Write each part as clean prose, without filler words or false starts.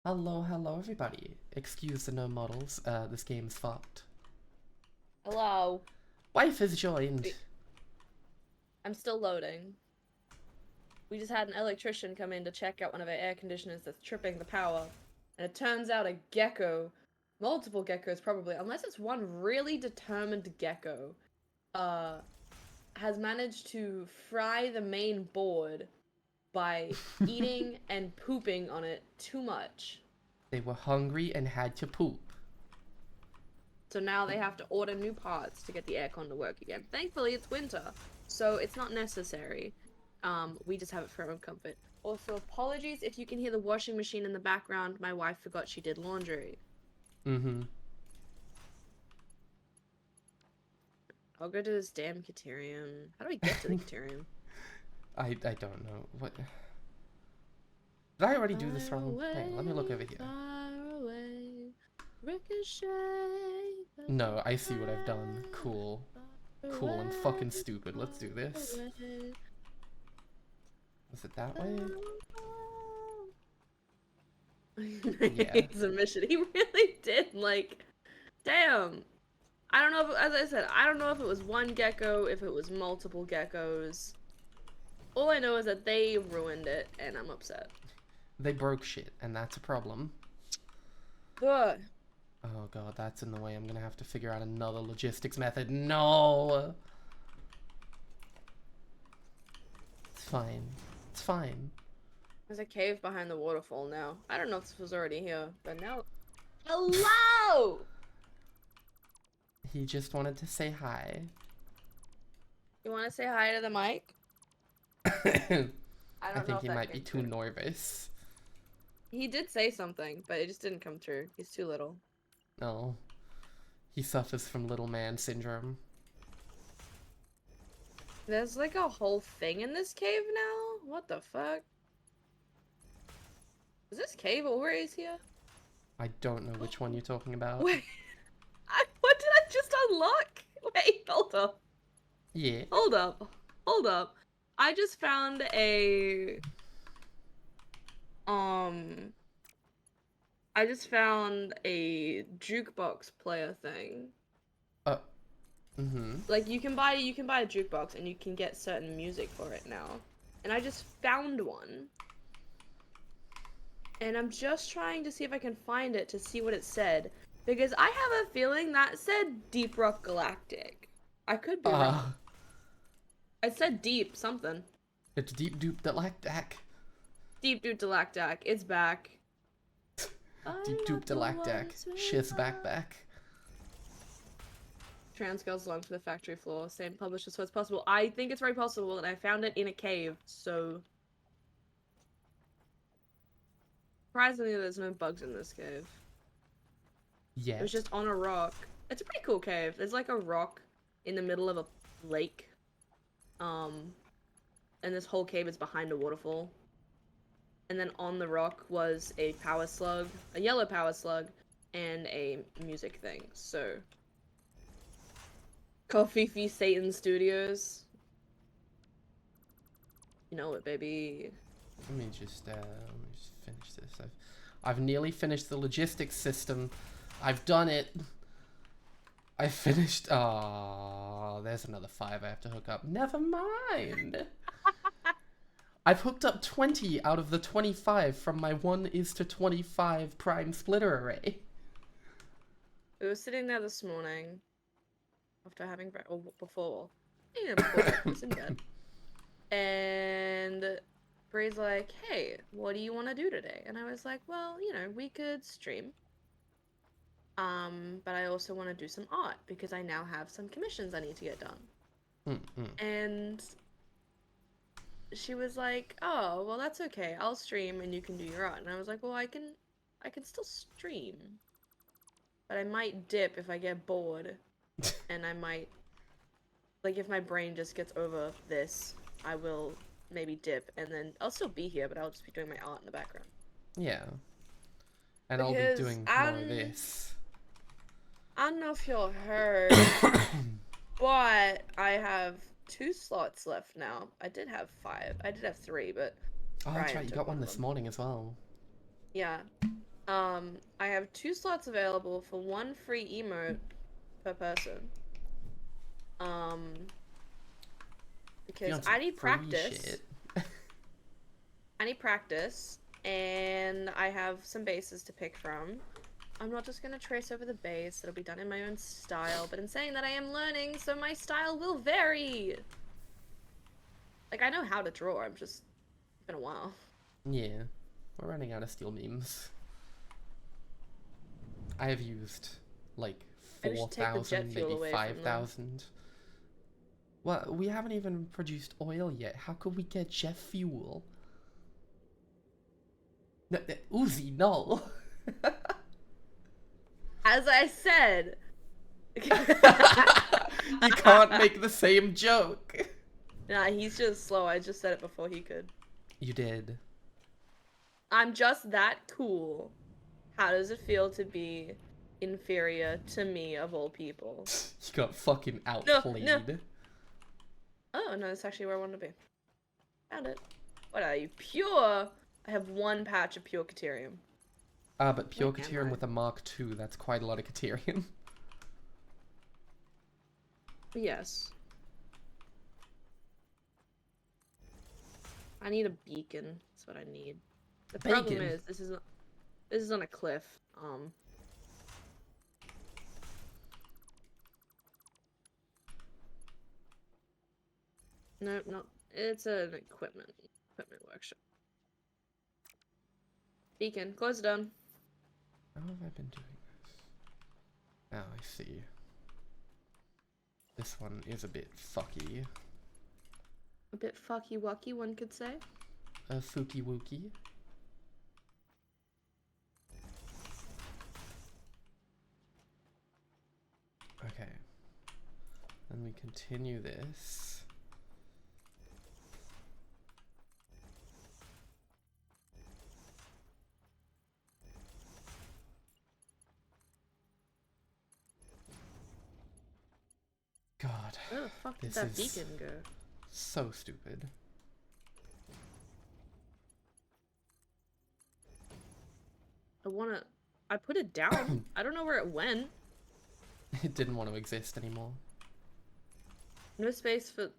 Hello everybody. Excuse the no models, this game's fucked. Hello. Wife has joined. Wait, I'm still loading. We just had an electrician come in to check out one of our air conditioners that's tripping the power. And it turns out a gecko, multiple geckos probably, unless it's one really determined gecko, uh, has managed to fry the main board by eating and pooping on it too much. They were hungry and had to poop. So now they have to order new parts to get the aircon to work again. Thankfully, it's winter, so it's not necessary. We just have it for our own comfort. Also, apologies if you can hear the washing machine in the background. My wife forgot she did laundry. Mm-hmm. I'll go to this damn Caterium. How do I get to the Caterium? I don't know. What? Did I already do this Far wrong? Hang on, let me look over here. far away, ricochet. No, I see what I've done. Cool. Cool and fucking stupid. Let's do this. Is it that way? Yeah. It's a mission. He really did, like, damn. I don't know if, as I said, I don't know if it was one gecko, if it was multiple geckos. All I know is that they ruined it, and I'm upset. They broke shit, and that's a problem. Ugh. Oh god, that's in the way. I'm gonna have to figure out another logistics method. No! It's fine. It's fine. There's a cave behind the waterfall now. I don't know if this was already here, but now... Hello! He just wanted to say hi. You want to say hi to the mic? I I don't know think if he that might be came too through. nervous. He did say something, but it just didn't come true. He's too little. No. He suffers from little man syndrome. There's like a whole thing in this cave now? What the fuck? Is this cave always here? I don't know which one you're talking about. Wait, what did I just unlock? Wait, hold up. Yeah. Hold up. Hold up. I just found um I just found a jukebox player thing. Uh, mm-hmm. Like you can buy a jukebox and you can get certain music for it now. And I just found one. And I'm just trying to see if I can find it to see what it said. Because I have a feeling that said Deep Rock Galactic. I could be wrong. It said deep something. It's Deep Doop Galactic. Deep Dude Galactic. It's back. Deep Doop Galactic. Shiz back. Trans girls belong to the factory floor. Same publisher, so it's possible. I think it's very possible, and I found it in a cave, so... Surprisingly, there's no bugs in this cave. Yeah. It was just on a rock. It's a pretty cool cave. There's like a rock in the middle of a lake. And this whole cave is behind a waterfall. And then on the rock was a power slug, a yellow power slug, and a music thing, so... Kofifi Satan Studios. You know it, baby. Let me just finish this. I've nearly finished the logistics system. I've done it. I finished. Oh, there's another 5 I have to hook up. Never mind. I've hooked up 20 out of the 25 from my 1:25 prime splitter array. We were sitting there this morning after having or before. Yeah, before breakfast in bed. And Bree's like, hey, what do you want to do today? And I was like, well, you know, we could stream. But I also want to do some art because I now have some commissions I need to get done. And she was like, oh, well, that's okay. I'll stream and you can do your art. And I was like, well, I can still stream. But I might dip if I get bored. And I might, like, if my brain just gets over this, I will maybe dip. And then I'll still be here, but I'll just be doing my art in the background. Yeah. And I'll be doing more of this. I don't know if you'll heard, but I have 2 slots left now. I did have 5. I did have 3, but Oh, that's right. You got one this morning as well. Yeah. I have 2 slots available for 1 free emote per person. If you Because want some I need free practice. shit. I need practice, and I have some bases to pick from. I'm not just gonna trace over the base, it'll be done in my own style, but in saying that I am learning, so my style will vary! Like, I know how to draw, I'm just... It's been a while. Yeah, we're running out of steel memes. I have used, like, Maybe we should take the jet 4,000, fuel maybe away from them. 5,000. Well, we haven't even produced oil yet. How could we get jet fuel? No, Uzi, no! As I said! You can't make the same joke! Nah, he's just slow, I just said it before he could. You did. I'm just that cool. How does it feel to be inferior to me, of all people? You got fucking outplayed. No. Oh, no, that's actually where I wanted to be. Found it. What are you, pure? I have 1 patch of pure Caterium. But pure Caterium with a Mark II, that's quite a lot of Caterium. Yes. I need a beacon. That's what I need. The problem is, this is on a cliff. No, it's an equipment workshop. Beacon, close it down. How have I been doing this? Oh, I see. This one is a bit fucky. A bit fucky-wucky, one could say. Fooky-wooky. Okay. Then we continue this. God. Where the fuck did that beacon go? So stupid. I put it down. I don't know where it went. It didn't want to exist anymore. No space for...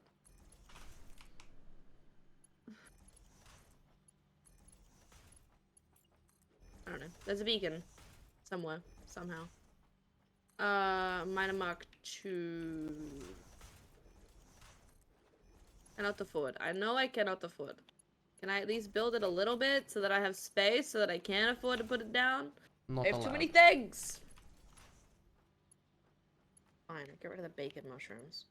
I don't know. There's a beacon. Somewhere. Somehow. Minor Mark 2. Cannot afford. I know I cannot afford. Can I at least build it a little bit so that I have space so that I can afford to put it down? Not I have allowed. too many things! Fine, I'll get rid of the bacon mushrooms.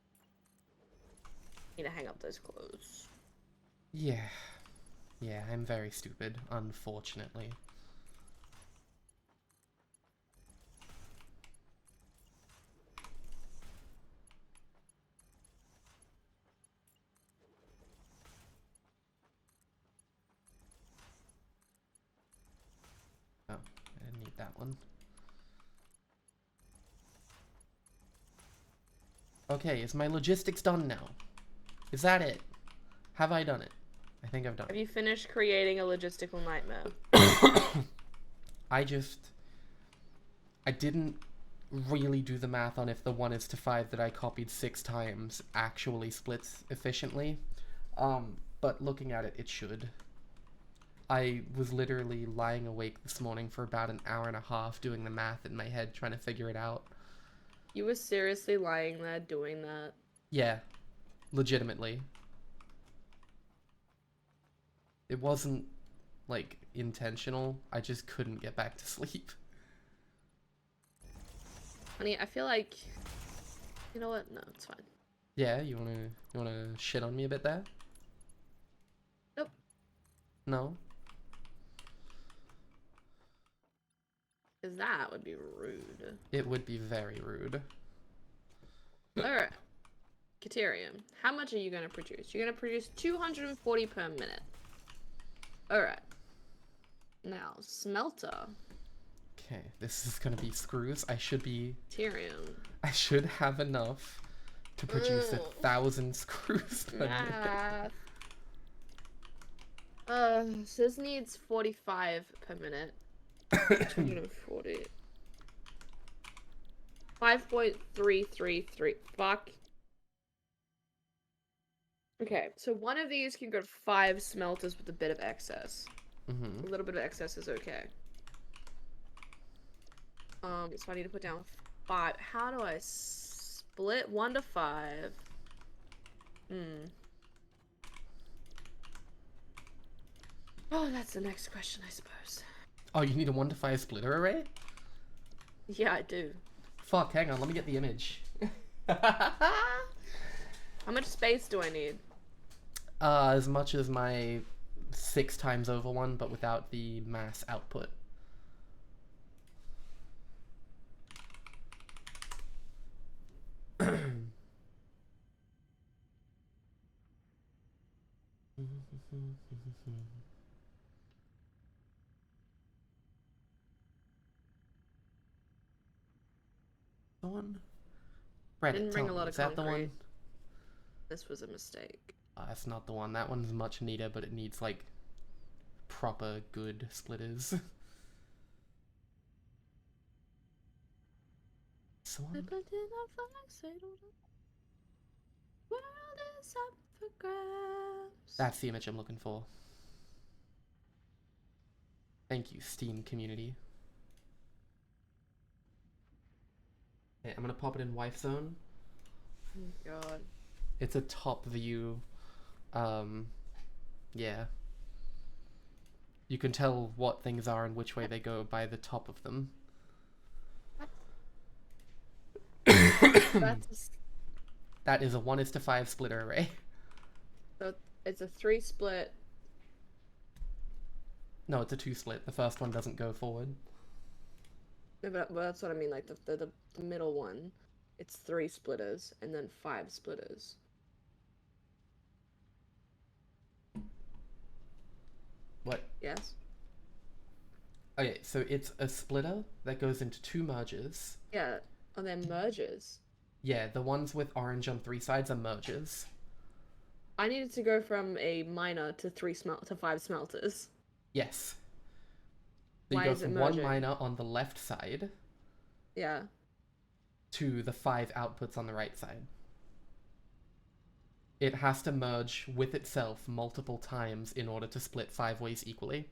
Need to hang up those clothes. Yeah. Yeah, I'm very stupid, unfortunately. Oh, I didn't need that one. Okay, is my logistics done now? Is that it? Have I done it? I think I've done it. Have you finished creating a logistical nightmare? I didn't really do the math on if the 1:5 that I copied 6 times actually splits efficiently. But looking at it, it should. I was literally lying awake this morning for about an hour and a half doing the math in my head, trying to figure it out. You were seriously lying there doing that? Yeah, legitimately. It wasn't, like, intentional. I just couldn't get back to sleep. Honey, I feel like... You know what? No, it's fine. Yeah, you wanna shit on me a bit there? Nope. No? Because that would be rude. It would be very rude. Alright. Caterium. How much are you going to produce? You're going to produce 240 per minute. Alright. Now, smelter. Okay, this is gonna be screws. I should have enough to produce 1,000 screws per minute. So this needs 45 per minute. 240. 5.333. Fuck. Okay, so one of these can go to 5 smelters with a bit of excess. Mm-hmm. A little bit of excess is okay. So I need to put down 5. How do I split 1 to 5? Oh, that's the next question, I suppose. Oh, you need a 1 to 5 splitter array? Yeah, I do. Fuck, hang on, let me get the image. How much space do I need? As much as my 6 times over one, but without the mass output. The one? Reddit, Didn't tell bring a me, lot is of that the concrete. one? This was a mistake. That's not the one. That one's much neater, but it needs, like, proper good splitters. This one? That's the image I'm looking for. Thank you, Steam community. Okay, I'm gonna pop it in wife zone. Oh god. It's a top view. Yeah. You can tell what things are and which way they go by the top of them. That is a 1:5 splitter array. So it's a 3 split. No, it's a 2 split. The first one doesn't go forward. No, but that's what I mean. Like the middle one, it's 3 splitters and then 5 splitters. What? Yes. Okay, so it's a splitter that goes into 2 merges. Yeah. And then merges. Yeah, the ones with orange on 3 sides are merges. I needed to go from a minor to 5 smelters. Yes. So Why you go is it from 1 merging? miner on the left side Yeah. to the 5 outputs on the right side. It has to merge with itself multiple times in order to split 5 ways equally.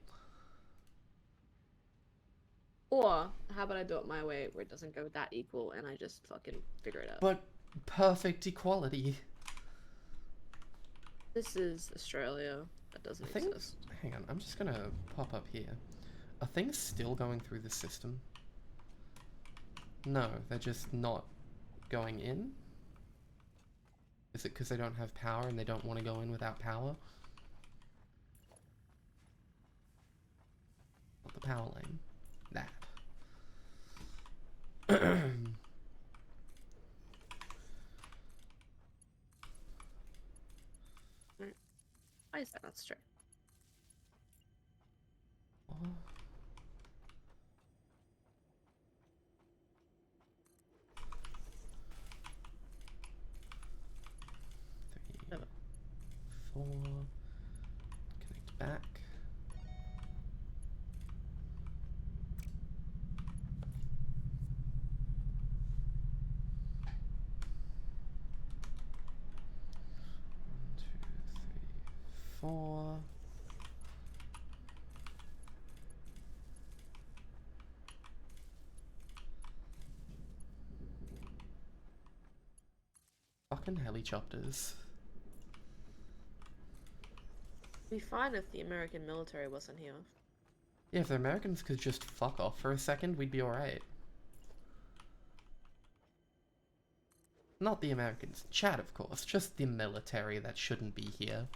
Or how about I do it my way where it doesn't go that equal and I just fucking figure it out. But perfect equality. This is Australia. That doesn't exist. Hang on, I'm just gonna pop up here. Are things still going through the system? No, they're just not going in? Is it because they don't have power and they don't want to go in without power? Not the power line. That. Why is that not straight? Oh. Three, 4. Connect back. Four. Fucking helicopters. It'd be fine if the American military wasn't here. Yeah, if the Americans could just fuck off for a second, we'd be alright. Not the Americans. Chad, of course. Just the military that shouldn't be here.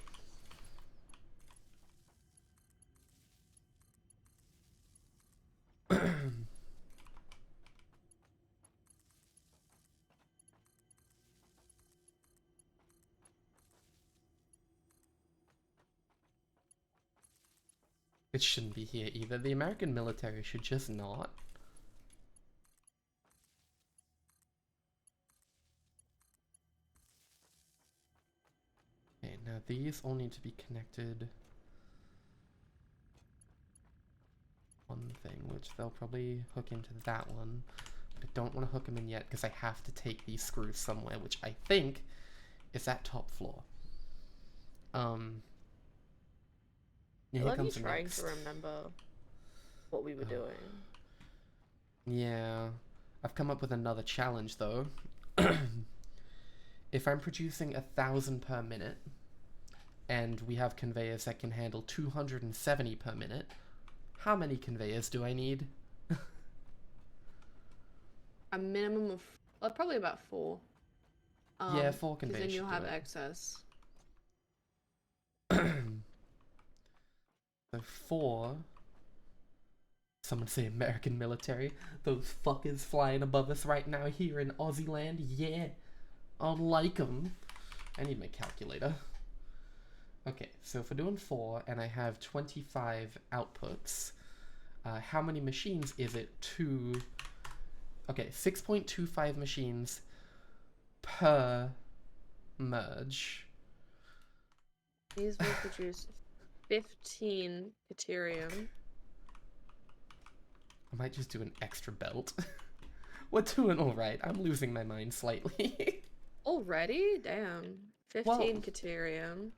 It shouldn't be here either. The American military should just not. Okay, now these all need to be connected. One thing with which they'll probably hook into that one. But I don't want to hook them in yet because I have to take these screws somewhere, which I think is that top floor. I love you trying to remember what we were doing. Yeah. I've come up with another challenge, though. If I'm producing 1,000 per minute, and we have conveyors that can handle 270 per minute, how many conveyors do I need? A minimum of, well, probably about 4. Yeah, 4 conveyors. Then you'll have excess. So 4. Someone say American military. Those fuckers flying above us right now here in Aussie land. Yeah, I like them. I need my calculator. Okay, so if we're doing 4 and I have 25 outputs, how many machines is it to... Okay, 6.25 machines per merge. These will produce 15 deuterium. I might just do an extra belt. We're doing alright. I'm losing my mind slightly. Already? Damn. 15 deuterium.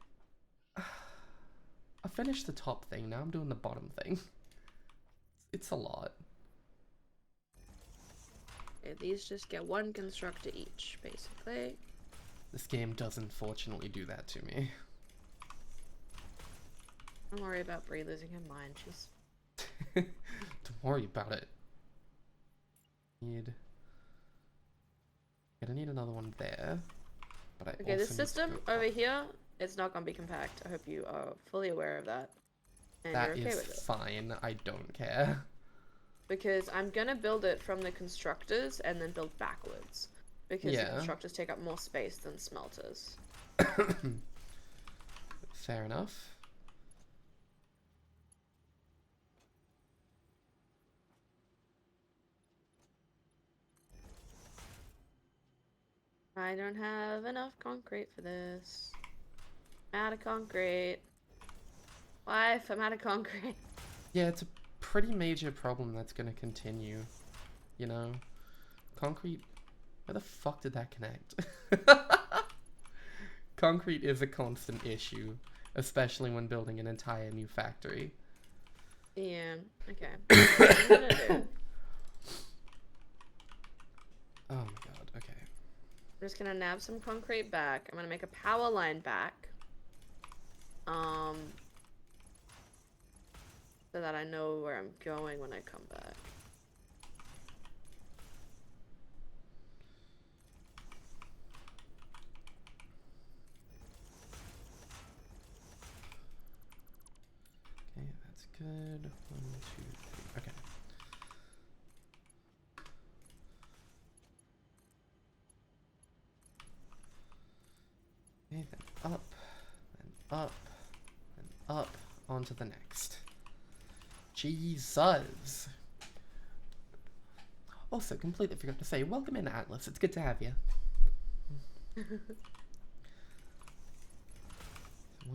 I finished the top thing, now I'm doing the bottom thing. It's a lot. Okay, these just get 1 constructor each, basically. This game does unfortunately do that to me. Don't worry about Bree losing her mind, she's... Don't worry about it. I need another one there. But I okay, this system over here, it's not gonna be compact. I hope you are fully aware of that. And that you're okay is with it. fine. I don't care. Because I'm gonna build it from the constructors and then build backwards. Because the constructors take up more space than smelters. Fair enough. I don't have enough concrete for this. I'm out of concrete. Life, I'm out of concrete. Yeah, it's a pretty major problem that's gonna continue. You know? Concrete... Where the fuck did that connect? Concrete is a constant issue. Especially when building an entire new factory. Yeah, okay. What I'm gonna do... Oh my god, okay. I'm just gonna nab some concrete back. I'm gonna make a power line back. So that I know where I'm going when I come back. Okay, that's good. 1, 2, 3. Okay. Okay, then up, then up, then up, onto the next. Jesus! Also, completely forgot to say, welcome in, Atlas. It's good to have you. 1,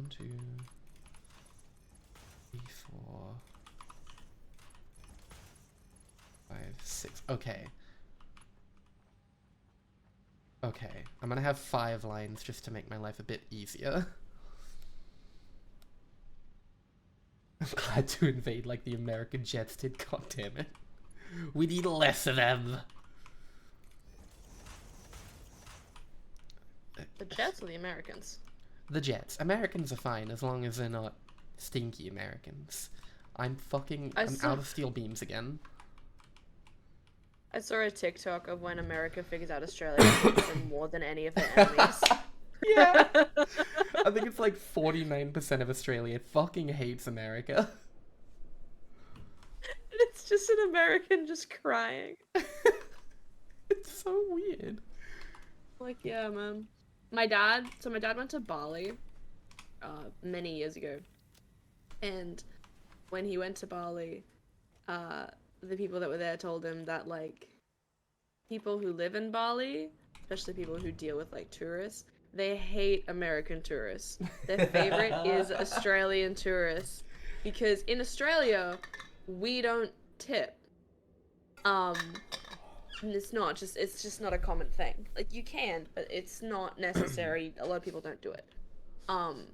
2, 3, 4, 5, 6. Okay. Okay, I'm gonna have 5 lines just to make my life a bit easier. I'm glad to invade like the American Jets did, goddammit. We need less of them. The Jets or the Americans? The Jets. Americans are fine as long as they're not stinky Americans. I'm out of steel beams again. I saw a TikTok of when America figures out Australia hates them more than any of their enemies. Yeah. I think it's like 49% of Australia fucking hates America. It's just an American just crying. It's so weird. Like, yeah, man. My dad went to Bali many years ago. And when he went to Bali, the people that were there told him that, like, people who live in Bali, especially people who deal with, like, tourists, they hate American tourists. Their favorite is Australian tourists. Because in Australia, we don't tip. Um, and it's just not a common thing. Like you can, but it's not necessary. A lot of people don't do it. Um,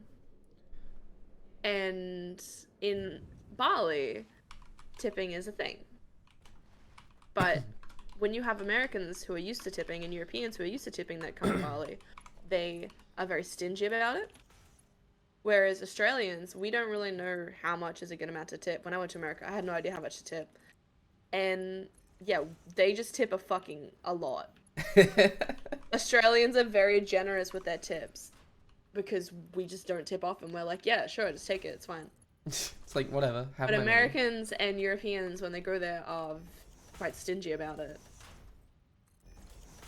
and in Bali, tipping is a thing. But when you have Americans who are used to tipping and Europeans who are used to tipping that come to Bali, they are very stingy about it. Whereas Australians, we don't really know how much is a good amount to tip. When I went to America, I had no idea how much to tip. And yeah, they just tip a lot. Australians are very generous with their tips because we just don't tip off and we're like, yeah, sure, just take it, it's fine. It's like, whatever, have But my Americans and Europeans, when they go there, are quite stingy about it.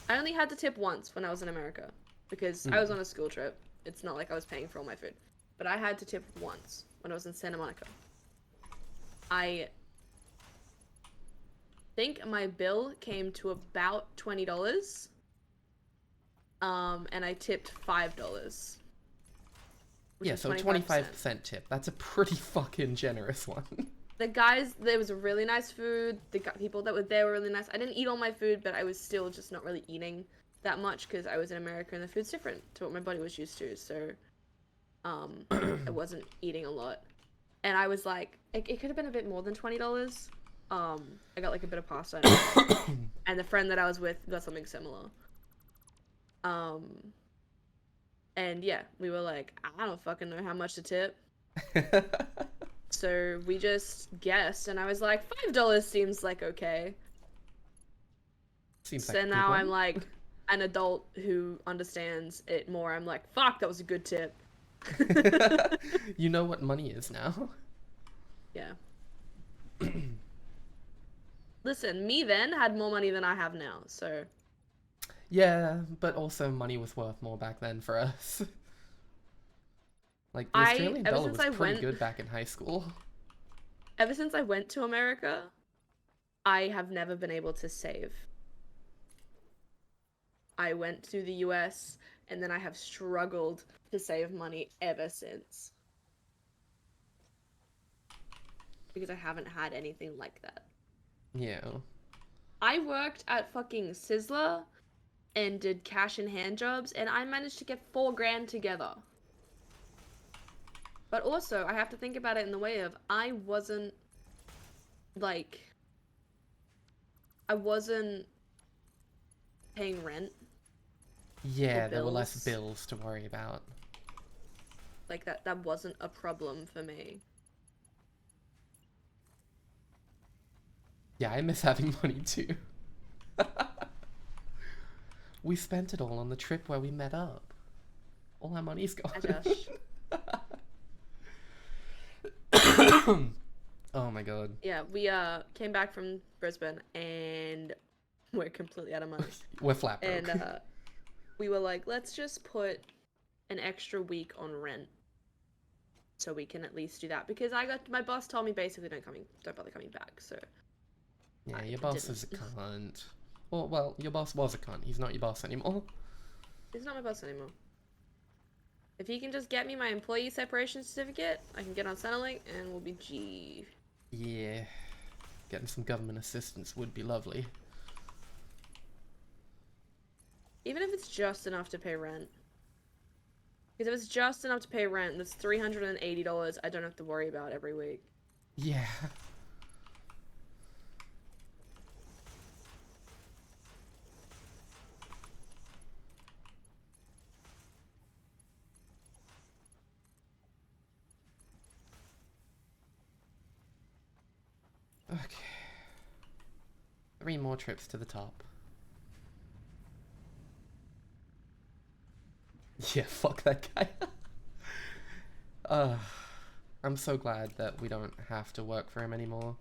I only had to tip once when I was in America because I was on a school trip. It's not like I was paying for all my food. But I had to tip once when I was in Santa Monica. I think my bill came to about $20. And I tipped $5. Yeah, so 25% tip. That's a pretty fucking generous one. The guys, there was really nice food. The people that were there were really nice. I didn't eat all my food, but I was still just not really eating that much because I was in America and the food's different to what my body was used to. So, I wasn't eating a lot. And I was like, it could have been a bit more than $20. I got like a bit of pasta. And the friend that I was with got something similar. And yeah, we were like, I don't fucking know how much to tip. So we just guessed, and I was like, $5 seems like okay. Seems so like now I'm like an adult who understands it more. I'm like, fuck, that was a good tip. You know what money is now. Yeah. Listen, me then had more money than I have now, so. Yeah, but also money was worth more back then for us. Like, the Australian dollar was pretty good back in high school. Ever since I went to America, I have never been able to save. I went to the US, and then I have struggled to save money ever since. Because I haven't had anything like that. Yeah. I worked at fucking Sizzler and did cash in hand jobs, and I managed to get $4,000 together. But also, I have to think about it in the way of I wasn't paying rent. Yeah, there were less bills to worry about. Like that wasn't a problem for me. Yeah, I miss having money too. We spent it all on the trip where we met up. All our money's gone. Hi, Josh. Oh my god. Yeah, we came back from Brisbane and we're completely out of money. We're flat broke. And we were like, let's just put an extra week on rent so we can at least do that, because my boss told me basically don't bother coming back. So yeah, your boss is a cunt. Well, your boss was a cunt. He's not your boss anymore. He's not my boss anymore. If he can just get me my employee separation certificate, I can get on Centrelink and we'll be G. Yeah, getting some government assistance would be lovely. Even if it's just enough to pay rent. Because if it's just enough to pay rent, that's $380 I don't have to worry about every week. Yeah. Okay. 3 more trips to the top. Yeah, fuck that guy. I'm so glad that we don't have to work for him anymore.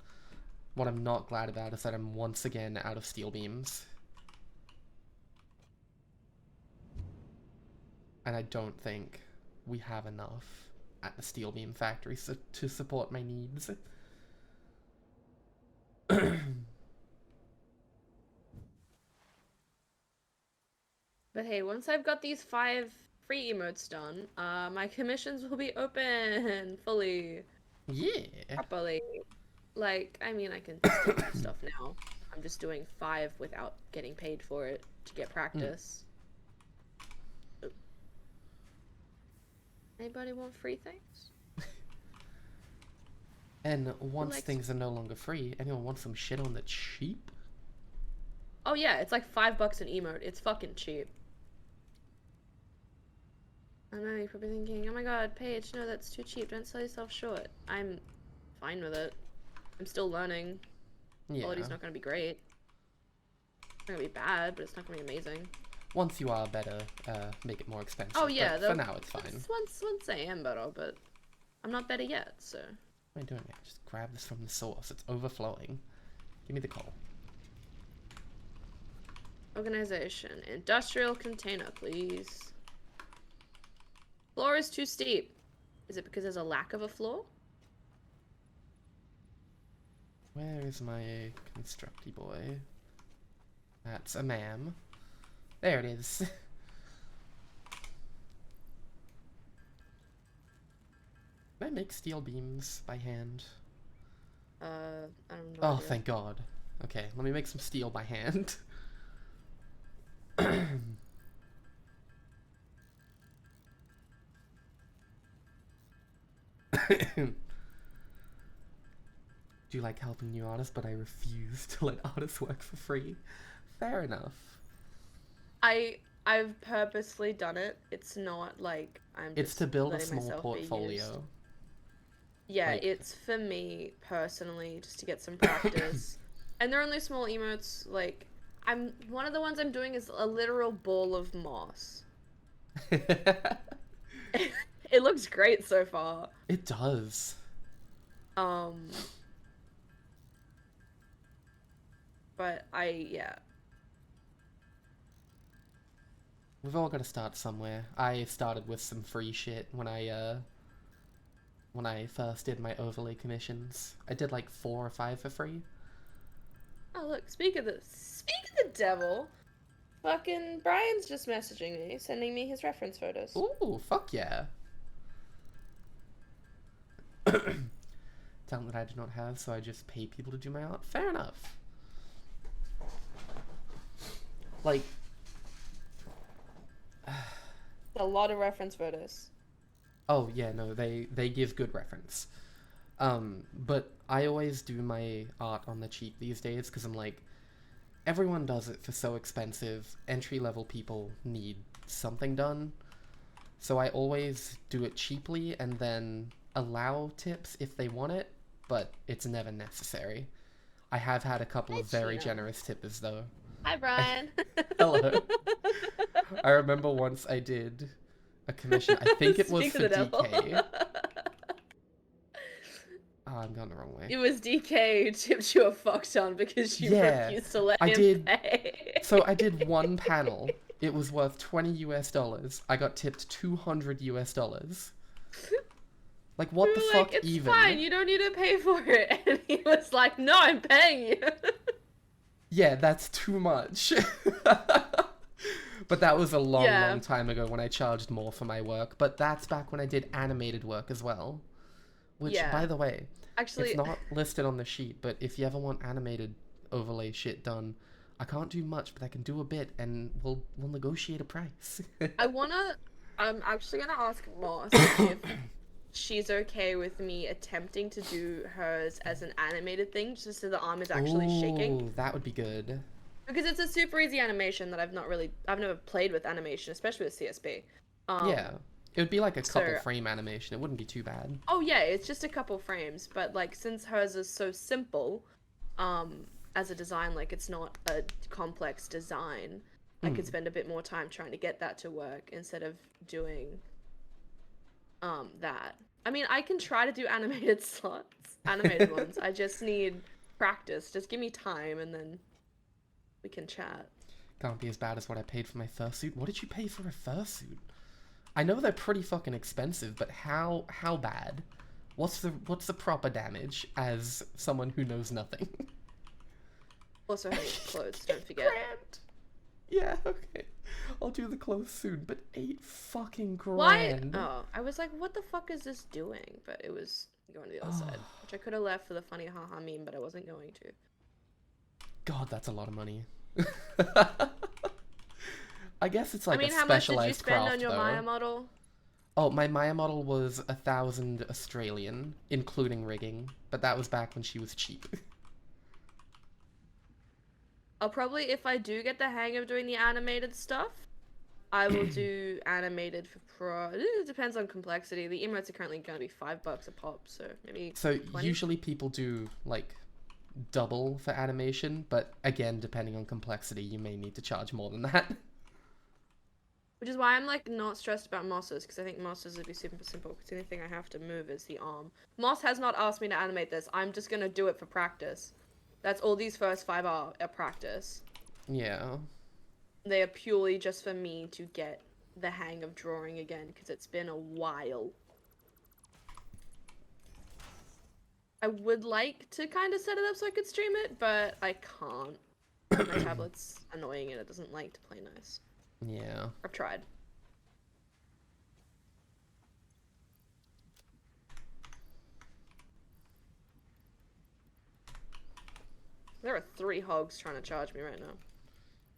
What I'm not glad about is that I'm once again out of steel beams. And I don't think we have enough at the steel beam factory to support my needs. But hey, once I've got these 5 free emotes done, my commissions will be open fully. Yeah. Properly. Like, I mean, I can still do stuff now. I'm just doing 5 without getting paid for it to get practice. Oh. Anybody want free things? And once things are no longer free, anyone want some shit on the cheap? Oh yeah, it's like $5 an emote. It's fucking cheap. I know, you're probably thinking, oh my god, Paige, no, that's too cheap. Don't sell yourself short. I'm fine with it. I'm still learning. Yeah. Quality's not gonna be great. It's not gonna be bad, but it's not gonna be amazing. Once you are better, make it more expensive. Oh yeah, but for now it's fine. Once I am better, but I'm not better yet, so. What are you doing, mate? Just grab this from the source. It's overflowing. Give me the coal. Organization. Industrial container, please. Floor is too steep. Is it because there's a lack of a floor? Where is my constructy boy? That's a ma'am. There it is. Can I make steel beams by hand? I don't know. Oh, thank God. Okay, let me make some steel by hand. Do you like helping new artists, but I refuse to let artists work for free? Fair enough. I've purposely done it. It's not like I'm just It's to build a letting small myself be used. portfolio. Yeah, Like- it's for me personally, just to get some practice. And they're only small emotes. Like, one of the ones I'm doing is a literal ball of moss. It looks great so far. It does. But yeah. We've all got to start somewhere. I started with some free shit when I first did my overlay commissions. I did like 4 or 5 for free. Oh look, speak of the devil, fucking Brian's just messaging me, sending me his reference photos. Ooh, fuck yeah. Talent that I do not have, so I just pay people to do my art. Fair enough. Like, A lot of reference photos. oh yeah, no, they give good reference. But I always do my art on the cheap these days because I'm like, everyone does it for so expensive. Entry-level people need something done. So I always do it cheaply and then allow tips if they want it, but it's never necessary. I have had a couple of very generous tippers though. Hi, Brian. Hello. I remember once I did a commission. I think it was Speak for of the devil. DK. Oh, I'm going the wrong way. It was DK who tipped you a fuck ton because you refused to let him pay. So I did one panel. It was worth $20 US. I got tipped $200 US. Like, what the fuck it's even? It's fine, you don't need to pay for it. And he was like, no, I'm paying you. Yeah, that's too much. But that was a long time ago when I charged more for my work. But that's back when I did animated work as well. Which, by the way, actually, it's not listed on the sheet, but if you ever want animated overlay shit done, I can't do much, but I can do a bit, and we'll negotiate a price. I'm actually gonna ask Moss if she's okay with me attempting to do hers as an animated thing, just so the arm is actually shaking. That would be good. Because it's a super easy animation that I've never played with animation, especially with CSP. Yeah. It would be like a couple frame animation. It wouldn't be too bad. Oh yeah, it's just a couple frames, but like since hers is so simple, as a design, like it's not a complex design, I could spend a bit more time trying to get that to work instead of doing that. I mean, I can try to do animated ones. I just need practice. Just give me time and then we can chat. Can't be as bad as what I paid for my fursuit. What did you pay for a fursuit? I know they're pretty fucking expensive, but how bad? What's the proper damage as someone who knows nothing? Also having clothes, don't forget. Grand. Yeah, okay. I'll do the clothes soon, but 8 fucking Why? grand. Oh, I was like, what the fuck is this doing? But it was going to the other side, which I could have left for the funny haha meme, but I wasn't going to. God, that's a lot of money. I guess it's like I mean, a how much did you specialized spend craft, on your though. Maya model? Oh, my Maya model was 1,000 Australian, including rigging, but that was back when she was cheap. I'll probably, if I do get the hang of doing the animated stuff, I will do animated for pro. It depends on complexity. The emotes are currently going to be $5 a pop, so maybe So 20? usually people do like double for animation, but again, depending on complexity, you may need to charge more than that. Which is why I'm like not stressed about Moss's, because I think Moss's would be super simple, because the only thing I have to move is the arm. Moss has not asked me to animate this. I'm just going to do it for practice. That's all these first 5 are practice. Yeah. They are purely just for me to get the hang of drawing again, because it's been a while. I would like to kind of set it up so I could stream it, but I can't. My tablet's annoying and it doesn't like to play nice. Yeah. I've tried. There are 3 hogs trying to charge me right now.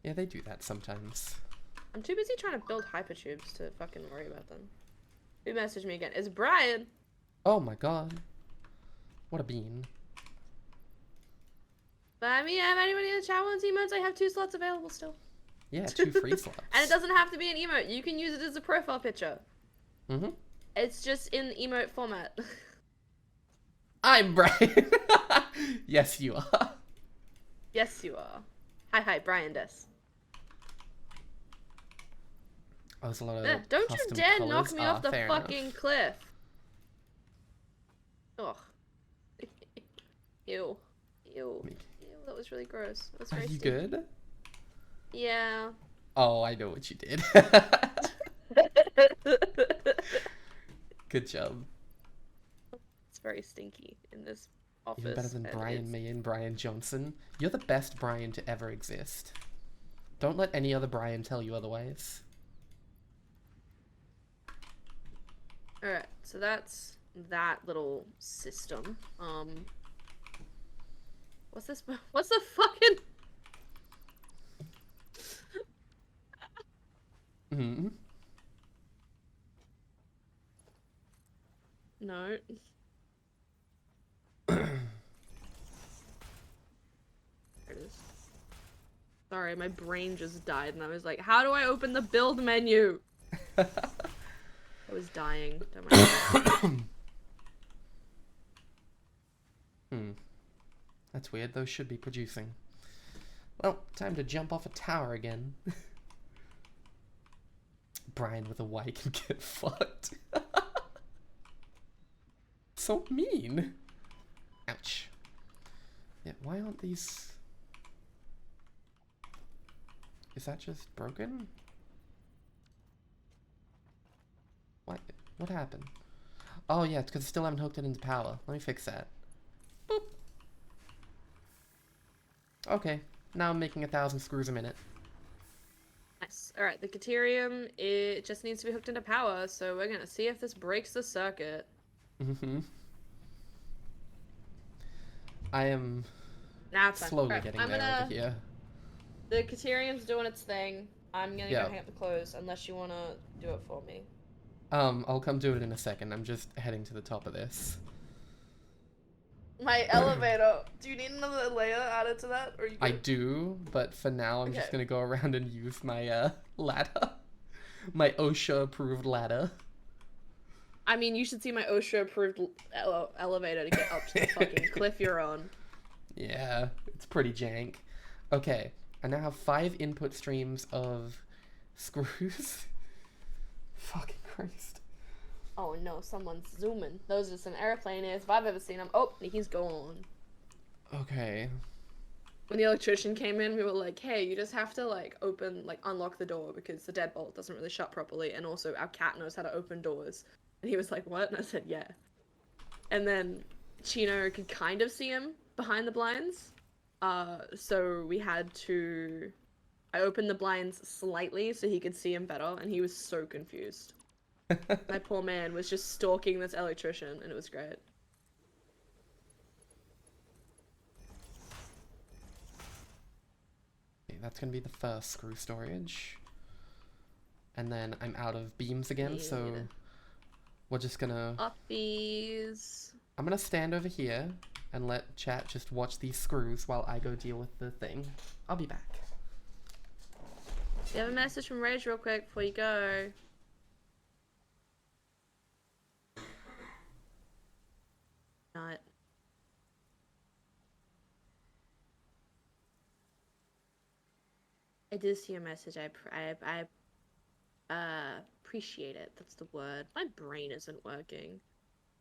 Yeah, they do that sometimes. I'm too busy trying to build hypertubes to fucking worry about them. Who messaged me again? It's Brian! Oh my god. What a bean. But I mean, if anybody in the chat wants emotes, I have 2 slots available still. Yeah, 2 free slots. And it doesn't have to be an emote. You can use it as a profile picture. Mm-hmm. It's just in emote format. I'm Brian. Yes, you are. Yes, you are. Hi, Brian Des. Oh, there's a lot of Don't you custom dare colours. knock me off the Fair fucking enough. cliff. Ugh. Ew. Ew. Ew, that was really gross. That was Are very you stinky. good? Yeah. Oh, I know what you did. Good job. It's very stinky in this office. Even better than Brian May and Brian Johnson. You're the best Brian to ever exist. Don't let any other Brian tell you otherwise. Alright, so that's that little system. What's this? What's the fucking... Mm-hmm. No. There it is. Sorry, my brain just died and I was like, how do I open the build menu? I was dying. Don't mind. That's weird. Those should be producing. Well, time to jump off a tower again. Brian with a Y can get fucked. So mean. Ouch. Yeah, why aren't these... Is that just broken? What happened? Oh yeah, it's because I still haven't hooked it into power. Let me fix that. Boop. Okay, now I'm making 1,000 screws a minute. Nice. Alright, the Caterium, it just needs to be hooked into power, so we're gonna see if this breaks the circuit. Mm-hmm. I am slowly getting there over here. The Caterium's doing its thing. I'm gonna Yeah. go hang up the clothes, unless you wanna do it for me. I'll come do it in a second. I'm just heading to the top of this. My elevator. Do you need another layer added to that? Or you I do, but for now I'm just gonna go around and use my ladder. My OSHA approved ladder. I mean, you should see my OSHA approved elevator to get up to the fucking cliff you're on. Yeah, it's pretty jank. Okay, I now have 5 input streams of screws. Fucking Christ. Oh no, someone's zooming. Those are some airplane ears if I've ever seen them. Oh, he's gone. Okay. When the electrician came in, we were like, hey, you just have to, like, unlock the door because the deadbolt doesn't really shut properly, and also our cat knows how to open doors. And he was like, what? And I said, yeah. And then Chino could kind of see him behind the blinds. So we had to... I opened the blinds slightly so he could see him better, and he was so confused. My poor man was just stalking this electrician, and it was great. that's gonna be the first screw storage. And then I'm out of beams again, so we're just gonna... Up these. I'm gonna stand over here and let chat just watch these screws while I go deal with the thing. I'll be back. You have a message from Rage real quick before you go. Not. I did see your message. I appreciate it. That's the word. My brain isn't working.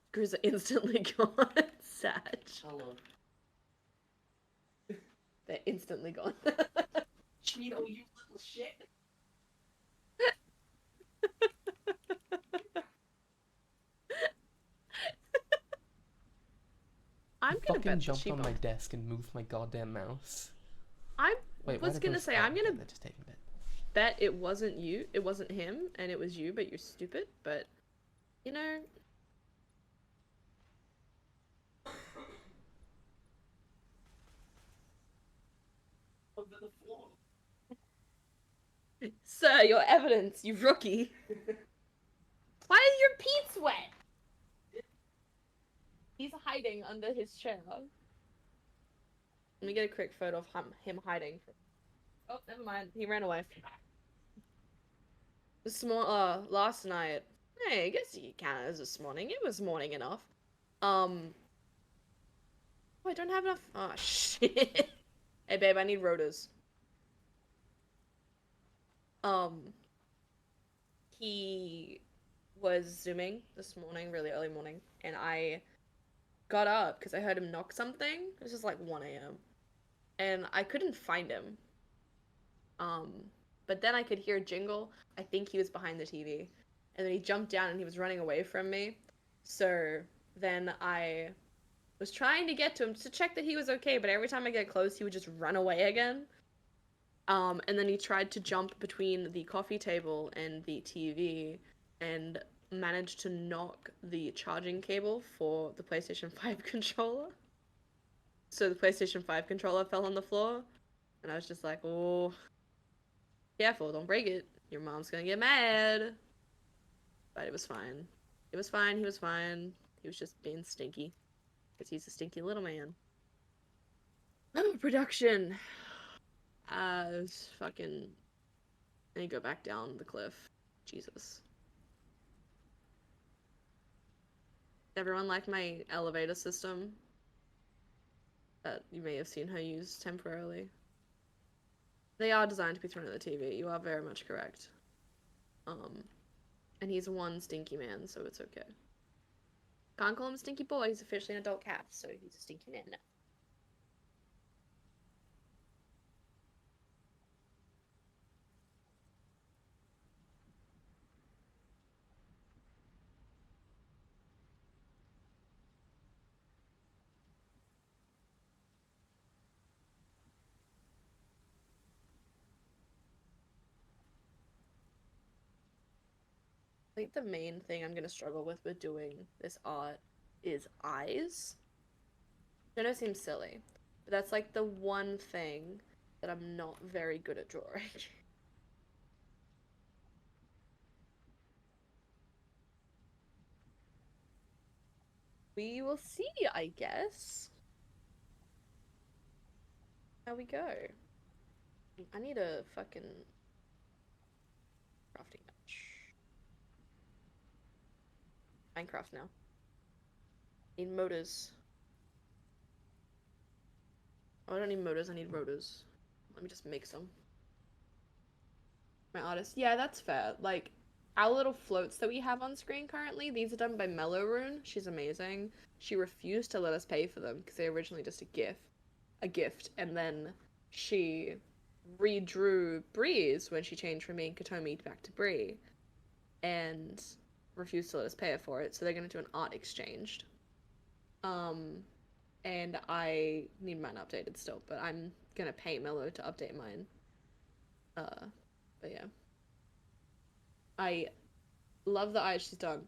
Screws are instantly gone. Sad. Hello. They're instantly gone. Cheeto, you little shit. I'm gonna fucking bet jumped on my desk and moved my goddamn mouse. I Wait, was gonna say I'm gonna just taking a bit. bet it wasn't you. It wasn't him, and it was you, but you're stupid. But you know. Over the floor. Sir, your evidence, you rookie. Why is your Pete's wet? He's hiding under his chair. Let me get a quick photo of him hiding. Oh, never mind. He ran away. Last night. Hey, I guess you count it as this morning. It was morning enough. Oh, I don't have enough. Oh, shit. Hey, babe, I need rotors. He was zooming this morning, really early morning, and I got up because I heard him knock something. It was just like 1 a.m. and I couldn't find him. But then I could hear a jingle. I think he was behind the TV, and then he jumped down and he was running away from me. So then I was trying to get to him to check that he was okay, but every time I get close, he would just run away again. And then he tried to jump between the coffee table and the TV and managed to knock the charging cable for the PlayStation 5 controller. So the PlayStation 5 controller fell on the floor, and I was just like, oh, careful, don't break it. Your mom's gonna get mad. But it was fine. It was fine, he was fine. He was just being stinky. Because he's a stinky little man. Oh, production! Fucking... I need to go back down the cliff. Jesus. Everyone like my elevator system? That you may have seen her use temporarily. They are designed to be thrown at the TV. You are very much correct. And he's one stinky man, so it's okay. Can't call him a stinky boy. He's officially an adult cat, so he's a stinky man now. I think the main thing I'm gonna struggle with doing this art is eyes. I know it seems silly, but that's like the one thing that I'm not very good at drawing. We will see, I guess. How we go. I need a fucking crafting bench. Minecraft now. Need motors. Oh, I don't need motors, I need rotors. Let me just make some. My artist. Yeah, that's fair. Like, our little floats that we have on screen currently, these are done by Mellow Rune. She's amazing. She refused to let us pay for them because they were originally just a gift, and then she redrew Breeze when she changed from being Katomi back to Bree, and refused to let us pay for it, so they're gonna do an art exchange. And I need mine updated still, but I'm gonna pay Mellow to update mine. But yeah. I love the eyes she's done.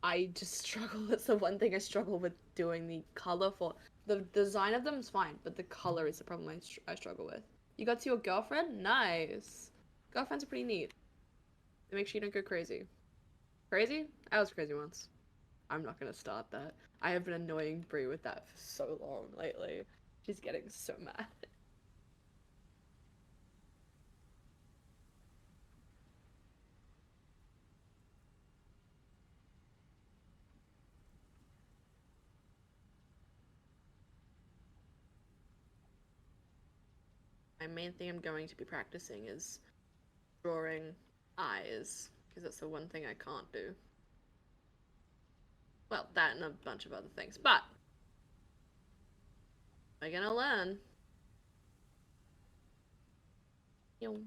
I just struggle. That's the one thing I struggle with doing the color for. The design of them is fine, but the color is the problem I struggle with. You got to your girlfriend? Nice. Girlfriends are pretty neat. They make sure you don't go crazy. Crazy? I was crazy once. I'm not gonna start that. I have been annoying Brie with that for so long lately. She's getting so mad. My main thing I'm going to be practicing is drawing eyes, because that's the one thing I can't do. Well, that and a bunch of other things, but I'm gonna learn. Yo.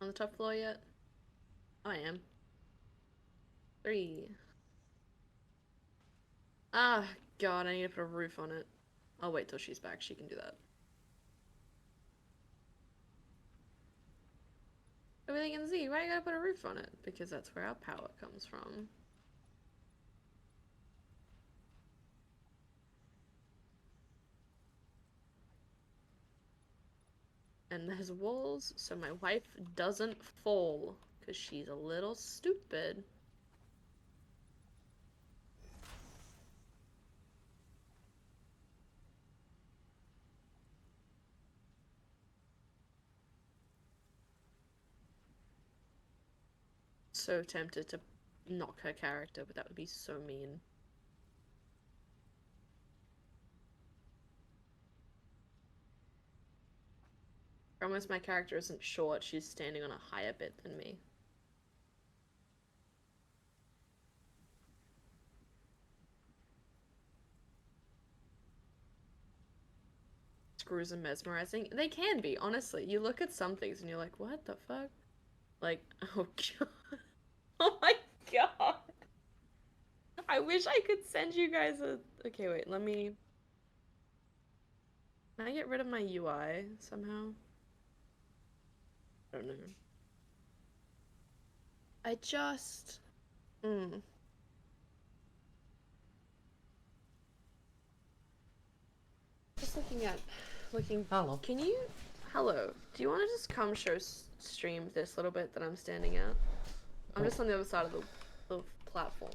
On the top floor yet? Oh, I am. 3. Ah, God, I need to put a roof on it. I'll wait till she's back. She can do that. Everything in Z, why you gotta put a roof on it? Because that's where our power comes from. And there's walls, so my wife doesn't fall. Because she's a little stupid. So tempted to knock her character, but that would be so mean. Promise my character isn't short, she's standing on a higher bit than me. Screws are mesmerizing. They can be, honestly. You look at some things and you're like, what the fuck? Like, oh god. Oh my god. I wish I could send you guys a... Okay, wait, let me... Can I get rid of my UI somehow? I don't know. I just... Just looking... Hello. Can you... Hello. Do you want to just come stream this little bit that I'm standing at? I'm just on the other side of the platform.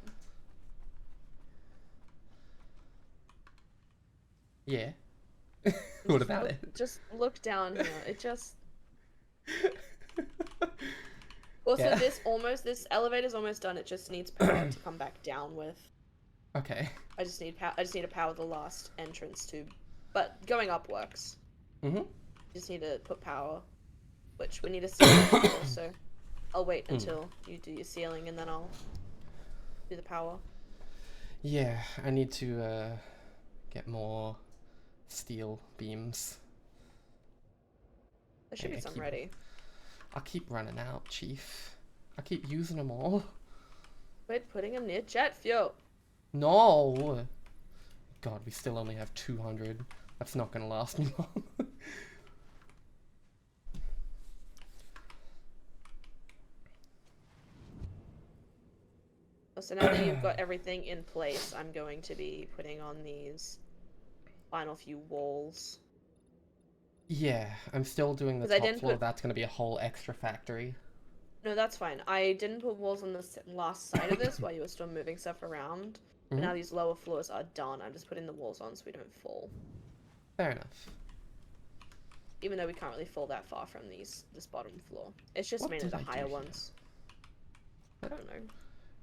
Yeah. What about it? Just look down here. It just... Also, Yeah. this elevator's almost done. It just needs power to come back down with. Okay. I just need to power the last entrance tube. But going up works. Just need to put power, which we need a ceiling for, so I'll wait until you do your ceiling and then I'll do the power. Yeah, I need to get more steel beams. There should be some ready. I keep running out, Chief. I keep using them all. Quit putting them near jet fuel. No! God, we still only have 200. That's not gonna last me long. So now that you've got everything in place, I'm going to be putting on these final few walls. Yeah, I'm still doing the top floor. That's gonna be a whole extra factory. No, that's fine. I didn't put walls on the last side of this while you were still moving stuff around. But now these lower floors are done. I'm just putting the walls on so we don't fall. Fair enough. Even though we can't really fall that far from this bottom floor. It's just mainly the higher ones. I don't know.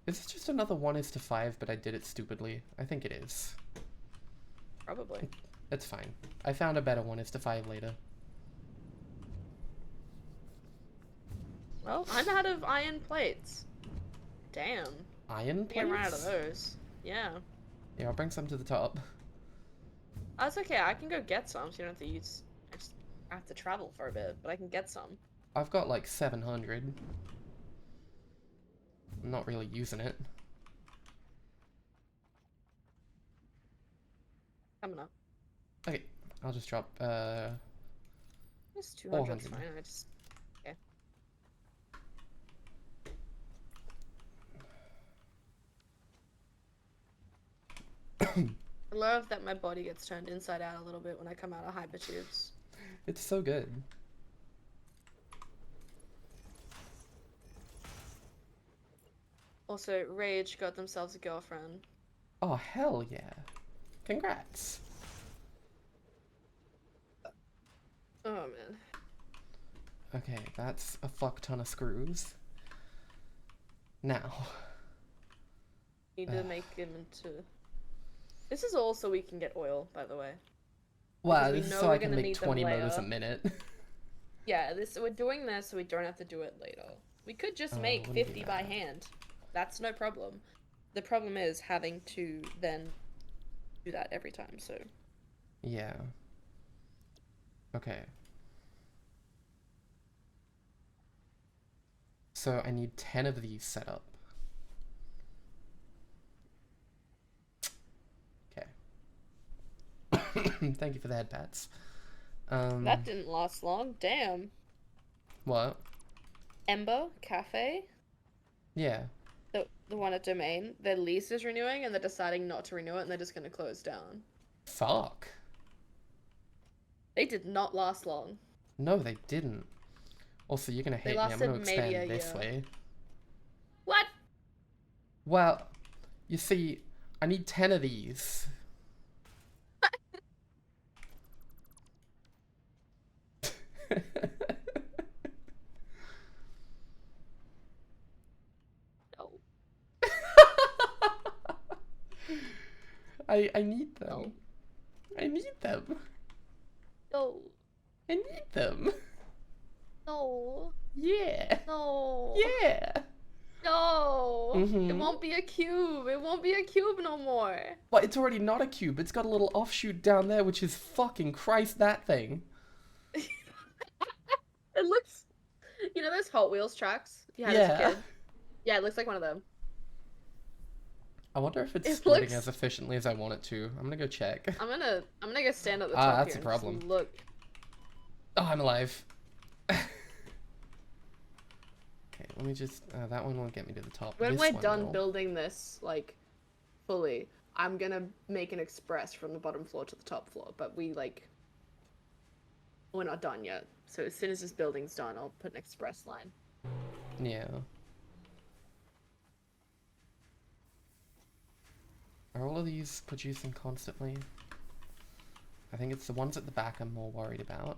Is this just another 1:5, but I did it stupidly? I think it is. Probably. It's fine. I found a better 1:5 later. Well, I'm out of iron plates. Damn. Iron plates? I ran out of those. Yeah. Yeah, I'll bring some to the top. That's okay. I can go get some, so you don't have to use... I have to travel for a bit, but I can get some. I've got like 700. I'm not really using it. Coming up. Okay, I'll just drop, It's 200, fine. I just... Okay. I love that my body gets turned inside out a little bit when I come out of hypertubes. It's so good. Also, Rage got themselves a girlfriend. Oh, hell yeah. Congrats. Oh, man. Okay, that's a fuck ton of screws. Now. Need to make him into... This is all so we can get oil, by the way. Wow, this is so I can make 20 motors a minute. Yeah, we're doing this so we don't have to do it later. We could just make 50 by hand. That's no problem. The problem is having to then do that every time, so... Yeah. Okay. So I need 10 of these set up. Okay. Thank you for the head pats. That didn't last long. Damn. What? Ember Cafe? Yeah. The one at Domain. Their lease is renewing and they're deciding not to renew it and they're just going to close down. Fuck. They did not last long. No, they didn't. Also, you're gonna hate me. I'm gonna expand this way. What? Well, you see, I need 10 of these. No. I need them. No. I need them. No. I need them. No. Yeah. No. Yeah. No. Mm-hmm. It won't be a cube. It won't be a cube no more. But it's already not a cube. It's got a little offshoot down there, which is fucking Christ that thing. It looks... You know those Hot Wheels tracks you had as a kid? Yeah, it looks like one of them. I wonder if it's splitting as efficiently as I want it to. I'm gonna go check. I'm gonna go stand at the top that's here a problem. and look. Oh, I'm alive. Okay, let me just... that one won't get me to the top. When we're done building this, like, fully, I'm gonna make an express from the bottom floor to the top floor, but we're not done yet. So as soon as this building's done, I'll put an express line. Yeah. Are all of these producing constantly? I think it's the ones at the back I'm more worried about.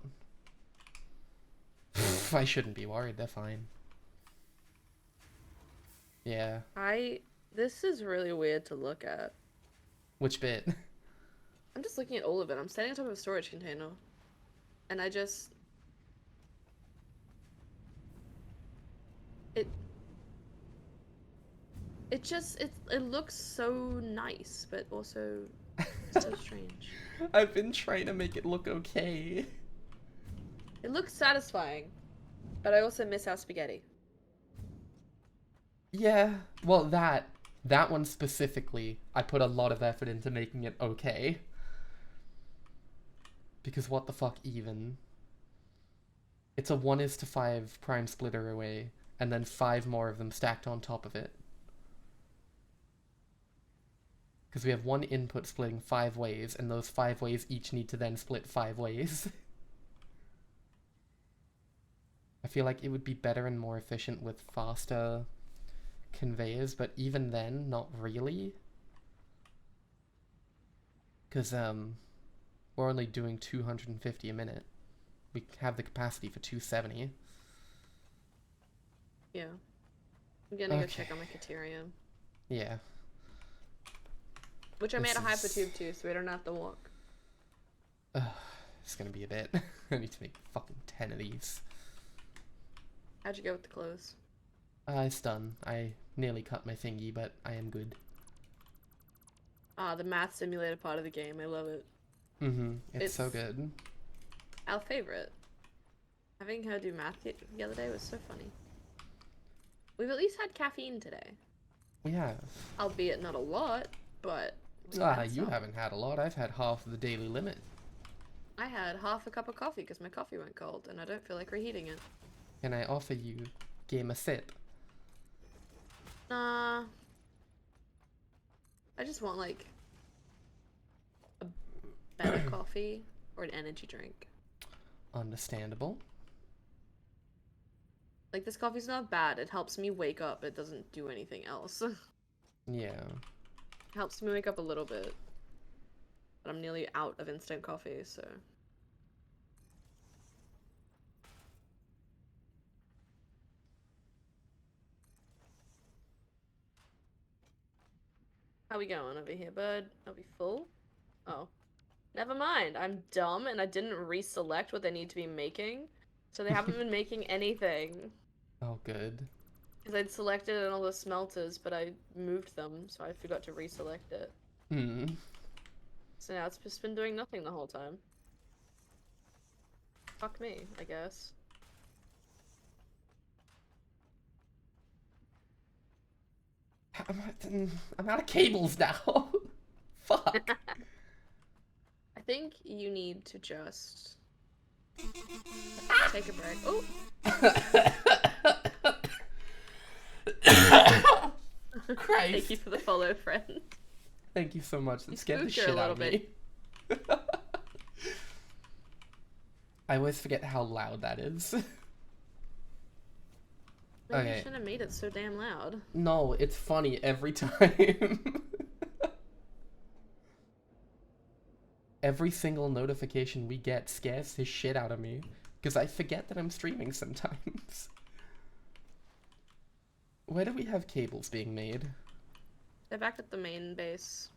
I shouldn't be worried, they're fine. Yeah. This is really weird to look at. Which bit? I'm just looking at all of it. I'm standing on top of a storage container. And I just... It looks so nice, but also so strange. I've been trying to make it look okay. It looks satisfying, but I also miss our spaghetti. Yeah, well that one specifically, I put a lot of effort into making it okay. Because what the fuck even? It's a 1:5 prime splitter array, and then 5 more of them stacked on top of it. Because we have one input splitting 5 ways, and those 5 ways each need to then split 5 ways. I feel like it would be better and more efficient with faster conveyors, but even then, not really. Because, we're only doing 250 a minute. We have the capacity for 270. Yeah. I'm gonna go check on my Caterium. Yeah. Which I made a hypertube too, so we don't have to walk. It's gonna be a bit. I need to make fucking 10 of these. How'd you go with the clothes? It's done. I nearly cut my thingy, but I am good. The math simulator part of the game. I love it. Mm-hmm. It's so good. Our favorite. Having her do math the other day was so funny. We've at least had caffeine today. We have. Albeit not a lot, but... you haven't had a lot. I've had half of the daily limit. I had half a cup of coffee because my coffee went cold, and I don't feel like reheating it. Can I offer you game a sip? Nah. I just want, like... coffee or an energy drink. Understandable. Like, this coffee's not bad. It helps me wake up. It doesn't do anything else. Yeah. It helps me wake up a little bit. But I'm nearly out of instant coffee, so... How we going over here, bud? Are we full? Oh. Never mind. I'm dumb and I didn't reselect what they need to be making. So they haven't been making anything. Oh, good. Because I'd selected it on all the smelters, but I moved them, so I forgot to reselect it. So now it's just been doing nothing the whole time. Fuck me, I guess. I'm out of cables now. Fuck. I think you need to just take a break. Oh. Christ. Thank you for the follow, friend. Thank you so much. That You scared the spooked her shit a out of little me. I always forget how loud that is. Maybe Okay. you shouldn't have made it so damn loud. No, it's funny every time. Every single notification we get scares the shit out of me. Because I forget that I'm streaming sometimes. Where do we have cables being made? They're back at the main base.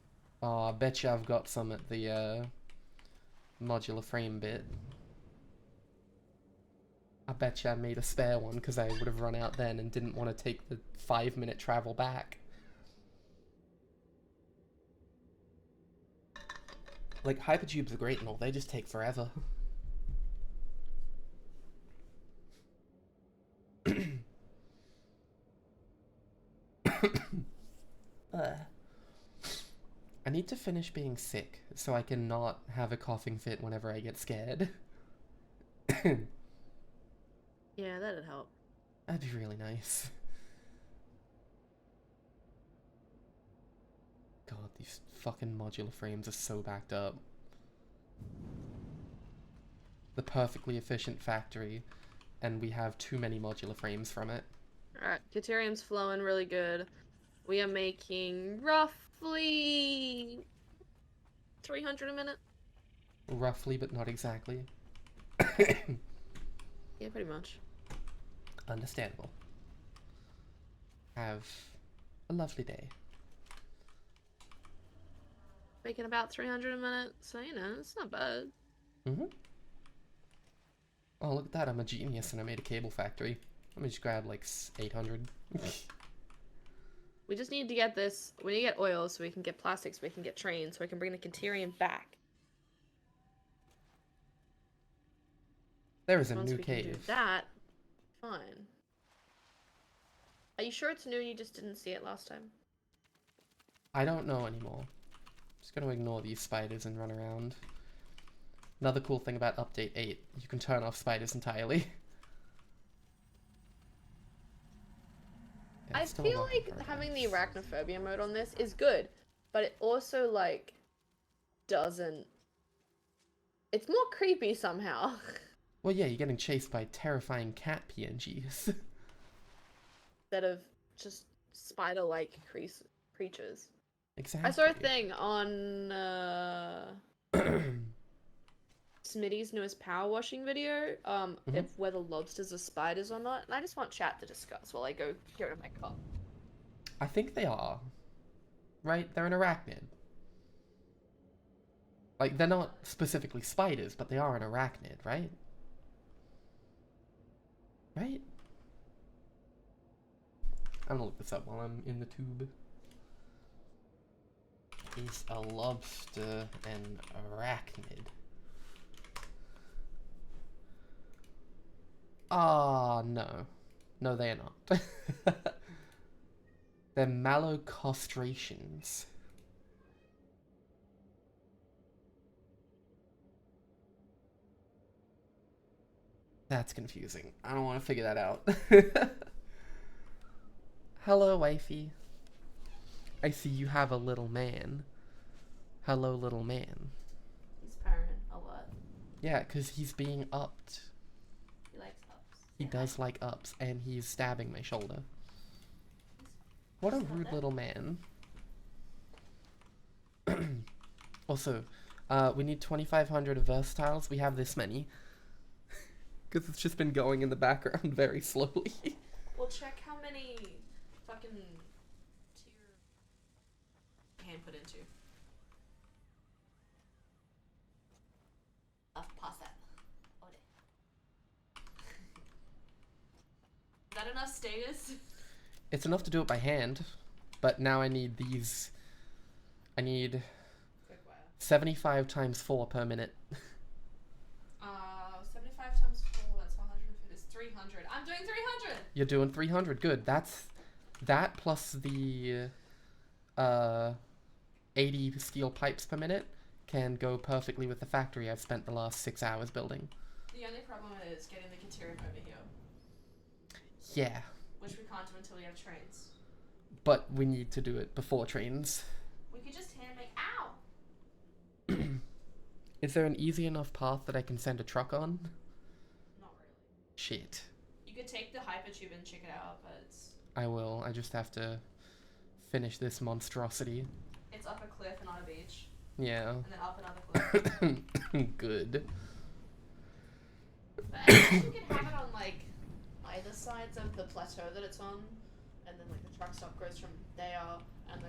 Oh, I bet you I've got some at the modular frame bit. I bet you I made a spare one because I would have run out then and didn't want to take the 5-minute travel back. Like, hypertubes are great and all, they just take forever. I need to finish being sick so I can not have a coughing fit whenever I get scared. Yeah, that'd help. That'd be really nice. God, these fucking modular frames are so backed up. The perfectly efficient factory, and we have too many modular frames from it. Alright, deuterium's flowing really good. We are making roughly 300 a minute. Roughly, but not exactly. Yeah, pretty much. Understandable. Have a lovely day. Making about 300 a minute, so you know, it's not bad. Mm-hmm. Oh, look at that, I'm a genius and I made a cable factory. Let me just grab like 800. We just need to get this, we need to get oil so we can get plastics, so we can get trains, so we can bring the Caterium back. There is a Once new we can do cave. that, fine. Are you sure it's new and you just didn't see it last time? I don't know anymore. Just gonna ignore these spiders and run around. Another cool thing about Update 8, you can turn off spiders entirely. Yeah, I it's still a feel work in like progress. having the arachnophobia mode on this is good, but it also, like, doesn't... It's more creepy somehow. Well, yeah, you're getting chased by terrifying cat PNGs. Instead of just spider-like creatures. Exactly. I saw a thing on Smitty's newest power washing video, if whether lobsters are spiders or not, and I just want chat to discuss while I go here in my car. I think they are. Right? They're an arachnid. Like, they're not specifically spiders, but they are an arachnid, right? Right? I'm gonna look this up while I'm in the tube. Is a lobster an arachnid? Ah, no. No, they are not. They're mallocostrations. That's confusing. I don't want to figure that out. Hello, wifey. I see you have a little man. Hello, little man. He's purring. Yeah, because he's being upped. He likes ups. He does like ups, and he's stabbing my shoulder. What a He's not rude that. little man. Also, we need 2,500 of versatiles. We have this many. Because it's just been going in the background very slowly. Well, check how many fucking tier can put into. Past that. Is that enough status? It's enough to do it by hand, but now I need these. I need 75 times 4 per minute. 75 times 4, that's 150, that's 300. I'm doing 300! You're doing 300, good. That plus the 80 steel pipes per minute can go perfectly with the factory I've spent the last 6 hours building. The only problem is getting the Katerium over here. Yeah. Which we can't do until we have trains. But we need to do it before trains. We could just hand make. Ow! Is there an easy enough path that I can send a truck on? Not really. Shit. You could take the hypertube and check it out, but it's... I will. I just have to finish this monstrosity. It's up a cliff and on a beach. Yeah. And then up another cliff. Good. But I guess you could have it on, like, either sides of the plateau that it's on. And then, like, the truck stop goes from there, and the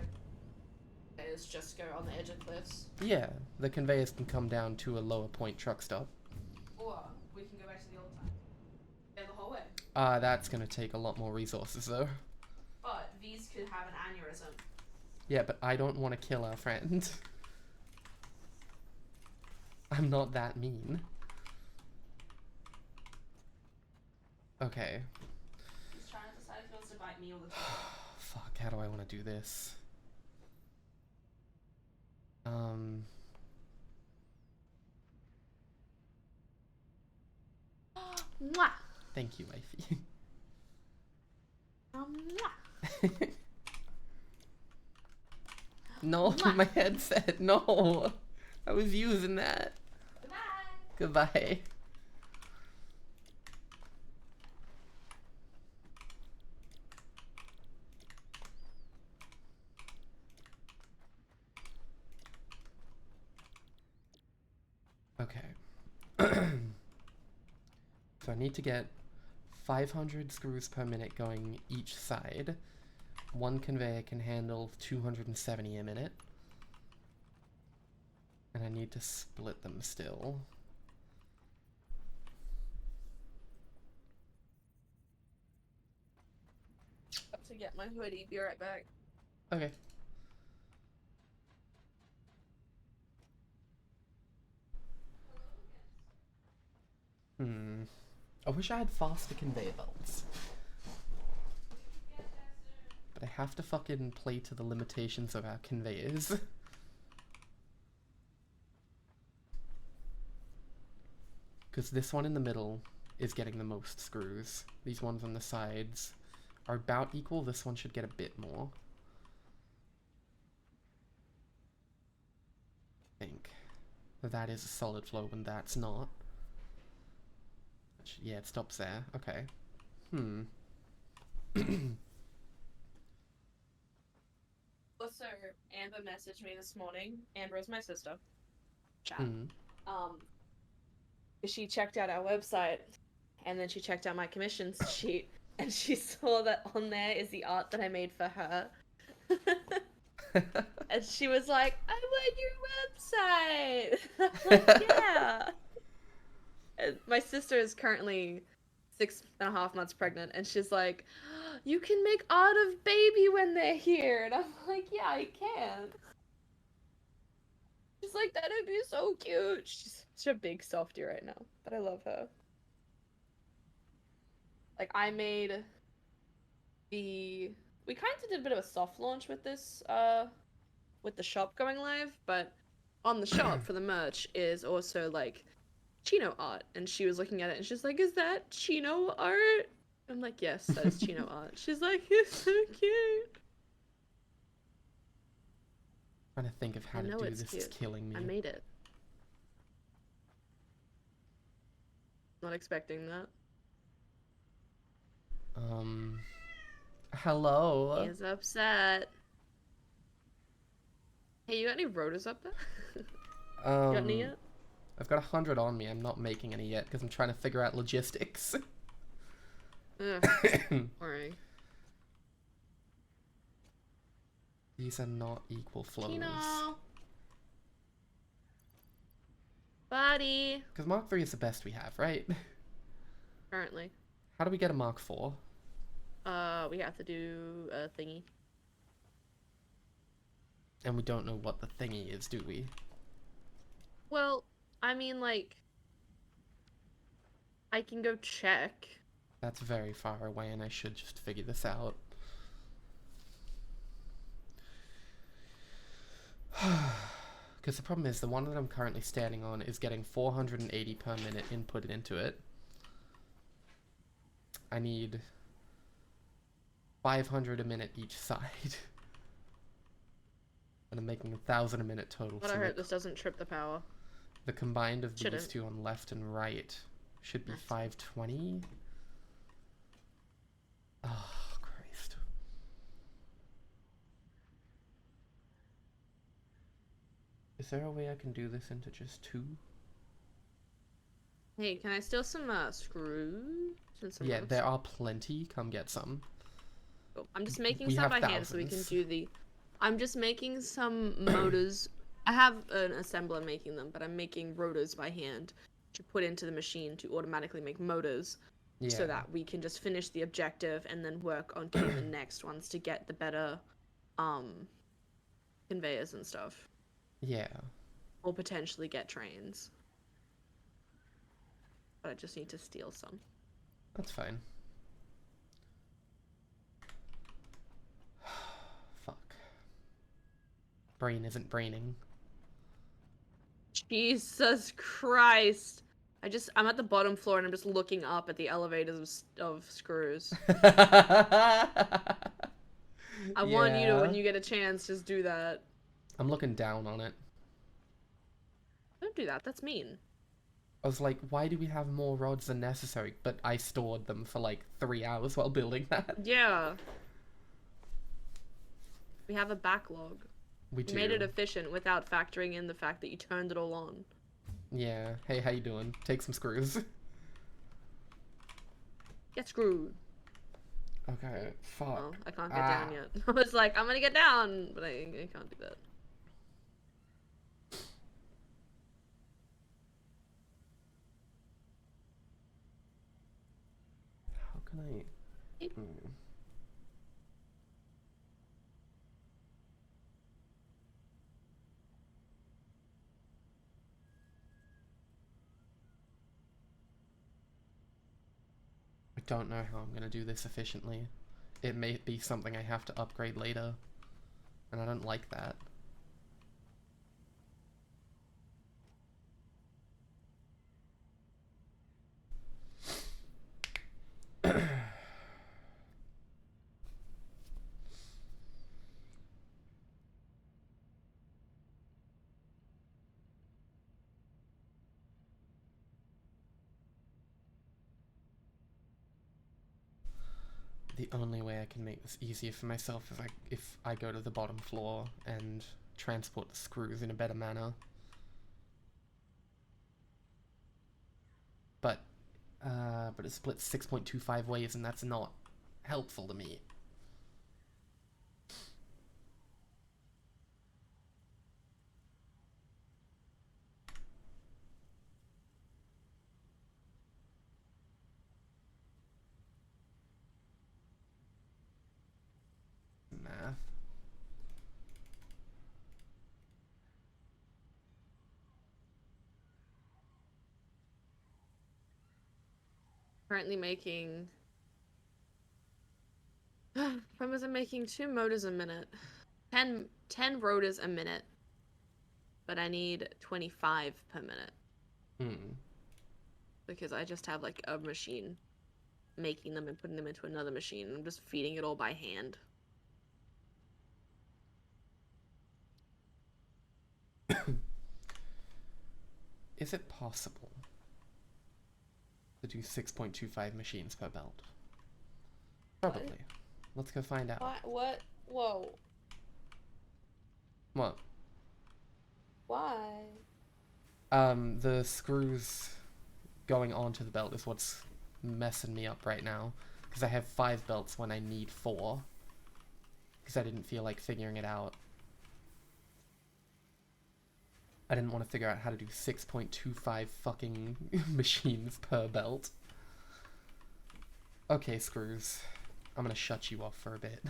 conveyors just go on the edge of cliffs. Yeah, the conveyors can come down to a lower point truck stop. Or we can go back to the old time. Yeah, the whole way. That's gonna take a lot more resources though. But these could have an aneurysm. Yeah, but I don't want to kill our friend. I'm not that mean. Okay. He's trying to decide if he wants to bite me or the Fuck, how do I want to do this? Mwah! Thank you, wifey. Mwah! No, my headset, no. I was using that. Goodbye! Goodbye. Okay. So I need to get 500 screws per minute going each side. One conveyor can handle 270 a minute. And I need to split them still. Up to get my hoodie. Be right back. Okay. I wish I had faster conveyor belts. But I have to fucking play to the limitations of our conveyors. Because this one in the middle is getting the most screws. These ones on the sides are about equal. This one should get a bit more. I think. That is a solid flow when that's not. Yeah, it stops there. Okay. Also, Amber messaged me this morning. Amber is my sister. Chat. She checked out our website, and then she checked out my commissions sheet, and she saw that on there is the art that I made for her. And she was like, I want your website! I'm like, yeah! And my sister is currently 6.5 months pregnant, and she's like, you can make art of baby when they're here. And I'm like, yeah, I can. She's like, that'd be so cute. She's such a big softie right now, but I love her. Like, I made the... We kind of did a bit of a soft launch with this, with the shop going live, but on the shop for the merch is also, like, Chino art. And she was looking at it and she's like, is that Chino art? I'm like, yes, that is Chino art. She's like, it's so cute. Trying to think of how to do this. It's killing me. I made it. not expecting that. Hello. He's upset. Hey, you got any rotors up there? You got any yet? I've got 100 on me. I'm not making any yet because I'm trying to figure out logistics. Ugh. Worry. These are not equal flows. Tino! Buddy! Because Mark 3 is the best we have, right? Currently. How do we get a Mark 4? We have to do a thingy. And we don't know what the thingy is, do we? Well, I mean, like... I can go check. That's very far away and I should just figure this out. Because the problem is, the one that I'm currently standing on is getting 480 per minute inputted into it. I need 500 a minute each side. And I'm making 1,000 a minute total. But so I heard this doesn't trip the power. the combined of Shouldn't. these two on left and right should be 520. Oh, Christ. Is there a way I can do this into just 2? Hey, can I steal some screws? And some Yeah, nuts? there are plenty. Come get some. Cool. I'm just making We some have by hand so we can thousands. do the... I'm just making some motors. I have an assembler making them, but I'm making rotors by hand to put into the machine to automatically make motors. Yeah. So that we can just finish the objective and then work on getting the next ones to get the better conveyors and stuff. Yeah. Or potentially get trains. But I just need to steal some. That's fine. Fuck. Brain isn't braining. Jesus Christ. I'm at the bottom floor and I'm just looking up at the elevators of screws. I want you to, when you get a chance, just do that. I'm looking down on it. Don't do that, that's mean. I was like, why do we have more rods than necessary? But I stored them for like 3 hours while building that. Yeah. We have a backlog. We do. You made it efficient without factoring in the fact that you turned it all on. Yeah. Hey, how you doing? Take some screws. Get screwed. Okay, fuck. Oh, I can't get down yet. I was like, I'm gonna get down, but I can't do that. How can I... I don't know how I'm gonna do this efficiently. It may be something I have to upgrade later. And I don't like that. The only way I can make this easier for myself is if I go to the bottom floor and transport the screws in a better manner. But it splits 6.25 ways and that's not helpful to me. Math. Currently making... When was I making 2 motors a minute? 10 rotors a minute. But I need 25 per minute. Hmm. Because I just have like a machine making them and putting them into another machine. I'm just feeding it all by hand. Is it possible to do 6.25 machines per belt. Probably. What? Let's go find out. What? Whoa. What? Why? The screws going onto the belt is what's messing me up right now. Because I have 5 belts when I need 4. Because I didn't feel like figuring it out. I didn't want to figure out how to do 6.25 fucking machines per belt. Okay, screws. I'm gonna shut you off for a bit.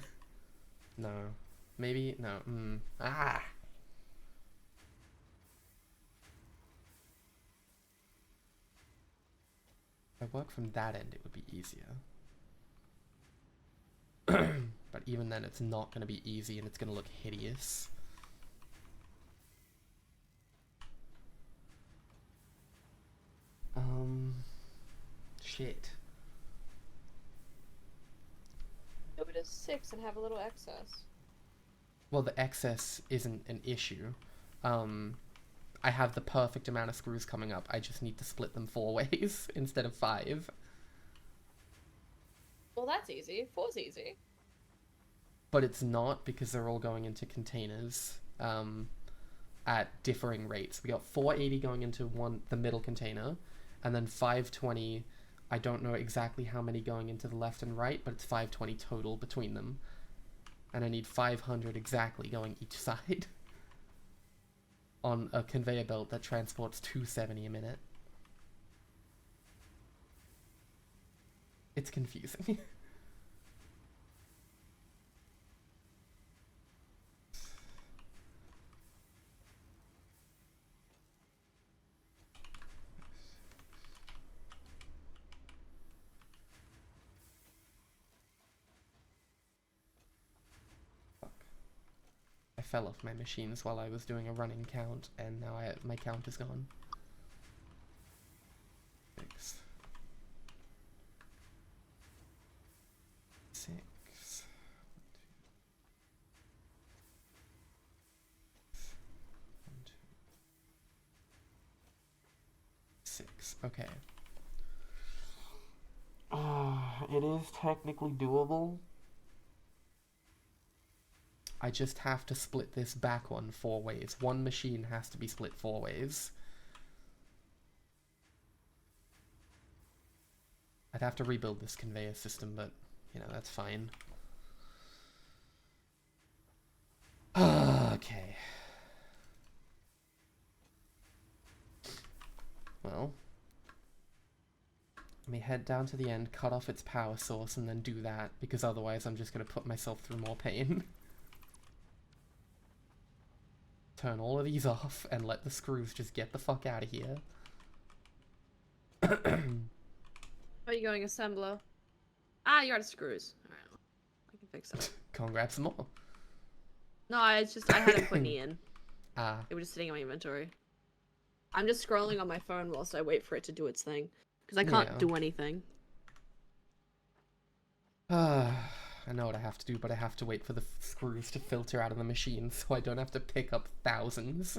No. Maybe? No. Ah! If I work from that end, it would be easier. But even then, it's not going to be easy, and it's going to look hideous. Shit. Go to 6 and have a little excess. Well, the excess isn't an issue. I have the perfect amount of screws coming up. I just need to split them 4 ways instead of 5. Well, that's easy. 4's easy. But it's not, because they're all going into containers at differing rates. We got 480 going into the middle container, and then 520. I don't know exactly how many going into the left and right, but it's 520 total between them. And I need 500 exactly going each side on a conveyor belt that transports 270 a minute. It's confusing. I fell off my machines while I was doing a running count, and now my count is gone. 6. 6. 1, 2. 6. Okay. It is technically doable. I just have to split this back one 4 ways. One machine has to be split 4 ways. I'd have to rebuild this conveyor system, but, you know, that's fine. Okay. Well, let me head down to the end, cut off its power source, and then do that, because otherwise I'm just going to put myself through more pain. Turn all of these off, and let the screws just get the fuck out of here. Are you going assembler? Ah, you're out of screws. Alright, I can fix it. Congrats some more. No, it's just, I hadn't put any in. Ah. They were just sitting in my inventory. I'm just scrolling on my phone whilst I wait for it to do its thing. Because I can't do anything. I know what I have to do, but I have to wait for the screws to filter out of the machine so I don't have to pick up thousands.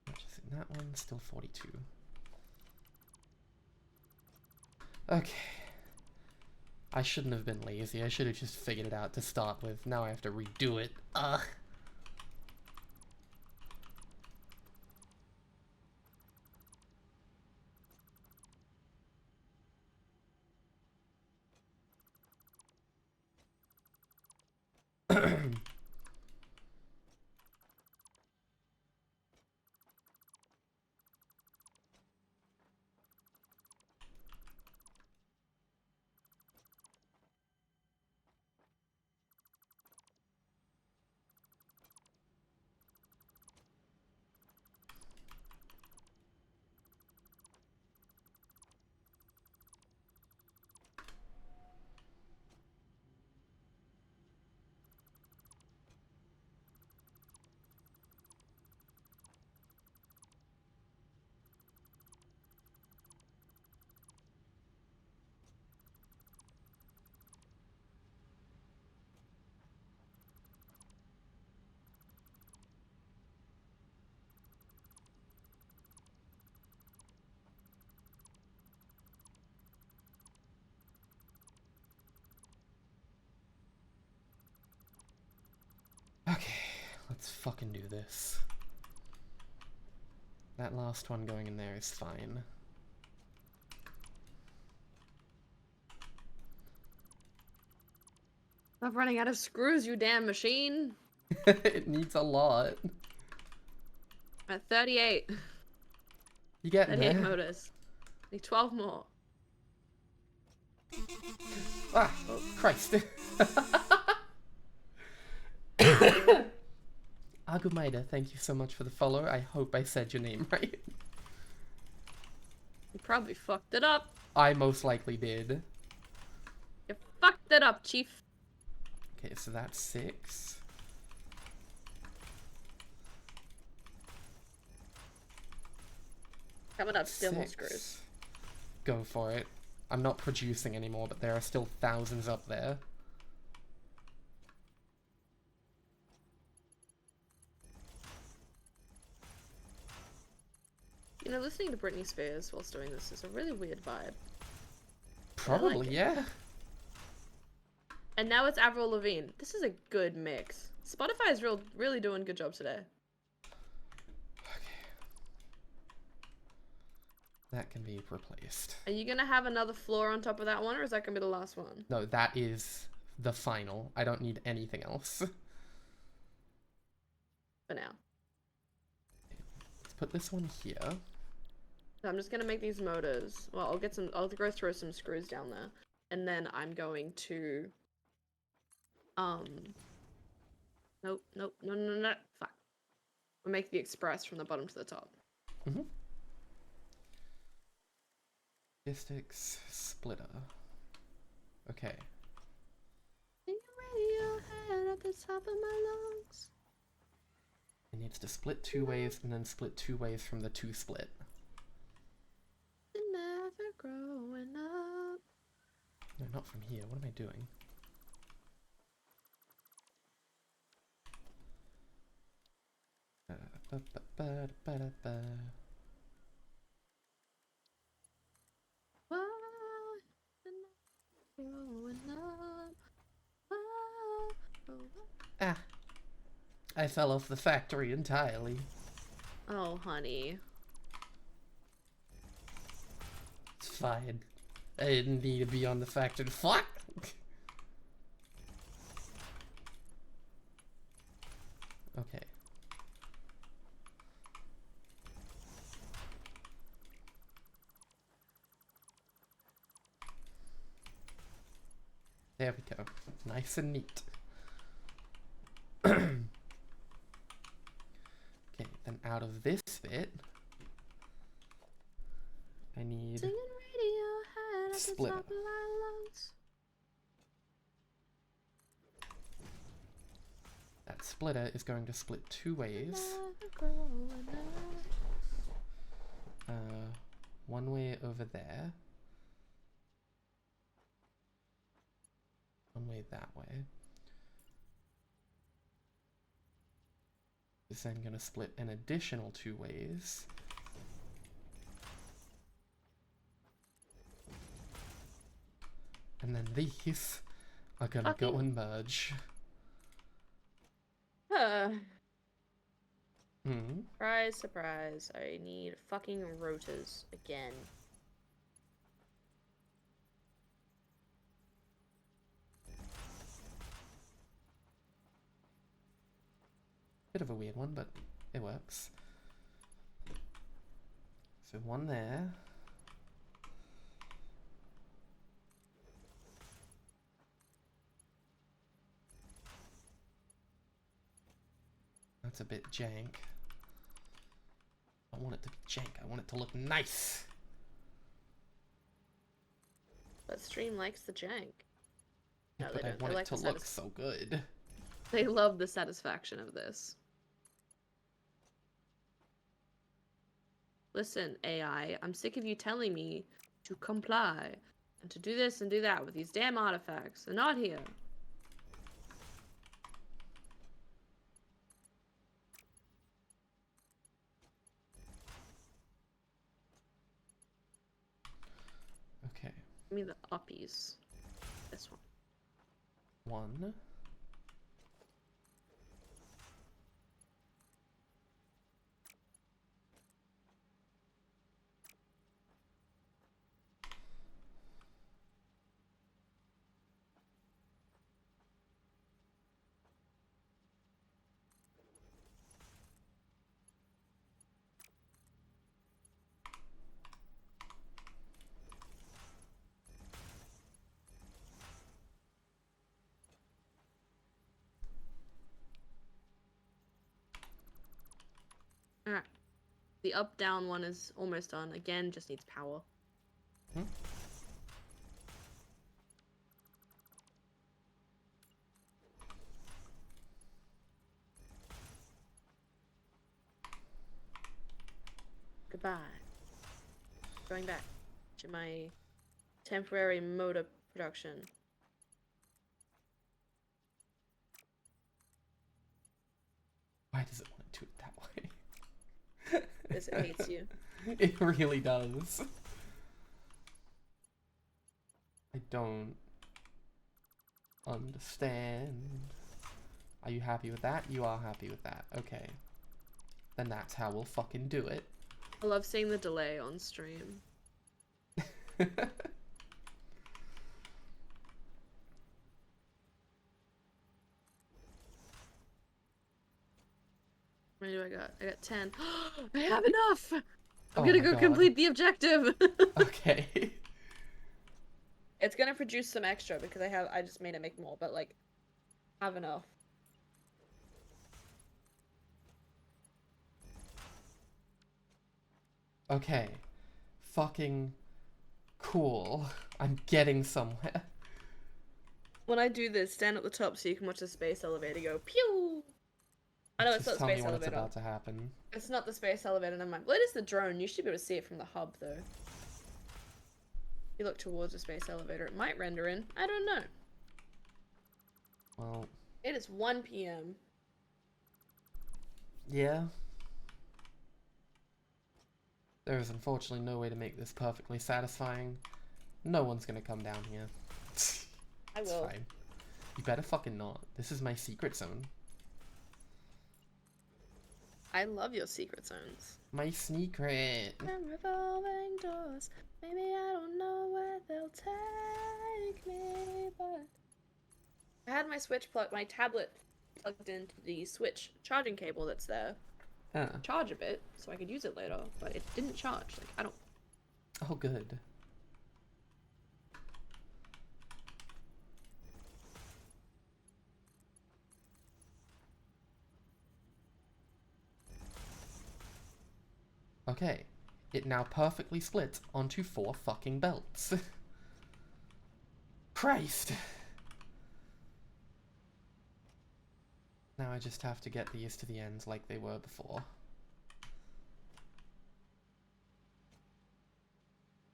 Just in that one, still 42. Okay. I shouldn't have been lazy. I should have just figured it out to start with. Now I have to redo it. Ugh. Okay, let's fucking do this. That last one going in there is fine. I'm running out of screws, you damn machine. It needs a lot. I'm at 38. You getting 38 there? motors. Need 12 more. Ah, oh, Christ. Agumida, thank you so much for the follow. I hope I said your name right. You probably fucked it up. I most likely did. You fucked it up, chief. Okay, so that's 6. Coming up, still more screws. Go for it. I'm not producing anymore, but there are still thousands up there. You know, listening to Britney Spears whilst doing this is a really weird vibe. Probably, like yeah. And now it's Avril Lavigne. This is a good mix. Spotify is really doing a good job today. Okay. That can be replaced. Are you gonna have another floor on top of that one, or is that gonna be the last one? No, that is the final. I don't need anything else. For now. Let's put this one here. So I'm just gonna make these motors. Well, I'll go throw some screws down there. And then I'm going to... Nope, no. Fuck. We'll make the express from the bottom to the top. Mm-hmm. Logistics splitter. Okay. Radio at the top of my lungs. It needs to split 2 ways and then split 2 ways from the 2 split. Never growing up. No, not from here. What am I doing? Ah. I fell off the factory entirely. Oh, honey. It's fine. I didn't need to be on the factory. Fuck! Okay. There we go. Nice and neat. Okay, then out of this bit, I need Singing Radiohead at the splitter. top of my lungs. That splitter is going to split 2 ways. Never growing up. 1 way over there. 1 way that way. Is then going to split an additional 2 ways. And then these are going to go and merge. Surprise, surprise. I need fucking rotors again. Bit of a weird one, but it works. So 1 there. That's a bit jank. I don't want it to be jank. I want it to look nice. But stream likes the jank. No, But they I don't. want They it like to the look so good. They love the satisfaction of this. Listen, AI, I'm sick of you telling me to comply and to do this and do that with these damn artifacts. They're not here. Okay. Give me the uppies. This one. 1. The up-down one is almost done. Again, just needs power. Hmm? Goodbye. Going back to my temporary mode of production. Why does it want to do it that way? Because it hates you. It really does. I don't understand. Are you happy with that? You are happy with that. Okay. Then that's how we'll fucking do it. I love seeing the delay on stream. How many do I got? I got 10. I have enough! I'm gonna go complete the objective! Okay. It's gonna produce some extra because I just made it make more, but like, have enough. Okay. Fucking cool. I'm getting somewhere. When I do this, stand at the top so you can watch the space elevator go pew! I know it's not the space elevator. It's about to happen. It's not the space elevator, never mind. Well, it is the drone. You should be able to see it from the hub, though. If you look towards the space elevator, it might render in. I don't know. Well... It is 1 p.m. Yeah. There is unfortunately no way to make this perfectly satisfying. No one's gonna come down here. I It's will. fine. You better fucking not. This is my secret zone. I love your secret zones. My secret. And revolving doors. Maybe I don't know where they'll take me, but I had my tablet plugged into the Switch charging cable that's there. Charge a bit so I could use it later, but it didn't charge. Like, I don't. Oh, good. Okay. It now perfectly splits onto 4 fucking belts. Christ! Now I just have to get these to the ends like they were before.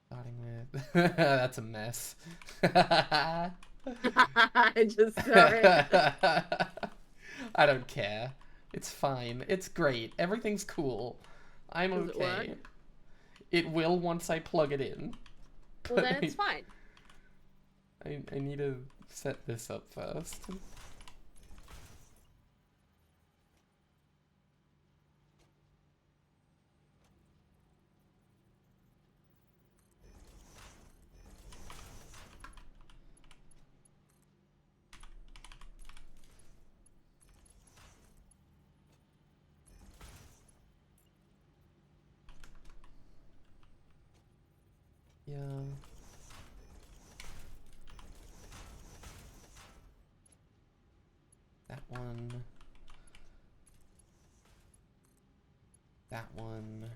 Starting with... That's a mess. I just saw it. I don't care. It's fine. It's great. Everything's cool. I'm Does it okay. work? It will once I plug it in. Well, then it's fine. I need to set this up first. Yeah. That one. That one.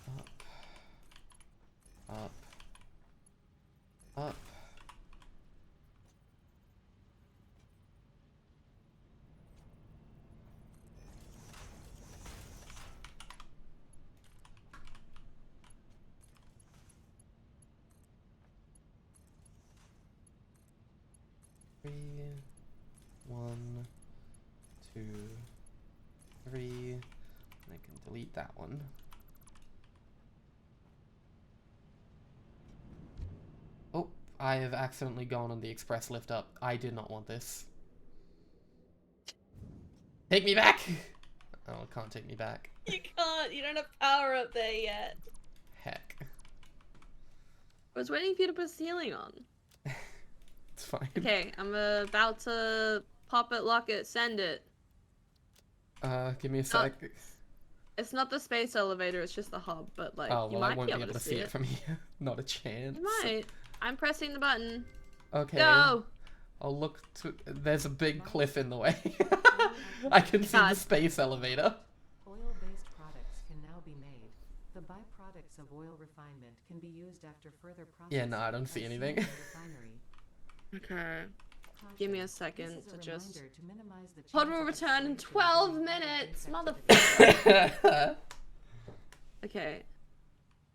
Up. Up. Up. Three. 1, 2, 3. I can delete that one. Oh, I have accidentally gone on the express lift up. I did not want this. Take me back! Oh, it can't take me back. You can't. You don't have power up there yet. Heck. I was waiting for you to put ceiling on. It's fine. Okay, I'm about to pop it, lock it, send it. Give me a sec. It's not the space elevator, it's just the hub, but like, Oh, you well, I might won't be able to see it. from here. Not a chance. You might. I'm pressing the button. Okay. Go! I'll look to... There's a big cliff in the way. I can see the space elevator. Oil-based products The byproducts of oil refinement can be used after further processing. Yeah, no, I don't see anything. Okay. Give me a second to just... To Pod will return in 12 minutes, motherfucker. Okay.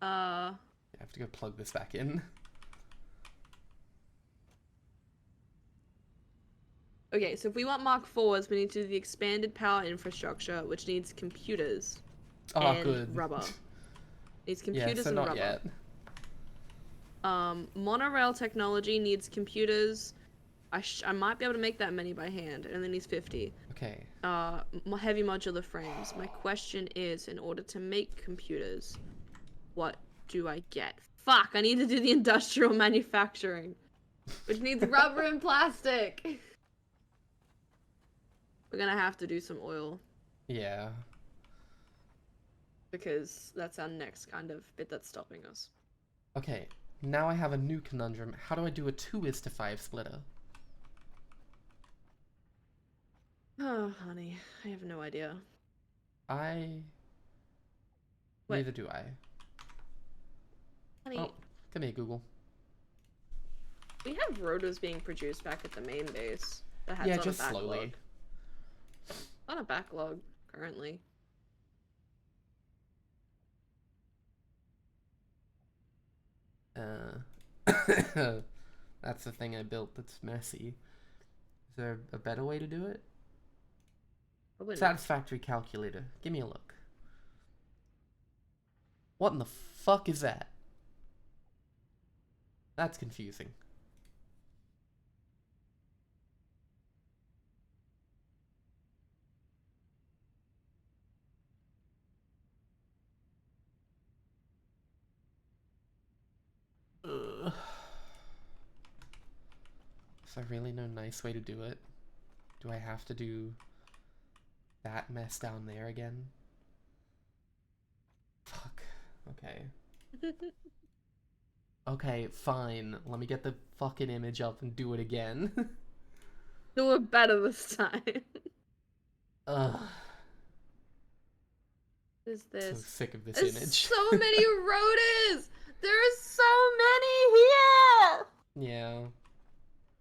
I have to go plug this back in. Okay, so if we want Mark IVs, we need to do the expanded power infrastructure, which needs computers and good. rubber. Needs computers so and not rubber. Yet. Monorail technology needs computers. I might be able to make that many by hand. It only needs 50. Okay. Heavy modular frames. My question is, in order to make computers, what do I get? Fuck, I need to do the industrial manufacturing, which needs rubber and plastic. We're gonna have to do some oil. Yeah. Because that's our next kind of bit that's stopping us. Okay, now I have a new conundrum. How do I do a 2:5 splitter? Oh, honey, I have no idea. Neither do I. Honey, oh, come here, Google. We have rotors being produced back at the main base. Yeah, just slowly. On a backlog, currently. That's the thing I built that's messy. Is there a better way to do it? Satisfactory calculator. Give me a look. What in the fuck is that? That's confusing. Ugh. Is there really no nice way to do it? Do I have to do that mess down there again? Fuck. Okay. Okay, fine. Let me get the fucking image up and do it again. Do it better this time. Ugh. What is this? So sick of this There's image. so many rotors! There are so many here! Yeah.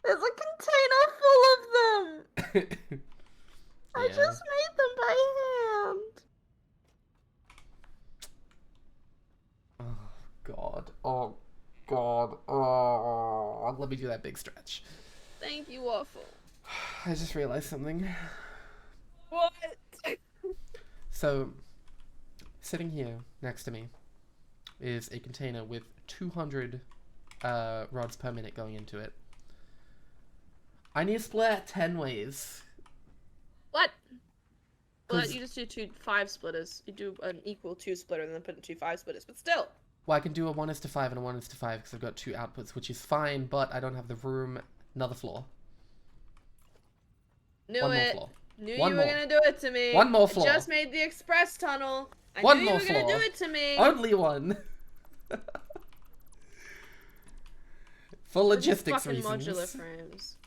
There's a container full of them! I just made them by hand. Oh, God. Oh, God. Oh, let me do that big stretch. Thank you, Waffle. I just realized something. What? So, sitting here next to me is a container with 200 rods per minute going into it. I need to split that 10 ways. What? Well, you just do 5 splitters. You do an equal 2 splitter and then put in 2 5 splitters, but still. Well, I can do a 1:5 and a 1:5 because I've got 2 outputs, which is fine, but I don't have the room. Another floor. Knew One it. more floor. Knew One you more. were gonna do it to me. One more floor. I just made the express tunnel. I One knew more you were gonna floor. do it to me. Only one. For logistics fucking reasons. Modular frames.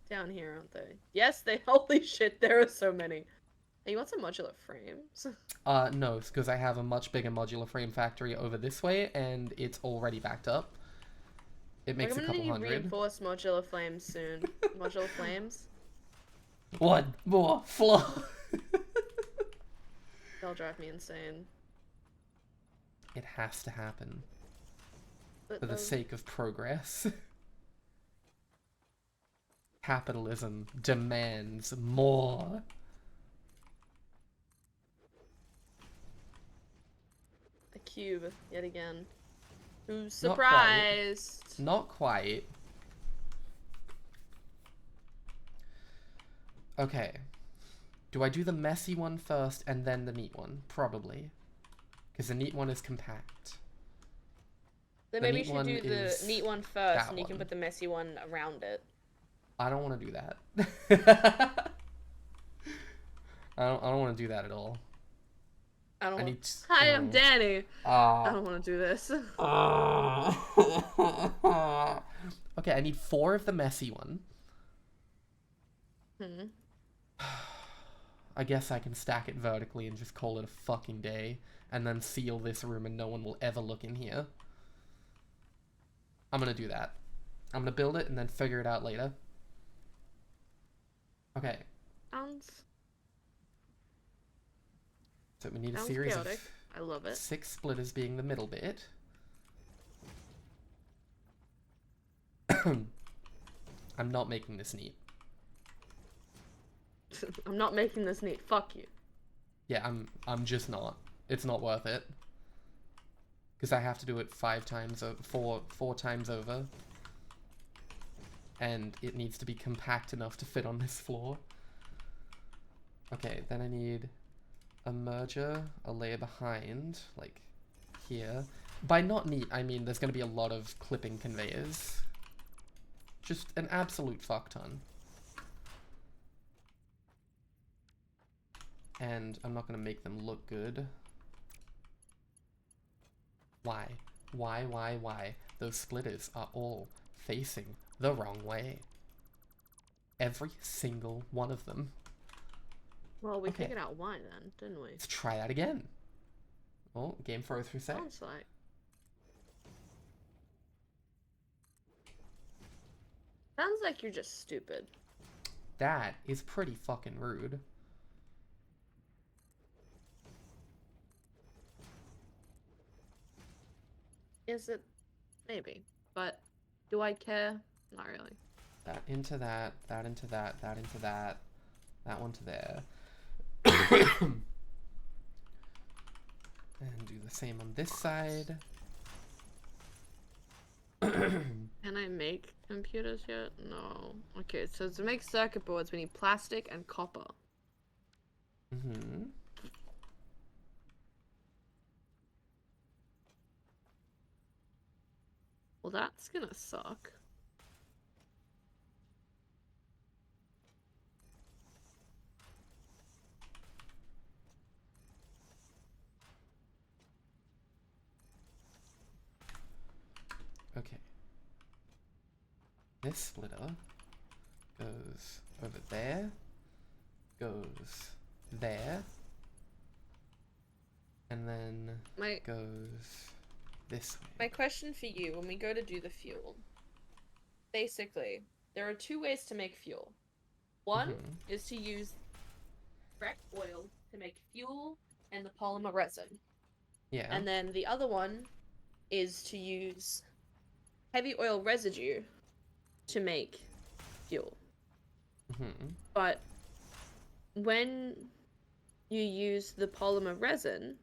Down here, aren't they? Yes, they. Holy shit, there are so many. Hey, you want some modular frames? No, it's because I have a much bigger modular frame factory over this way, and it's already backed up. It makes a couple I'm gonna hundred. need reinforced modular flames soon. Modular flames? One more floor. They'll drive me insane. It has to happen. But For the sake of progress. Capitalism demands more. a cube, yet again. Who's surprised? Not quite. Okay. Do I do the messy one first and then the neat one? Probably. Because the neat one is compact. Then maybe you should do the neat one first and you can put the messy one around it. I don't want to do that. I don't want to do that at all. Hi, I'm Danny. I don't want to do this. Okay, I need 4 of the messy one. I guess I can stack it vertically and just call it a fucking day, and then seal this room and no one will ever look in here. I'm gonna do that. I'm gonna build it and then figure it out later. Okay. Sounds So we need a series chaotic. of I love it. 6 splitters being the middle bit. I'm not making this neat. I'm not making this neat. Fuck you. Yeah, I'm just not. It's not worth it. Because I have to do it 4 times over. And it needs to be compact enough to fit on this floor. Okay, then I need a merger, a layer behind, like here. By not neat, I mean there's going to be a lot of clipping conveyors. Just an absolute fuck ton. And I'm not going to make them look good. Why? Why? Those splitters are all facing the wrong way. Every single one of them. Well, we Okay. figured out why then, didn't we? Let's try that again. Oh, game froze reset. Sounds like. Sounds like you're just stupid. That is pretty fucking rude. Is it? Maybe. But do I care? Not really. That into that, that into that, that into that, that one to there. And do the same on this side. Can I make computers yet? No. Okay, so to make circuit boards, we need plastic and copper. Mm-hmm. Well, that's gonna suck. Okay. This splitter goes over there, goes there, and then goes this way. My question for you, when we go to do the fuel, basically, there are 2 ways to make fuel. One is to use direct oil to make fuel and the polymer resin. Yeah. And then the other one is to use heavy oil residue to make fuel. But when you use the polymer resin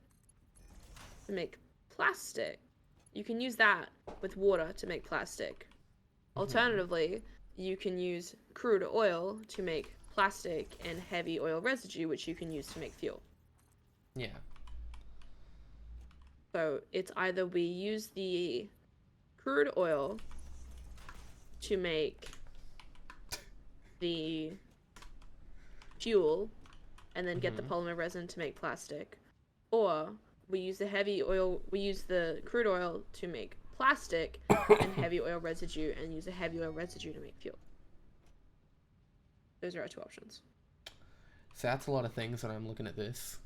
to make plastic, you can use that with water to make plastic. Alternatively, you can use crude oil to make plastic and heavy oil residue, which you can use to make fuel. Yeah. So it's either we use the crude oil to make the fuel and then get the polymer resin to make plastic, or we use the crude oil to make plastic and heavy oil residue and use the heavy oil residue to make fuel. Those are our 2 options. So that's a lot of things when I'm looking at this.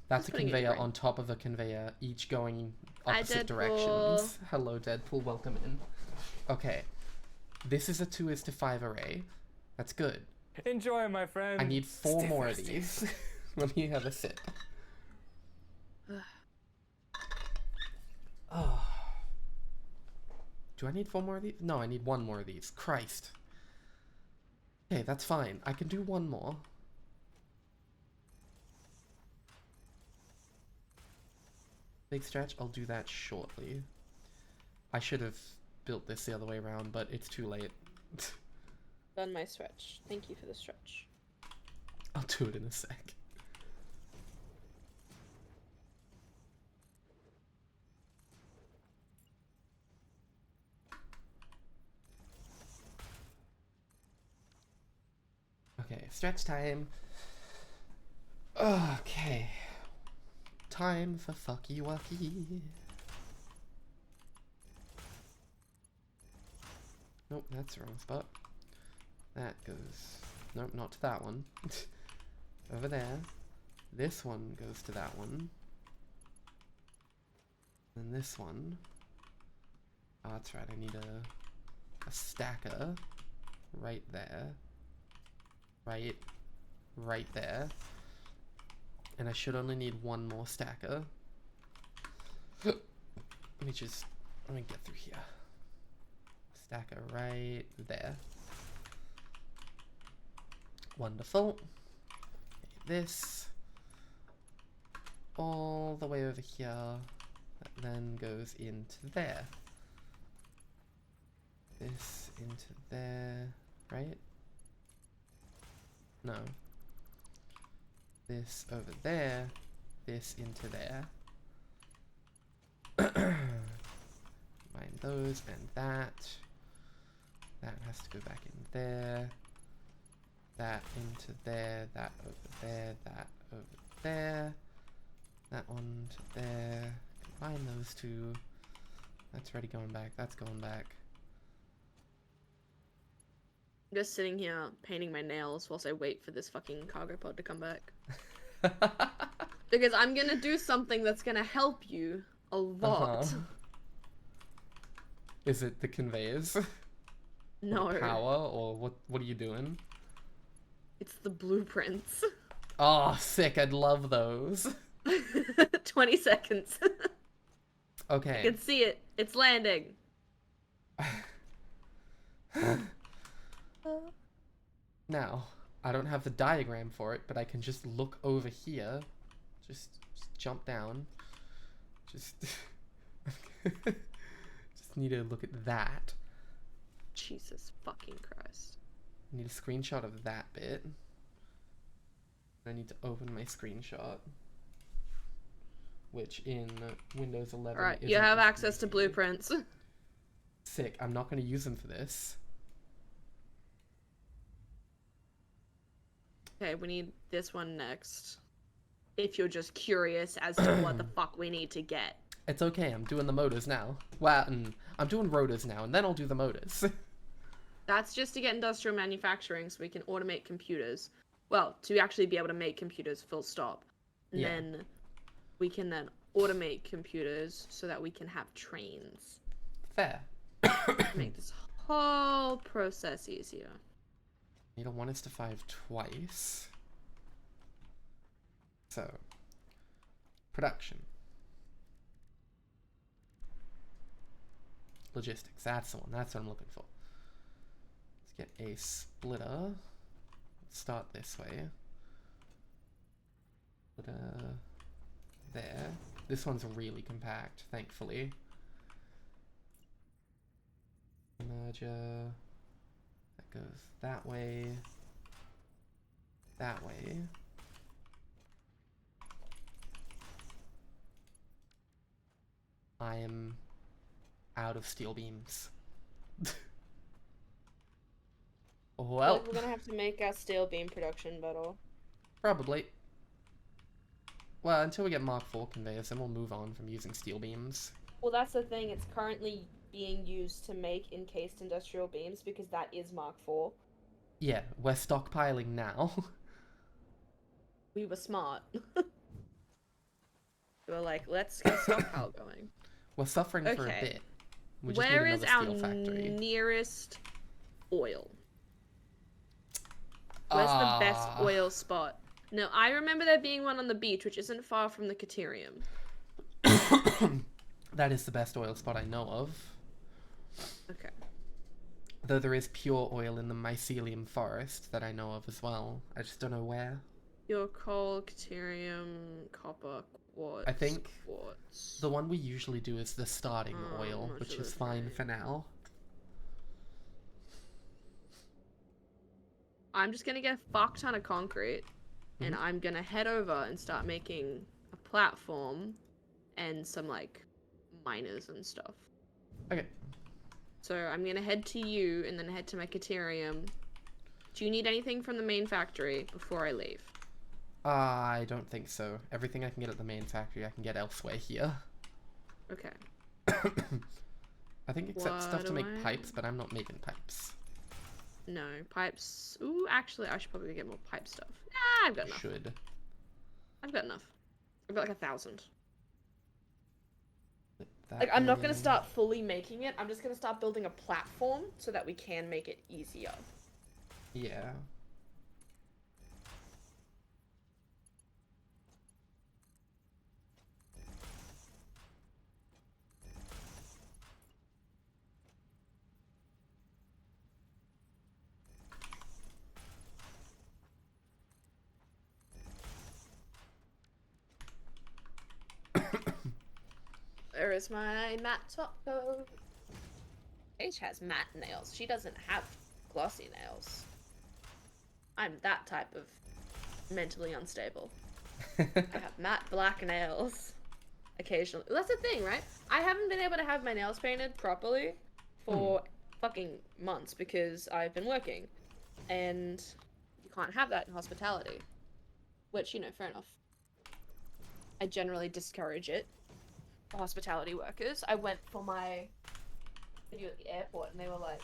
That's a conveyor on top of a conveyor, each going opposite directions. Hello, Deadpool. Welcome in. Okay. This is a 2:5 array. That's good. Enjoy, my friend. I need 4 more of these. Let me have a sip. Oh. Do I need 4 more of these? No, I need 1 more of these. Christ. Okay, that's fine. I can do 1 more. Big stretch, I'll do that shortly. I should have built this the other way around, but it's too late. Done my stretch. Thank you for the stretch. I'll do it in a sec. Okay, stretch time. Okay. Time for fucky wucky. Nope, that's the wrong spot. That goes Nope, not to that one. Over there. This one goes to that one. And this one. Oh, that's right, I need a stacker. Right there. Right there. And I should only need one more stacker. Let me get through here. Stacker right there. Wonderful. Okay, this all the way over here. That then goes into there. This into there, right? No. This over there. This into there. Combine those and that. That has to go back in there. That into there. That over there. That over there. That one to there. Combine those two. That's already going back. That's going back. I'm just sitting here painting my nails whilst I wait for this fucking cargo pod to come back. Because I'm gonna do something that's gonna help you a lot. Is it the conveyors? No. Or the power, or what are you doing? It's the blueprints. Oh, sick, I'd love those. 20 seconds. Okay. You can see it. It's landing. Now, I don't have the diagram for it, but I can just look over here. Just jump down. Just need to look at that. Jesus fucking Christ. I need a screenshot of that bit. I need to open my screenshot. Which in Windows 11 Alright, you isn't have as access to easy. blueprints. Sick, I'm not going to use them for this. Okay, we need this one next. If you're just curious as to what the fuck we need to get. It's okay, I'm doing the motors now. Well, I'm doing rotors now, and then I'll do the motors. That's just to get industrial manufacturing so we can automate computers. Well, to actually be able to make computers full stop. And Yeah. then we can then automate computers so that we can have trains. Fair. Make this whole process easier. Need a 1:5 twice. So, production. Logistics, that's the one, that's what I'm looking for. Let's get a splitter. Let's start this way. Splitter there. This one's really compact, thankfully. Merger. That goes that way. That way. I am out of steel beams. Well, Like we're gonna have to make our steel beam production better. probably. Well, until we get Mark IV conveyors, then we'll move on from using steel beams. Well, that's the thing. It's currently being used to make encased industrial beams because that is Mark IV. Yeah, we're stockpiling now. We were smart. We were like, let's get stockpile going. We're suffering for a Okay. bit. We just Where need is another our steel factory. nearest oil? Where's the best oil spot? No, I remember there being one on the beach, which isn't far from the Caterium. That is the best oil spot I know of. Okay. Though there is pure oil in the mycelium forest that I know of as well. I just don't know where. Your coal, Caterium, copper, quartz. I think quartz. the one we usually do is the starting I'm oil, not which sure is that's fine right. for now. I'm just gonna get a fuck ton of concrete, and I'm gonna head over and start making a platform and some like miners and stuff. Okay. So I'm gonna head to you and then head to my Caterium. Do you need anything from the main factory before I leave? I don't think so. Everything I can get at the main factory I can get elsewhere here. Okay. I think except stuff to What make do I- pipes, but I'm not making pipes. No, pipes. Ooh, actually, I should probably get more pipe stuff. Nah, I've got enough. Should. I've got enough. I've got like 1,000. That Like, I'm not be gonna in. start fully making it. I'm just gonna start building a platform so that we can make it easier. Yeah. There is my matte top coat. Paige has matte nails. She doesn't have glossy nails. I'm that type of mentally unstable. I have matte black nails. Occasionally. That's the thing, right? I haven't been able to have my nails painted properly for fucking months because I've been working. And you can't have that in hospitality. Which, you know, fair enough. I generally discourage it for hospitality workers. I went for my video at the airport and they were like,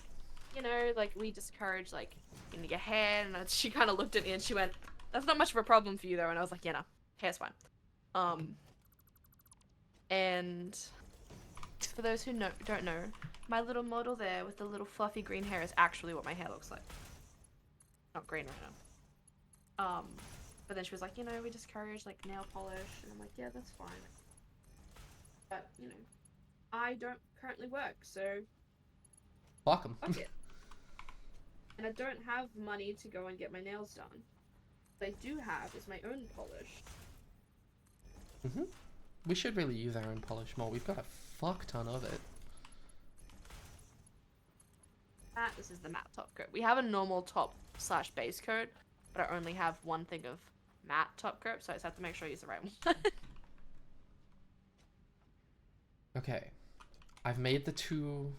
you know, like, we discourage, like, getting your hair. And she kind of looked at me and she went, that's not much of a problem for you, though. And I was like, yeah, no, hair's fine. And for those who don't know, my little model there with the little fluffy green hair is actually what my hair looks like. Not green right now. But then she was like, you know, we discourage, like, nail polish. And I'm like, yeah, that's fine. But, you know, I don't currently work, so Fuck 'em. fuck it. And I don't have money to go and get my nails done. What I do have is my own polish. We should really use our own polish more. We've got a fuck ton of it. This is the matte top coat. We have a normal top / base coat, but I only have one thing of matte top coat, so I just have to make sure I use the right one. Okay. I've made the 2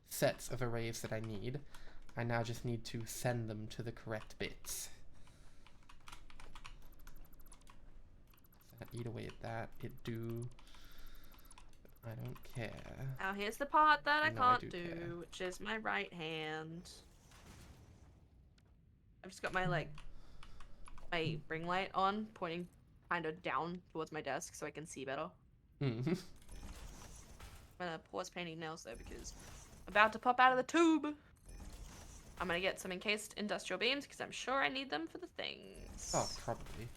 sets of arrays that I need. I now just need to send them to the correct bits. Does that eat away at that? It do. I don't care. Now here's the part that I No, I can't do care. do, which is my right hand. I've just got my, like, my ring light on, pointing kind of down towards my desk so I can see better. Mm-hmm. I'm gonna pause painting nails though because I'm about to pop out of the tube. I'm gonna get some encased industrial beams because I'm sure I need them for the things. Oh, probably.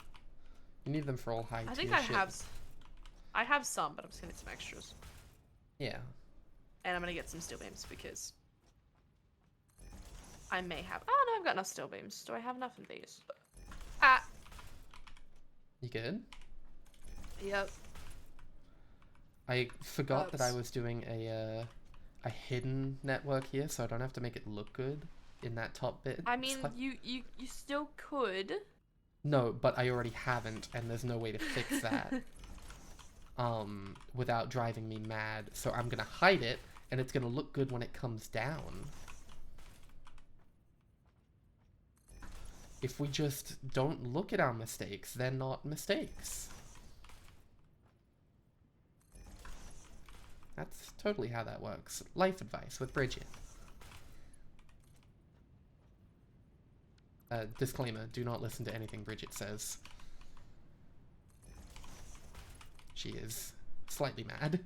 You need them for all high I think tier I shit. have some, but I'm just gonna get some extras. Yeah. And I'm gonna get some steel beams because I may have. Oh no, I've got enough steel beams. Do I have enough of these? Ah. You good? Yep. I forgot that I Oops. was doing a hidden network here, so I don't have to make it look good in that top bit. I It's mean, like- you still could. No, but I already haven't, and there's no way to fix that. Without driving me mad. So I'm gonna hide it, and it's gonna look good when it comes down. If we just don't look at our mistakes, they're not mistakes. That's totally how that works. Life advice with Bridgette. Disclaimer, do not listen to anything Bridgette says. She is slightly mad.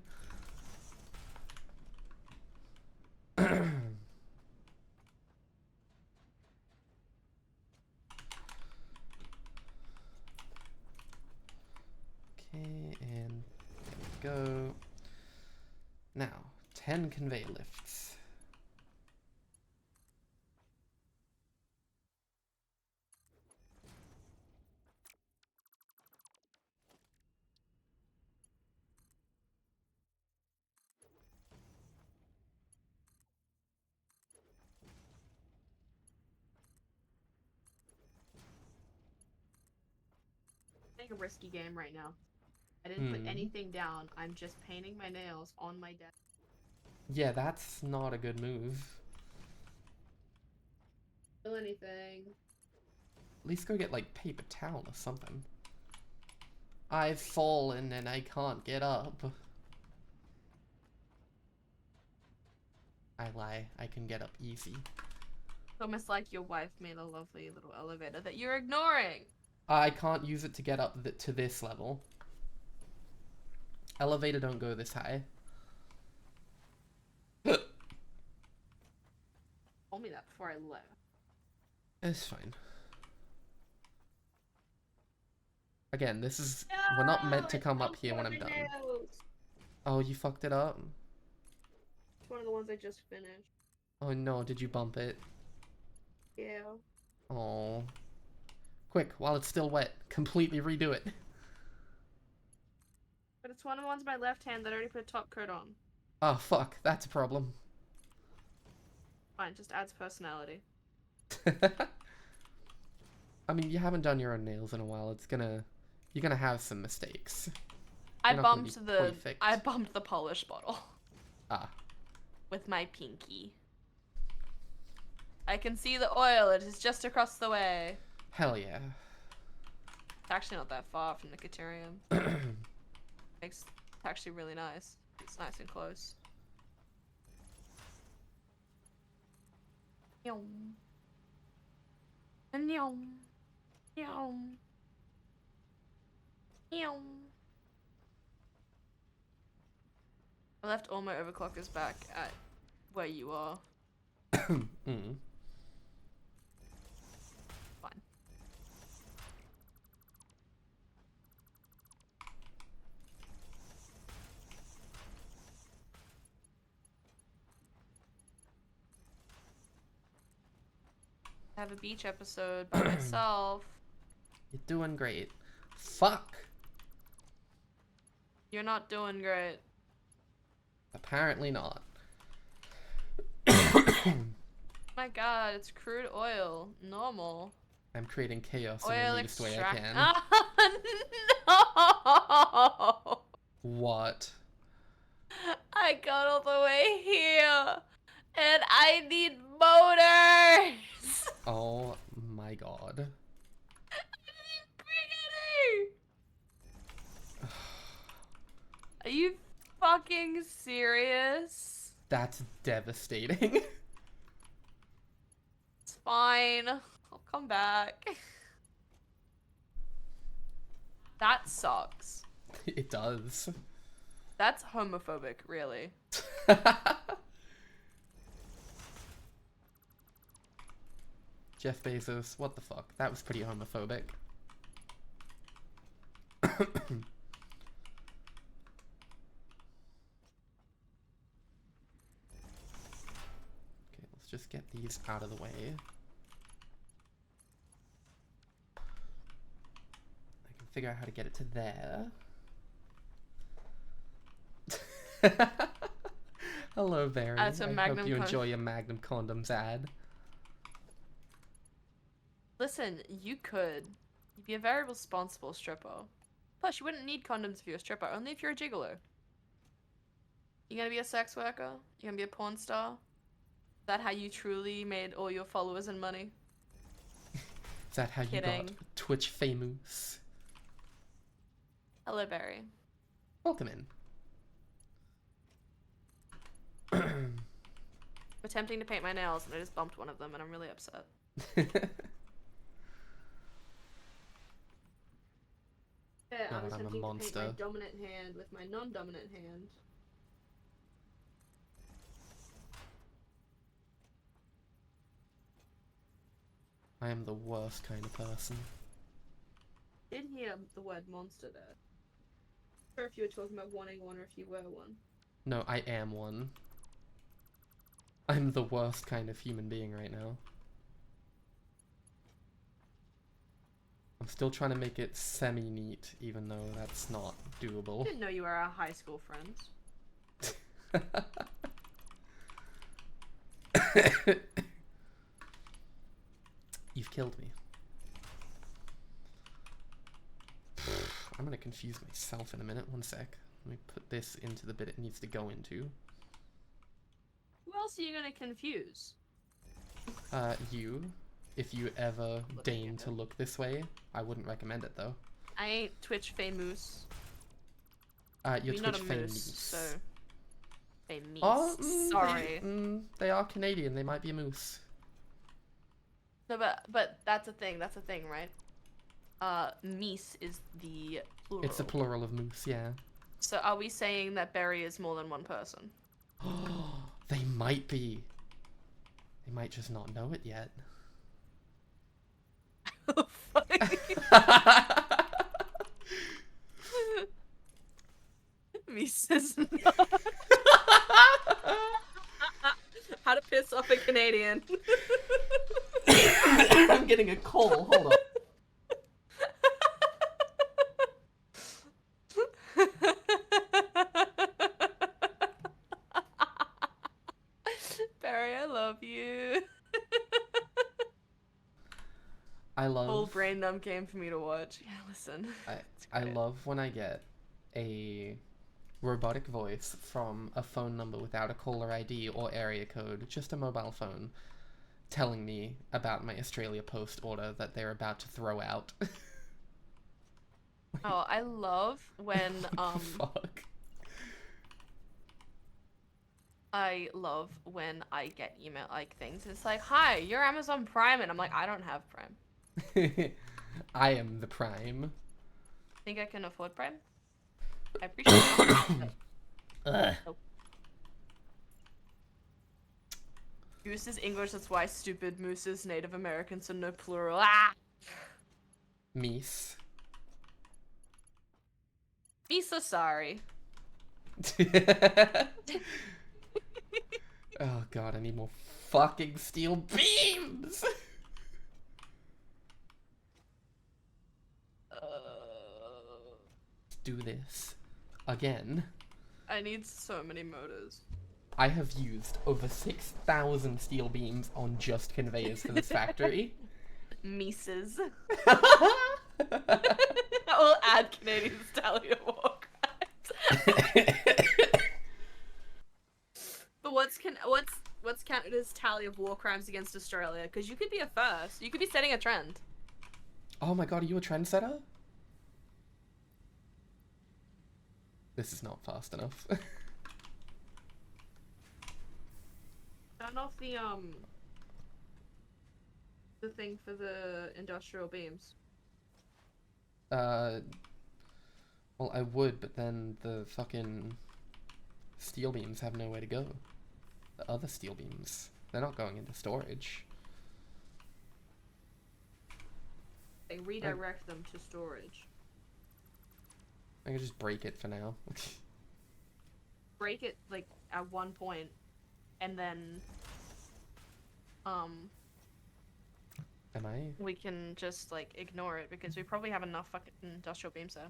Okay, and there we go. Now, 10 conveyor lifts. Playing a risky game right now. I didn't put Hmm. anything down. I'm just painting my nails on my desk. Yeah, that's not a good move. Do anything. At least go get, like, paper towel or something. I've fallen and I can't get up. I lie. I can get up easy. It's almost like your wife made a lovely little elevator that you're ignoring. I can't use it to get up to this level. Elevator don't go this high. Told me that before I left. It's fine. Again, this is... we're not meant to come up here when I'm done. Oh, you fucked it up? It's one of the ones I just finished. Oh no, did you bump it? Yeah. Oh. Quick, while it's still wet, completely redo it. But it's one of the ones on my left hand that I already put a top coat on. Oh fuck, that's a problem. Fine, just adds personality. I mean, you haven't done your own nails in a while. You're gonna have some mistakes. I You're not gonna bumped be the perfect. polish bottle. Ah. With my pinky. I can see the oil. It is just across the way. Hell yeah. It's actually not that far from the Caterium. It's actually really nice. It's nice and close. Yum. And yum. Yum. Yum. I left all my overclockers back at where you are. Mm. Fine. I have a beach episode by myself. You're doing great. Fuck. You're not doing great. Apparently not. My god, it's crude oil. Normal. I'm creating chaos in Oil the neatest way I can. No! What? I got all the way here, and I need motors. Oh my god. I didn't bring any. Are you fucking serious? That's devastating. It's fine. I'll come back. That sucks. It does. That's homophobic, really. Jeff Bezos, what the fuck? That was pretty homophobic. Okay, let's just get these out of the way. I can figure out how to get it to there. Hello, Barry. That's a I hope Magnum you con- enjoy your Magnum condoms ad. Listen, you could. You'd be a very responsible stripper. Plus, you wouldn't need condoms if you're a stripper, only if you're a gigolo. You gonna be a sex worker? You gonna be a porn star? Is that how you truly made all your followers and money? Is that how you got Kidding. Twitch famous? Hello, Barry. Welcome in. Attempting to paint my nails, and I just bumped one of them, and I'm really upset. Yeah, God, I'm a attempting to paint monster. my dominant hand with my non-dominant hand. I am the worst kind of person. Did hear the word monster there. Not sure if you were talking about wanting one or if you were one. No, I am one. I'm the worst kind of human being right now. I'm still trying to make it semi-neat, even though that's not I doable. didn't know you were our high school friends. You've killed me. I'm gonna confuse myself in a minute. One sec. Let me put this into the bit it needs to go into. Who else are you gonna confuse? You. If you ever Looking deign at to it. look this way, I wouldn't recommend it though. I ain't Twitch famous. You're You're not Twitch a moose, famous. so famous. Oh, Sorry. They are Canadian. They might be a moose. No, but that's a thing. That's a thing, right? Meese is the plural. It's a plural of moose, yeah. So are we saying that Berry is more than one person? They might be. They might just not know it yet. Meese is not. How to piss off a Canadian. I'm getting a call. Hold on. Barry, I love you. I love. Full brain numb game for me to watch. Yeah, listen. I love when I get a robotic voice from a phone number without a caller ID or area code, just a mobile phone, telling me about my Australia Post order that they're about to throw out. Oh, I love when Fuck. I love when I get email like things. It's like, "Hi, you're Amazon Prime," and I'm like, "I don't have Prime." I am the Prime. Think I can afford Prime? I appreciate it. Nope. Goose is English, that's why stupid. Moose is Native American, so no plural. Ah! Meese. Be so sorry. Oh god, I need more fucking steel beams! Let's do this. Again. I need so many motors. I have used over 6,000 steel beams on just conveyors for this factory. Mises. We'll add Canadian tally of war crimes. But what's Canada's tally of war crimes against Australia? Because you could be a first. You could be setting a trend. Oh my god, are you a trendsetter? This is not fast enough. Turn off the thing for the industrial beams. Well, I would, but then the fucking steel beams have nowhere to go. The other steel beams, they're not going into storage. They redirect them to storage. I can just break it for now. Break it like at one point, and then Am I? we can just like ignore it because we probably have enough fucking industrial beams there.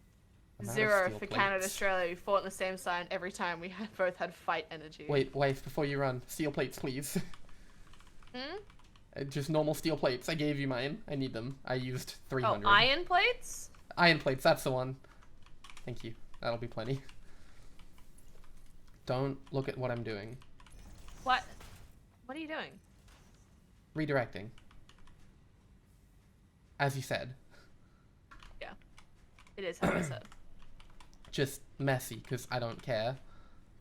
I'm out of 0 steel for Canada, plates. Australia. We fought on the same side every time. We had both had fight energy. Wait, before you run, steel plates, please. Hmm? Just normal steel plates. I gave you mine. I need them. I used 300. Oh, iron plates? Iron plates, that's the one. Thank you. That'll be plenty. Don't look at what I'm doing. What? What are you doing? Redirecting. As you said. Yeah. It is how I said. Just messy, because I don't care.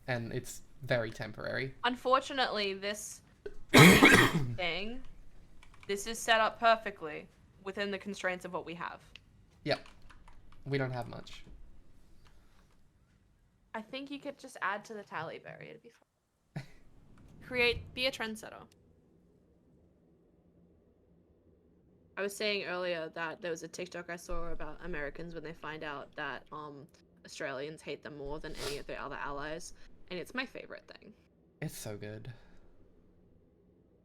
And it's very temporary. Unfortunately, this thing, this is set up perfectly within the constraints of what we have. Yep. We don't have much. I think you could just add to the tally, Barry. It'd be fun. Be a trendsetter. I was saying earlier that there was a TikTok I saw about Americans when they find out that Australians hate them more than any of their other allies, and it's my favorite thing. It's so good.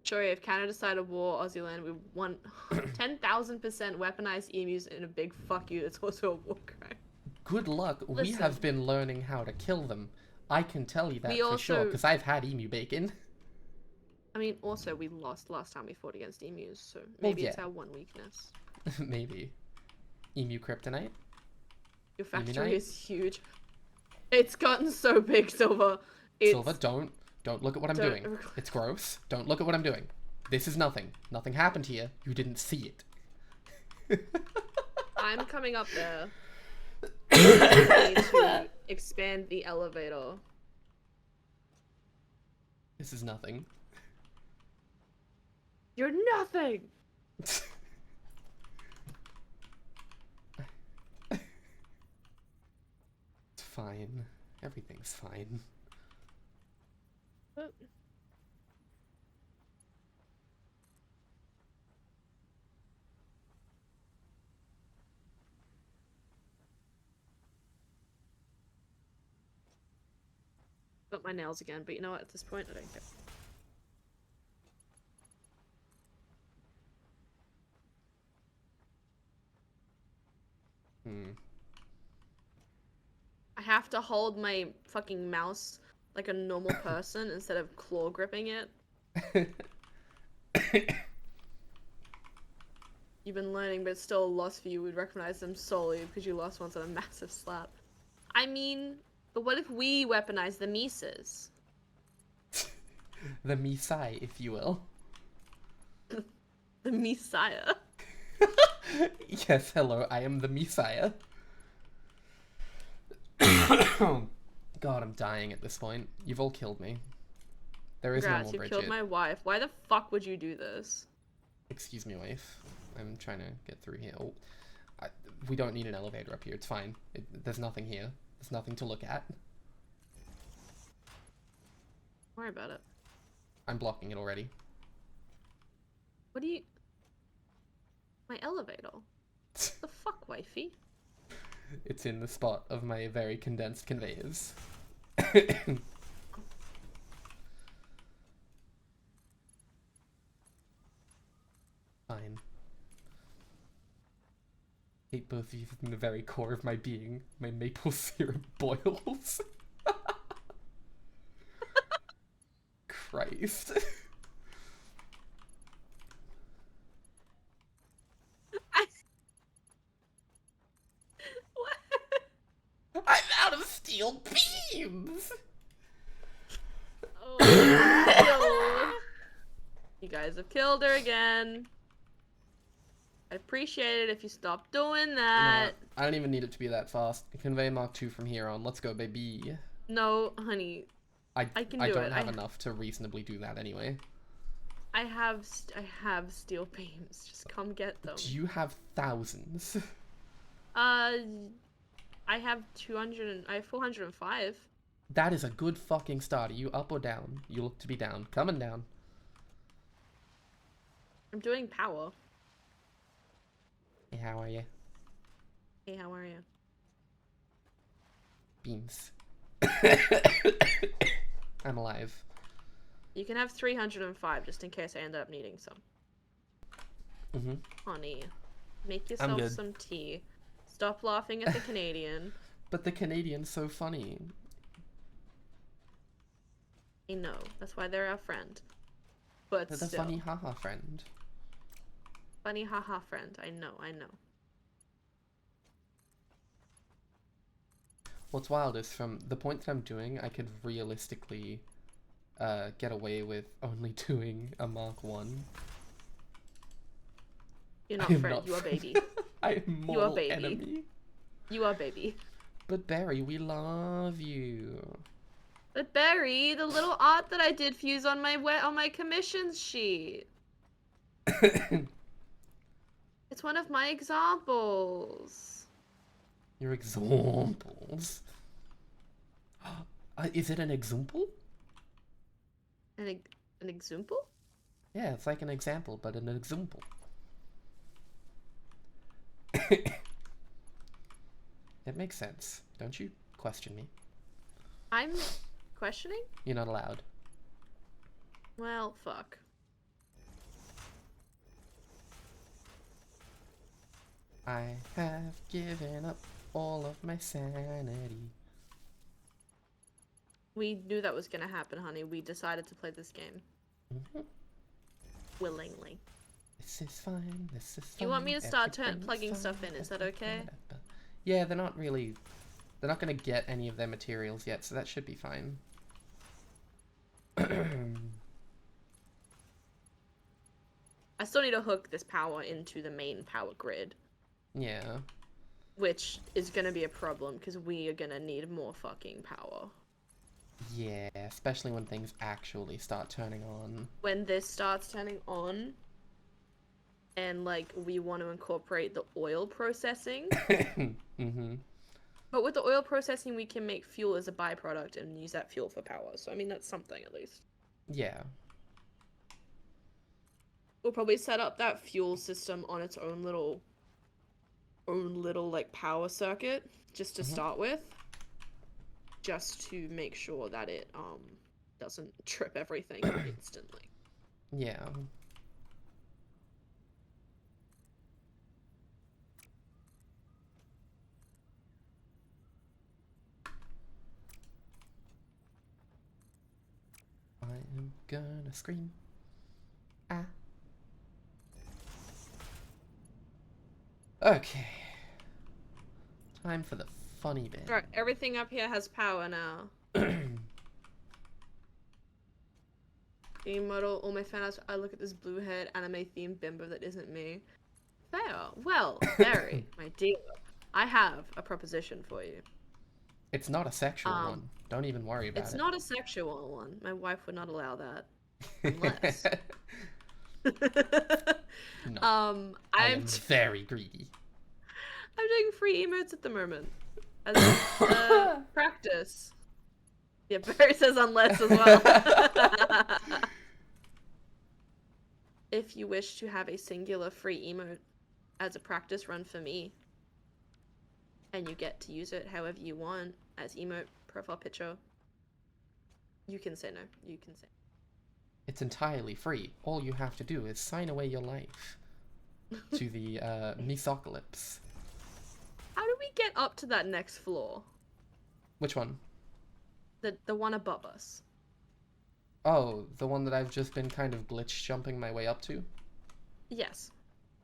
Sure, if Canada decided war, Aussie land, we want 10,000% weaponized emus and a big fuck you. It's also a war crime. Good luck. We Listen. have been learning how to kill them. I can tell you that We for sure, also- because I've had emu bacon. I mean, also, we lost last time we fought against emus, so maybe it's yeah. our one weakness. Maybe. Emu kryptonite? Your factory Emunite? is huge. It's gotten so big, Silver. It's... Silver, don't look at what I'm Don't- doing. It's gross. Don't look at what I'm doing. This is nothing. Nothing happened here. You didn't see it. I'm coming up there. I need to expand the elevator. This is nothing. You're nothing! It's fine. Everything's fine. Oh. Got my nails again, but you know what? At this point, I don't care. I have to hold my fucking mouse like a normal person instead of claw gripping it. You've been learning, but it's still a loss for you. We'd recognize them solely because you lost once on a massive slap. I mean, but what if we weaponize the Mises? The Misai, if you will. The Messiah. Yes, hello, I am the Messiah. God, I'm dying at this point. You've all killed me. There is no more You've Bridgette. killed my wife. Why the fuck would you do this? Excuse me, wife. I'm trying to get through here. Oh, we don't need an elevator up here. It's fine. There's nothing here. There's nothing to look at. Don't worry about it. I'm blocking it already. What do you... My elevator. What the fuck, wifey? It's in the spot of my very condensed conveyors. Fine. Hate both of you from the very core of my being. My maple syrup boils. Christ. I'm out of steel beams! Oh, you guys have killed her again. I'd appreciate it if you stopped doing that. You know what? I don't even need it to be that fast. Convey Mark 2 from here on. Let's go, baby. No, honey. I can do it. I don't have enough to reasonably do that anyway. I have steel beams. Just come get them. Do you have thousands? I have 200 I have 405. That is a good fucking start. Are you up or down? You look to be down. Coming down. I'm doing power. Hey, how are you? Hey, how are you? Beams. I'm alive. You can have 305 just in case I end up needing some. Honey, make yourself some tea. Stop laughing at the Canadian. But the Canadian's so funny. I know. That's why they're our friend. But They're still. the funny haha friend. Funny haha friend. I know, I know. What's wild is from the point that I'm doing, I could realistically get away with only doing a Mark 1. You're not friend, you are baby. I am mortal enemy. You are baby. But Barry, we love you. But Barry, the little art that I did fuse on my commissions sheet. It's one of my examples. Your examples. Is it an example? An example? Yeah, it's like an example, but an example. It makes sense. Don't you question me. I'm questioning? You're not allowed. Well, fuck. I have given up all of my sanity. We knew that was gonna happen, honey. We decided to play this game. Willingly. This is fine. This is fine. Do you want me to start Everything's plugging fine, stuff in? Is that okay? Yeah, they're not really... They're not going to get any of their materials yet, so that should be fine. I still need to hook this power into the main power grid. Yeah. Which is gonna be a problem, because we are gonna need more fucking power. Yeah, especially when things actually start turning on. When this starts turning on, and like we want to incorporate the oil processing. Mm-hmm. But with the oil processing, we can make fuel as a byproduct and use that fuel for power. So I mean, that's something at least. Yeah. We'll probably set up that fuel system on its own little like power circuit just to start with, just to make sure that it doesn't trip everything instantly. Yeah. I am gonna scream. Ah. Okay. Time for the funny bit. Alright, everything up here has power now. Game model, all my fan arts, I look at this blue haired anime themed bimbo that isn't me. Fair. Well, Barry, my dear, I have a proposition for you. It's not a sexual one. Don't even worry about it. It's not a sexual one. My wife would not allow that. Unless. No. I am very greedy. I'm doing free emotes at the moment. As practice. Yeah, Barry says unless as well. If you wish to have a singular free emote as a practice run for me, and you get to use it however you want as emote profile picture, you can say no. You can say. It's entirely free. All you have to do is sign away your life to the Mesocalypse. How do we get up to that next floor? Which one? The one above us. Oh, the one that I've just been kind of glitch jumping my way up to? Yes.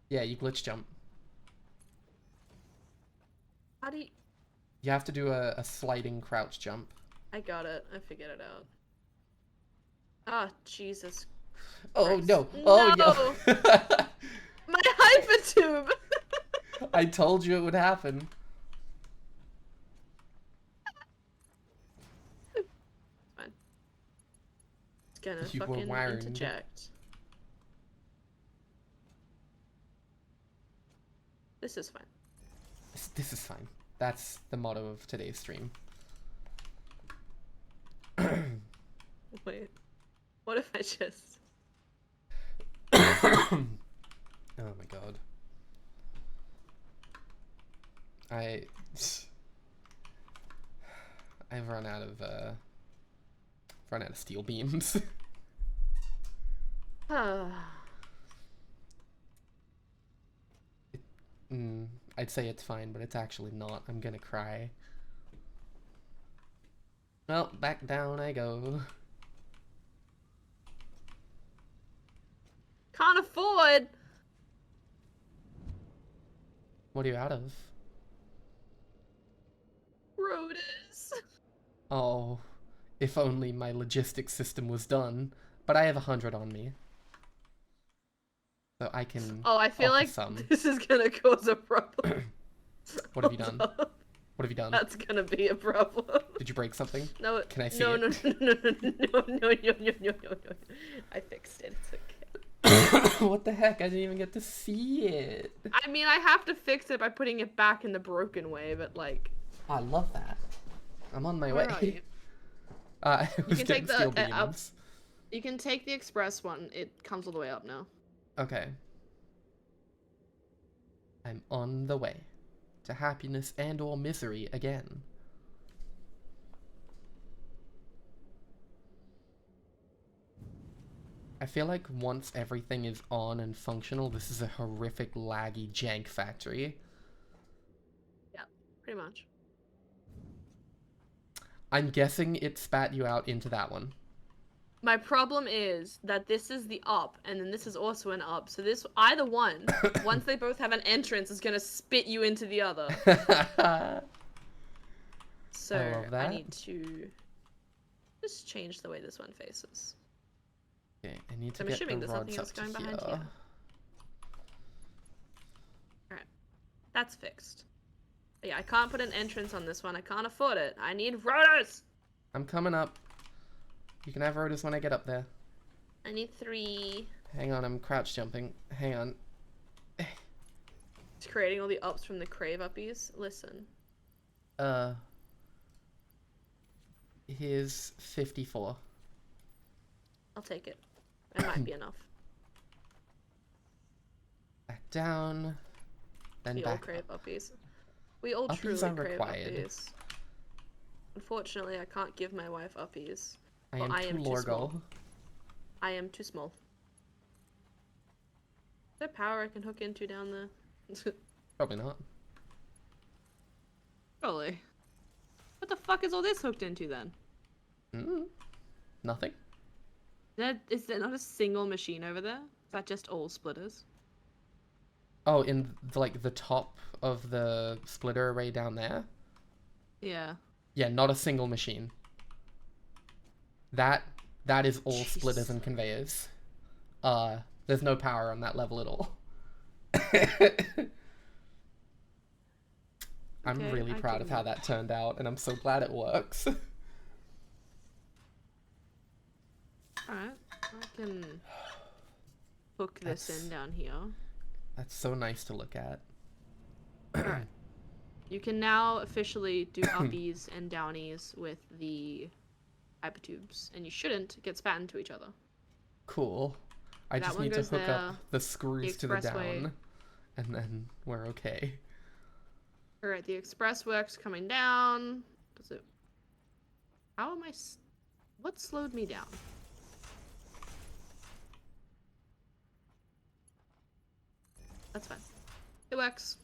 Yeah, you glitch jump. How do you... You have to do a sliding crouch jump. I got it. I figured it out. Ah, Jesus Oh, Christ. no. Oh, No! yeah. My hypertube! I told you it would happen. Fine. It's gonna You were fucking wired. interject. This is fine. This is fine. That's the motto of today's stream. Wait. What if I just... Oh my god. I've run out of steel beams. I'd say it's fine, but it's actually not. I'm gonna cry. Well, back down I go. Can't afford! What are you out of? Rotors. Oh, if only my logistics system was done. But I have 100 on me. So I can. Oh, I feel like some. This is gonna cause a problem. What have you done? What have you done? That's gonna be a problem. Did you break something? No. Can I see no, it? No. I fixed it. It's okay. What the heck? I didn't even get to see it. I mean, I have to fix it by putting it back in the broken way, but like. I love that. I'm on my Where way. are you? I was can getting take steel the, up. beams. You can take the express one. It comes all the way up now. Okay. I'm on the way to happiness and or misery again. I feel like once everything is on and functional, this is a horrific laggy jank factory. Yeah, pretty much. I'm guessing it spat you out into that one. My problem is that this is the up, and then this is also an up. So this, either one, once they both have an entrance, is gonna spit you into the other. So I love that. I need to just change the way this one faces. Okay, I need to I'm get assuming the there's rods nothing up else to going here. behind here. Alright, that's fixed. But yeah, I can't put an entrance on this one. I can't afford it. I need rotors! I'm coming up. You can have rotors when I get up there. I need 3. Hang on, I'm crouch jumping. Hang on. It's creating all the ups from the crave uppies. Listen. Here's 54. I'll take it. It might be enough. Back down. Then We all back crave up. uppies. We all Uppies truly are crave required. uppies. Unfortunately, I can't give my wife uppies. I Well, am too too small. Lorgo. I am too small. Is there power I can hook into down there? Probably not. Probably. What the fuck is all this hooked into then? Nothing. Is there not a single machine over there? Is that just all splitters? Oh, in like the top of the splitter array down there? Yeah. Yeah, not a single machine. That is all Jeez. splitters and conveyors. There's no power on that level at all. I'm Okay, really I proud of can- how that turned out, and I'm so glad it works. Alright. I can hook this in down here. That's so nice to look at. Alright. You can now officially do uppies and downies with the hypertubes, and you shouldn't get spat into each other. Cool. I That just one need to goes hook there, up the screws to the expressway. down, and then we're okay. Alright, the express works coming down. Does it... How am I... What slowed me down? That's fine. It works.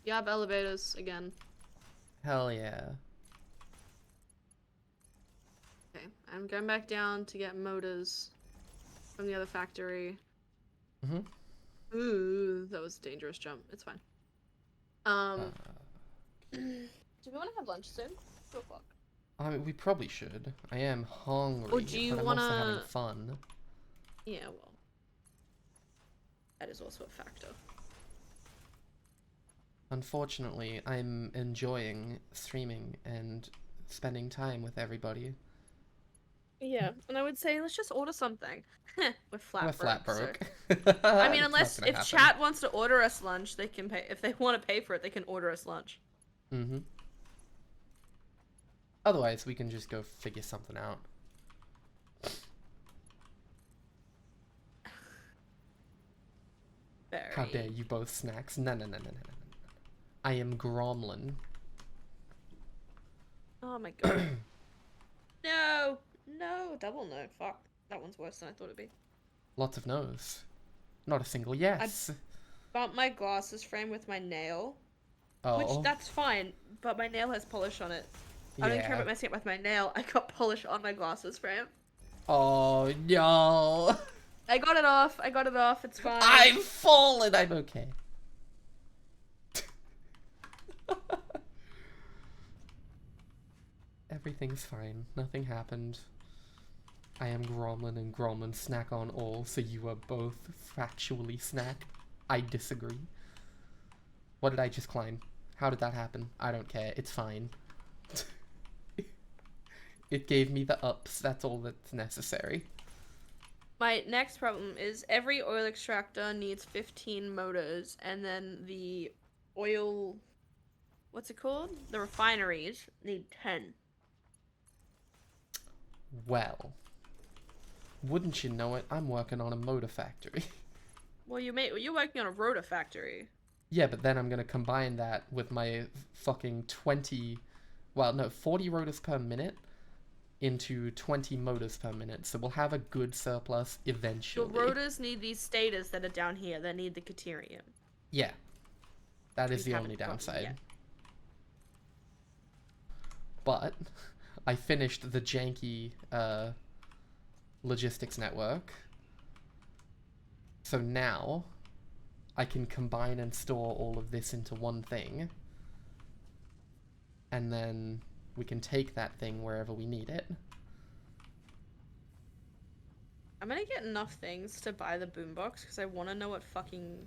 You have elevators again. Hell yeah. Okay, I'm going back down to get motors from the other factory. Ooh, that was a dangerous jump. It's fine. Do we want to have lunch soon? 2 o'clock. I mean, we probably should. I am hungry, Or do you but I'm also wanna- having fun. Yeah, well. That is also a factor. Unfortunately, I'm enjoying streaming and spending time with everybody. Yeah, and I would say let's just order something. We're flat We're broke. flat so- broke. I mean, It's unless not gonna if happen. chat wants to order us lunch, they can pay. If they want to pay for it, they can order us lunch. Otherwise, we can just go figure something out. Very. How dare you both snacks? No, no, no, no, no, no, no. I am Gromlin. Oh my god. No, no, double no. Fuck, that one's worse than I thought it'd be. Lots of no's. Not a single yes. Bumped my glasses frame with my nail, Oh. which that's fine, but my nail has polish on it. I don't care about messing up with my nail. I got polish on my glasses frame. Oh, no. I got it off. I got it off. It's fine. I've fallen. I'm okay. Everything's fine. Nothing happened. I am Gromlin and Gromlin snack on all, so you are both factually snack. I disagree. What did I just climb? How did that happen? I don't care. It's fine. It gave me the ups. That's all that's necessary. My next problem is every oil extractor needs 15 motors, and then the oil... What's it called? The refineries need 10. Well, wouldn't you know it, I'm working on a motor factory. Well, you're working on a rotor factory. Yeah, but then I'm gonna combine that with my fucking 40 rotors per minute into 20 motors per minute. So we'll have a good surplus eventually. Your rotors need these stators that are down here that need the caterium. Yeah. That is We the haven't only gotten downside. yet. But I finished the janky logistics network. So now I can combine and store all of this into one thing. And then we can take that thing wherever we need it. I'm gonna get enough things to buy the boombox because I want to know what fucking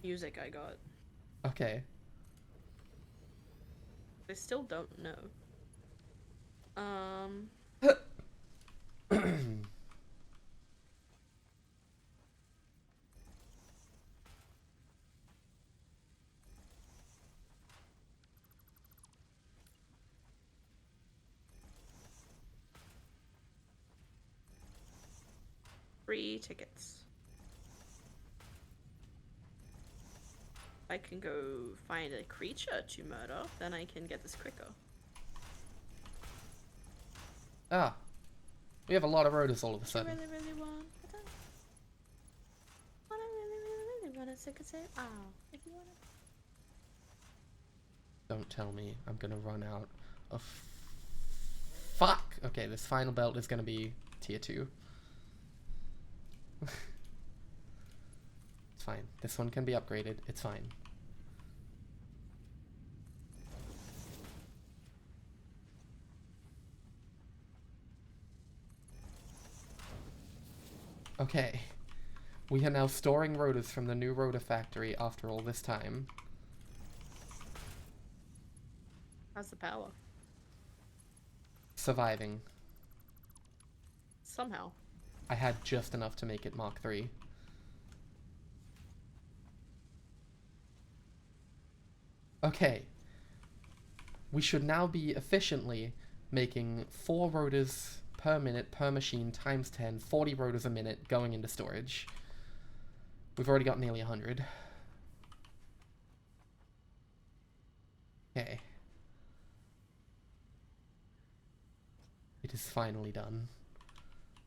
music I got. Okay. I still don't know. free tickets. I can go find a creature to murder, then I can get this quicker. Ah. We have a lot of rotors all of a I sudden. really want. What I really want is to say, oh, if you wanna. Don't tell me I'm gonna run out of... Fuck! Okay, this final belt is gonna be tier 2. It's fine. This one can be upgraded. It's fine. Okay. We are now storing rotors from the new rotor factory after all this time. How's the power? Surviving. Somehow. I had just enough to make it Mark III. Okay. We should now be efficiently making 4 rotors per minute per machine times 10, 40 rotors a minute going into storage. We've already got nearly 100. Okay. It is finally done.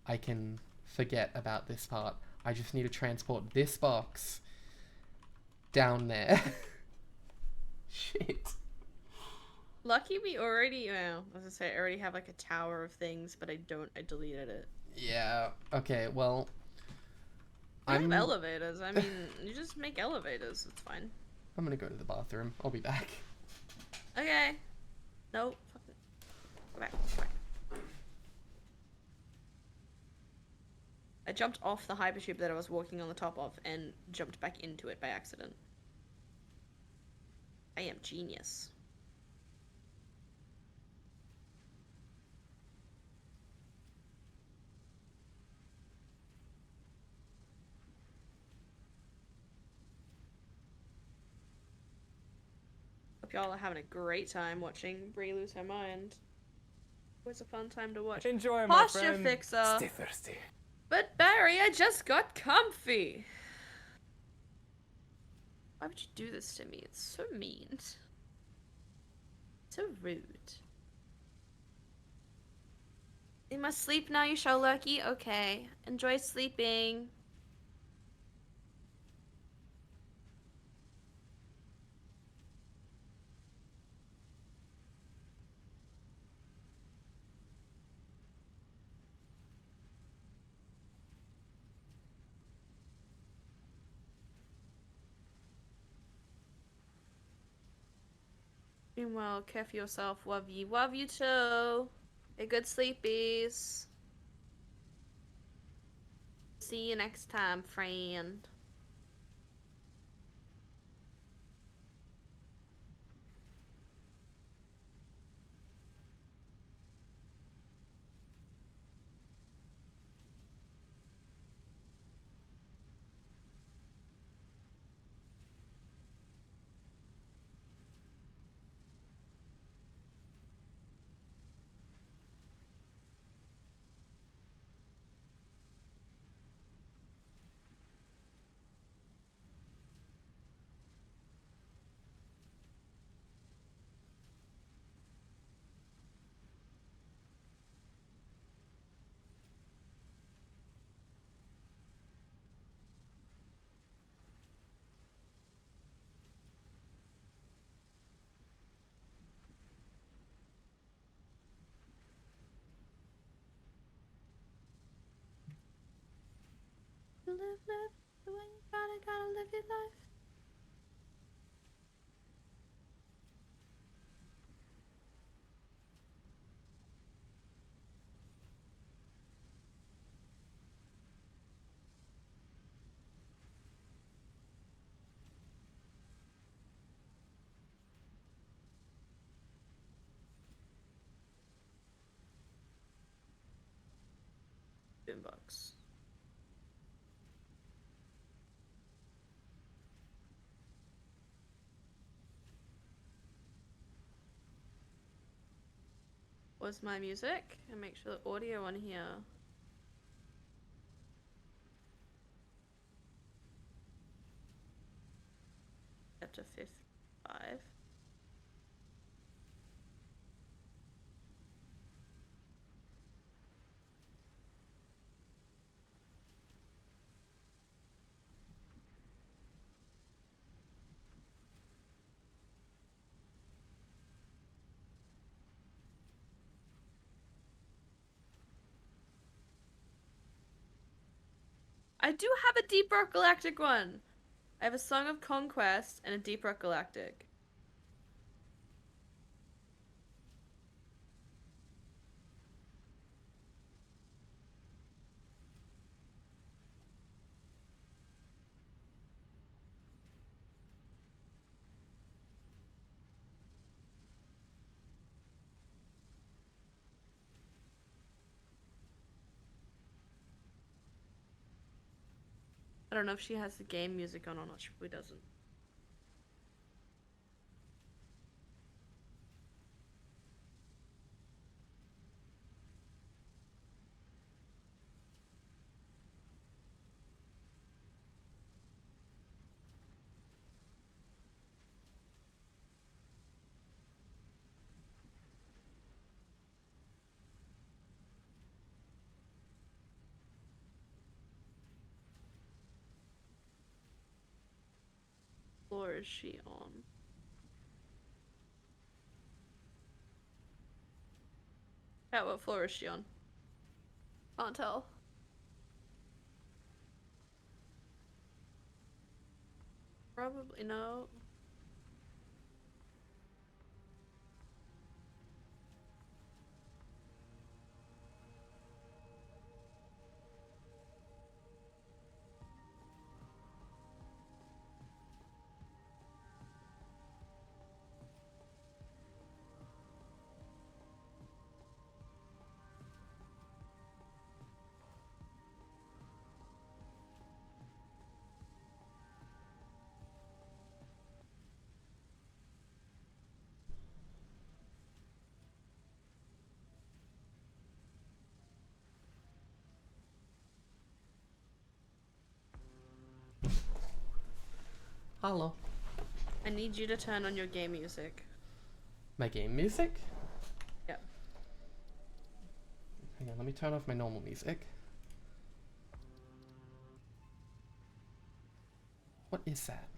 I can forget about this part. I just need to transport this box down there. Shit. Lucky we already, well, as I say, I already have like a tower of things, but I deleted it. Yeah, okay, well... I have elevators. I mean, you just make elevators. It's fine. I'm gonna go to the bathroom. I'll be back. Okay. Nope. Go back. Go back. I jumped off the hypertube that I was walking on the top of and jumped back into it by accident. I am genius. Hope y'all are having a great time watching Bree lose her mind. Always a fun time to watch. Enjoy, my Posture friend. fixer. Stay thirsty. But Barry, I just got comfy. Why would you do this to me? It's so mean. So rude. You must sleep now, you shall, Lucky. Okay. Enjoy sleeping. Meanwhile, care for yourself. Love you. Love you too. A good sleepies. See you next time, friend. Live the way you gotta live your life. Boombox. Was my music and make sure the audio on here Chapter 55. I do have a Deep Rock Galactic one. I have a Song of Conquest and a Deep Rock Galactic. I don't know if she has the game music on or not. She probably doesn't. What floor is she on? Yeah, what floor is she on? Can't tell. Probably no. Hello. I need you to turn on your game music. My game music? Yep. Hang on, let me turn off my normal music. What is that?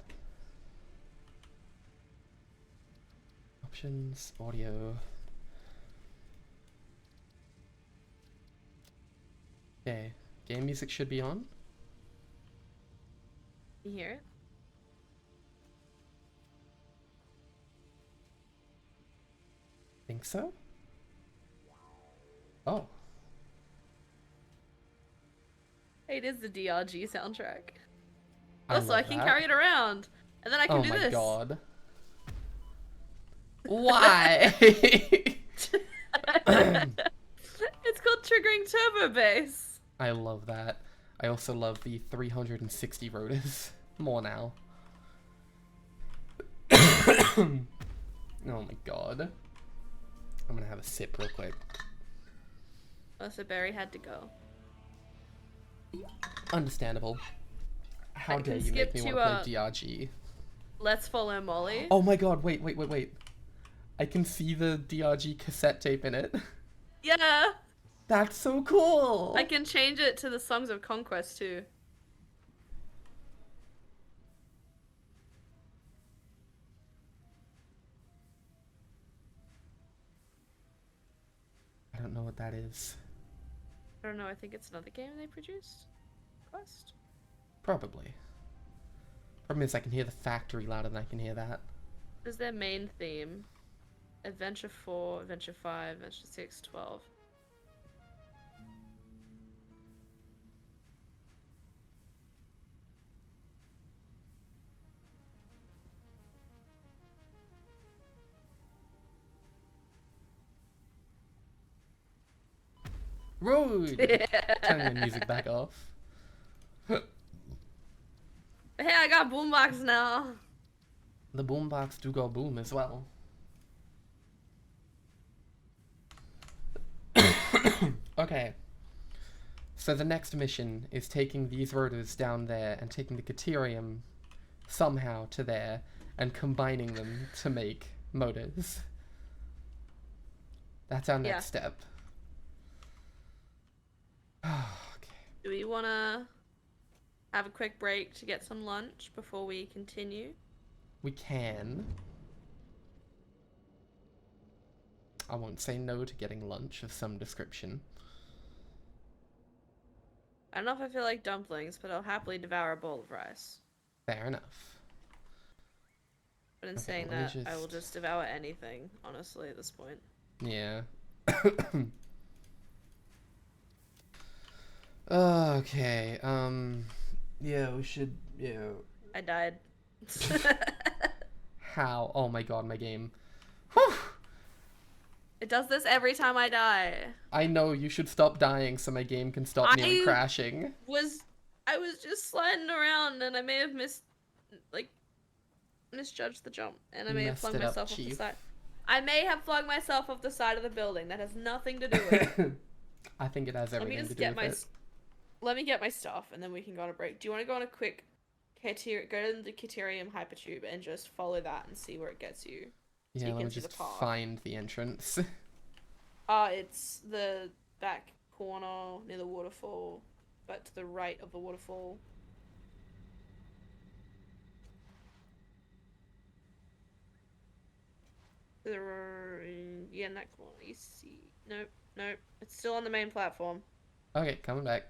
Options, audio. Okay, game music should be on. You hear it? Think so? Oh. Hey, it is the DRG soundtrack. I Also, love I can that. carry it around. And then I can do this. Oh my god. Why? It's called triggering turbo bass. I love that. I also love the 360 rotors. More now. Oh my god. I'm gonna have a sip real quick. Oh, so Barry had to go. Understandable. How I dare can you make skip me to, want to play DRG? Let's Follow Molly. Oh my god, wait. I can see the DRG cassette tape in it. Yeah. That's so cool! I can change it to the Songs of Conquest too. I don't know what that is. I don't know, I think it's another game they produced. Quest? Probably. Problem is I can hear the factory louder than I can hear that. This is their main theme. Adventure 4, Adventure 5, Adventure 6, 12. Rude! Turning the music back off. Hey, I got boombox now. The boombox do go boom as well. Okay. So the next mission is taking these rotors down there and taking the Caterium somehow to there and combining them to make motors. That's our next step. Okay. Do we want to have a quick break to get some lunch before we continue? We can. I won't say no to getting lunch of some description. I don't know if I feel like dumplings, but I'll happily devour a bowl of rice. Fair enough. But in saying that, I will just devour anything, honestly, at this point. Yeah. Okay, yeah, we should, I died. How? Oh my god, my game. Whew! It does this every time I die. I know, you should stop dying so my game can stop nearly crashing. I was just sliding around and I may have misjudged the jump and I may have flung myself off the side. I may have flung myself off the side of the building. That has nothing to do with it. I think it has everything to do with it. Let me get my stuff and then we can go on a break. Do you want to go on a quick go to the Caterium hypertube and just follow that and see where it gets you? Yeah, let me just find the entrance. It's the back corner near the waterfall, but to the right of the waterfall. Yeah, in that corner. You see? Nope, nope. It's still on the main platform. Okay, coming back.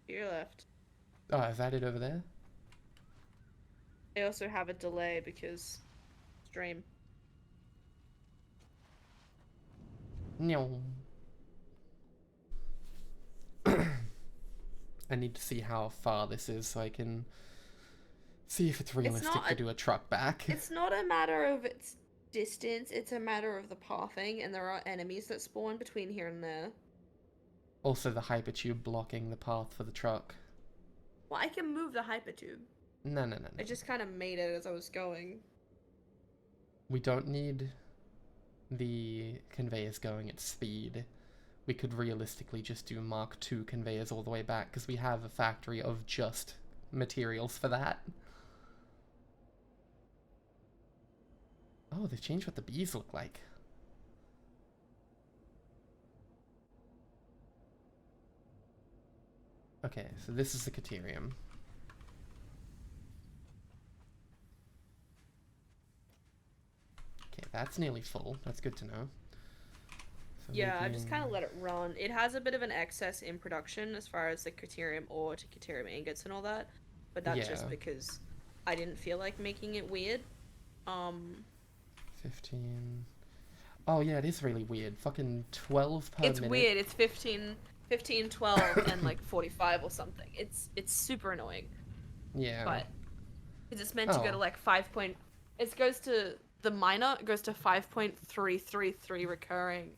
To your left. Oh, is that it over there? They also have a delay because stream. No. I need to see how far this is so I can see if it's realistic to do a truck back. It's not a matter of its distance, it's a matter of the pathing, and there are enemies that spawn between here and there. Also the hypertube blocking the path for the truck. Well, I can move the hypertube. No. I just kind of made it as I was going. We don't need the conveyors going at speed. We could realistically just do Mark II conveyors all the way back because we have a factory of just materials for that. Oh, they've changed what the bees look like. Okay, so this is the Caterium. Okay, that's nearly full. That's good to know. So yeah, I just kind of let it run. It has a bit of an excess in production as far as the Caterium ore to Caterium ingots and all that, but that's just because I didn't feel like making it weird. 15. Oh yeah, it is really weird. Fucking 12 per minute. It's weird. It's 15, 12, and like 45 or something. It's super annoying. Yeah. But it's meant to go to like 5. It goes to the miner. It goes to 5.333 recurring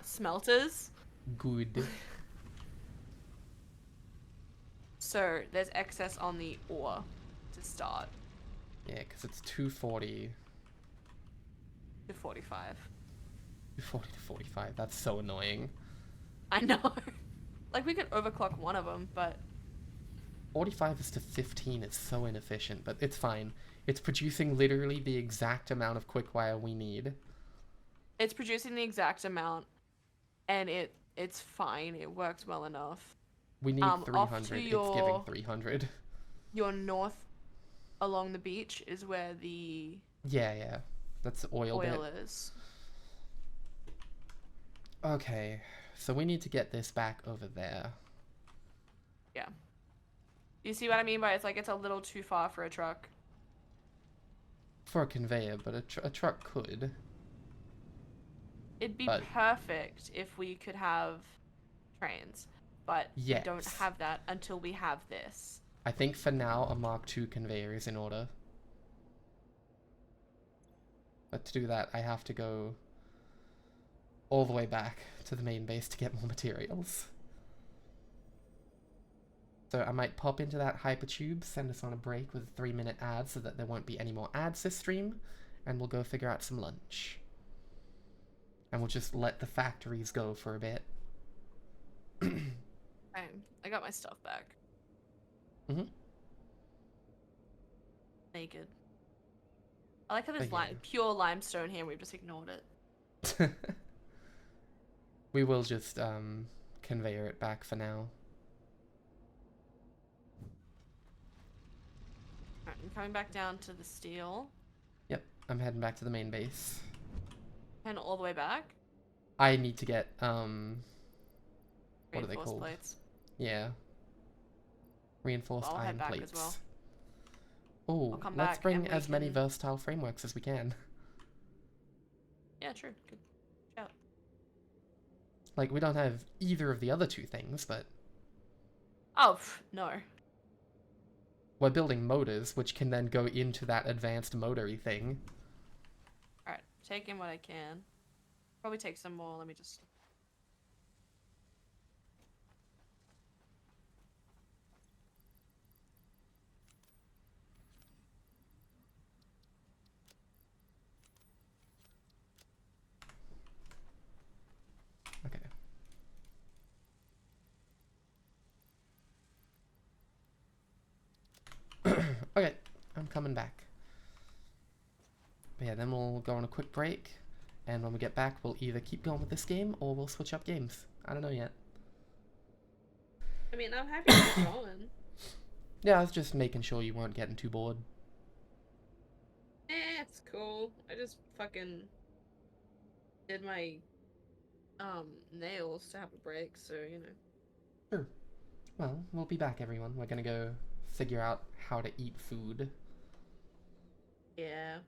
smelters. Good. So there's excess on the ore to start. Yeah, because it's 240 to 45. 240 to 45. That's so annoying. I know. Like we could overclock one of them, but 45 is to 15 is so inefficient, but it's fine. It's producing literally the exact amount of quick wire we need. It's producing the exact amount, and it's fine. It works well enough. We need 300. It's giving 300. Your north along the beach is where the yeah. That's the oil is. Okay, so we need to get this back over there. Yeah. You see what I mean by it's like it's a little too far for a truck. For a conveyor, but a truck could. It'd be perfect if we could have trains, but we don't have that until we have this. I think for now a Mark II conveyor is in order. But to do that, I have to go all the way back to the main base to get more materials. So I might pop into that hypertube, send us on a break with a 3-minute ad so that there won't be any more ads this stream, and we'll go figure out some lunch. And we'll just let the factories go for a bit. Okay, I got my stuff back. Mm-hmm. Naked. I like how there's Yeah. pure limestone here and we've just ignored it. We will just conveyor it back for now. Alright, I'm coming back down to the steel. Yep, I'm heading back to the main base. And all the way back. I need to get what are they Reinforced called? plates. Yeah. Reinforced Well, I'll iron head back plates. as well. Oh, I'll come let's back bring and we as many can- versatile frameworks as we can. Yeah, true. Good shout. Like, we don't have either of the other two things, but Oh, no. we're building motors, which can then go into that advanced motory thing. Alright, take in what I can. Probably take some more. Let me just... Okay. Okay, I'm coming back. But yeah, then we'll go on a quick break, and when we get back, we'll either keep going with this game, or we'll switch up games. I don't know yet. I mean, I'm happy to keep going. Yeah, I was just making sure you weren't getting too bored. It's cool. I just fucking did my nails to have a break, so you know. Sure. Well, we'll be back, everyone. We're gonna go figure out how to eat food. Yeah.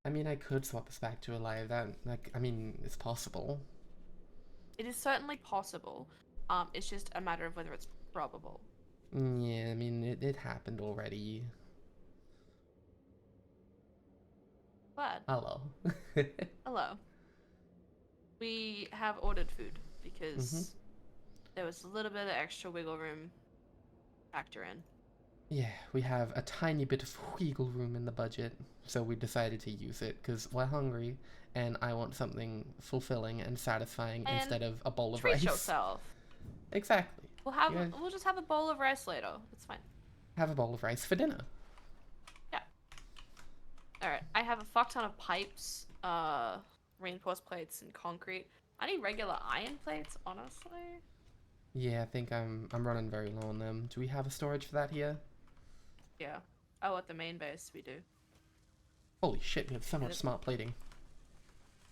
I mean, I could swap this back to alive. That, like, I mean, it's possible. It is certainly possible. It's just a matter of whether it's probable. Yeah, I mean, it happened already. But Hello. hello. We have ordered food because there was a little bit of extra wiggle room factor in. Yeah, we have a tiny bit of wiggle room in the budget, so we decided to use it because we're hungry and I want something fulfilling and satisfying And instead of a bowl of treat rice. yourself. Exactly. We'll just have a bowl of rice later. It's fine. Have a bowl of rice for dinner. Yeah. Alright, I have a fuck ton of pipes, reinforced plates, and concrete. I need regular iron plates, honestly. Yeah, I think I'm running very low on them. Do we have a storage for that here? Yeah. Oh, at the main base we do. Holy shit, we have so much smart plating.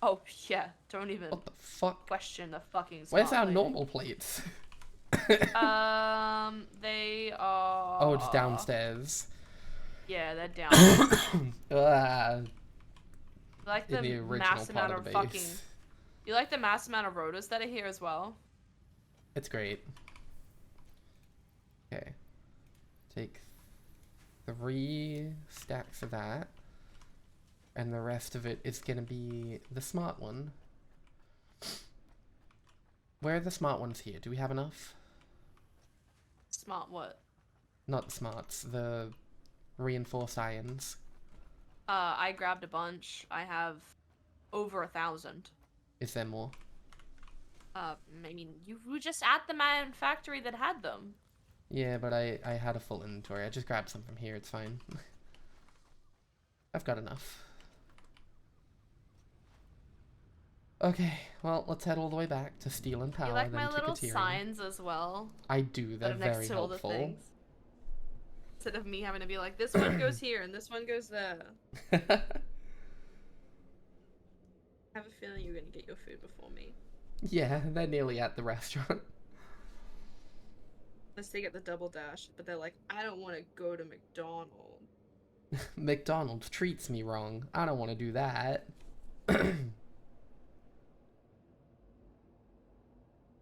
Oh, yeah. Don't even What the fuck? question the fucking smart Where's our plating. normal plates? They are... Oh, it's downstairs. Yeah, they're down. Ah, Like in the the original mass part amount of of the fucking... base. You like the mass amount of rotors that are here as well? It's great. Okay. Take 3 stacks of that. And the rest of it is gonna be the smart one. Where are the smart ones here? Do we have enough? Smart what? Not the smarts, the reinforced irons. I grabbed a bunch. I have over 1,000. Is there more? I mean, you were just at the manufactory that had them. Yeah, but I had a full inventory. I just grabbed some from here, it's fine. I've got enough. Okay, well, let's head all the way back to Steel and Power, You like then my to little Katerian. signs as well? I do, they're That are next very to all the helpful. things. Instead of me having to be like, this one goes here and this one goes there. I have a feeling you're gonna get your food before me. Yeah, they're nearly at the restaurant. Unless they get the double dash, but they're like, I don't want to go to McDonald's. McDonald's treats me wrong. I don't want to do that.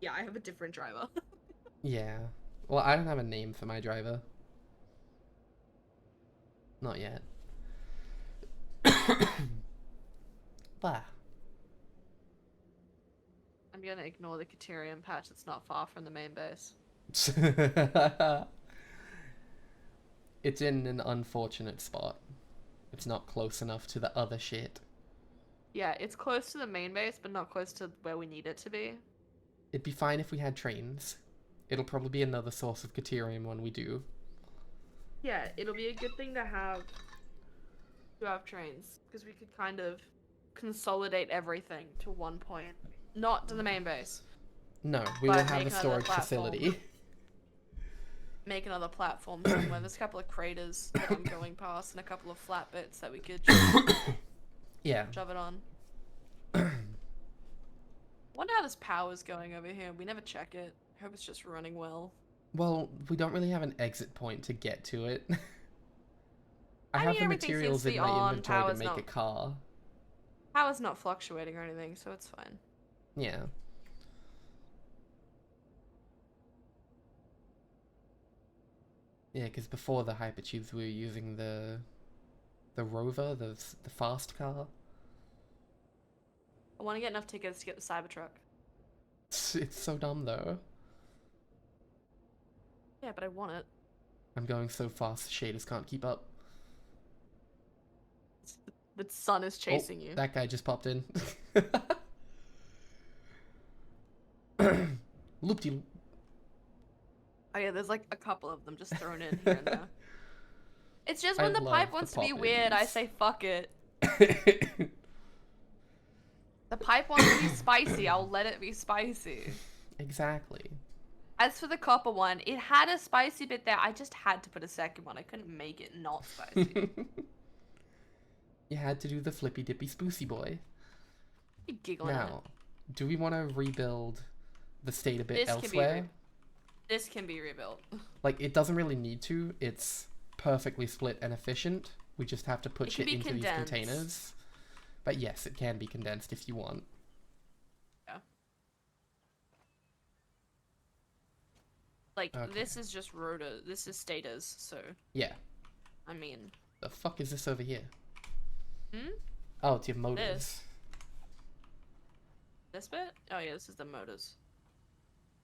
Yeah, I have a different driver. Yeah. Well, I don't have a name for my driver. Not yet. Bah. I'm gonna ignore the Katerian patch. It's not far from the main base. It's in an unfortunate spot. It's not close enough to the other shit. Yeah, it's close to the main base, but not close to where we need it to be. It'd be fine if we had trains. It'll probably be another source of Caterium when we do. Yeah, it'll be a good thing to have trains, because we could kind of consolidate everything to one point. Not to the main base. No, we But will have make a another storage platform. facility. Make another platform somewhere. There's a couple of craters that I'm going past and a couple of flat bits that we could just Yeah. shove it on. Wonder how this power's going over here. We never check it. I hope it's just running well. Well, we don't really have an exit point to get to it. I I have mean, the everything seems materials to in be my on, inventory to power's make not- a car. Power's not fluctuating or anything, so it's fine. Yeah. Yeah, because before the hypertubes we were using the rover, the fast car. I want to get enough tickets to get the Cybertruck. It's so dumb though. Yeah, but I want it. I'm going so fast, shaders can't keep up. The sun is chasing you. That guy just popped in. Loop-de-loop. Oh yeah, there's like a couple of them just thrown in here and there. It's just I when the love pipe the wants to be weird, I pop-ins. say fuck it. The pipe wants to be spicy, I'll let it be spicy. Exactly. As for the copper one, it had a spicy bit there. I just had to put a second one. I couldn't make it not spicy. You had to do the flippy dippy spoosy boy. You giggling at it. Now, do we want to rebuild the state a bit This can be elsewhere? This can be rebuilt. Like, it doesn't really need to. It's perfectly split and efficient. We just have to put It shit can be into condensed. these containers. But yes, it can be condensed if you want. Yeah. Like, Okay. this is just rota. This is status, so. Yeah. I mean. The fuck is this over here? Hmm? Oh, it's your motors. This bit? Oh yeah, this is the motors.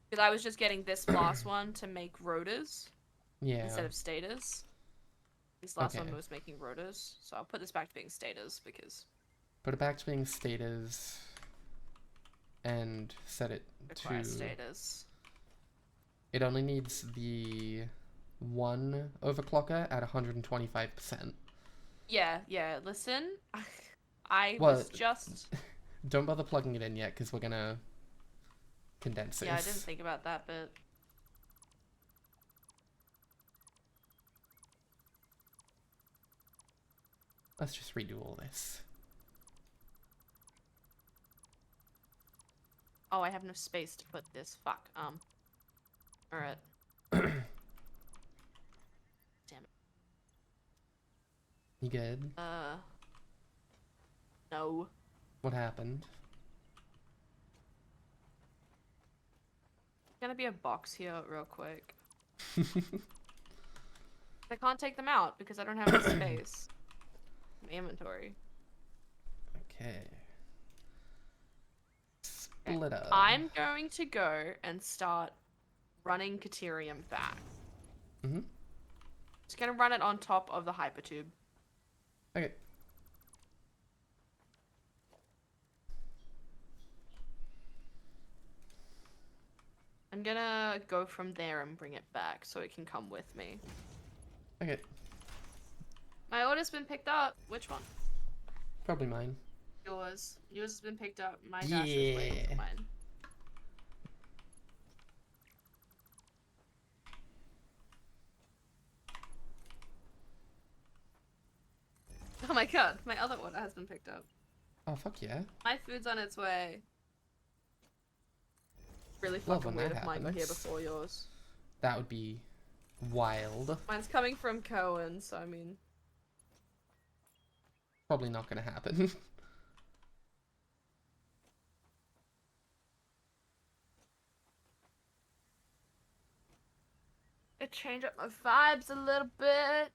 Because I was just getting this last one to make rotors Yeah. instead of stators. This last Okay. one was making rotors, so I'll put this back to being stators because Put it back to being stators. And set it requires to... stators. It only needs the one overclocker at 125%. Yeah, yeah, listen. I What? was just... Don't bother plugging it in yet, because we're gonna condense this. Yeah, I didn't think about that bit. Let's just redo all this. Oh, I have no space to put this. Fuck. Alright. Damn it. You good? No. What happened? Gonna be a box here real quick. I can't take them out because I don't have the space. My inventory. Okay. Split up. I'm going to go and start running Caterium back. Mm-hmm. Just gonna run it on top of the hypertube. Okay. I'm gonna go from there and bring it back so it can come with me. Okay. My order's been picked up. Which one? Probably mine. Yours. Yours has been picked up. My dash is waiting for mine. Oh my god, my other order has been picked up. Oh, fuck yeah. My food's on its way. Really Love fucking when weird that if mine were here happens. before yours. That would be wild. Mine's coming from Cohen, so I mean... Probably not gonna happen. It changed up my vibes a little bit.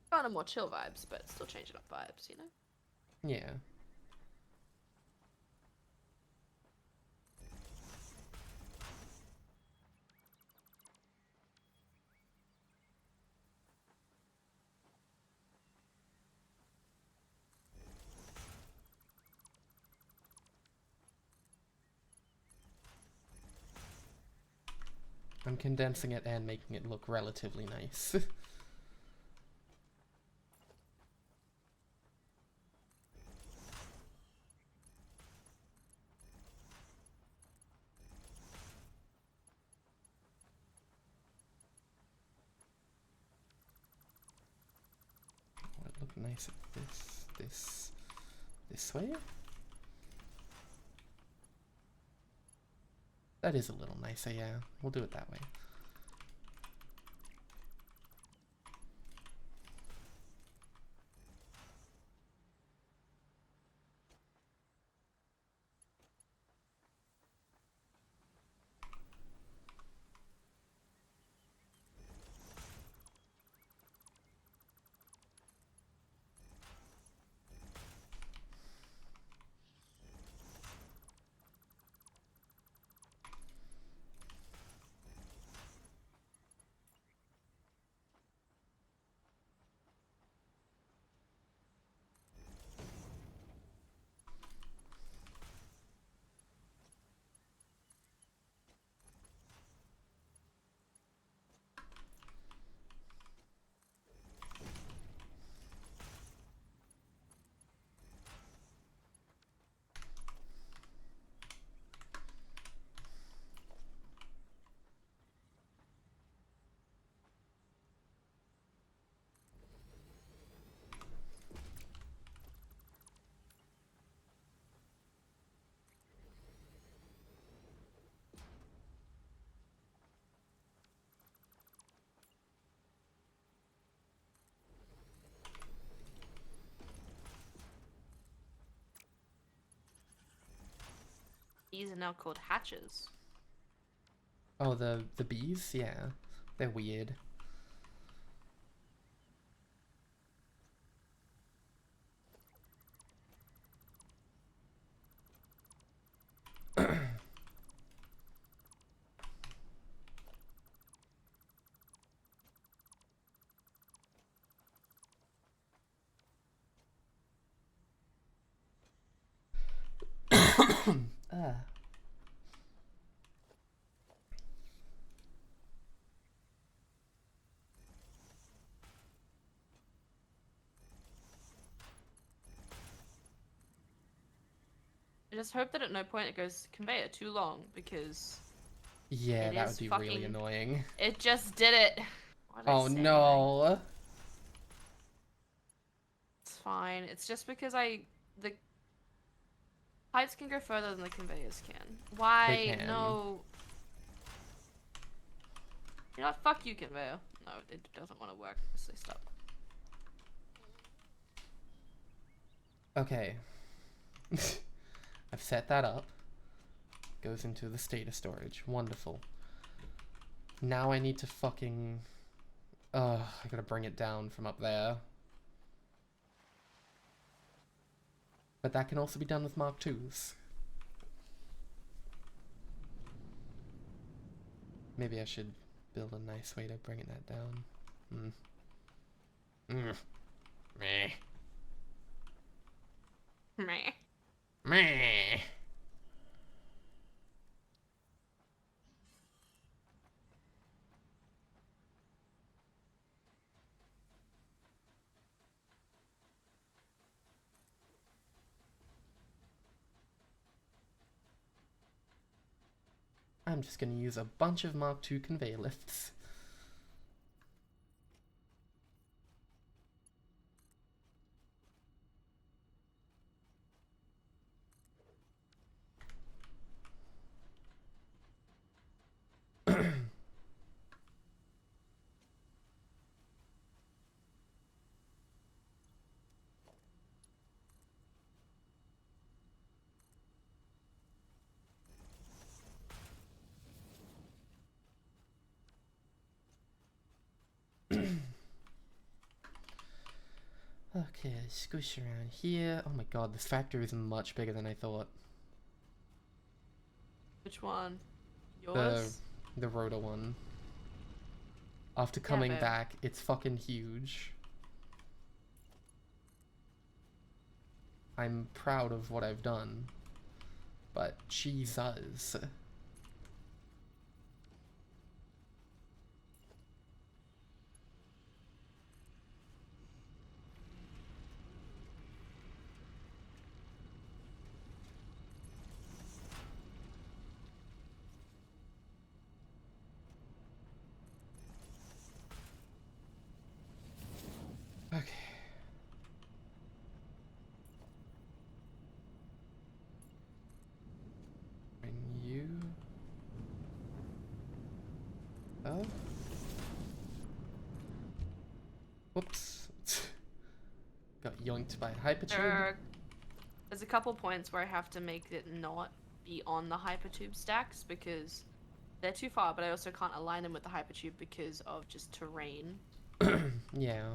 Kind of more chill vibes, but still changing up vibes, you know? Yeah. I'm condensing it and making it look relatively nice. Would it look nice at this way? That is a little nicer, yeah. We'll do it that way. these are now called hatches. Oh, the bees? Yeah. They're weird. I just hope that at no point it goes conveyor too long, because Yeah, it that is would be really fucking- annoying. it just did it. Why did I Oh say anything? no. It's fine. It's just because the pipes can go further than the conveyors can. Why? can. No. You know what? Fuck you, conveyor. No, it doesn't want to work. So stop. Okay. I've set that up. Goes into the status storage. Wonderful. Now I need to fucking... I gotta bring it down from up there. But that can also be done with Mark IIs. Maybe I should build a nice way to bringing that down. Meh. Meh. Meh. I'm just gonna use a bunch of Mark II conveyor lifts. Okay, squish around here. Oh my god, this factory is much bigger than I thought. Which one? Yours? The Rhoda one. After coming babe. back, it's fucking huge. I'm proud of what I've done. But Jesus. Okay. And you... Oh? Whoops. Got yoinked by a hypertube. There's a couple points where I have to make it not be on the hypertube stacks because they're too far, but I also can't align them with the hypertube because of just terrain. Yeah.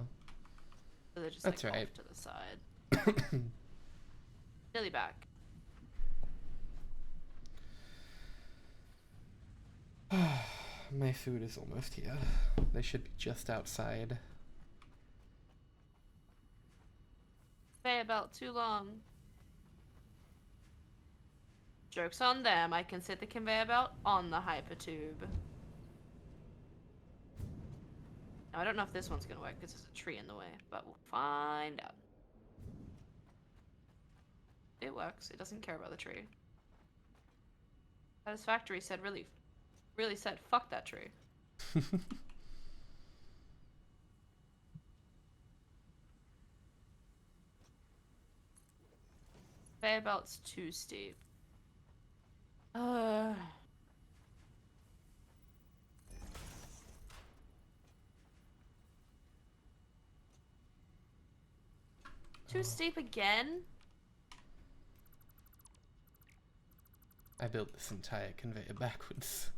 So they're just That's like right. off to the side. Nearly back. My food is almost here. They should be just outside. Conveyor belt too long. Joke's on them. I can set the conveyor belt on the hypertube. Now I don't know if this one's gonna work because there's a tree in the way, but we'll find out. It works. It doesn't care about the tree. Satisfactory said really said fuck that tree. Conveyor belt's too steep. Too steep again? I I built this entire conveyor backwards.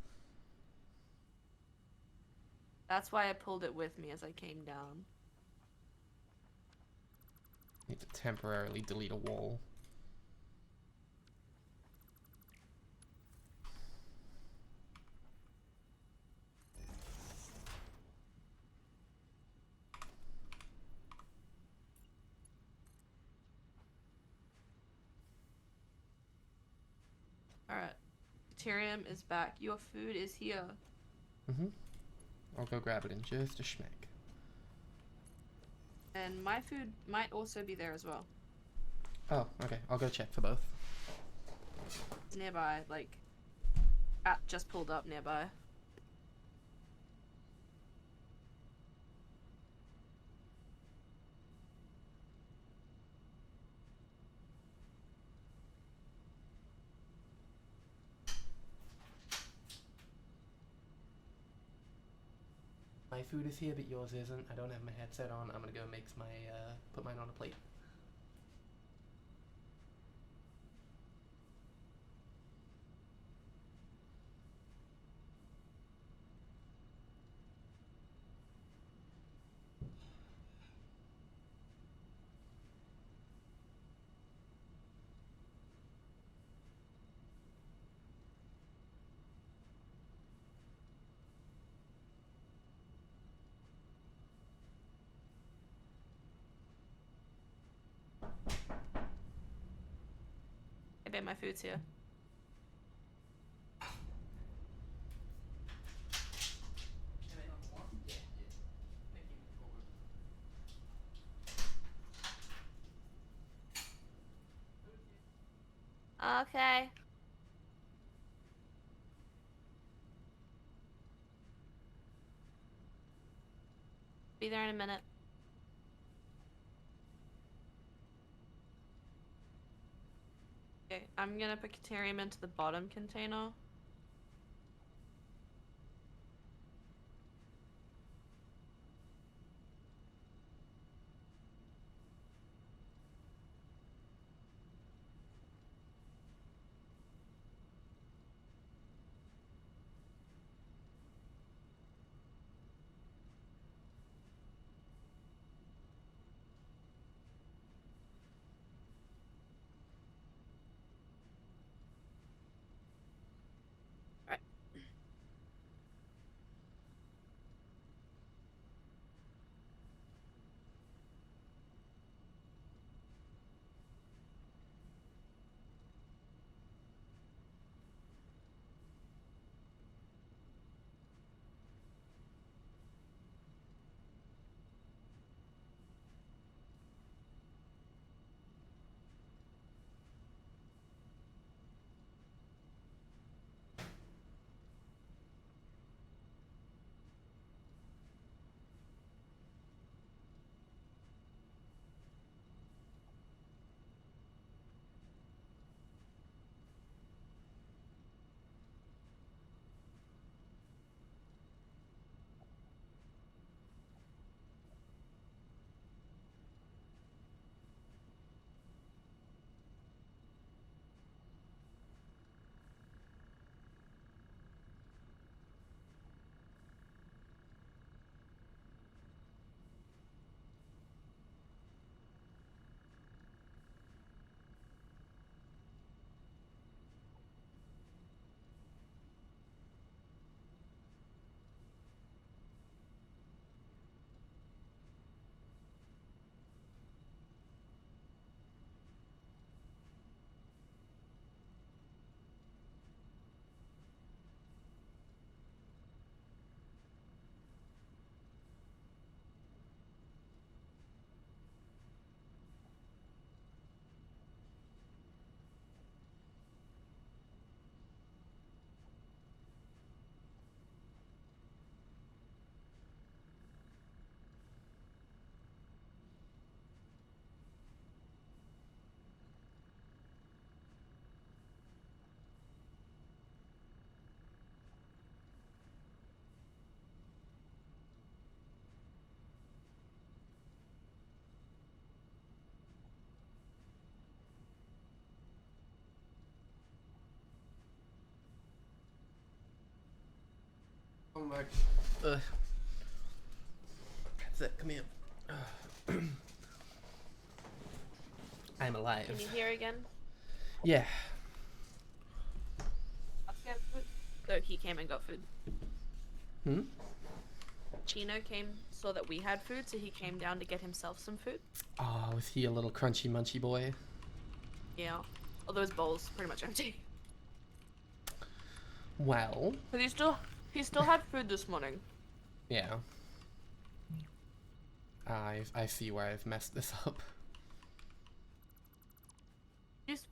That's why I pulled it with me as I came down. Need to temporarily delete a wall. Alright. Deuterium is back. Your food is here. I'll go grab it in just a schmeck. And my food might also be there as well. Oh, okay. I'll go check for both. It's nearby, like, just pulled up nearby. My food is here, but yours isn't. I don't have my headset on. I'm gonna go make my, put mine on a plate. I bet my food's here. Okay. Be there in a minute. Okay, I'm gonna put Deuterium into the bottom container. come back. That's it. Come here. I'm alive. Can you hear again? Yeah. Let's get food. So he came and got food. Hmm? Chino came, saw that we had food, so he came down to get himself some food. Oh, was he a little crunchy munchy boy? Yeah. Although his bowl's pretty much empty. Well. But he still had food this morning. Yeah. I see where I've messed this up. Just.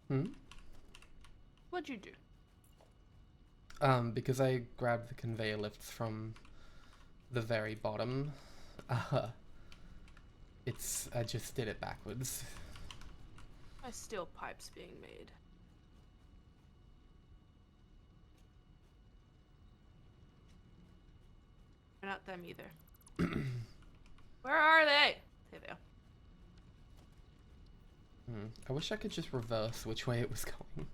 Hmm? What'd you do? Because I grabbed the conveyor lifts from the very bottom. I just did it backwards. My steel pipe's being made. They're not them either. Where are they? There they are. I wish I could just reverse which way it was going.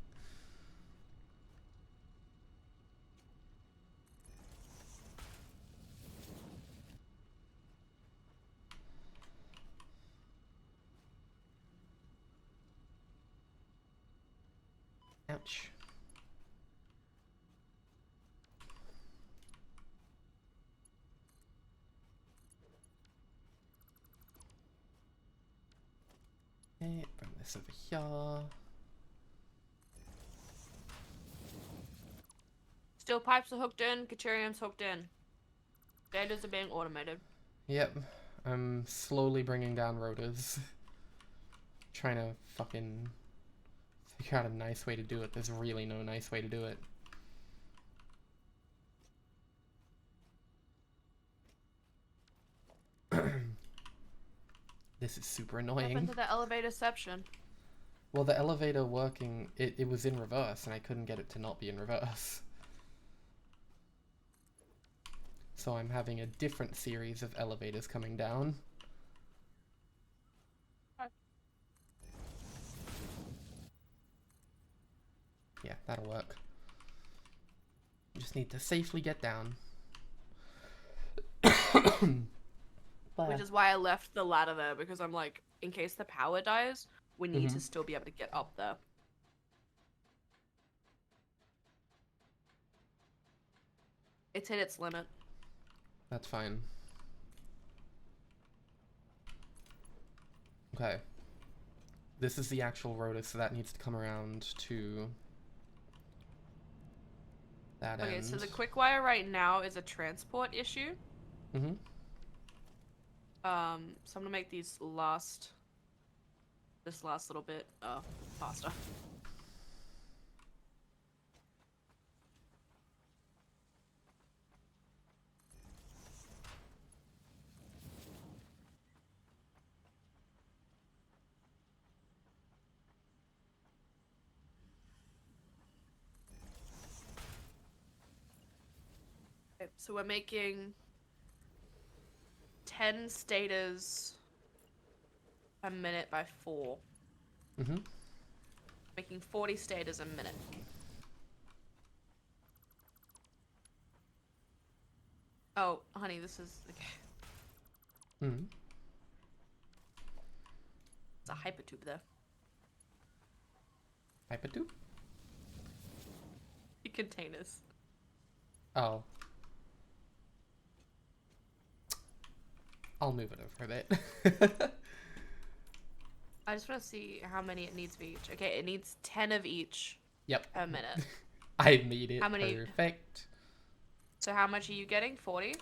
Ouch. Okay, bring this over here. Steel pipes are hooked in, Caterium's hooked in. Data's are being automated. Yep, I'm slowly bringing down rotors. Trying to fucking figure out a nice way to do it. There's really no nice way to do it. This is super What annoying. happened to the elevatorception? Well, the elevator working, it was in reverse, and I couldn't get it to not be in reverse. So I'm having a different series of elevators coming down. Yeah, that'll work. Just need to safely get down. Which is why I left the ladder there, because I'm like, in case the power dies, we need to still be able to get up there. It's hit its limit. That's fine. Okay. This is the actual rotor, so that needs to come around to that end. Okay, so the quick wire right now is a transport issue. Mm-hmm. So I'm gonna make this last little bit faster. Okay, so we're making 10 stators a minute by 4. Mm-hmm. Making 40 stators a minute. Oh, honey, this is okay. Mm-hmm. It's a hypertube there. Hypertube? Containers. Oh. I'll move it over a bit. I just want to see how many it needs of each. Okay, it needs 10 of each. Yep. A minute. I made it How many? perfect. So how much are you getting? 40?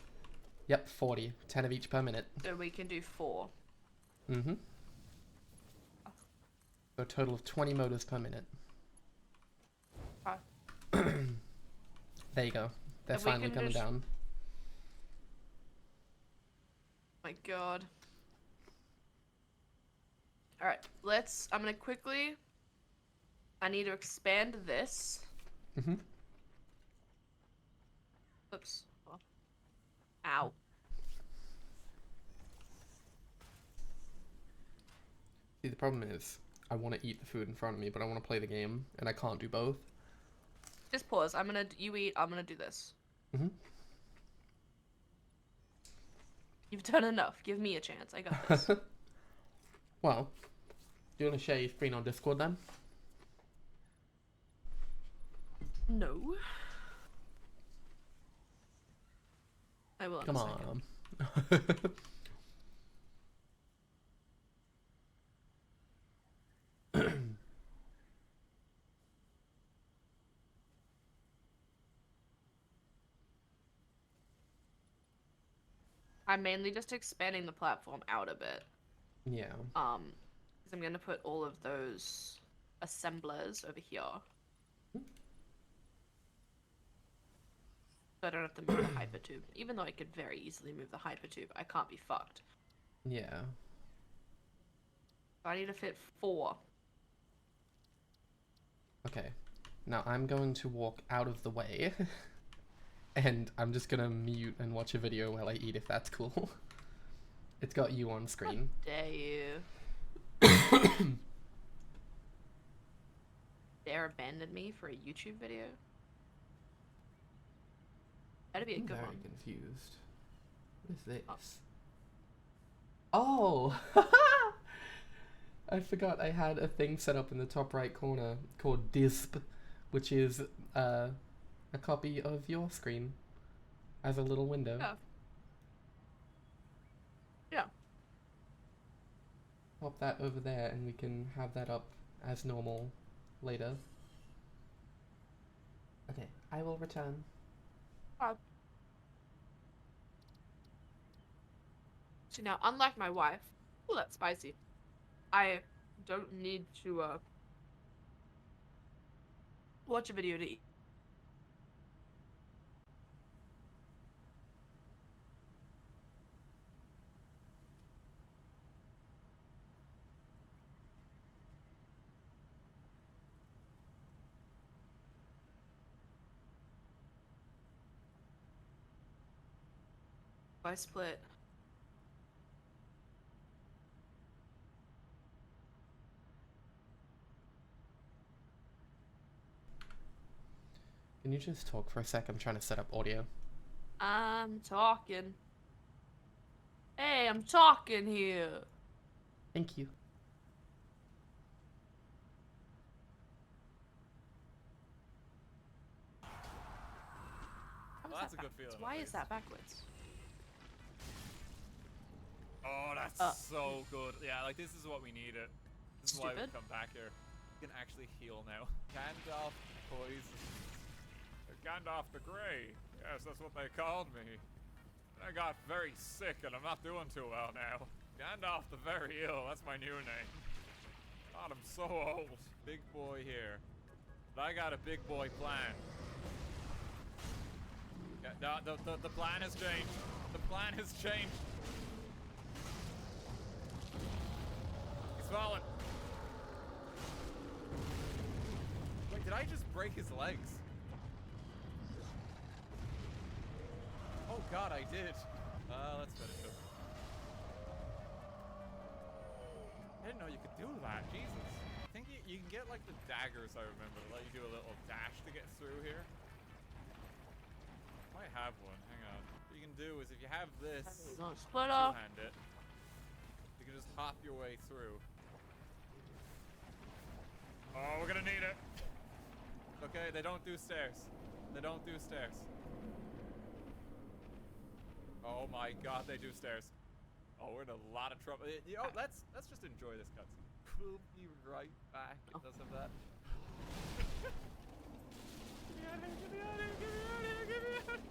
Yep, 40. 10 of each per minute. So we can do 4. Mm-hmm. So a total of 20 motors per minute. There you go. They're If we finally can coming just- down. My god. Alright, I'm gonna quickly... I need to expand this. Mm-hmm. Oops. Ow. See, the problem is, I want to eat the food in front of me, but I want to play the game, and I can't do both. Just pause. You eat. I'm gonna do this. Mm-hmm. You've done enough. Give me a chance. I got this. Well, do you want to share your screen on Discord then? No. I will in Come a on. I'm mainly just expanding the platform out a bit. Yeah. Because I'm gonna put all of those assemblers over here. So I don't have to move the hypertube. Even though I could very easily move the hypertube, I can't be fucked. Yeah. So I need to fit 4. Okay. Now I'm going to walk out of the way. And I'm just gonna mute and watch a video while I eat, if that's cool. It's got you on screen. How dare you? Dare abandon me for a YouTube video? That'd be a I'm good very one. confused. What is this? Oh! I forgot I had a thing set up in the top right corner called DISP, which is a copy of your screen as a little window. Yeah. Yeah. Pop that over there and we can have that up as normal later. Okay, I will return. So now, unlike my wife, oh, that's spicy. I don't need to watch a video to eat. I split. Can you just talk for a sec? I'm trying to set up audio. I'm talking. Hey, I'm talking here. Thank you. Well, that's a good feeling. Why is that backwards? Oh, that's so good. Yeah, like this is what we needed. This is why we come back here. We can actually heal now. Gandalf poison. Gandalf the Grey. Yes, that's what they called me. I got very sick and I'm not doing too well now. Gandalf the Very Ill. That's my new name. God, I'm so old. Big boy here. But I got a big boy plan. Yeah, the plan has changed. The plan has changed. He's fallen. Wait, did I just break his legs? Oh god, I did. Let's finish him. I didn't know you could do that. Jesus. I think you can get like the daggers, I remember, to let you do a little dash to get through here. I have one. Hang on. What you can do is if you have this, Split off. two-hand it, you can just hop your way through. Oh, we're gonna need it. Okay, they don't do stairs. They don't do stairs. Oh my god, they do stairs. Oh, we're in a lot of trouble. Oh, let's just enjoy this cutscene. We'll be right back. It does have that. Get me out of here, get me out of here, get me out of here, get me out.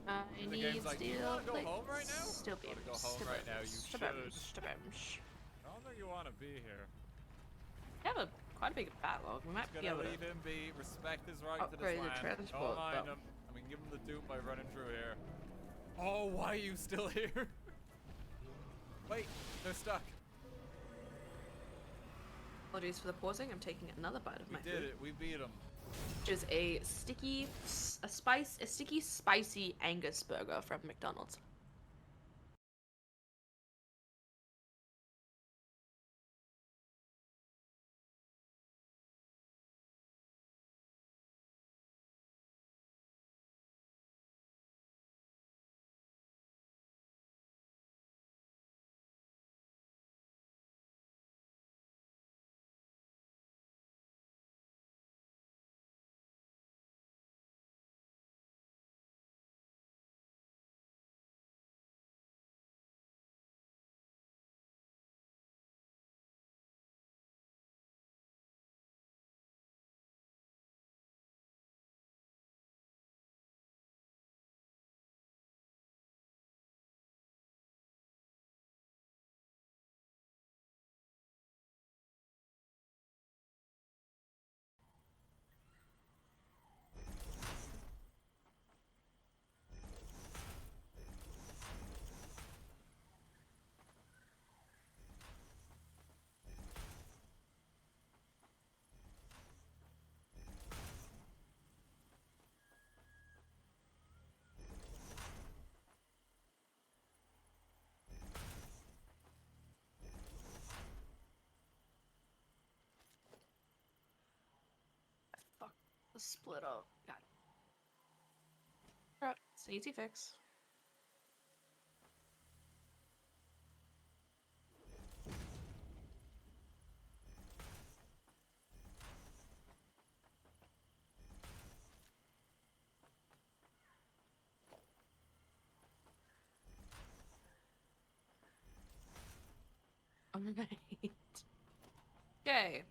I The need game's like, you steel wanna go plates. home right now? Steel You wanna beams. go home steel right now, beams, you steel should. beams, steel beams. I don't think you want to be here. We have quite a big backlog. We might Just be gonna able leave to him be. Respect his right to this upgrade the land. transport. Don't mind him. And we can give him the dupe by running through here. Oh, why are you still here? Wait, they're stuck. Apologies for the pausing. I'm taking another bite of my We did food. it. We beat him. Which is a sticky spicy Angus burger from McDonald's. split up. Got it. Alright, it's an easy fix. Alright. Okay.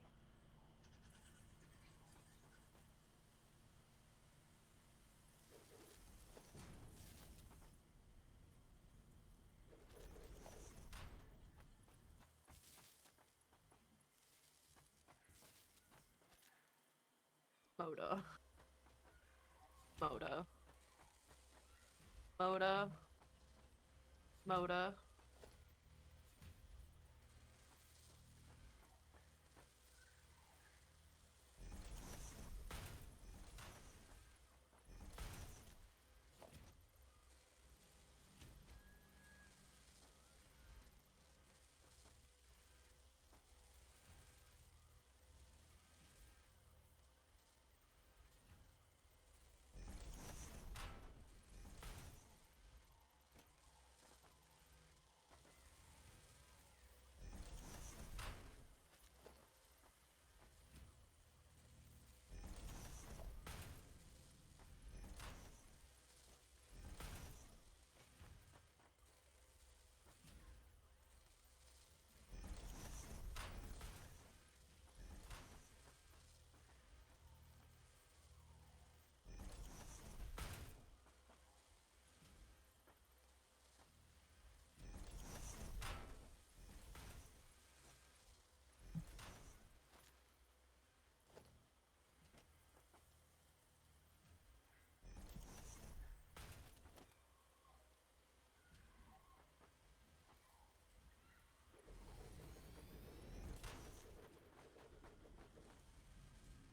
Moda. Moda. Moda. Moda.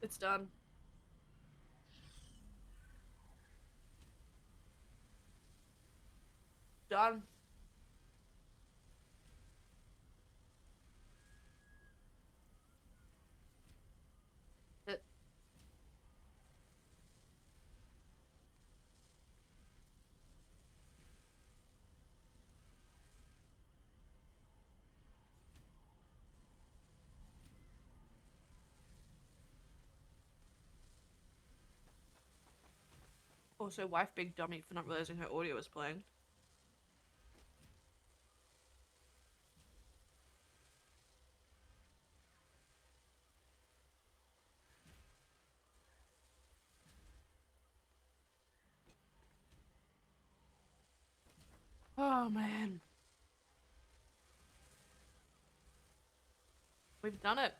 It's done. Done. It. Also, wife big dummy for not realizing her audio was playing. Oh man. We've done it.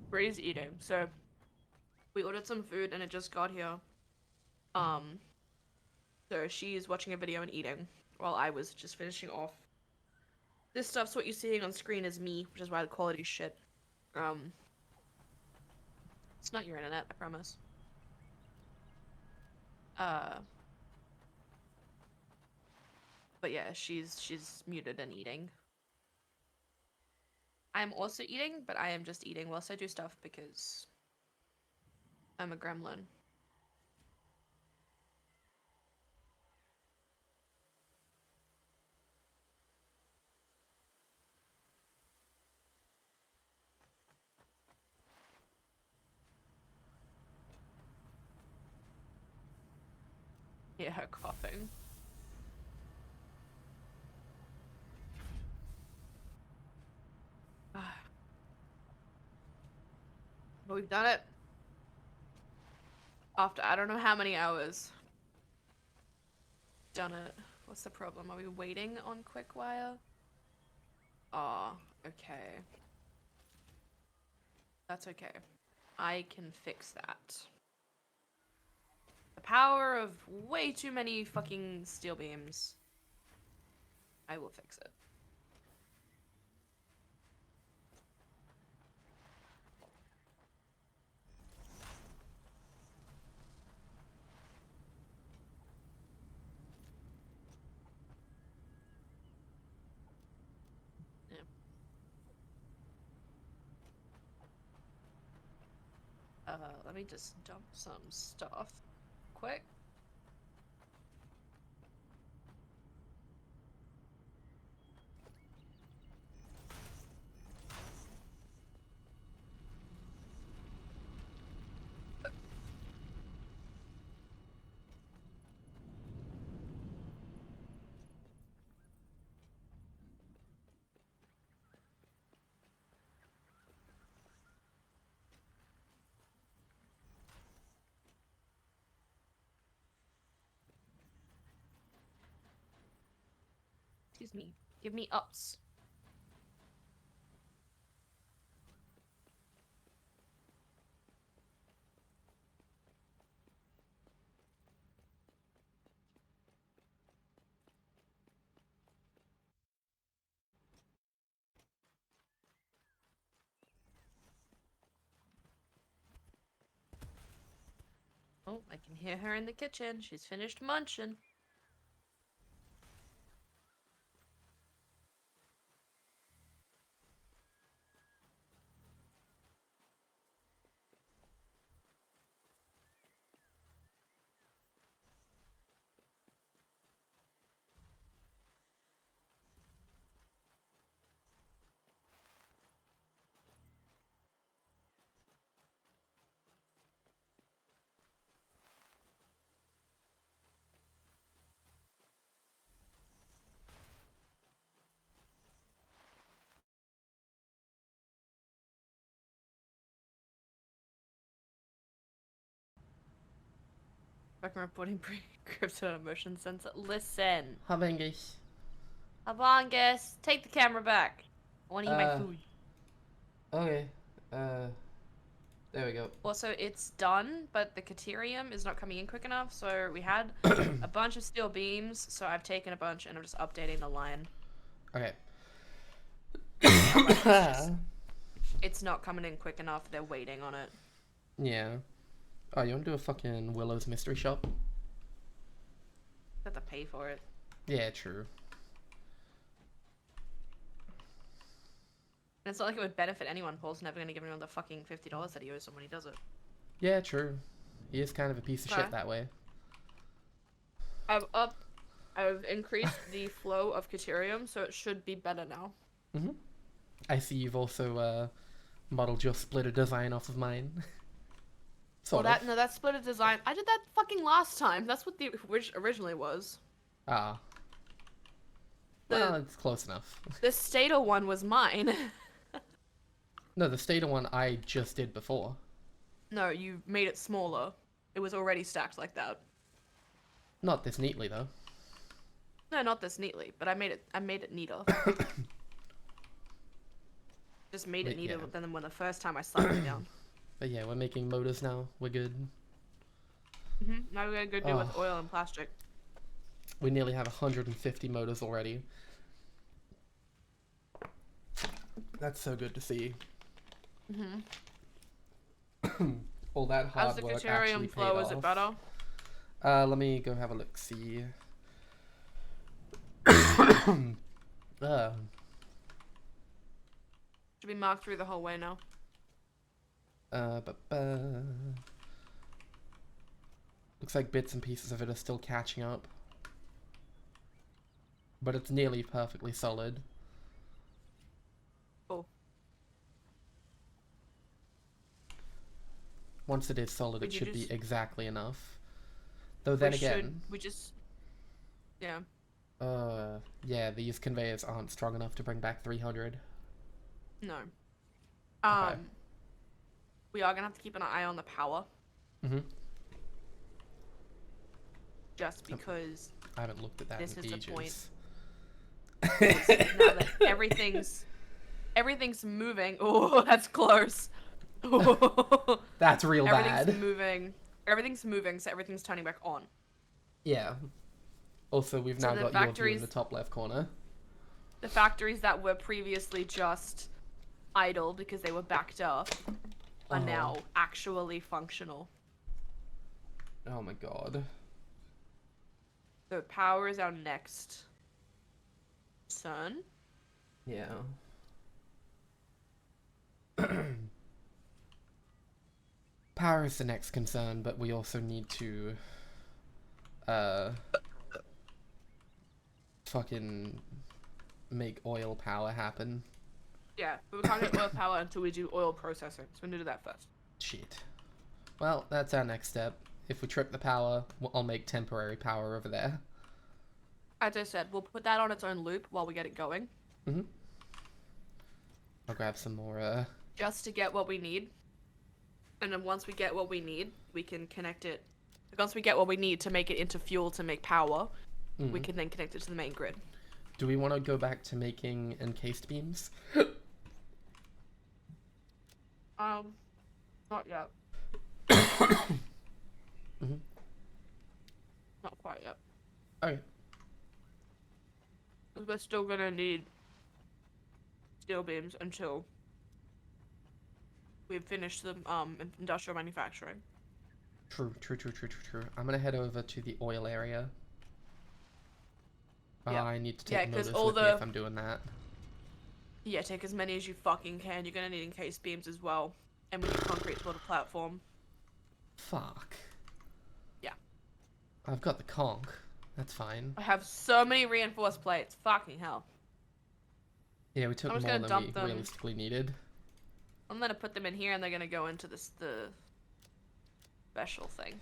Bree's eating. So we ordered some food and it just got here. So she's watching a video and eating while I was just finishing off. This stuff's what you're seeing on screen is me, which is why the quality's shit. It's not your internet, I promise. But yeah, she's muted and eating. I'm also eating, but I am just eating whilst I do stuff because I'm a gremlin. Yeah, her coughing. But we've done it. After I don't know how many hours. Done it. What's the problem? Are we waiting on Quickwire? Aw, okay. That's okay. I can fix that. The power of way too many fucking steel beams. I will fix it. Let me just dump some stuff quick. Excuse me. Give me ups. Oh, I can hear her in the kitchen. She's finished munching. Fucking reporting pre-crypto motion sensor. Listen. Habe ich. Avongus, take the camera back. I want to eat my food. Okay. There we go. Also, it's done, but the Caterium is not coming in quick enough, so we had a bunch of steel beams, so I've taken a bunch and I'm just updating the line. Okay. It's not coming in quick enough, they're waiting on it. Yeah. Oh, you want to do a fucking Willow's mystery shop? Have to pay for it. Yeah, true. And it's not like it would benefit anyone. Paul's never going to give anyone the fucking $50 that he owes someone he does it. Yeah, true. He is kind of a piece of shit that way. I've increased the flow of Caterium, so it should be better now. Mm-hmm. I see you've also modeled your splitter design off of mine. Sort of. No, that splitter design. I did that fucking last time. That's what the originally was. Ah. Well, it's close enough. The Stater one was mine. No, the Stater one I just did before. No, you made it smaller. It was already stacked like that. Not this neatly, though. No, not this neatly, but I made it neater. Just made it neater than when the first time I slapped it down. But yeah, we're making motors now. We're good. Now we're gonna go do with oil and plastic. We nearly have 150 motors already. That's so good to see. All that hard work actually paid off. How's the Caterium flow? Is it better? Let me go have a look. See. Should be marked through the whole way now. Looks like bits and pieces of it are still catching up. But it's nearly perfectly solid. Oh. Once it is solid, it should be exactly enough. Though then again... Yeah. Yeah, these conveyors aren't strong enough to bring back 300. No. Okay. We are gonna have to keep an eye on the power. Just because I haven't looked at that this in is ages. the point. Now that everything's moving. Oh, that's close. That's real bad. Everything's moving, so everything's turning back on. Yeah. Also, we've now got your view in the top left corner. The factories that were previously just idle because they were backed up are now actually functional. Oh my god. So power is our next concern. Yeah. Power is the next concern, but we also need to fucking make oil power happen. Yeah, but we can't get oil power until we do oil processing, so we need to do that first. Shit. Well, that's our next step. If we trip the power, I'll make temporary power over there. As I said, we'll put that on its own loop while we get it going. Mm-hmm. I'll grab some more, Just to get what we need. And then once we get what we need, we can connect it. Once we get what we need to make it into fuel to make power, we can then connect it to the main grid. Do we want to go back to making encased beams? Not yet. Mm-hmm. Not quite yet. Okay. We're still gonna need steel beams until we've finished the industrial manufacturing. True. I'm gonna head over to the oil area. Yeah. I need to take notice all with me the... if I'm doing that. Yeah, take as many as you fucking can. You're gonna need encased beams as well. And we need concrete to build a platform. Fuck. Yeah. I've got the conch. That's fine. I have so many reinforced plates. Fucking hell. Yeah, we took I'm just more gonna than dump we them. realistically needed. I'm gonna put them in here and they're gonna go into the special thing.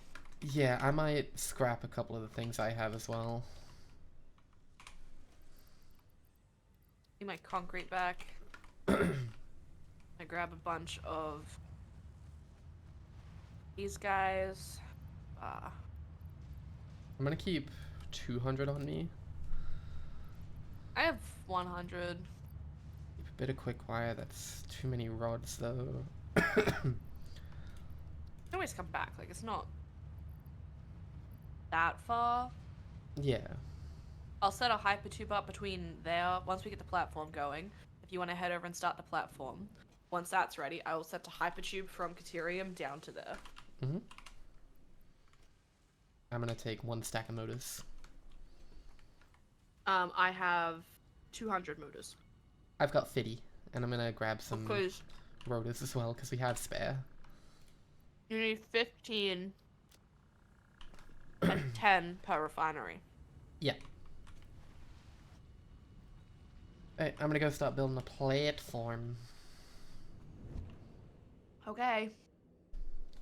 Yeah, I might scrap a couple of the things I have as well. Need my concrete back. I grab a bunch of these guys. I'm gonna keep 200 on me. I have 100. Keep a bit of quick wire. That's too many rods, though. You can always come back. Like, it's not that far. Yeah. I'll set a hypertube up between there once we get the platform going. If you want to head over and start the platform. Once that's ready, I will set a hypertube from Caterium down to there. Mm-hmm. I'm gonna take one stack of motors. I have 200 motors. I've got 50, and I'm gonna grab some Because rotors as well, because we have spare. you need 15 and 10 per refinery. Yeah. Alright, I'm gonna go start building a platform. Okay.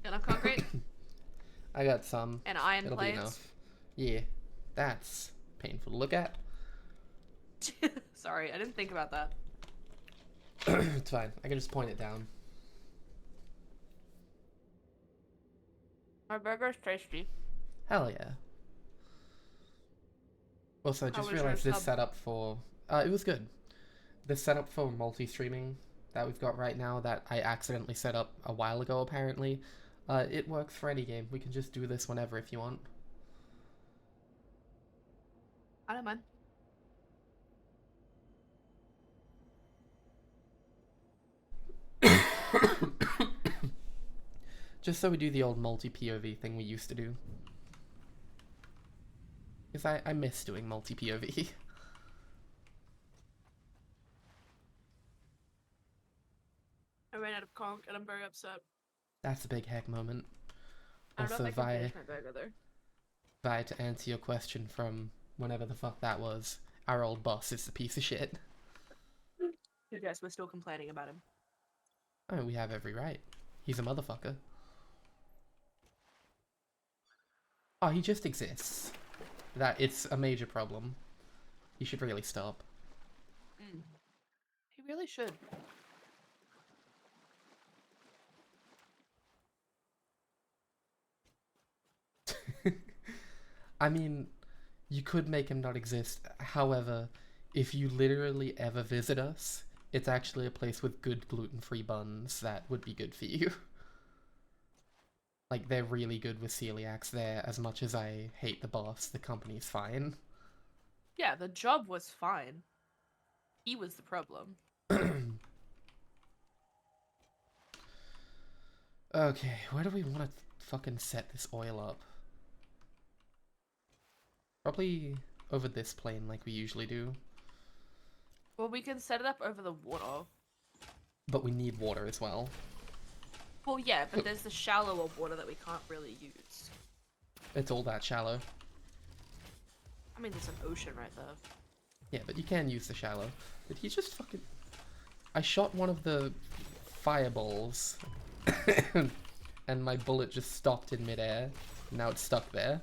Enough concrete? I got some. And iron It'll plates? be enough. Yeah. That's painful to look at. Sorry, I didn't think about that. It's fine. I can just point it down. My burger's tasty. Hell yeah. Also, I How just was your realized this sub? setup for... it was good. This setup for multi-streaming that we've got right now that I accidentally set up a while ago, apparently. It works for any game. We can just do this whenever if you want. I don't mind. Just so we do the old multi-POV thing we used to do. Because I miss doing multi-POV. I ran out of conch and I'm very upset. That's a big heck moment. I don't know Also, if I can via finish my burger though. to answer your question from whenever the fuck that was, our old boss is a piece of shit. Yes, we're still complaining about him. Oh, we have every right. He's a motherfucker. Oh, he just exists. That it's a major problem. He should really stop. He really should. I mean, you could make him not exist. However, if you literally ever visit us, it's actually a place with good gluten-free buns that would be good for you. Like, they're really good with celiacs there. As much as I hate the boss, the company's fine. Yeah, the job was fine. He was the problem. Okay, where do we want to fucking set this oil up? Probably over this plane like we usually do. Well, we can set it up over the water. But we need water as well. Well, yeah, but there's the shallower water that we can't really use. It's all that shallow. I mean, there's an ocean right there. Yeah, but you can use the shallow. Did he just fucking... I shot one of the fireballs. And my bullet just stopped in midair. Now it's stuck there.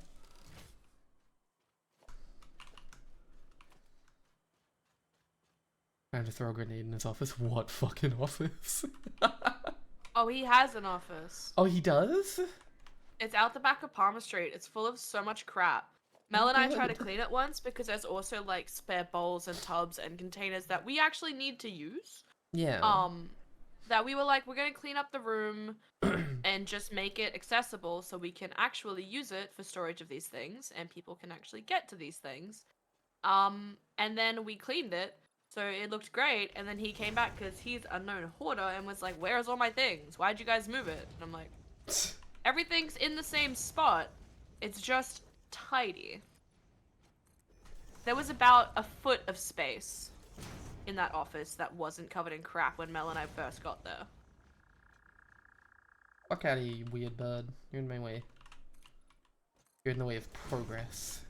Trying to throw a grenade in his office. What fucking office? Oh, he has an office. Oh, he does? It's out the back of Palmer Street. It's full of so much crap. Mel and I tried to Good. clean it once because there's also like spare bowls and tubs and containers that we actually need to use. Yeah. That we were like, we're gonna clean up the room and just make it accessible so we can actually use it for storage of these things and people can actually get to these things. And then we cleaned it, so it looked great, and then he came back because he's a known hoarder and was like, where's all my things? Why'd you guys move it? And I'm like, everything's in the same spot. It's just tidy. There was about a foot of space in that office that wasn't covered in crap when Mel and I first got there. Fuck out of here, you weird bird. You're in my way. You're in the way of progress.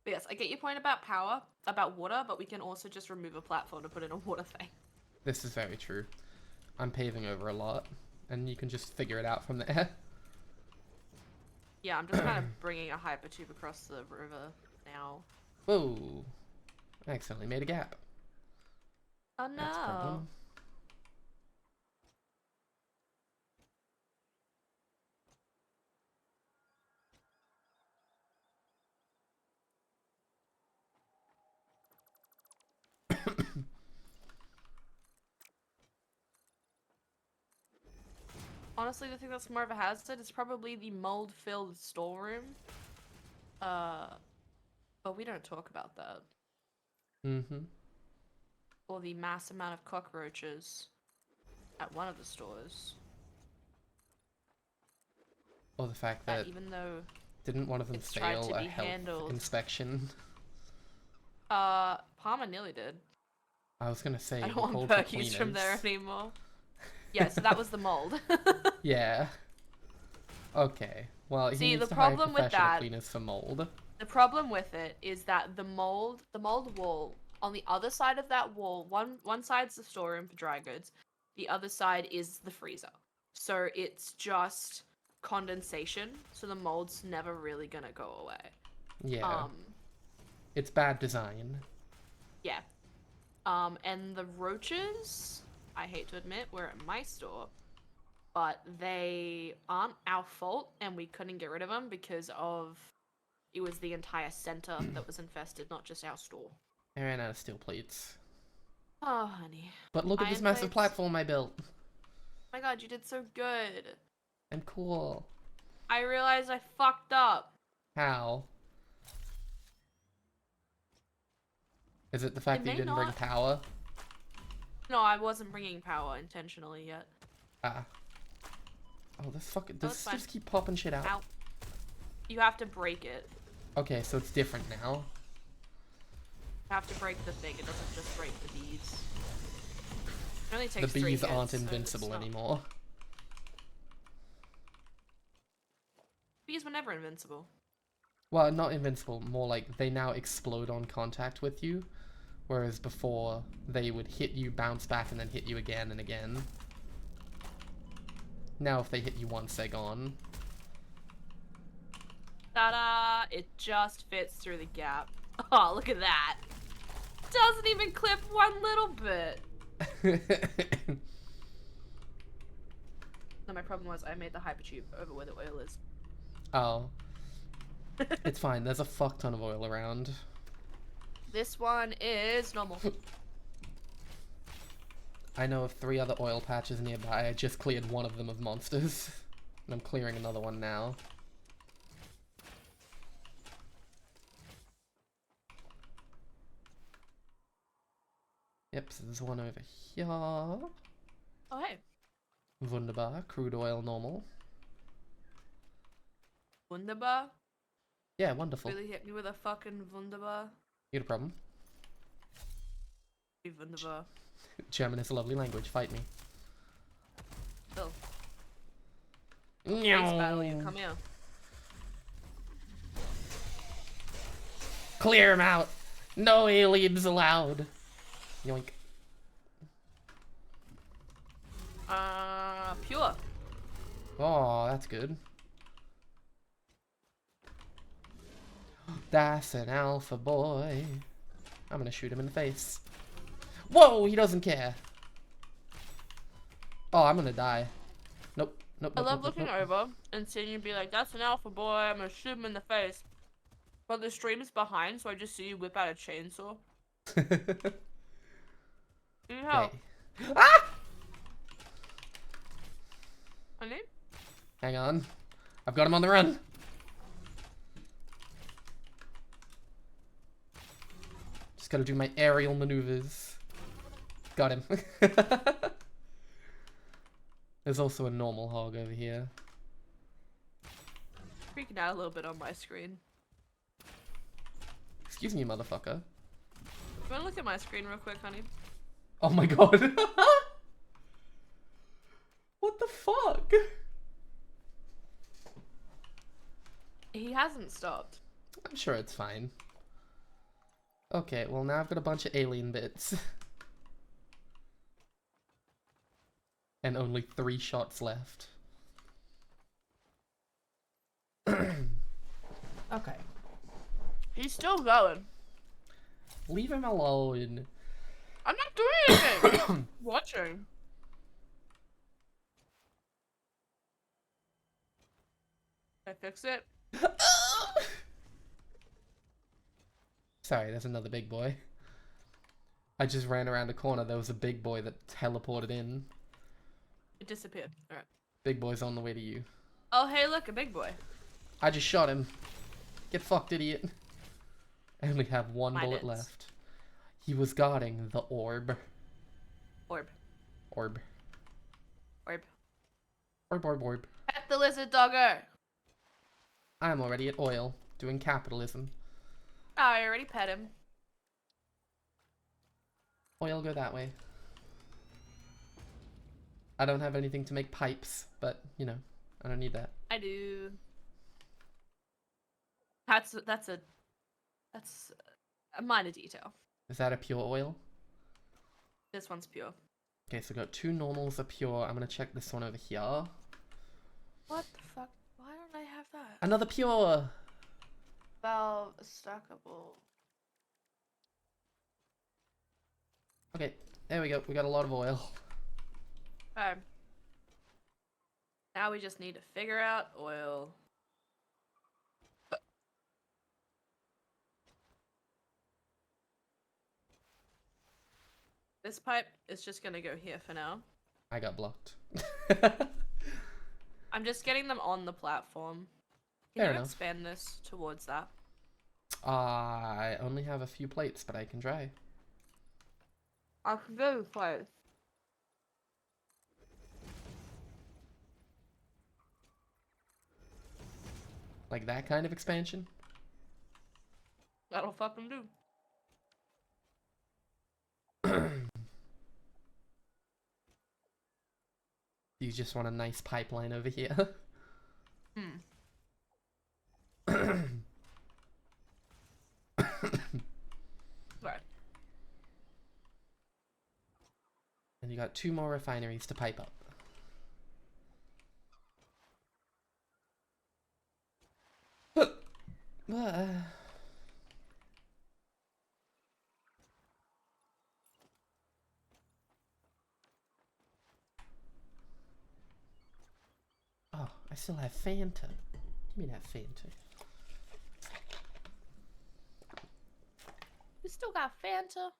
But yes, I get your point about power, about water, but we can also just remove a platform to put in a water thing. This is very true. I'm paving over a lot, and you can just figure it out from there. Yeah, I'm just kind of bringing a hypertube across the river now. Whoa. I accidentally made a gap. Oh That's a no. problem. Honestly, the thing that's more of a hazard is probably the mold-filled storeroom. But we don't talk about that. Mm-hmm. Or the mass amount of cockroaches at one of the stores. Or the fact that Even though didn't one of them it's tried fail to a be health handled. inspection? Palmer nearly did. I was gonna say I we don't called want for Perkies from there cleaners. anymore. Yeah, so that was the mold. Yeah. Okay. Well, he See, needs the to hire problem with professional that- cleaners for mold. The problem with it is that the mold wall, on the other side of that wall, one side's the storeroom for dry goods, the other side is the freezer. So it's just condensation, so the mold's never really gonna go away. Yeah. It's bad design. Yeah. And the roaches, I hate to admit, were at my store, but they aren't our fault, and we couldn't get rid of them because of it was the entire center that was infested, not just our store. I ran out of steel plates. Oh, honey. But look at this Iron massive plates. platform I built. Oh my god, you did so good. I'm cool. I realized I fucked up. How? Is it the fact It that you may didn't bring not. power? No, I wasn't bringing power intentionally yet. Ah. Oh, this fucking... Does it's this just fine. keep popping shit out? Ow. You have to break it. Okay, so it's different now. You have to break the thing. It doesn't just break the bees. It only The takes 3 bees hits, aren't so it's invincible not- anymore. Bees were never invincible. Well, not invincible, more like they now explode on contact with you. Whereas before, they would hit you, bounce back, and then hit you again and again. Now if they hit you once, they're gone. Ta-da! It just fits through the gap. Oh, look at that! Doesn't even clip one little bit. No, my problem was I made the hypertube over where the oil is. Oh. It's fine, there's a fuck ton of oil around. This one is normal. I know of 3 other oil patches nearby. I just cleared one of them of monsters. And I'm clearing another one now. Yep, so there's one over here. Oh, hey. Wunderbar. Crude oil normal. Wunderbar? Yeah, wonderful. Really hit me with a fucking wunderbar? You got a problem? Even the German is a lovely language. Fight me. Bill. Space battle, you come here. Clear him out. No aliens allowed. Yoink. Pure. Oh, that's good. That's an alpha boy. I'm gonna shoot him in the face. Whoa, he doesn't care. Oh, I'm gonna die. Nope. Nope. I nope, love nope, looking nope. over and seeing you be like, that's an alpha boy, I'm gonna shoot him in the face. But the stream is behind, so I just see you whip out a chainsaw. Need help? Okay. Ah! Honey? Hang on. I've got him on the run. Just gotta do my aerial maneuvers. Got him. There's also a normal hog over here. Freaking out a little bit on my screen. Excuse me, motherfucker. You wanna look at my screen real quick, honey? Oh my god. What the fuck? He hasn't stopped. I'm sure it's fine. Okay, well now I've got a bunch of alien bits. And only 3 shots left. Okay. He's still going. Leave him alone. I'm not doing anything. Watching. Can I fix it? Sorry, there's another big boy. I just ran around a corner. There was a big boy that teleported in. It disappeared. Alright. Big boy's on the way to you. Oh, hey, look, a big boy. I just shot him. Get fucked, idiot. I only have one Mine bullet is. left. He was guarding the orb. Orb. Orb. Orb. Orb, orb, orb. Pet the lizard doggo. I'm already at oil, doing capitalism. Oh, I already pet him. Oil, go that way. I don't have anything to make pipes, but, you know, I don't need that. I do. That's a minor detail. Is that a pure oil? This one's pure. Okay, so I got 2 normals are pure. I'm gonna check this one over here. What the fuck? Why don't I have that? Another pure! Valve stackable. Okay, there we go. We got a lot of oil. Okay. Now we just need to figure out oil. This pipe is just gonna go here for now. I got blocked. I'm just getting them on the platform. Can Fair you enough. expand this towards that? I only have a few plates, but I can try. I can go close. Like that kind of expansion? That'll fucking do. You just want a nice pipeline over here? Right. And you got 2 more refineries to pipe up. Oh, I still have Fanta. Give me that Fanta. We still got Fanta.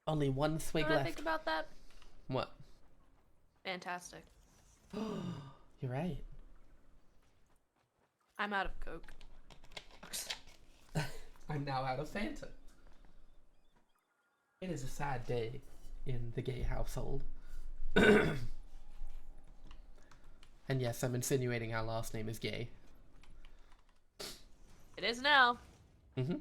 Only 1 swig What do I left. think about that? What? Fantastic. You're right. I'm out of Coke. I'm now out of Fanta. It is a sad day in the gay household. And yes, I'm insinuating our last name is gay. It is now. Mm-hmm.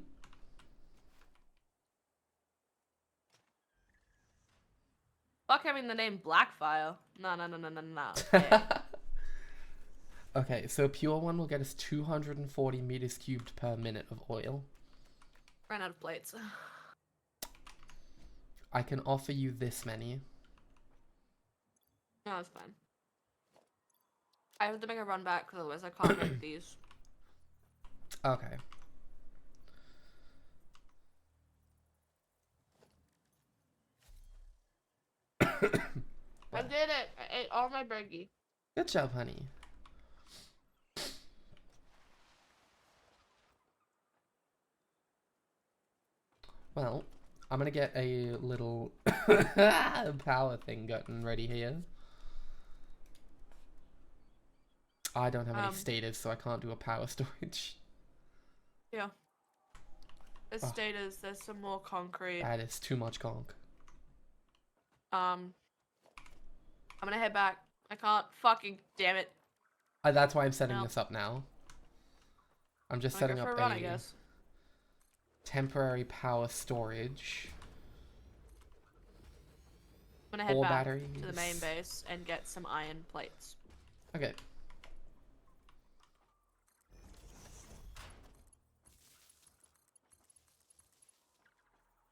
Fuck having the name Blackfire. No. Okay. Okay, so a pure one will get us 240 meters cubed per minute of oil. Ran out of plates. I can offer you this many. No, it's fine. I have to make a run back because otherwise I can't make these. Okay. I did it. I ate all my burgie. Good job, honey. Well, I'm gonna get a little power thing gotten ready here. I don't have any status, so I can't do a power storage. Yeah. There's Oh. status. There's some more concrete. That is too much conk. I'm gonna head back. I can't fucking damn it. That's why I'm setting No. this up now. I'm just I'm setting gonna go up for a run, a I guess. temporary power storage. I'm gonna head All back to the batteries. main base and get some iron plates. Okay.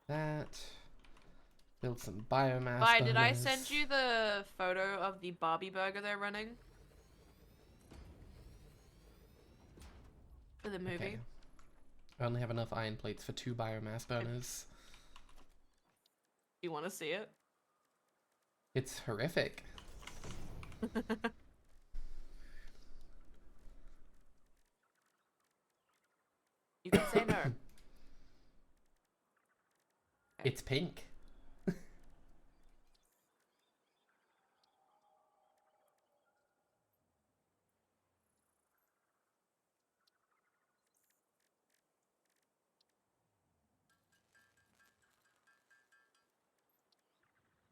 That. Build some biomass. Vi, did I burners. send you the photo of the Barbie burger they're running? For the movie? Okay. I only have enough iron plates for 2 biomass burners. You want to see it? It's horrific. You can say no. It's pink.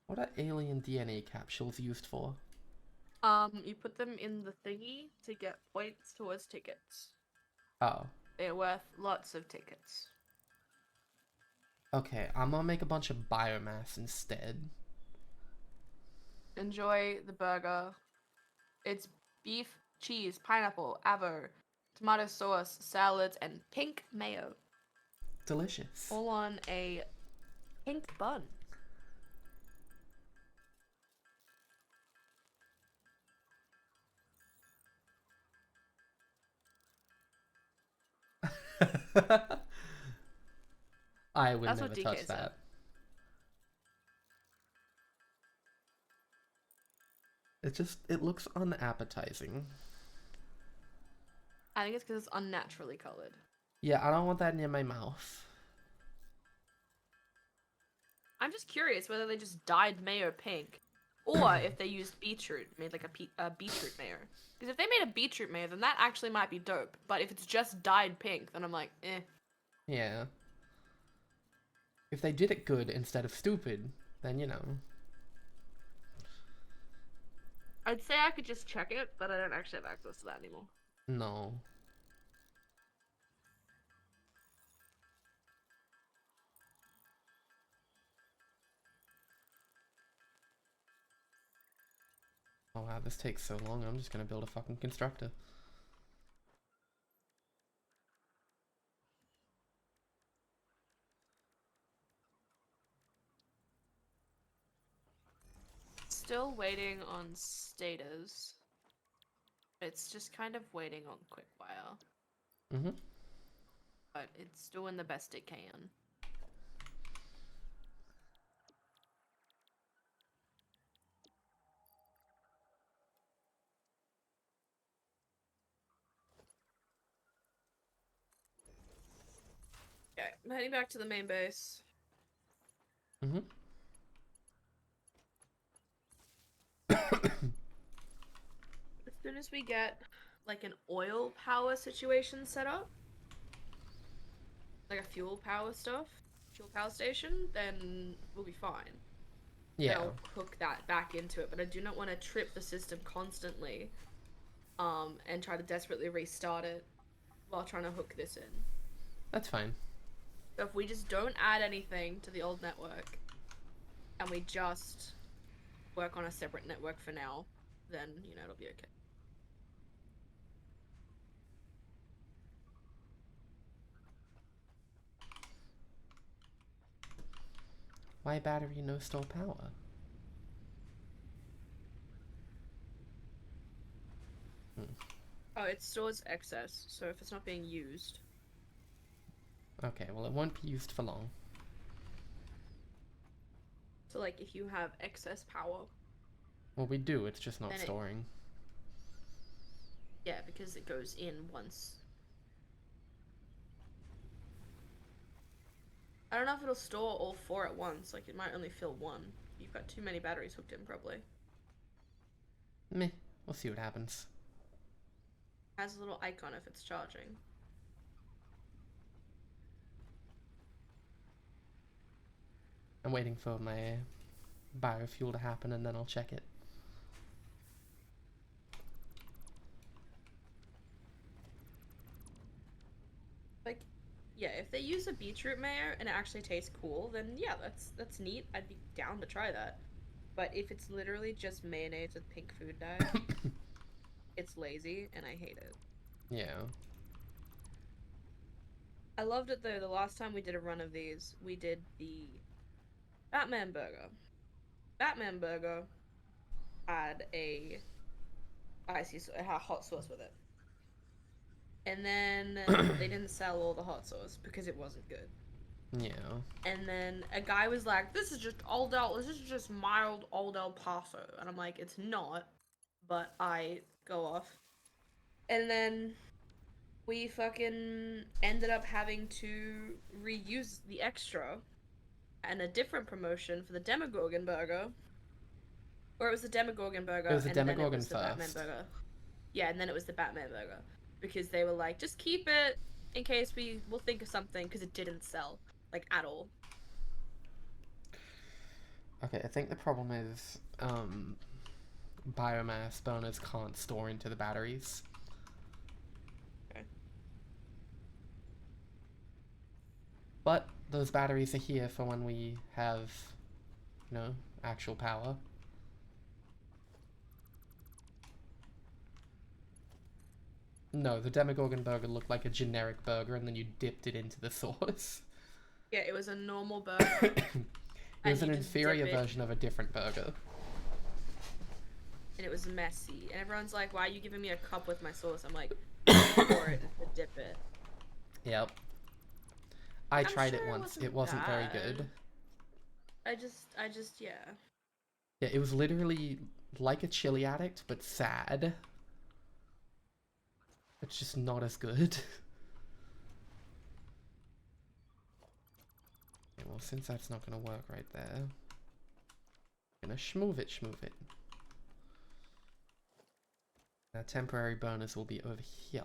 What are alien DNA capsules used for? You put them in the thingy to get points towards tickets. Oh. They're worth lots of tickets. Okay, I'm gonna make a bunch of biomass instead. Enjoy the burger. It's beef, cheese, pineapple, avo, tomato sauce, salads, and pink mayo. Delicious. All on a pink bun. I would That's never what DK touch said. that. It looks unappetizing. I think it's because it's unnaturally colored. Yeah, I don't want that near my mouth. I'm just curious whether they just dyed mayo pink, or if they used beetroot, made like a beetroot mayo. Because if they made a beetroot mayo, then that actually might be dope. But if it's just dyed pink, then I'm like, eh. Yeah. If they did it good instead of stupid, then you know. I'd say I could just check it, but I don't actually have access to that anymore. No. Oh wow, this takes so long. I'm just gonna build a fucking constructor. Still waiting on status. It's just kind of waiting on quickfire. Mm-hmm. But it's doing the best it can. Okay, I'm heading back to the main base. Mm-hmm. As soon as we get like an oil power situation set up, like a fuel power station, then we'll be fine. Yeah. They'll hook that back into it, but I do not want to trip the system constantly, and try to desperately restart it while trying to hook this in. That's fine. So if we just don't add anything to the old network, and we just work on a separate network for now, then, you know, it'll be okay. Why battery no store power? Oh, it stores excess, so if it's not being used. Okay, well it won't be used for long. So, like, if you have excess power. Well, we do, it's just not Then storing. Yeah, because it goes in once. I don't know if it'll store all 4 at once. Like, it might only fill 1. You've got too many batteries hooked in, probably. Meh, we'll see what happens. Has a little icon if it's charging. I'm waiting for my biofuel to happen and then I'll check it. Like, yeah, if they use a beetroot mayo and it actually tastes cool, then yeah, that's neat. I'd be down to try that. But if it's literally just mayonnaise with pink food dye, it's lazy and I hate it. Yeah. I loved it though. The last time we did a run of these, we did the Batman burger. Batman burger had a it had hot sauce with it. And then they didn't sell all the hot sauce because it wasn't good. Yeah. And then a guy was like, this is just mild Old El Paso. And I'm like, it's not. But I go off. And then we fucking ended up having to reuse the extra and a different promotion for the Demogorgon burger. Or it was the Demogorgon burger. It was the and then it Demogorgon was the Batman first. burger. Yeah, and then it was the Batman burger. Because they were like, just keep it in case we'll think of something, because it didn't sell. Like, at all. Okay, I think the problem is, biomass burners can't store into the batteries. Okay. But those batteries are here for when we have, you know, actual power. No, the Demogorgon burger looked like a generic burger and then you dipped it into the sauce. Yeah, it was a normal burger. It was an inferior version of a different burger. And it was messy. And everyone's like, why are you giving me a cup with my sauce? I'm like, pour it and dip it. Yep. I tried it once. It wasn't very good. I just, yeah. Yeah, it was literally like a chili addict, but sad. It's just not as good. Okay, well, since that's not gonna work right there, I'm gonna schmoove it. Now, temporary burners will be over here.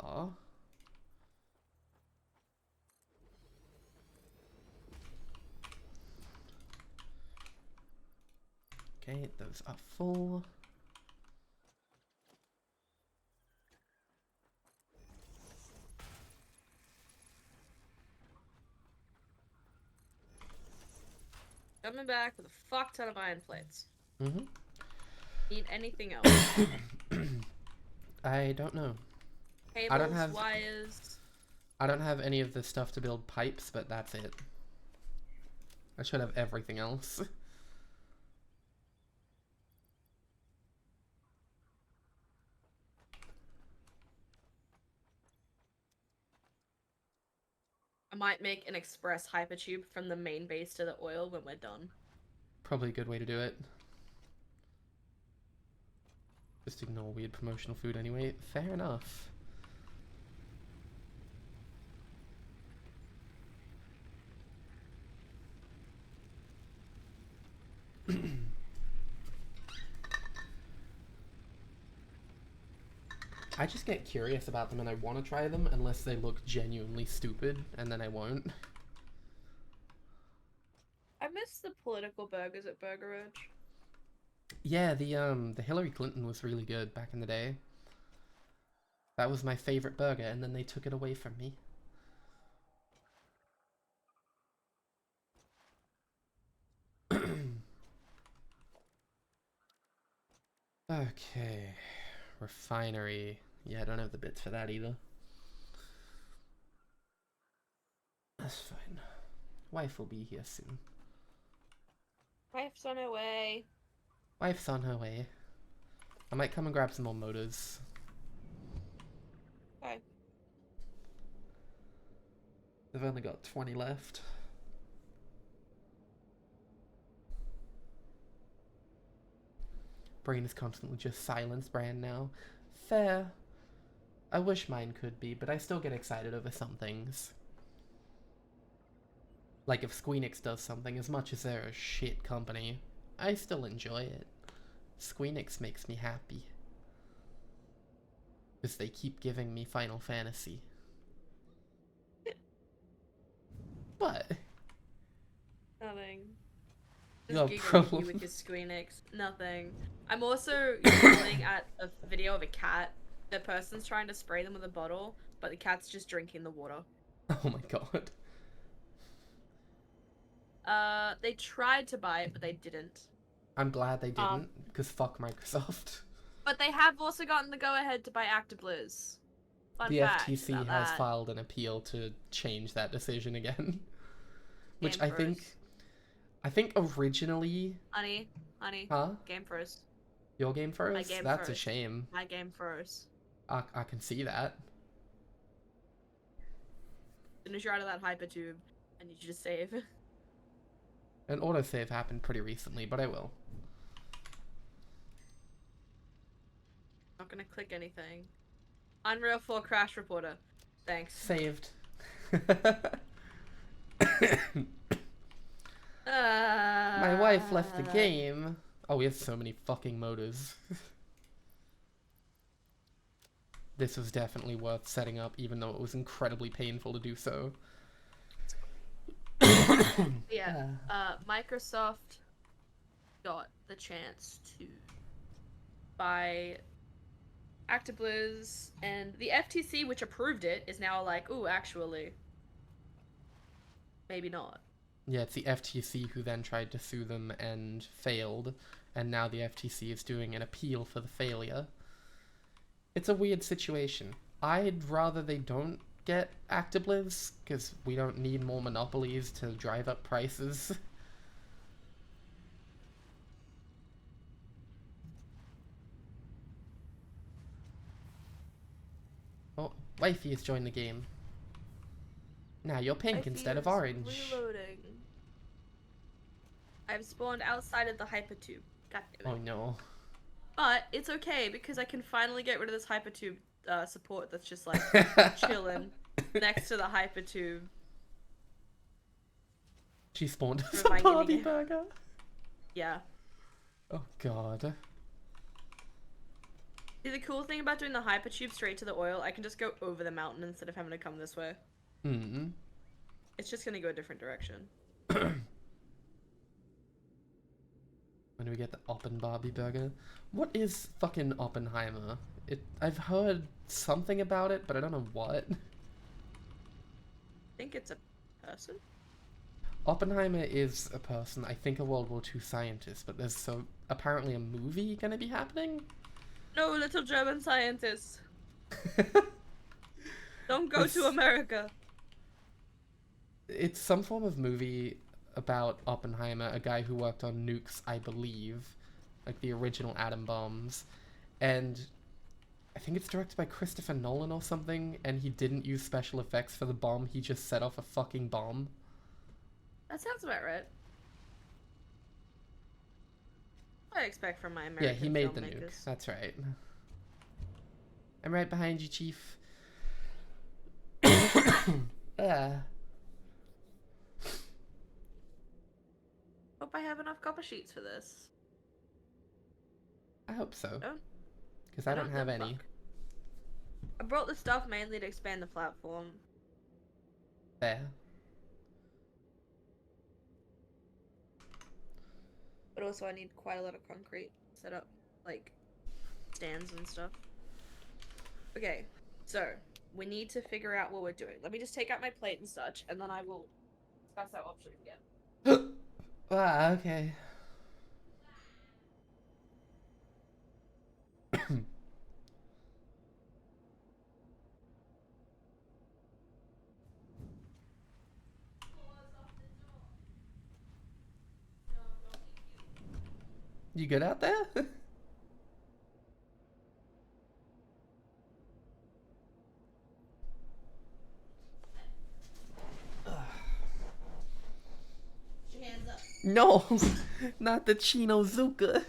Okay, those are full. Coming back with a fuck ton of iron plates. Mm-hmm. Need anything else? I don't know. Cables, I don't have wires. I don't have any of the stuff to build pipes, but that's it. I should have everything else. I might make an express hypertube from the main base to the oil when we're done. Probably a good way to do it. Just ignore weird promotional food anyway. Fair enough. I just get curious about them and I want to try them unless they look genuinely stupid, and then I won't. I miss the political burgers at Burger Urge. Yeah, the Hillary Clinton was really good back in the day. That was my favorite burger, and then they took it away from me. Okay. Refinery. Yeah, I don't have the bits for that either. That's fine. Wife will be here soon. Wife's on her way. Wife's on her way. I might come and grab some more motors. Okay. They've only got 20 left. Brain is constantly just silence brand now. Fair. I wish mine could be, but I still get excited over some things. Like if Squeenix does something, as much as they're a shit company, I still enjoy it. Squeenix makes me happy. Because they keep giving me Final Fantasy. What? Nothing. You Just got a giggling at problem? you with your Squeenix. Nothing. I'm also yelling at a video of a cat. The person's trying to spray them with a bottle, but the cat's just drinking the water. Oh my god. They tried to buy it, but they didn't. I'm glad they didn't, because fuck Microsoft. But they have also gotten the go-ahead to buy ActiBliz. Fun The fact FTC about has that. filed an appeal to change that decision again. Which Game I think originally... Honey, Huh? game first. Your game first? My game That's a first. shame. My game first. I can see that. As soon as you're out of that hypertube, I need you to save. An autosave happened pretty recently, but I will. Not gonna click anything. Unreal 4 Crash Reporter. Thanks. Saved. My wife left the game. Oh, we have so many fucking motors. This was definitely worth setting up, even though it was incredibly painful to do so. Yeah, Microsoft got the chance to buy ActiBliz, and the FTC, which approved it, is now like, ooh, actually, maybe not. Yeah, it's the FTC who then tried to sue them and failed, and now the FTC is doing an appeal for the failure. It's a weird situation. I'd rather they don't get ActiBliz, because we don't need more monopolies to drive up prices. Oh, wifey has joined the game. Now you're pink instead of orange. Reloading. I've spawned outside of the hypertube. God damn it. Oh no. But it's okay because I can finally get rid of this hypertube support that's just like chilling next to the hypertube. She spawned as a Reminding Barbie me. burger. Yeah. Oh god. See, the cool thing about doing the hypertube straight to the oil, I can just go over the mountain instead of having to come this way. Hmm. It's just gonna go a different direction. When do we get the Oppen Barbie burger? What is fucking Oppenheimer? I've heard something about it, but I don't know what. I think it's a person. Oppenheimer is a person, I think a World War II scientist, but there's apparently a movie gonna be happening? No, little German scientist. Don't go to America. It's some form of movie about Oppenheimer, a guy who worked on nukes, I believe, like the original atom bombs, and I think it's directed by Christopher Nolan or something, and he didn't use special effects for the bomb, he just set off a fucking bomb. That sounds about right. What I expect from my American Yeah, he made the filmmakers. nuke, that's right. I'm right behind you, Chief. Hope I have enough copper sheets for this. I hope so. Oh. Because I don't have give a any. fuck. I brought the stuff mainly to expand the platform. There. But also I need quite a lot of concrete set up, like stands and stuff. Okay, so we need to figure out what we're doing. Let me just take out my plate and such, and then I will discuss our options again. Ah, okay. You good out there? Hands up. No, not the Chinozuka.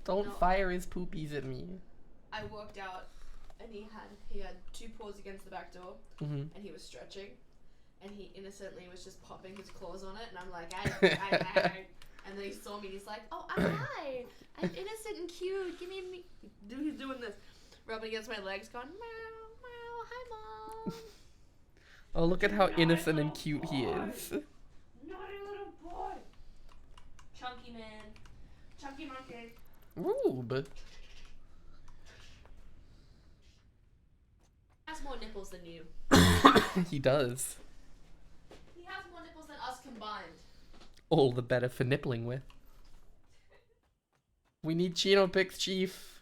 Don't No. fire his poopies at me. I walked out and he had two paws against the back door and he was stretching and he innocently was just popping his claws on it and I'm like, I. And then he saw me and he's like, oh, hi, I'm innocent and cute, give me me. He's doing this, rubbing against my legs, going, meow, meow, hi, Mom. Oh, look at how innocent and cute he is. Naughty little boy. Chunky man. Chunky monkey. Ooh, but He has more nipples than you. he does. He has more nipples than us combined. All the better for nippling with. We need Chino pics, Chief.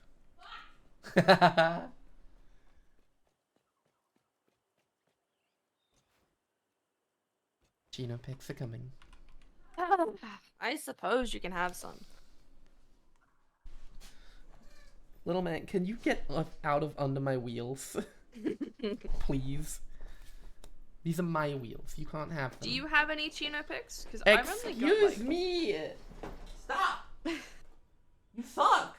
Chino pics are coming. I suppose you can have some. Little man, can you get out of under my wheels? Please. These are my wheels. You can't have them. Do you have any Chino pics? Because I've only got Excuse like... me! Stop! You suck!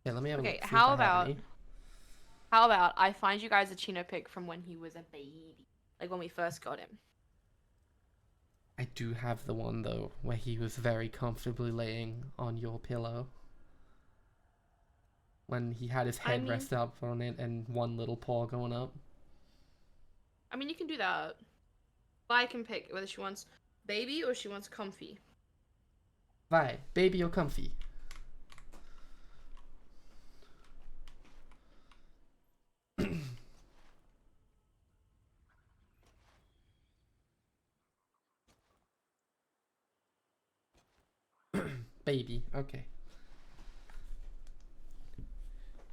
Yeah, let me have a look. Okay, see if how I have about any. I find you guys a Chino pic from when he was a baby, like when we first got him. I do have the one though, where he was very comfortably laying on your pillow. When he had his head rested up on it and one little paw going up. I mean, you can do that. Vi can pick whether she wants baby or she wants comfy. Vi, baby or comfy? Baby, okay.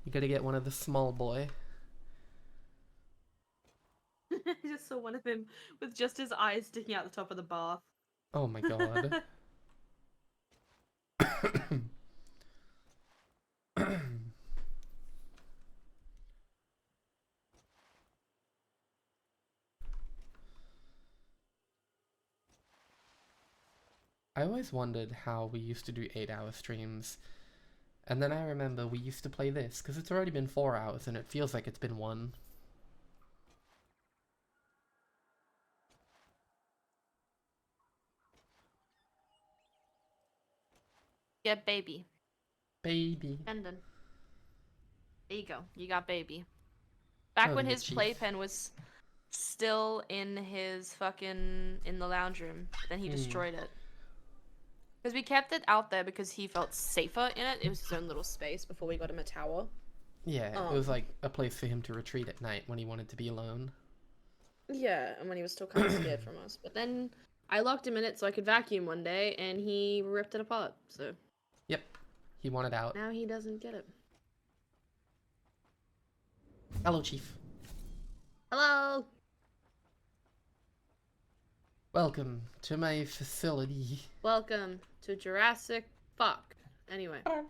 You gotta get one of the small boy. I just saw one of him with just his eyes sticking out the top of the bath. Oh my god. I always wondered how we used to do 8-hour streams. And then I remember we used to play this, because it's already been 4 hours and it feels like it's been 1. Get baby. Baby. Brendan. There you go. You got baby. Back Oh, when the his chief. playpen was still in his fucking in the lounge room, then he destroyed it. Because we kept it out there because he felt safer in it. It was his own little space before we got him a tower. Yeah, it was like a place for him to retreat at night when he wanted to be alone. Yeah, and when he was still kind of scared from us. But then I locked him in it so I could vacuum one day, and he ripped it apart. So Yep, he wanted out. now he doesn't get it. Hello, Chief. Hello! Welcome to my facility. Welcome to Jurassic Fuck. Anyway. I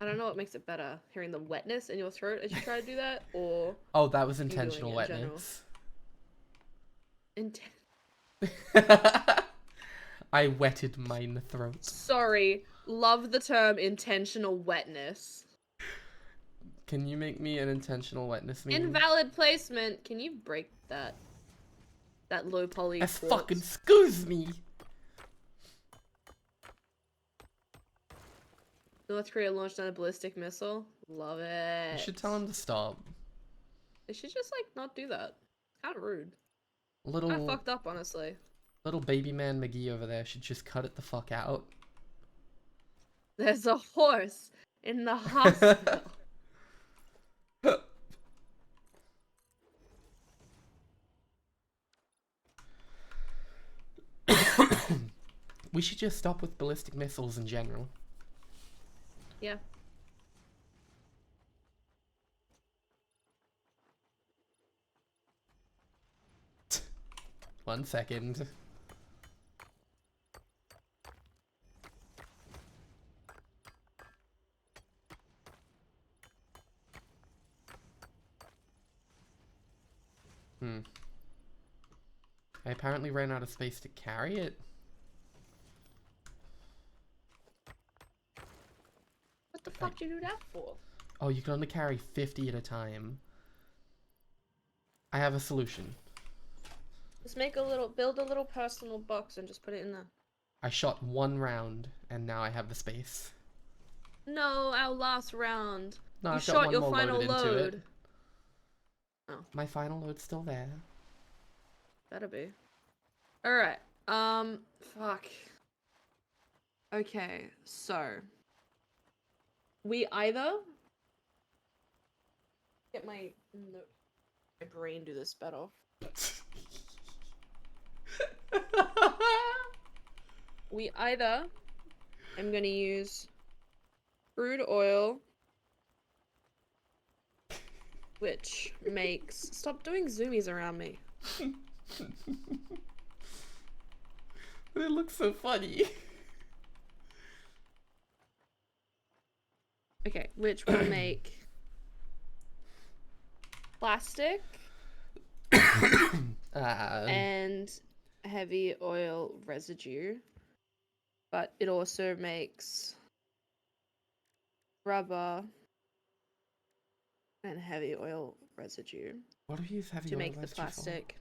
don't know what makes it better, hearing the wetness in your throat as you try to do that, or Oh, that was doing intentional it in general? wetness. I wetted mine throat. Sorry, love the term intentional wetness. Can you make me an intentional wetness meme? Invalid placement. Can you break that? That low poly. That's quartz? fucking excuse me. North Korea launched a ballistic missile. Love it. You should tell him to stop. They should just like not do that. Kind of rude. Kind of Little fucked up, honestly. baby man McGee over there should just cut it the fuck out. There's a horse in the hospital. We should just stop with ballistic missiles in general. Yeah. 1 second. I apparently ran out of space to carry it. What the fuck do you do that for? Oh, you can only carry 50 at a time. I have a solution. Just build a little personal box and just put it in there. I shot 1 round, and now I have the space. No, our last round. No, You I've got shot one your more final loaded into load. it. Oh. My final load's still there. Better be. Alright. Fuck. Okay, so. We either... Get my brain do this better. We either... I'm gonna use crude oil, which makes... Stop doing zoomies around me. But it looks so funny. Okay, which will make plastic and heavy oil residue, but it also makes rubber and heavy oil residue What do we use heavy to oil make the residue plastic.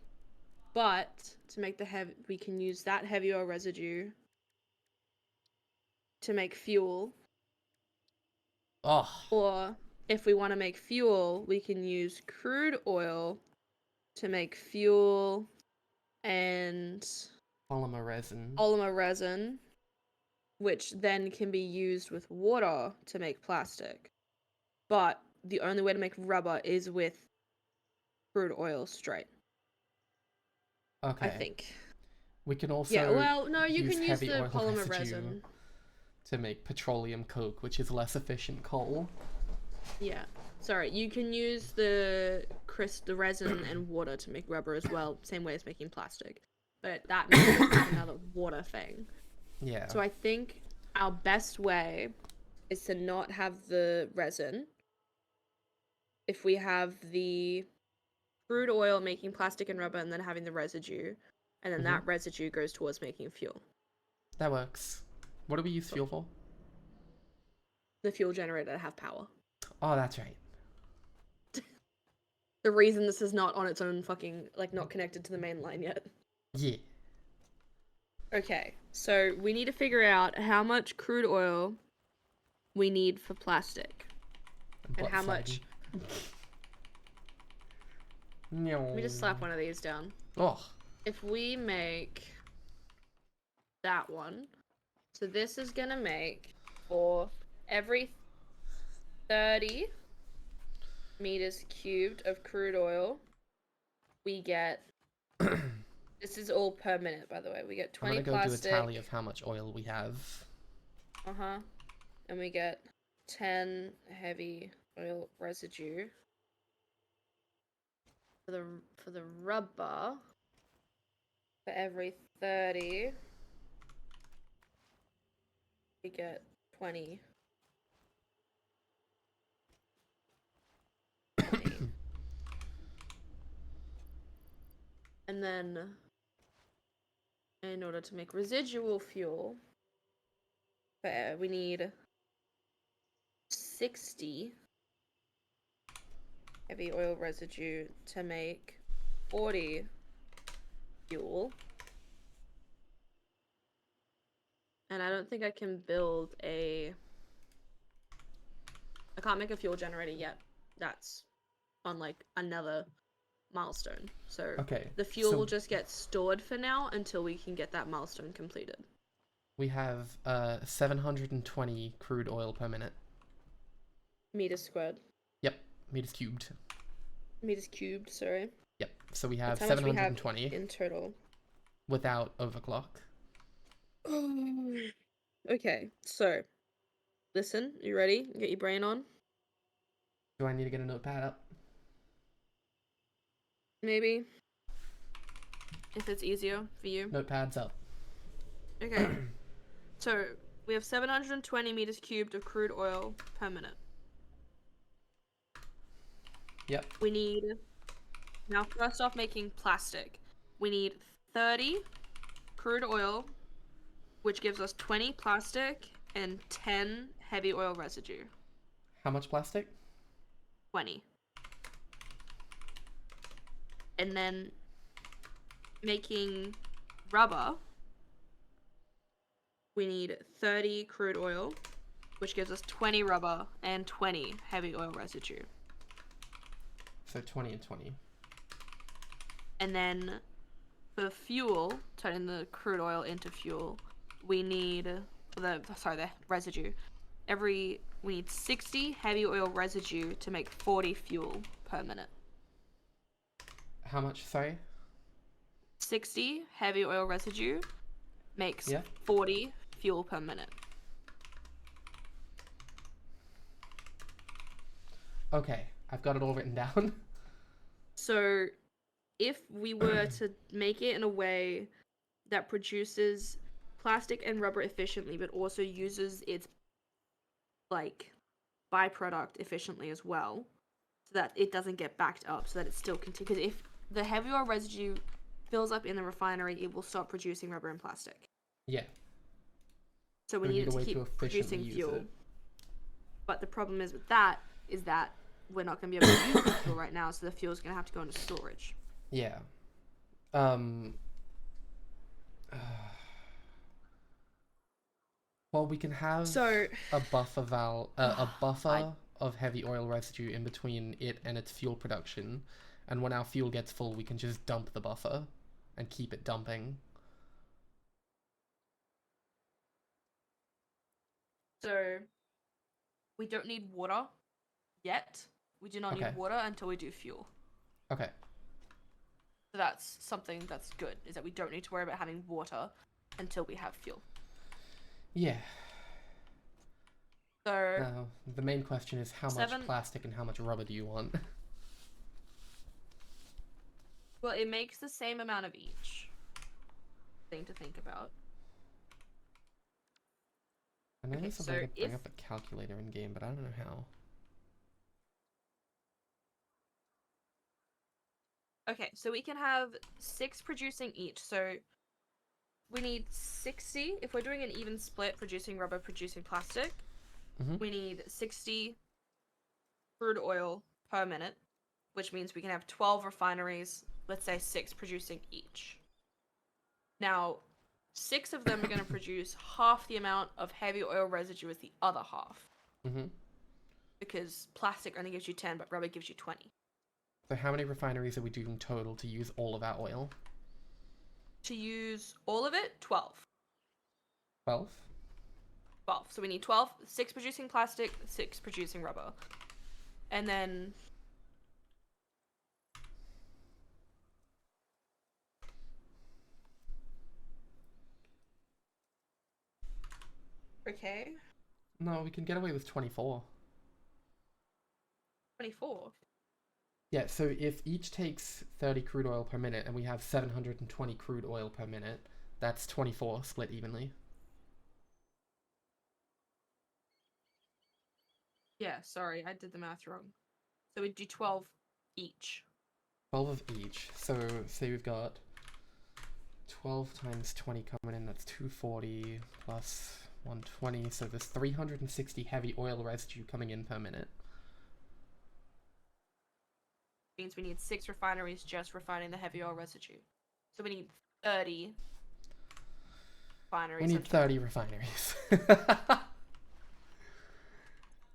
But to make the we can use that heavy oil residue to make fuel. Oh. Or if we want to make fuel, we can use crude oil to make fuel and Polymer resin. Which then can be used with water to make plastic. But the only way to make rubber is with crude oil straight. Okay. I think. We can also you can use heavy the oil polymer residue resin to make petroleum coke, which is less efficient coal. Yeah. Sorry, you can use the resin and water to make rubber as well, same way as making plastic. But that means another water thing. Yeah. So I think our best way is to not have the resin. If we have the crude oil making plastic and rubber and then having the residue, and then that residue goes towards making fuel. That works. What do we use fuel for? The fuel generator to have power. Oh, that's right. The reason this is not on its own fucking, not connected to the main line yet. Yeah. Okay, so we need to figure out how much crude oil we need for plastic. And how much... No. Let me just slap one of these down. Oh. If we make that one, so this is gonna make for every 30 meters cubed of crude oil, we get... This is all per minute, by the way. We get 20 I'm gonna go plastic. do a tally of how much oil we have. Uh-huh. And we get 10 heavy oil residue. For the rubber, for every 30, we get 20. 20. And then, in order to make residual fuel, we need 60 heavy oil residue to make 40 fuel. And I don't think I can build I can't make a fuel generator yet. That's on another milestone. So Okay, the fuel so will just get stored for now until we can get that milestone completed. we have 720 crude oil per minute. Meters squared. Yep, meters cubed. Meters cubed, sorry. Yep, so we have That's how much we have 720 in total. without overclock. Okay, so listen, you ready? Get your brain on. Do I need to get a notepad up? Maybe. if it's easier for you. Notepad's up. Okay. So we have 720 meters cubed of crude oil per minute. Yep. We need, now first off, making plastic. We need 30 crude oil, which gives us 20 plastic and 10 heavy oil residue. How much plastic? 20. And then making rubber, we need 30 crude oil, which gives us 20 rubber and 20 heavy oil residue. So 20 and 20. And then for fuel, turning the crude oil into fuel, we need the residue. We need 60 heavy oil residue to make 40 fuel per minute. How much, sorry? 60 heavy oil residue makes Yeah. 40 fuel per minute. Okay, I've got it all written down. So if we were to make it in a way that produces plastic and rubber efficiently, but also uses its like byproduct efficiently as well, so that it doesn't get backed up, so that it still continues. Because if the heavy oil residue fills up in the refinery, it will stop producing rubber and plastic. Yeah. So we We need need it a to way keep to efficiently producing use fuel. it. But the problem is with that is that we're not going to be able to use the fuel right now, so the fuel's going to have to go into storage. Yeah. Well, we can have So a buffer of heavy oil residue in between it and its fuel production, and when our fuel gets full, we can just dump the buffer and keep it dumping. So we don't need water yet. We do not Okay. need water until we do fuel. Okay. So that's something that's good, is that we don't need to worry about having water until we have fuel. Yeah. So Now, the main question is how much plastic and how much rubber do you want? well, it makes the same amount of each thing to think about. I know Okay, there's a so way to bring if- up a calculator in game, but I don't know how. Okay, so we can have 6 producing each. So we need 60 if we're doing an even split, producing rubber, producing plastic. Mhm. We need 60 crude oil per minute, which means we can have 12 refineries, let's say 6 producing each. Now, 6 of them are going to produce half the amount of heavy oil residue as the other half. Mhm. Because plastic only gives you 10, but rubber gives you 20. So how many refineries are we doing total to use all of our oil? To use all of it, 12. 12? 12. So we need 12, 6 producing plastic, 6 producing rubber. And then okay. No, we can get away with 24. 24. Yeah, so if each takes 30 crude oil per minute and we have 720 crude oil per minute, that's 24 split evenly. Yeah, sorry, I did the math wrong. So we'd do 12 each. 12 of each. So say we've got 12 times 20 coming in, that's 240 plus 120, so there's 360 heavy oil residue coming in per minute. Means we need 6 refineries just refining the heavy oil residue. So we need 30 refineries. We need 30 refineries.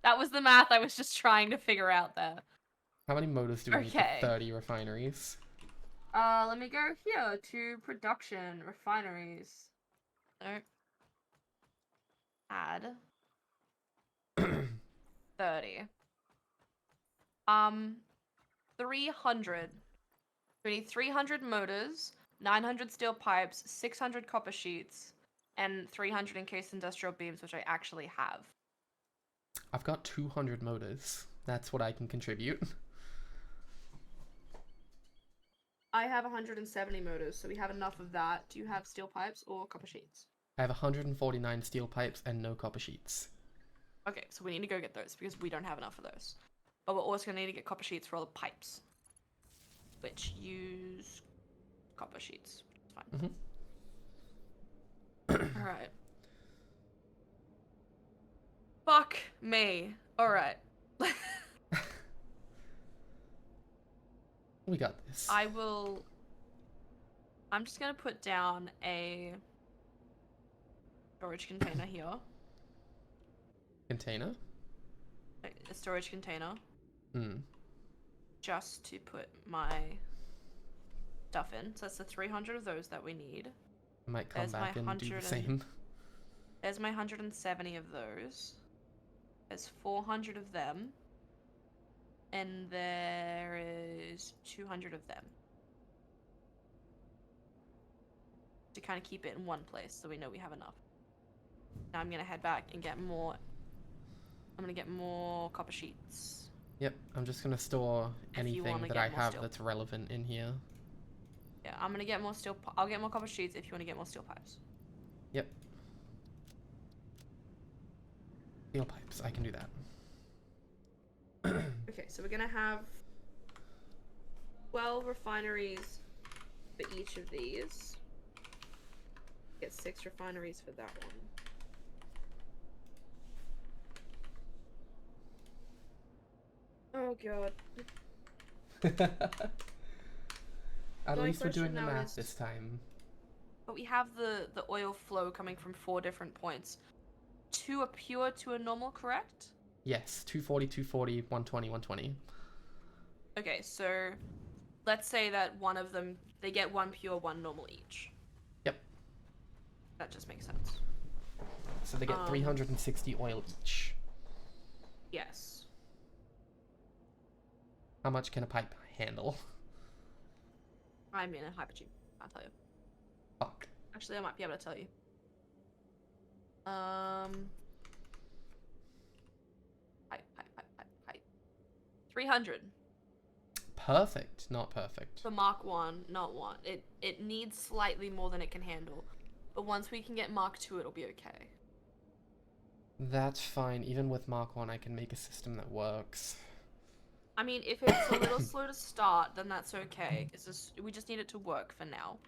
That was the math I was just trying to figure out there. How many motors do we need for 30 refineries? Let me go here to production refineries. No. Add 30. 300. We need 300 motors, 900 steel pipes, 600 copper sheets, and 300 encased industrial beams, which I actually have. I've got 200 motors. That's what I can contribute. I have 170 motors, so we have enough of that. Do you have steel pipes or copper sheets? I have 149 steel pipes and no copper sheets. Okay, so we need to go get those because we don't have enough of those. But we're also going to need to get copper sheets for all the pipes, which use copper sheets. Fine. All right. Fuck me. All right. We got this. I'm just going to put down a storage container here. Container? A storage container. Hmm. Just to put my stuff in. So that's the 300 of those that we need. I might come back and do the same. There's my 170 of those. There's 400 of them. And there is 200 of them. To kind of keep it in one place so we know we have enough. Now I'm going to head back and get more. I'm going to get more copper sheets. Yep, I'm just going to store anything that I have that's relevant in here. Yeah, I'm going to get more steel. I'll get more copper sheets if you want to get more steel pipes. Yep. Steel pipes, I can do that. Okay, so we're gonna have 12 refineries for each of these. Get 6 refineries for that one. Oh god. At My least we're doing question the now math is- this time. But we have the oil flow coming from 4 different points. 2 are pure, 2 are normal, correct? Yes, 240, 240, 120, 120. Okay, so let's say that one of them, they get 1 pure, 1 normal each. Yep. That just makes sense. So they get 360 oil each. Yes. How much can a pipe handle? I'm in a hypertube. I'll tell you. Fuck. Actually, I might be able to tell you. Pipe. 300. Perfect, not perfect. For Mark 1, not 1. It needs slightly more than it can handle. But once we can get Mark 2, it'll be okay. That's fine. Even with Mark 1, I can make a system that works. I mean, if it's a little slow to start, then that's okay. We just need it to work for now.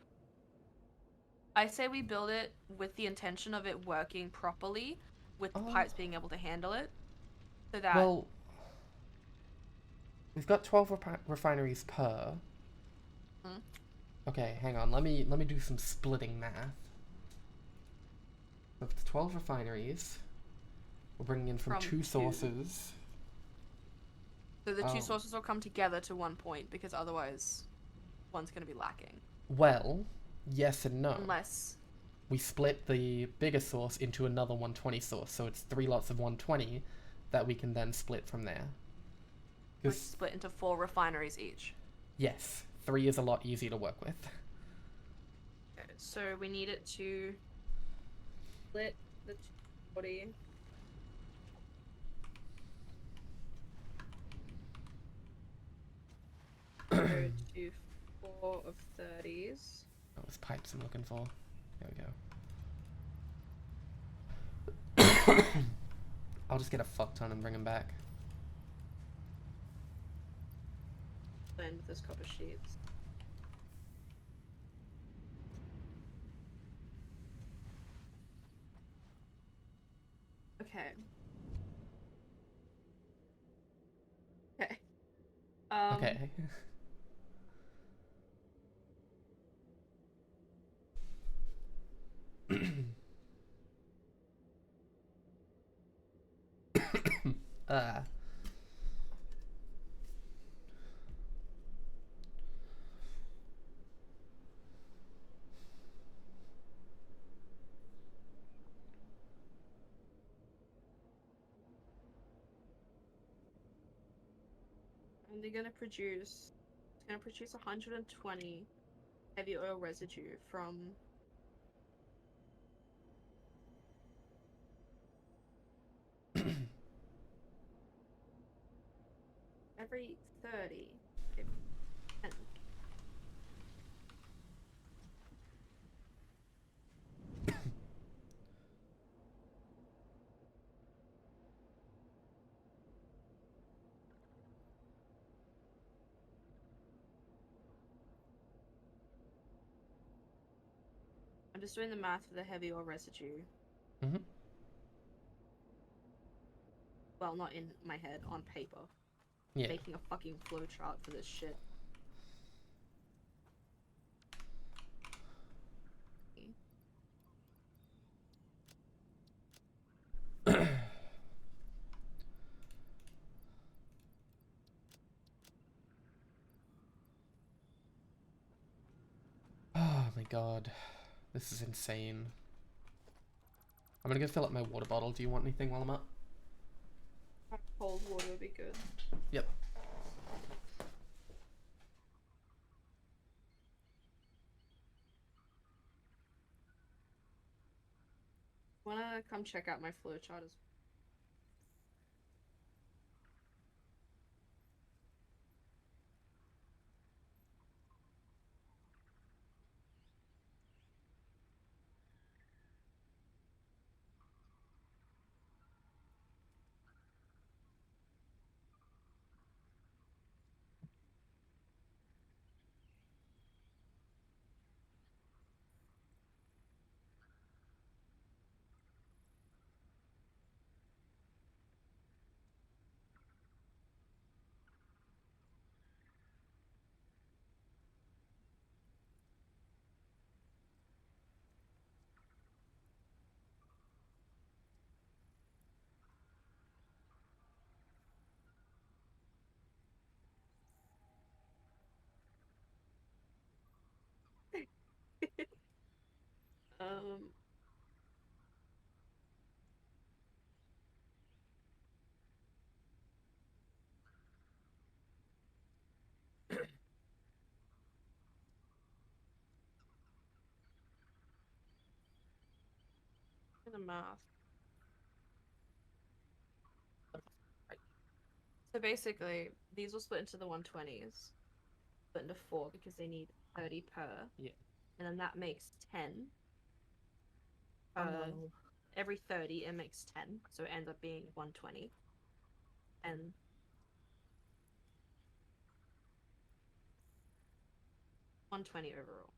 I say we build it with the intention of it working properly, with the pipes being able to handle it. So that... Well, we've got 12 refineries per. Hmm? Okay, hang on. Let me do some splitting math. So if it's 12 refineries, we're bringing in from 2 sources. So the 2 sources will come together to 1 point, because otherwise one's going to be lacking. Well, yes and no. Unless... We split the bigger source into another 120 source, so it's 3 lots of 120 that we can then split from there. Split into 4 refineries each. Yes, 3 is a lot easier to work with. Okay, so we need it to Split the 240. Go to 4 of 30s. Oh, it's pipes I'm looking for. There we go. I'll just get a fuck ton and bring them back. Blend with those copper sheets. Okay. Okay. Okay. uh. And they're gonna produce. It's gonna produce 120 heavy oil residue from. Every 30. Okay, 10. just doing the math for the heavy ore residue. Mm-hmm. Well, not in my head, on paper. Yeah. Making a fucking flowchart for this shit. Oh my god. This is insane. I'm gonna go fill up my water bottle. Do you want anything while I'm up? Cold water would be good. Yep. Wanna come check out my flowchart as um the math. Right. So basically, these will split into the 120s. Split into 4 because they need 30 per. Yeah. And then that makes 10. Oh. Every 30 it makes 10, so it ends up being 120. And 120 overall.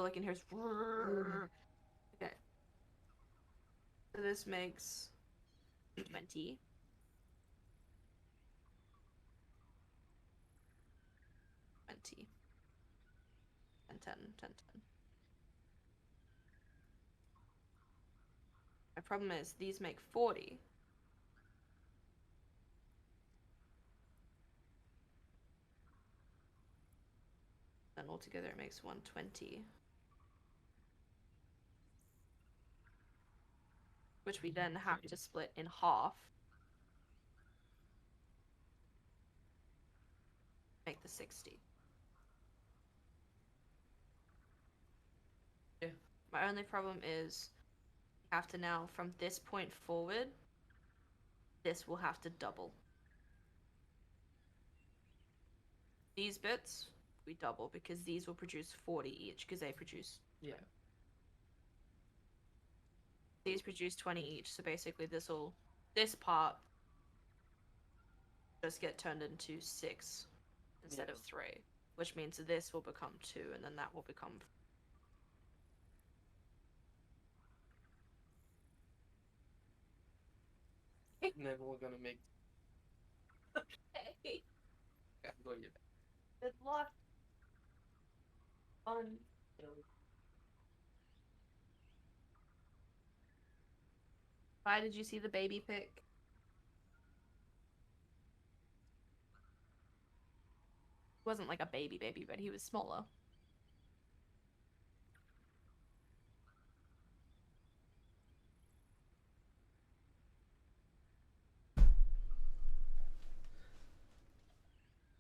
So like in here's okay. So this makes 20. 20. 10, 10, 10, 10. My problem is these make 40. Then altogether it makes 120. Which we then have to split in half. Make the 60. Yeah. My only problem is we have to now, from this point forward, this will have to double. These bits, we double because these will produce 40 each because they produce. Yeah. These produce 20 each, so basically this part just get turned into 6 instead of 3, which means this will become 2 and then that will become. And then we're gonna make. Hey, Go you. good luck. Fun. Why did you see the baby pic? He wasn't like a baby, but he was smaller.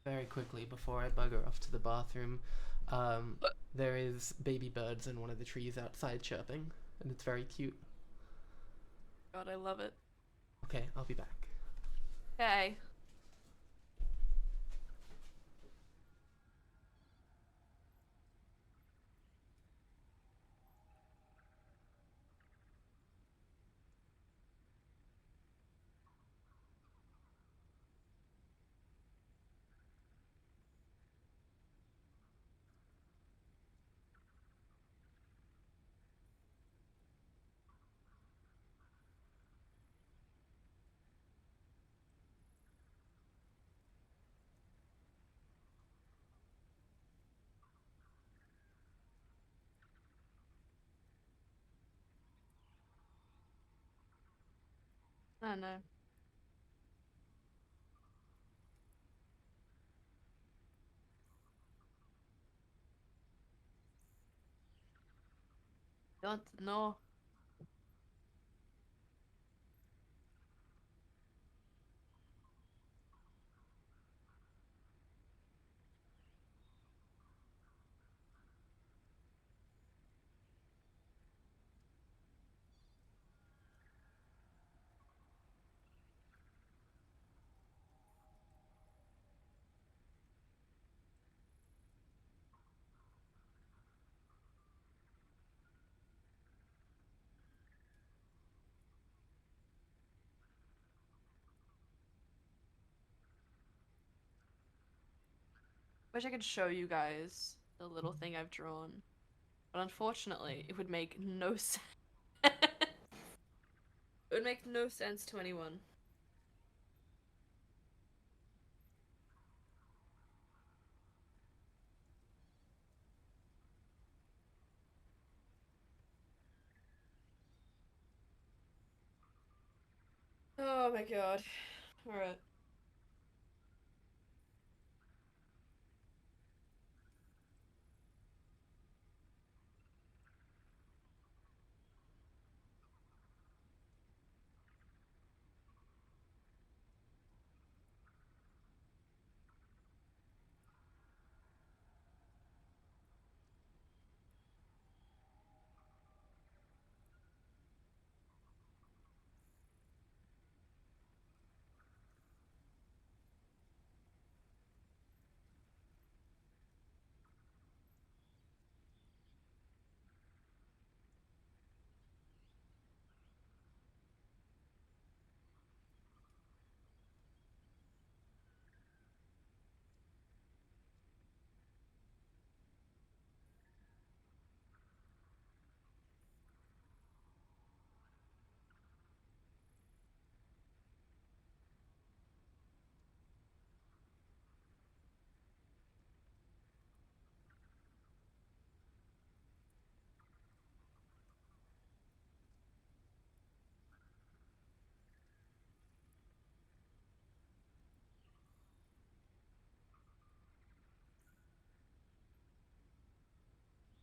Very quickly before I bugger off to the bathroom, there is baby birds in one of the trees outside chirping, and it's very cute. God, I love it. Okay, I'll be back. Okay. I don't know. Don't know. Wish I could show you guys the little thing I've drawn. But unfortunately, it would make no sense. It would make no sense to anyone. Oh my god. Alright.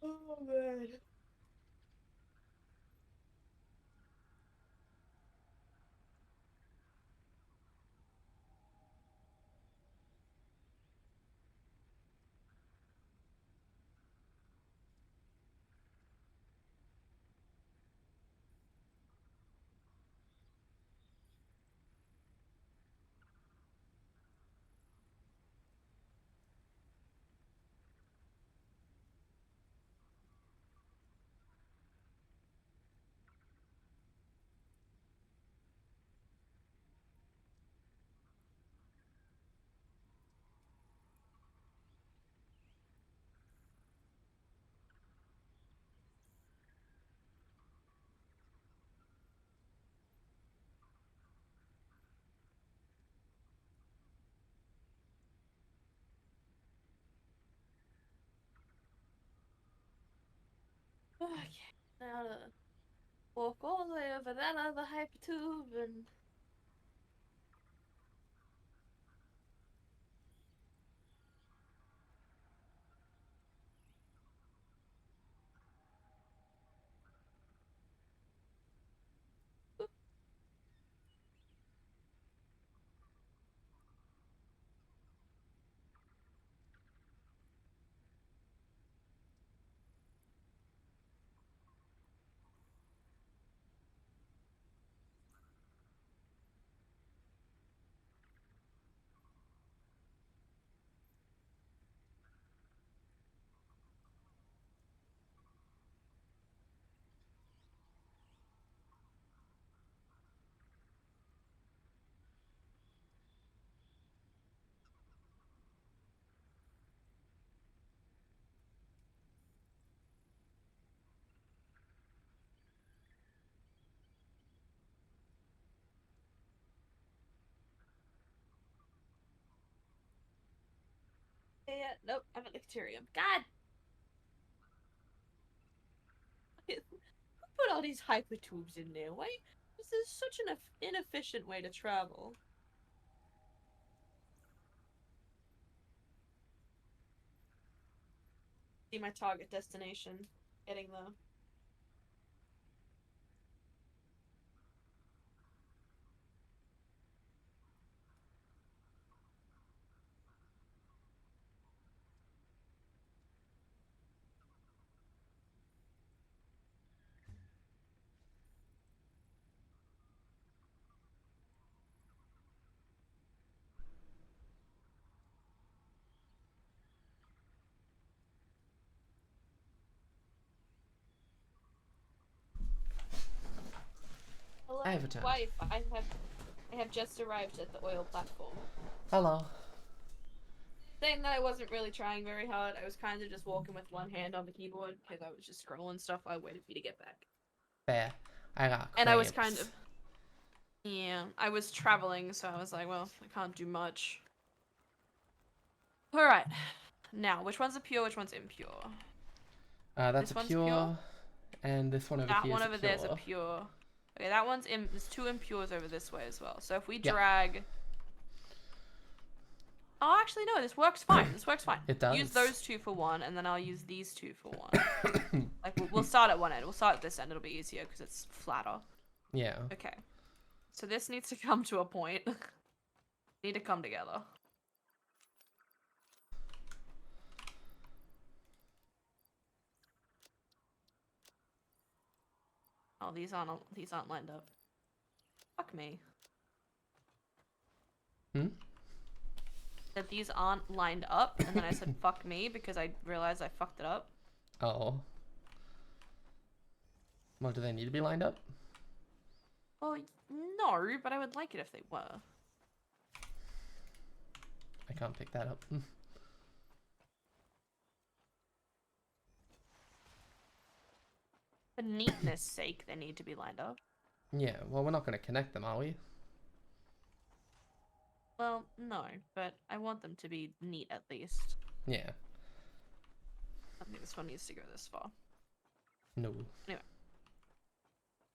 Oh man. Okay. Now to walk all the way over that other hypertube and yeah, nope, I'm at Licterium. God, who put all these hypertubes in there? Why? This is such an inefficient way to travel. See my target destination. Getting there. Hello, I have a time. wife. I have just arrived at the oil platform. Hello. Saying that I wasn't really trying very hard. I was kind of just walking with one hand on the keyboard because I was just scrolling stuff. I waited for you to get back. Fair. I got cramps. And I was kind of... Yeah, I was traveling, so I was like, well, I can't do much. Alright. Now, which one's a pure, which one's impure? That's This a one's pure, pure? and this one over That here one is over a pure. there's a pure. Okay, that one's there's two impures over this way as well. So if we Yeah. drag... Oh, actually, no, this works fine. This works fine. It does. Use those two for one, and then I'll use these two for one. Like, we'll start at one end. We'll start at this end. It'll be easier because it's flatter. Yeah. Okay. So this needs to come to a point. Need to come together. Oh, these aren't lined up. Fuck me. That these aren't lined up, and then I said fuck me because I realized I fucked it up. Oh. Well, do they need to be lined up? Well, no, but I would like it if they were. I can't pick that up. For neatness sake, they need to be lined up. Yeah, well, we're not going to connect them, are we? Well, no, but I want them to be neat at least. Yeah. I think this one needs to go this far. No. Anyway.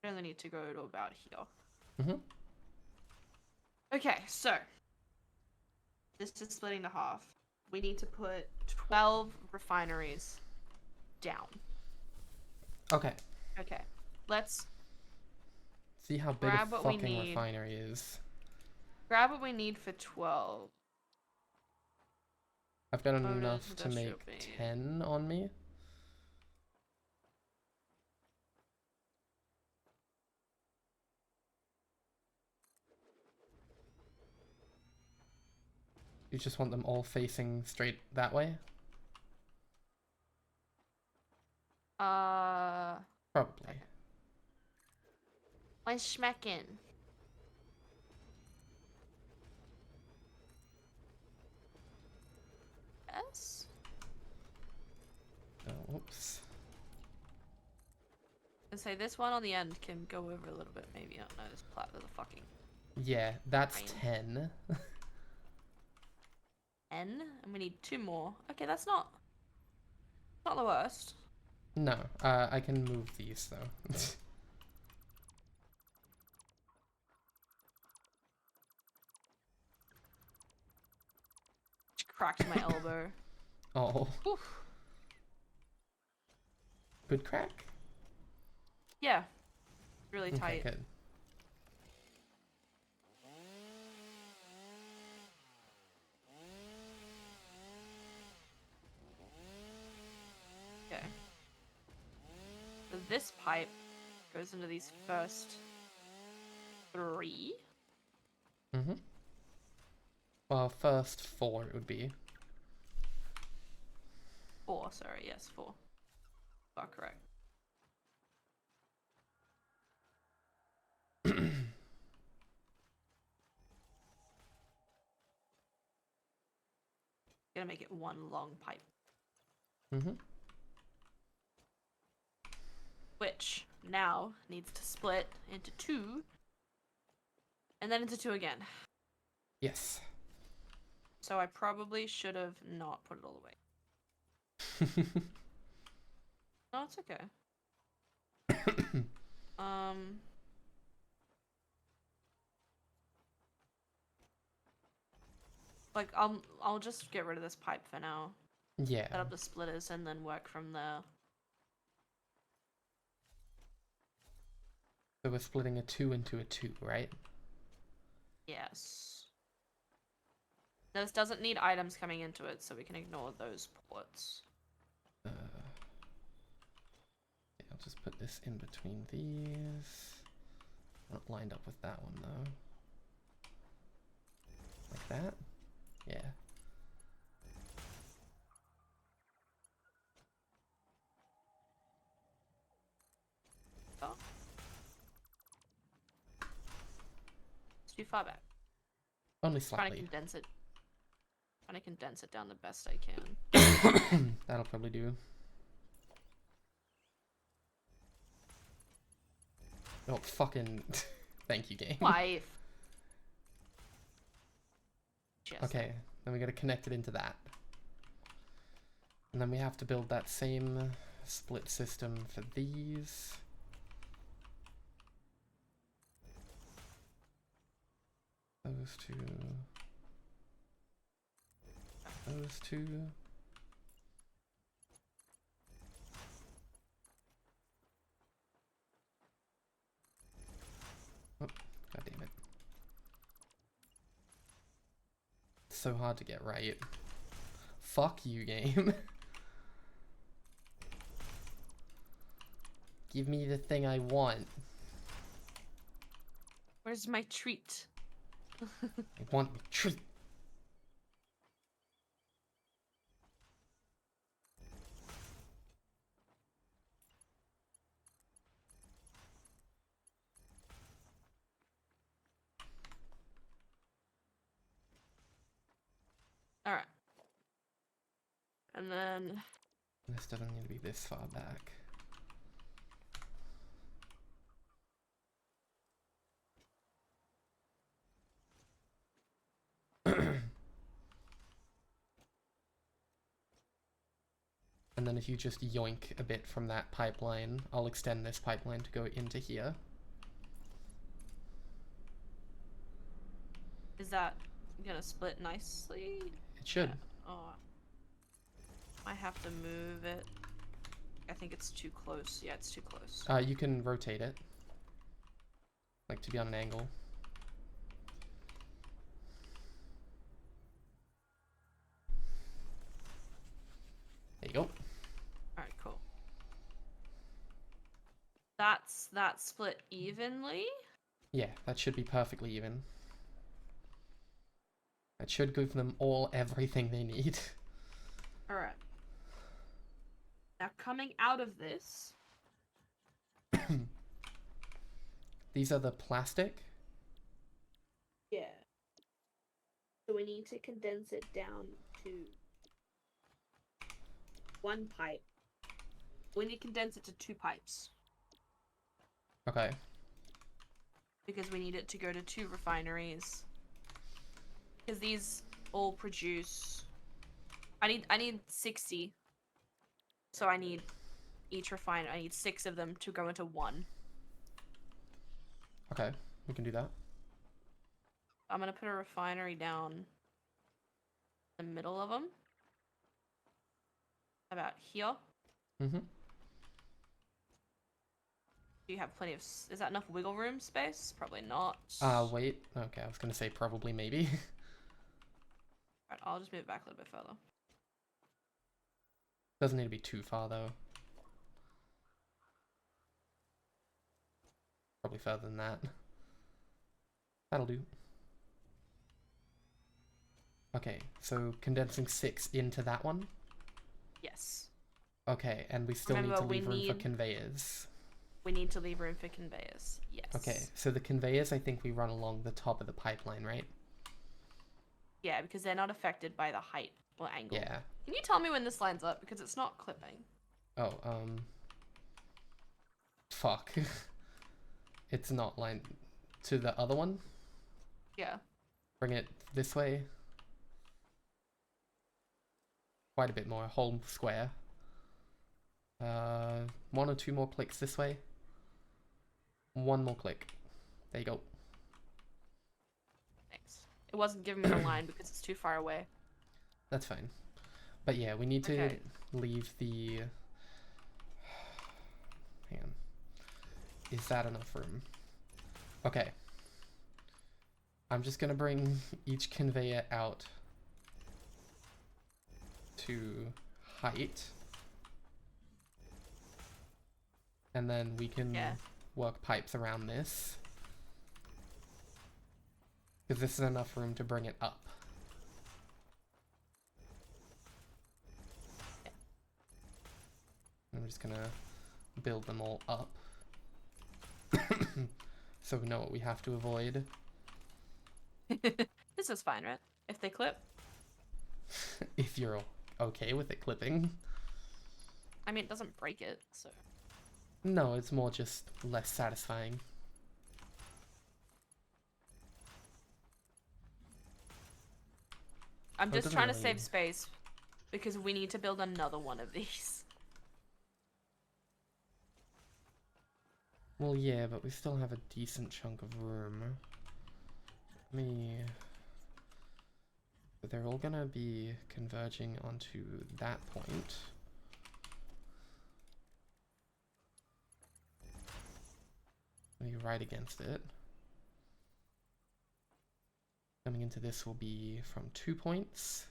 I only need to go to about here. Mm-hmm. Okay, so. This is splitting to half. We need to put 12 refineries down. Okay. Okay. Let's See how big grab a what we fucking need. refinery is. grab what we need for 12. I've got Motor enough to industrial make base. 10 on me. You just want them all facing straight that way? Probably. My schmeckin. Yes? Oh, oops. And say this one on the end can go over a little bit, maybe. I don't know. This there's a fucking Yeah, that's Fine. 10. N, and we need 2 more. Okay, that's not the worst. No, I can move these though. Cracked my elbow. Oh, Oof. good crack? Yeah. Really Okay, tight. good. Okay. So this pipe goes into these first 3. Mm-hmm. Well, first 4 it would be. 4, sorry, yes, 4. Are correct. Gonna make it one long pipe. Mm-hmm. Which now needs to split into 2. And then into 2 again. Yes. So I probably should have not put it all away. No, it's okay. Like, I'll just get rid of this pipe for now. Yeah. Set up the splitters and then work from there. So we're splitting a 2 into a 2, right? Yes. This doesn't need items coming into it, so we can ignore those ports. Yeah, I'll just put this in between these. Not lined up with that one though. Like that? Yeah. Oh. It's too far back. Only Trying to slightly. condense it. Trying to condense it down the best I can. That'll probably do. Oh, fucking... Thank you, game. Wife. Okay, then we gotta connect it into that. And then we have to build that same split system for these. Those two. Those two. Oh, god damn it. It's so hard to get right. Fuck you, game. Give me the thing I want. Where's my treat? I want my treat. Alright. And then... This doesn't need to be this far back. And then if you just yoink a bit from that pipeline, I'll extend this pipeline to go into here. Is that gonna split nicely? It should. Yeah. Oh. I have to move it. I think it's too close. Yeah, it's too close. You can rotate it. Like to be on an angle. There you go. Alright, cool. That's that split evenly? Yeah, that should be perfectly even. That should give them all everything they need. Alright. Now coming out of this... These are the plastic? Yeah. So we need to condense it down to one pipe. We need to condense it to 2 pipes. Okay. Because we need it to go to 2 refineries. Because these all produce... I need 60. So I need each refinery. I need 6 of them to go into 1. Okay, we can do that. I'm gonna put a refinery down in the middle of them. About here. Mm-hmm. Do you have plenty of... Is that enough wiggle room space? Probably not. Wait. Okay, I was gonna say probably, maybe. Alright, I'll just move it back a little bit further. Doesn't need to be too far, though. Probably further than that. That'll do. Okay, so condensing 6 into that one? Yes. Okay, and we still Remember, need to leave room for need- conveyors. We need to leave room for conveyors. Yes. Okay, so the conveyors I think we run along the top of the pipeline, right? Yeah, because they're not affected by the height or angle. Yeah. Can you tell me when this lines up? Because it's not clipping. Oh, fuck. It's not lined to the other one? Yeah. Bring it this way. Quite a bit more, a whole square. 1 or 2 more clicks this way. 1 more click. There you go. Thanks. It wasn't giving me the line because it's too far away. That's fine. But yeah, we need to leave the... Hang on. Is that enough room? Okay. I'm just gonna bring each conveyor out to height. And then we can work pipes around this. Because this is enough room to bring it up. I'm just gonna build them all up. So we know what we have to avoid. This is fine, right? If they clip. If you're okay with it clipping. I mean, it doesn't break it, so... No, it's more just less satisfying. I'm just trying to save space, because we need to build another one of these. Well, yeah, but we still have a decent chunk of room. But they're all gonna be converging onto that point. Be right against it. Coming into this will be from 2 points.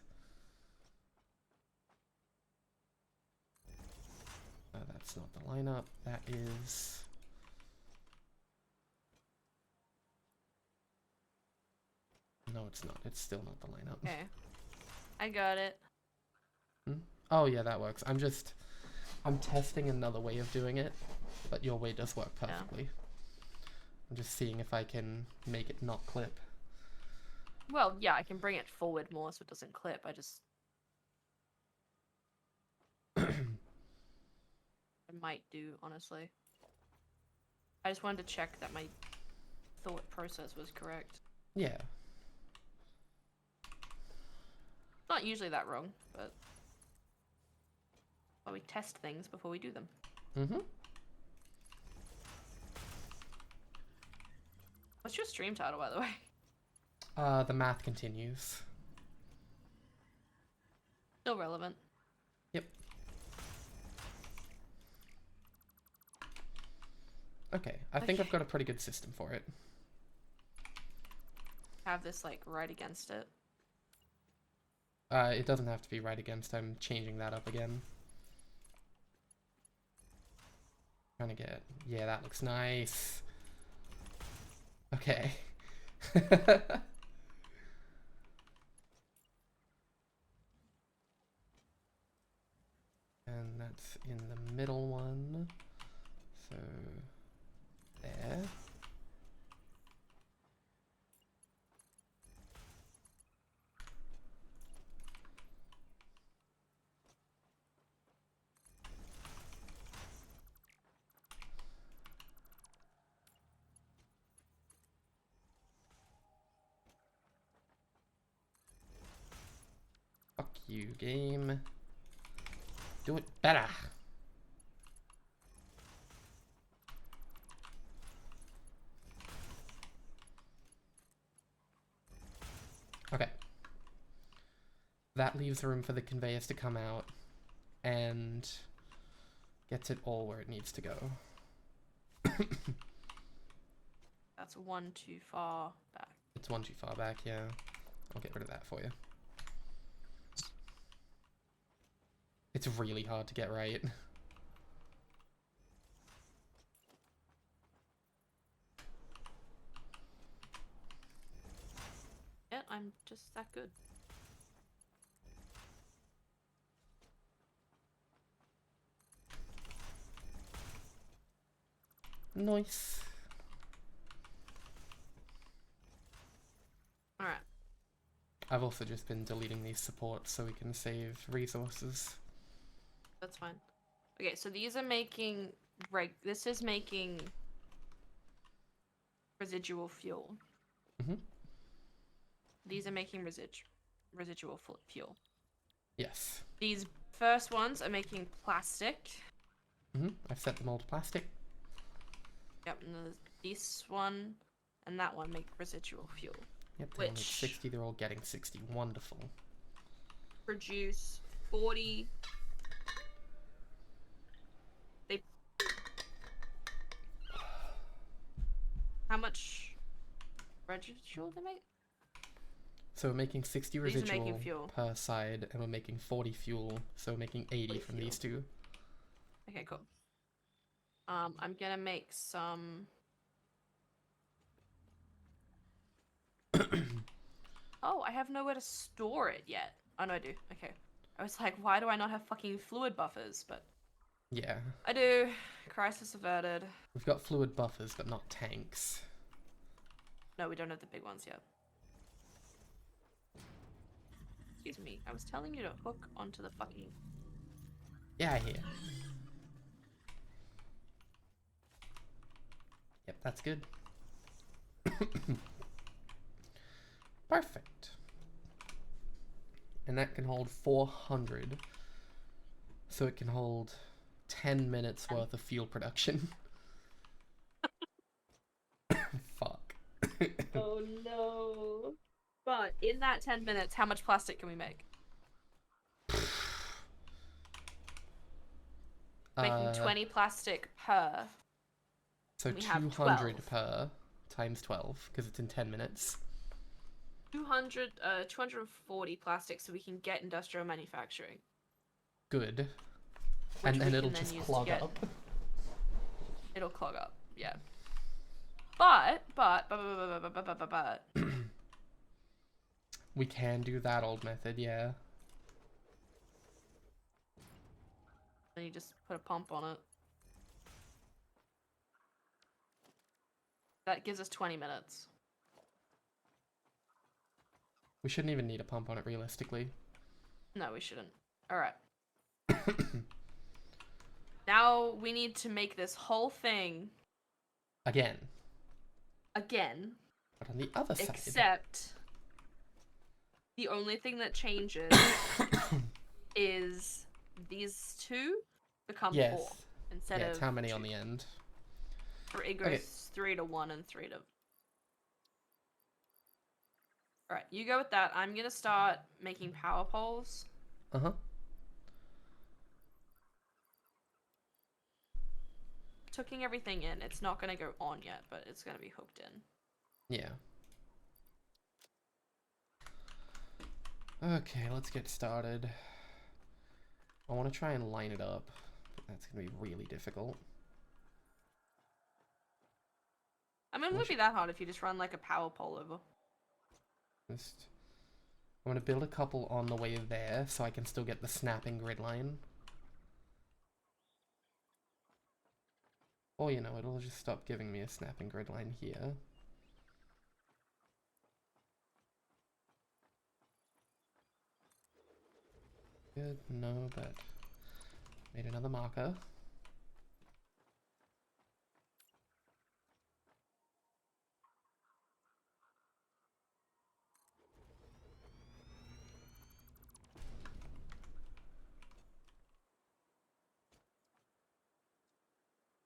That's not the lineup. That is... No, it's not. It's still not the lineup. Okay. I got it. Oh, yeah, that works. I'm testing another way of doing it, but your way does work perfectly. I'm just seeing if I can make it not clip. Well, yeah, I can bring it forward more so it doesn't clip. I just... I might do, honestly. I just wanted to check that my thought process was correct. Yeah. Not usually that wrong, but... Well, we test things before we do them. Mm-hmm. What's your stream title, by the way? The math continues. Still relevant. Yep. Okay, I think I've got a pretty good system for it. Have this, like, right against it. It doesn't have to be right against. I'm changing that up again. Trying to get... Yeah, that looks nice. Okay. And that's in the middle one. So... There. Fuck you, game. Do it better. Okay. That leaves room for the conveyors to come out and gets it all where it needs to go. That's one too far back. It's one too far back, yeah. I'll get rid of that for you. It's really hard to get right. Yeah, I'm just that good. Nice. Alright. I've also just been deleting these supports so we can save resources. That's fine. Okay, so these are making... This is making... residual fuel. Mm-hmm. These are making residual fuel. Yes. These first ones are making plastic. Mm-hmm. I've set them all to plastic. Yep, and this one and that one make residual fuel. Yep, they all need Which- 60. They're all getting 60. Wonderful. Produce 40. They. How much residual they make? So we're making 60 These are making residual fuel. per side, and we're making 40 fuel, so we're making 80 40 from fuel. these two. Okay, cool. I'm gonna make some. Oh, I have nowhere to store it yet. Oh no, I do. Okay. I was like, why do I not have fucking fluid buffers? But Yeah. I do. Crisis averted. We've got fluid buffers, but not tanks. No, we don't have the big ones yet. Excuse me. I was telling you to hook onto the fucking. Yeah, I hear. Yep, that's good. Perfect. And that can hold 400. So it can hold 10 minutes worth of fuel production. Fuck. Oh no. But in that 10 minutes, how much plastic can we make? Making 20 plastic per. So we have 200 12. per times 12, because it's in 10 minutes. 240 plastic so we can get industrial manufacturing. Good. Which And then we it'll can then just use to clog get- up. It'll clog up, yeah. But. We can do that old method, yeah. Then you just put a pump on it. That gives us 20 minutes. We shouldn't even need a pump on it realistically. No, we shouldn't. Alright. Now we need to make this whole thing Again. again. But on the other side. Except the only thing that changes is these two become Yes. 4 instead Yeah, of it's how many 2. on the end. It goes 3 to 1 and 3 to. Alright, you go with that. I'm gonna start making power poles. Uh-huh. Hooking everything in. It's not gonna go on yet, but it's gonna be hooked in. Yeah. Okay, let's get started. I want to try and line it up, but that's going to be really difficult. I mean, it wouldn't be that hard if you just run like a power pole over. Just, I'm going to build a couple on the way there so I can still get the snapping grid line. Or, you know, it'll just stop giving me a snapping grid line here. Good, no, but made another marker.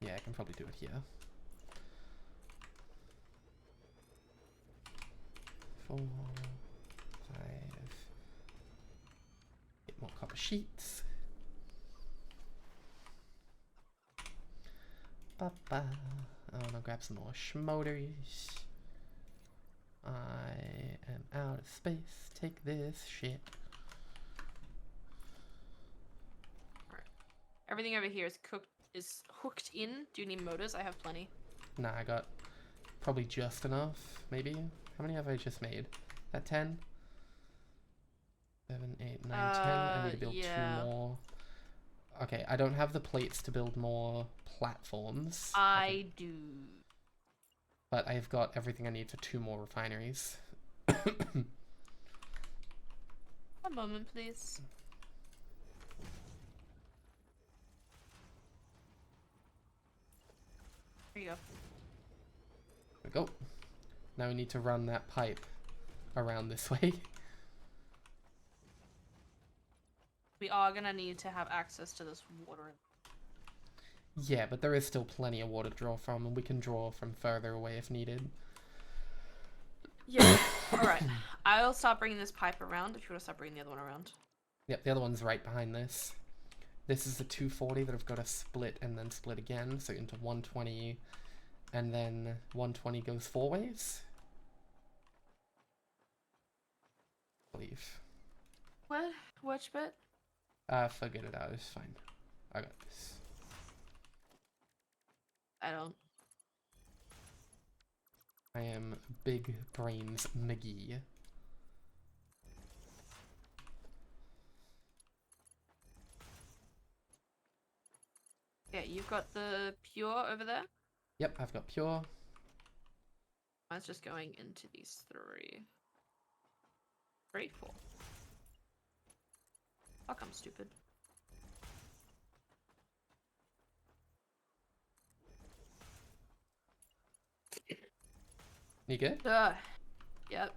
Yeah, I can probably do it here. 4, 5. Get more copper sheets. Ba-ba. I want to grab some more schmoters. I am out of space. Take this shit. Everything over here is hooked in. Do you need motors? I have plenty. Nah, I got probably just enough, maybe. How many have I just made? That 10? 7, 8, 9, 10. I need to build 2 more. Okay, I don't have the plates to build more platforms. I do. But I've got everything I need for 2 more refineries. A moment, please. Here you go. There we go. Now we need to run that pipe around this way. We are gonna need to have access to this water. Yeah, but there is still plenty of water to draw from, and we can draw from further away if needed. Yeah. All right. I'll start bringing this pipe around if you want to start bringing the other one around. Yep, the other one's right behind this. This is the 240 that I've got to split and then split again, so into 120, and then 120 goes 4 ways. I believe. What? Which bit? Forget it out, it's fine. I got this. I don't. I am Big Brains McGee. Yeah, you've got the pure over there. Yep, I've got pure. Mine's just going into these 3. 3, 4. Fuck, I'm stupid. You good? Yep.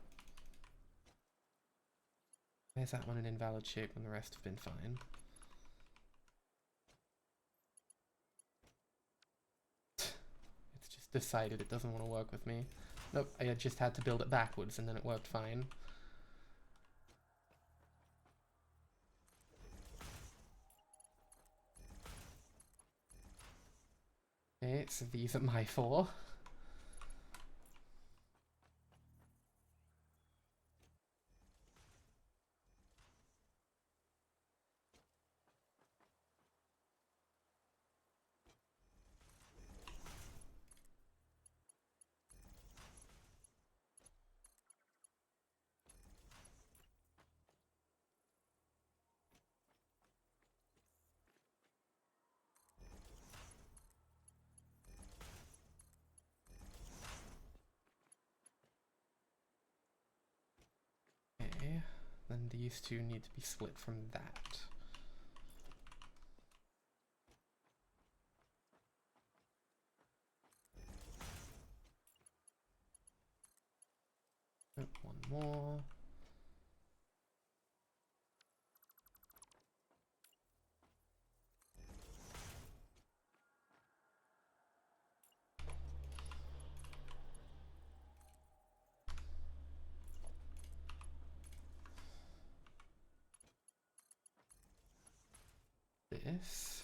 Where's that one in invalid shape when the rest have been fine? It's just decided it doesn't want to work with me. Nope, I just had to build it backwards and then it worked fine. Okay, so these are my 4. Okay, then these 2 need to be split from that. Oh, one more. This.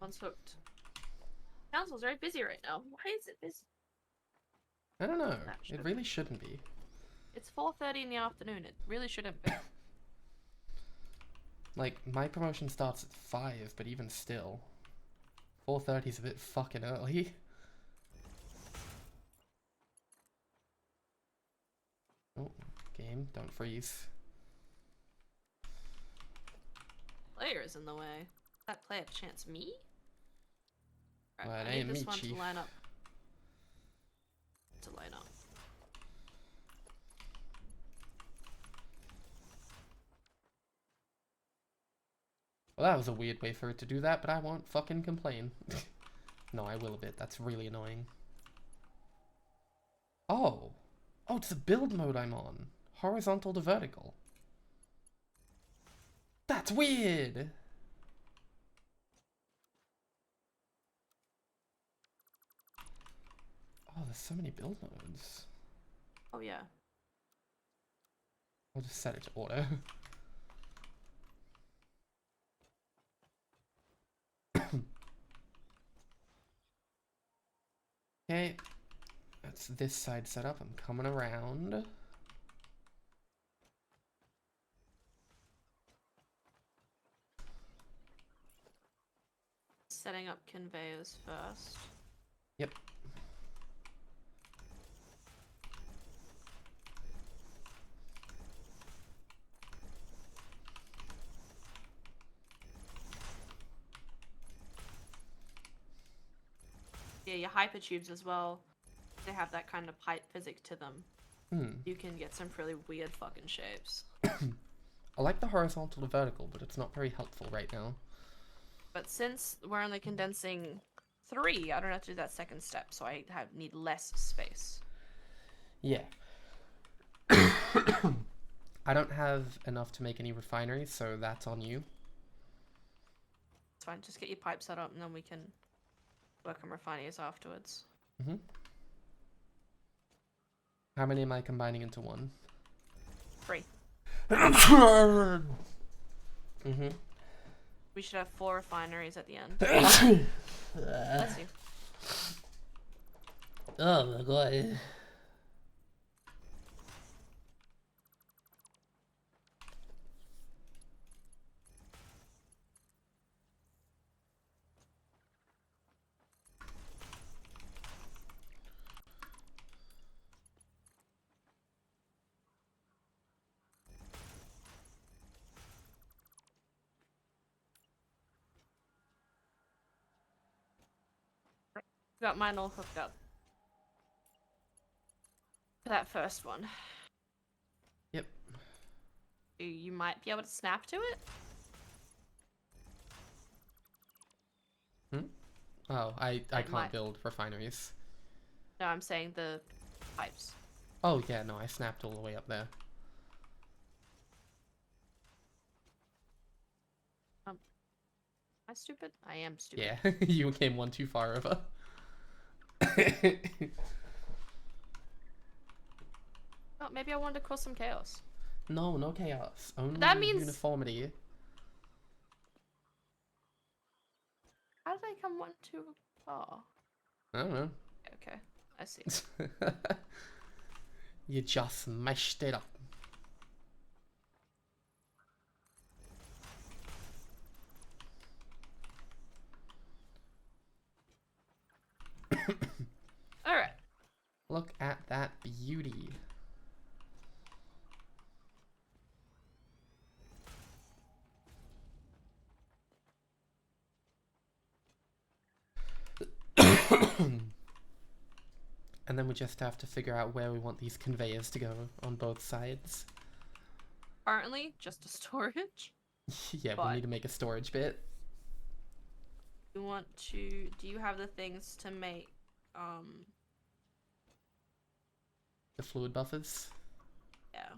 One's hooked. Council's very busy right now. Why is it busy? I don't know. That It should- really shouldn't be. It's 4:30 in the afternoon. It really shouldn't be. Like, my promotion starts at 5, but even still. 4:30 is a bit fucking early. Oh, game, don't freeze. Player is in the way. That player chance me? Right, Well, it I need ain't this me, one Chief. to line up. To line up. Well, that was a weird way for it to do that, but I won't fucking complain. No, I will a bit. That's really annoying. Oh. Oh, it's the build mode I'm on. Horizontal to vertical. That's weird! Oh, there's so many build modes. Oh yeah. I'll just set it to auto. Okay. That's this side set up. I'm coming around. Setting up conveyors first. Yep. Yeah, your hypertubes as well. They have that kind of pipe physics to them. You can get some pretty weird fucking shapes. I like the horizontal to vertical, but it's not very helpful right now. But since we're only condensing 3, I don't have to do that second step, so I need less space. Yeah. I don't have enough to make any refineries, so that's on you. fine. Just get your pipe set up and then we can work on refineries afterwards. Mm-hmm. How many am I combining into one? 3. Mm-hmm. We should have 4 refineries at the end. Bless you. Oh my god. Got mine all hooked up. For that first one. Yep. You might be able to snap to it? Hmm? Oh, I can't might. build refineries. No, I'm saying the pipes. Oh yeah, no, I snapped all the way up there. Am I stupid? I am stupid. Yeah, you came one too far over. Oh, maybe I wanted to cause some chaos. No, no chaos. Only That means- uniformity. How did I come one too far? I don't know. Okay, I see. You just mashed it up. Alright. Look at that beauty. And then we just have to figure out where we want these conveyors to go on both sides. Currently, just a storage. Yeah, But- we need to make a storage bit. You want to... Do you have the things to make, The fluid buffers. yeah.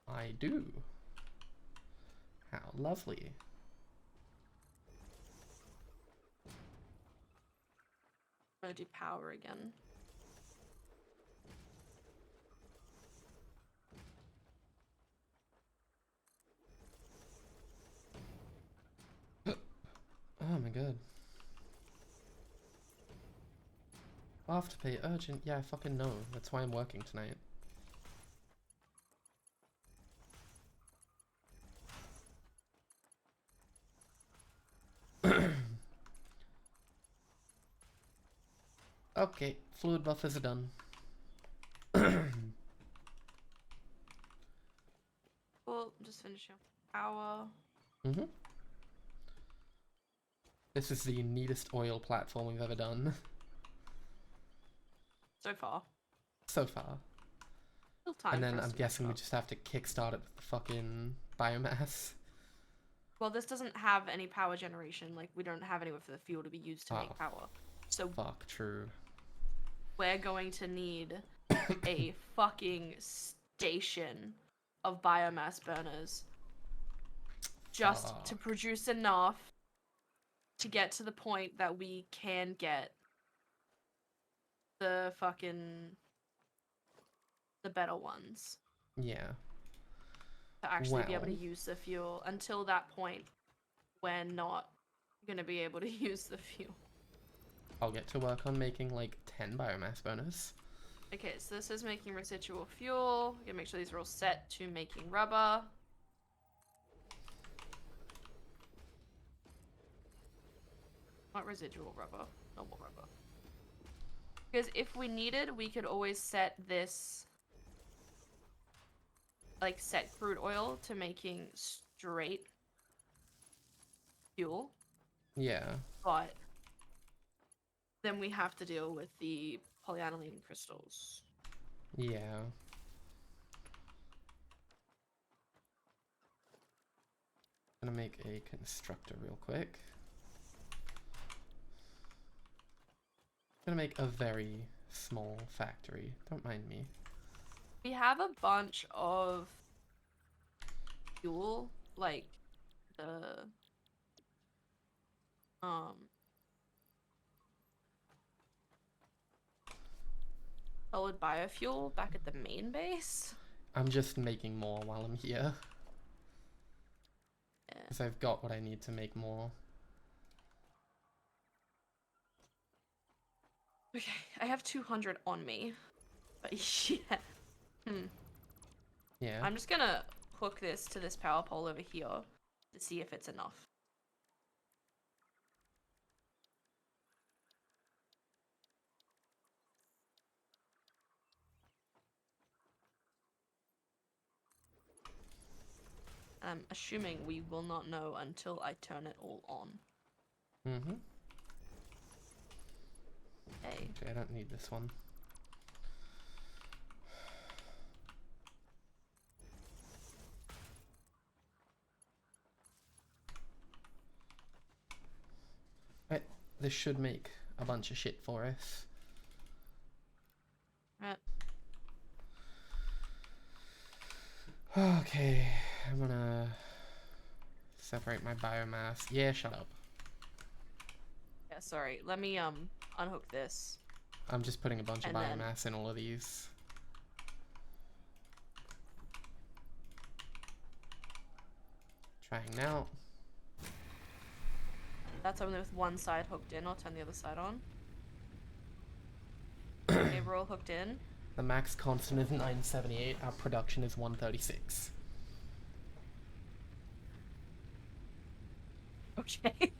I do. How lovely. I'm gonna do power again. Oh my god. I'll have to pay urgent. Yeah, I fucking know. That's why I'm working tonight. Okay, fluid buffers are done. Well, just finishing power. Mm-hmm. This is the neatest oil platform we've ever done. So far. So far. Still time And then for us I'm to guessing we make just have to kickstart it with the fucking biomass. Well, this doesn't have any power generation. Like, we don't have anywhere for the fuel to be used to Oh. make power. So Fuck, true. we're going to need a fucking station of biomass burners just to Fuck. produce enough to get to the point that we can get the better ones Yeah. to actually be able to Well. use the fuel. Until that point, we're not gonna be able to use the fuel. I'll get to work on making like 10 biomass burners. Okay, so this is making residual fuel. We gotta make sure these are all set to making rubber. Not residual rubber, normal rubber. Because if we needed, we could always set this, like, set crude oil to making straight fuel. Yeah. But then we have to deal with the polyaniline crystals. Yeah. Gonna make a constructor real quick. Gonna make a very small factory. Don't mind me. We have a bunch of fuel, like the Solid biofuel back at the main base. I'm just making more while I'm here. Yeah. Because I've got what I need to make more. Okay, I have 200 on me. But yeah. Yeah. I'm just gonna hook this to this power pole over here to see if it's enough. I'm assuming we will not know until I turn it all on. Mm-hmm. Okay. Okay, I don't need this one. Right, this should make a bunch of shit for us. Right. Okay, I'm gonna separate my biomass. Yeah, shut up. Yeah, sorry. Let me unhook this. I'm just putting a bunch of And then- biomass in all of these. Trying now. That's only with one side hooked in. I'll turn the other side on. Okay, we're all hooked in. The max constant is 978. Our production is 136. Okay.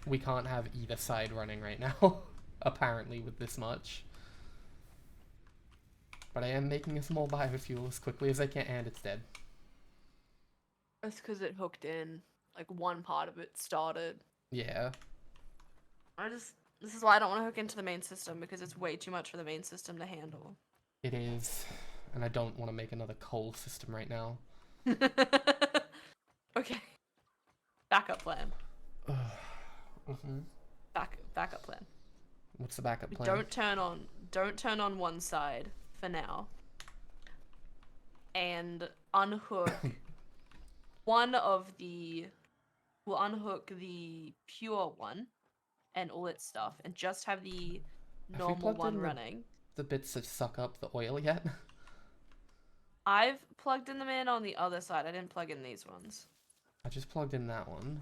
We can't have either side running right now, apparently, with this much. But I am making a small biofuel as quickly as I can, and it's dead. That's because it hooked in. Like, one part of it started. Yeah. This is why I don't want to hook into the main system, because it's way too much for the main system to handle. It is. And I don't want to make another coal system right now. Okay. Backup plan. Mm-hmm. Backup plan. What's the backup plan? Don't turn on one side for now. And unhook we'll unhook the pure one and all its stuff and just have the normal one running. The bits that suck up the oil yet? I've plugged in them in on the other side. I didn't plug in these ones. I just plugged in that one.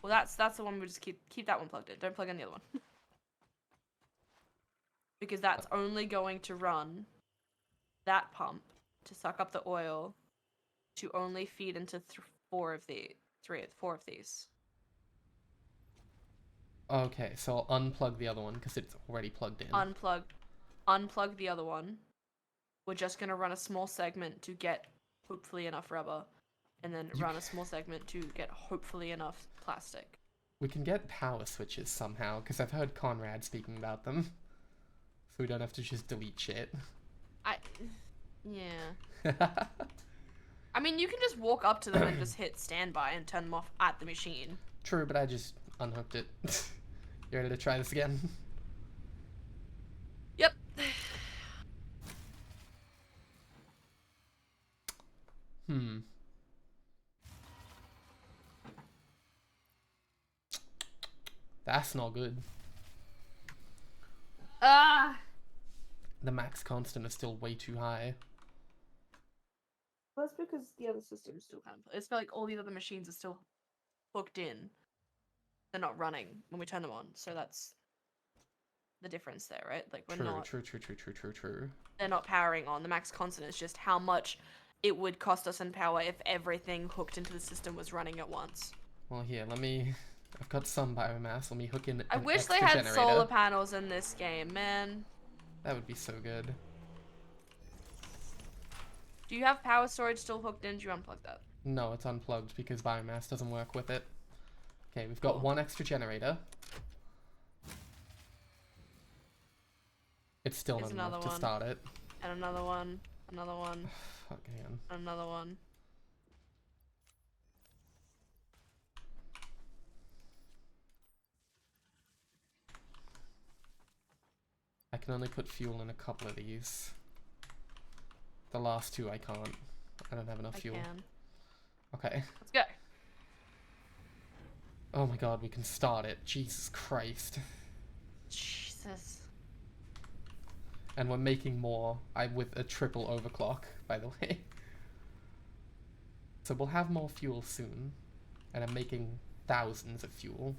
Well, that's the one we just keep that one plugged in. Don't plug in the other one. Because that's only going to run that pump to suck up the oil to only feed into four of these. Okay, so I'll unplug the other one because it's already plugged in. Unplug the other one. We're just gonna run a small segment to get hopefully enough rubber, and then run a small segment to get hopefully enough plastic. We can get power switches somehow because I've heard Conrad speaking about them. So we don't have to just delete shit. Yeah. I mean, you can just walk up to them and just hit standby and turn them off at the machine. True, but I just unhooked it. You ready to try this again? Yep. That's not good. Ah. The max constant is still way too high. Well, that's because the other system's still kind of... It's like all the other machines are still hooked in. They're not running when we turn them on, so that's the difference there, right? Like, we're not... True. They're not powering on. The max constant is just how much it would cost us in power if everything hooked into the system was running at once. Well, here, I've got some biomass. Let me hook in I an wish they extra had generator. solar panels in this game, man. That would be so good. Do you have power storage still hooked in? Do you unplug that? No, it's unplugged because biomass doesn't work with it. Okay, we've got Cool. one extra generator. It's still Here's not enough another to one. start it. And another one. Another one. Fuck, hang on. Another one. I can only put fuel in a couple of these. The last two I can't. I don't have enough fuel. I can. Okay. Let's go. Oh my god, we can start it. Jesus Christ. Jesus. And we're making more with a triple overclock, by the way. So we'll have more fuel soon. And I'm making thousands of fuel.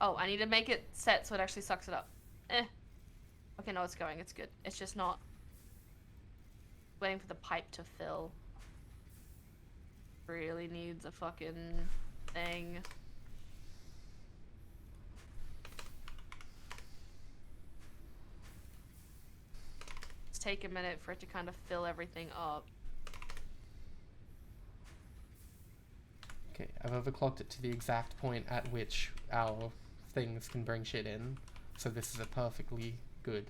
Oh, I need to make it set so it actually sucks it up. Okay, no, it's going. It's good. It's just not waiting for the pipe to fill. Really needs a fucking thing. It's take a minute for it to kind of fill everything up. Okay, I've overclocked it to the exact point at which our things can bring shit in. So this is a perfectly good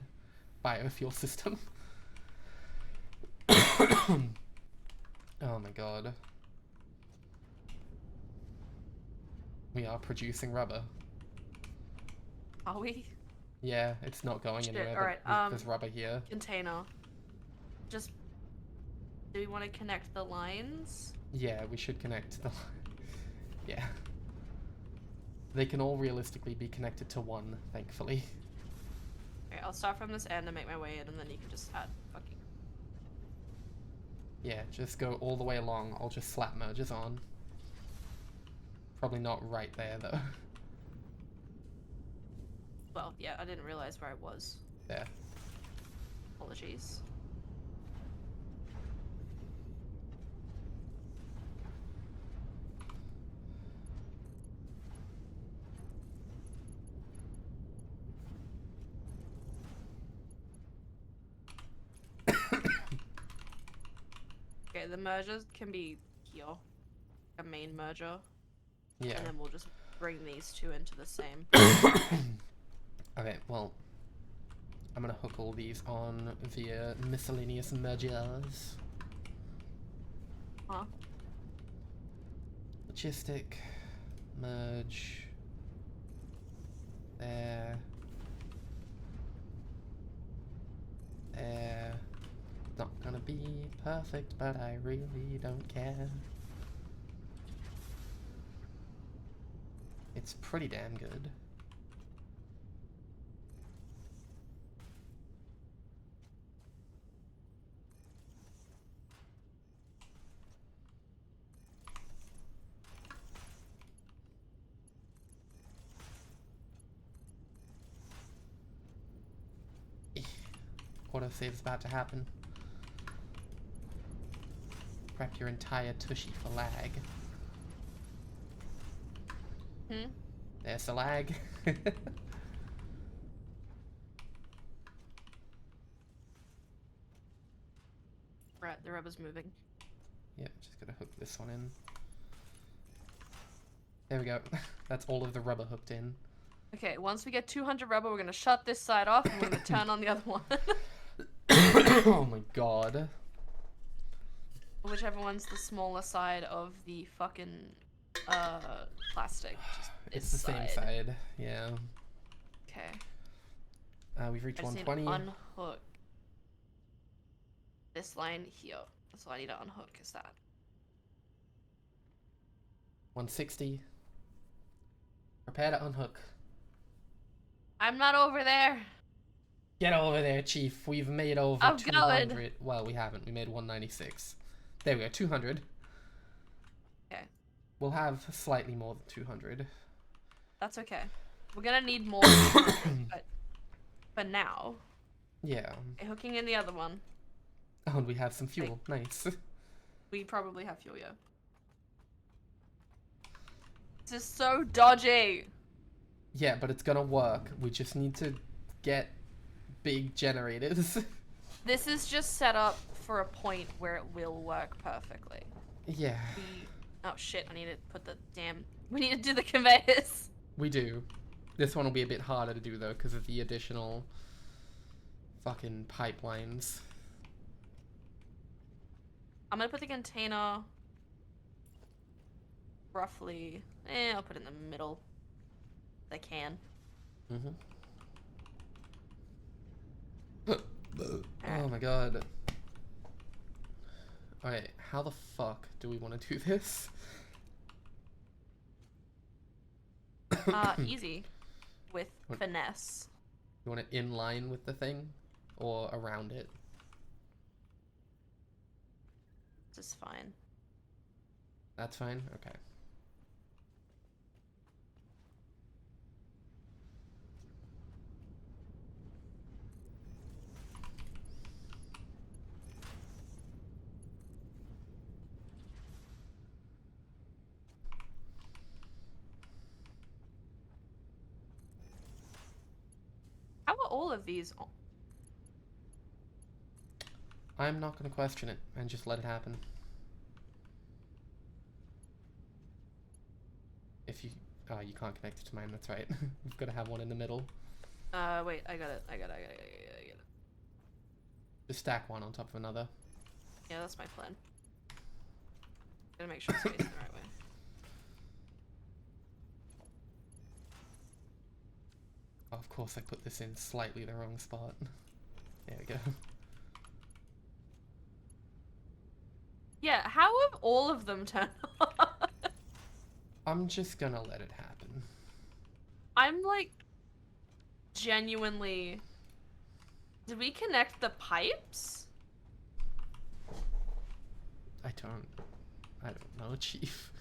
biofuel system. Oh my god. We are producing rubber. Are we? Yeah, it's not going Shit, anywhere, alright, but there's rubber here. Container. Just... Do we want to connect the lines? Yeah, we should connect the... Yeah. They can all realistically be connected to one, thankfully. Okay, I'll start from this end and make my way in, and then you can just add fucking... Yeah, just go all the way along. I'll just slap merges on. Probably not right there, though. Well, yeah, I didn't realize where I was. There. Apologies. Okay, the mergers can be here. A main merger. Yeah. And then we'll just bring these two into the same. Okay, well, I'm gonna hook all these on via miscellaneous mergers. Huh? Logistic, merge, there, there. Not gonna be perfect, but I really don't care. It's pretty damn good. Autosave's about to happen. Prep your entire tushy for lag. Hmm? There's the lag. Right, the rubber's moving. Yep, just gotta hook this one in. There we go. That's all of the rubber hooked in. Okay, once we get 200 rubber, we're gonna shut this side off and we're gonna turn on the other one. Oh my god. Whichever one's the smaller side of the fucking plastic. Just It's the same side, yeah. Okay. We've reached I just need 120. to unhook this line here. That's all I need to unhook, is that. 160. Prepare to unhook. I'm not over there. Get over there, Chief. We've made over I'm 200. going. Well, we haven't. We made 196. There we go, 200. Okay. We'll have slightly more than 200. That's okay. We're gonna need more but now. Yeah. Okay, hooking in the other one. Oh, and we have some fuel. Nice. We probably have fuel, yeah. This is so dodgy. Yeah, but it's gonna work. We just need to get big generators. This is just set up for a point where it will work perfectly. Yeah. Oh shit, I need to put the damn... We need to do the conveyors. We do. This one will be a bit harder to do though because of the additional fucking pipelines. I'm gonna put the container roughly... I'll put it in the middle. If I can. Mm-hmm. Alright. Oh my god. Alright, how the fuck do we want to do this? Easy. With finesse. You want it in line with the thing? Or around it? This is fine. That's fine? Okay. How are all of these on? I'm not gonna question it and just let it happen. If you... Oh, you can't connect it to mine, that's right. We've got to have one in the middle. Wait, I got it. I got it. Just stack one on top of another. Yeah, that's my plan. Gotta make sure it's facing the right way. Oh, of course I put this in slightly the wrong spot. There we go. Yeah, how have all of them turned on? I'm just gonna let it happen. I'm like genuinely. Did we connect the pipes? I don't know, Chief.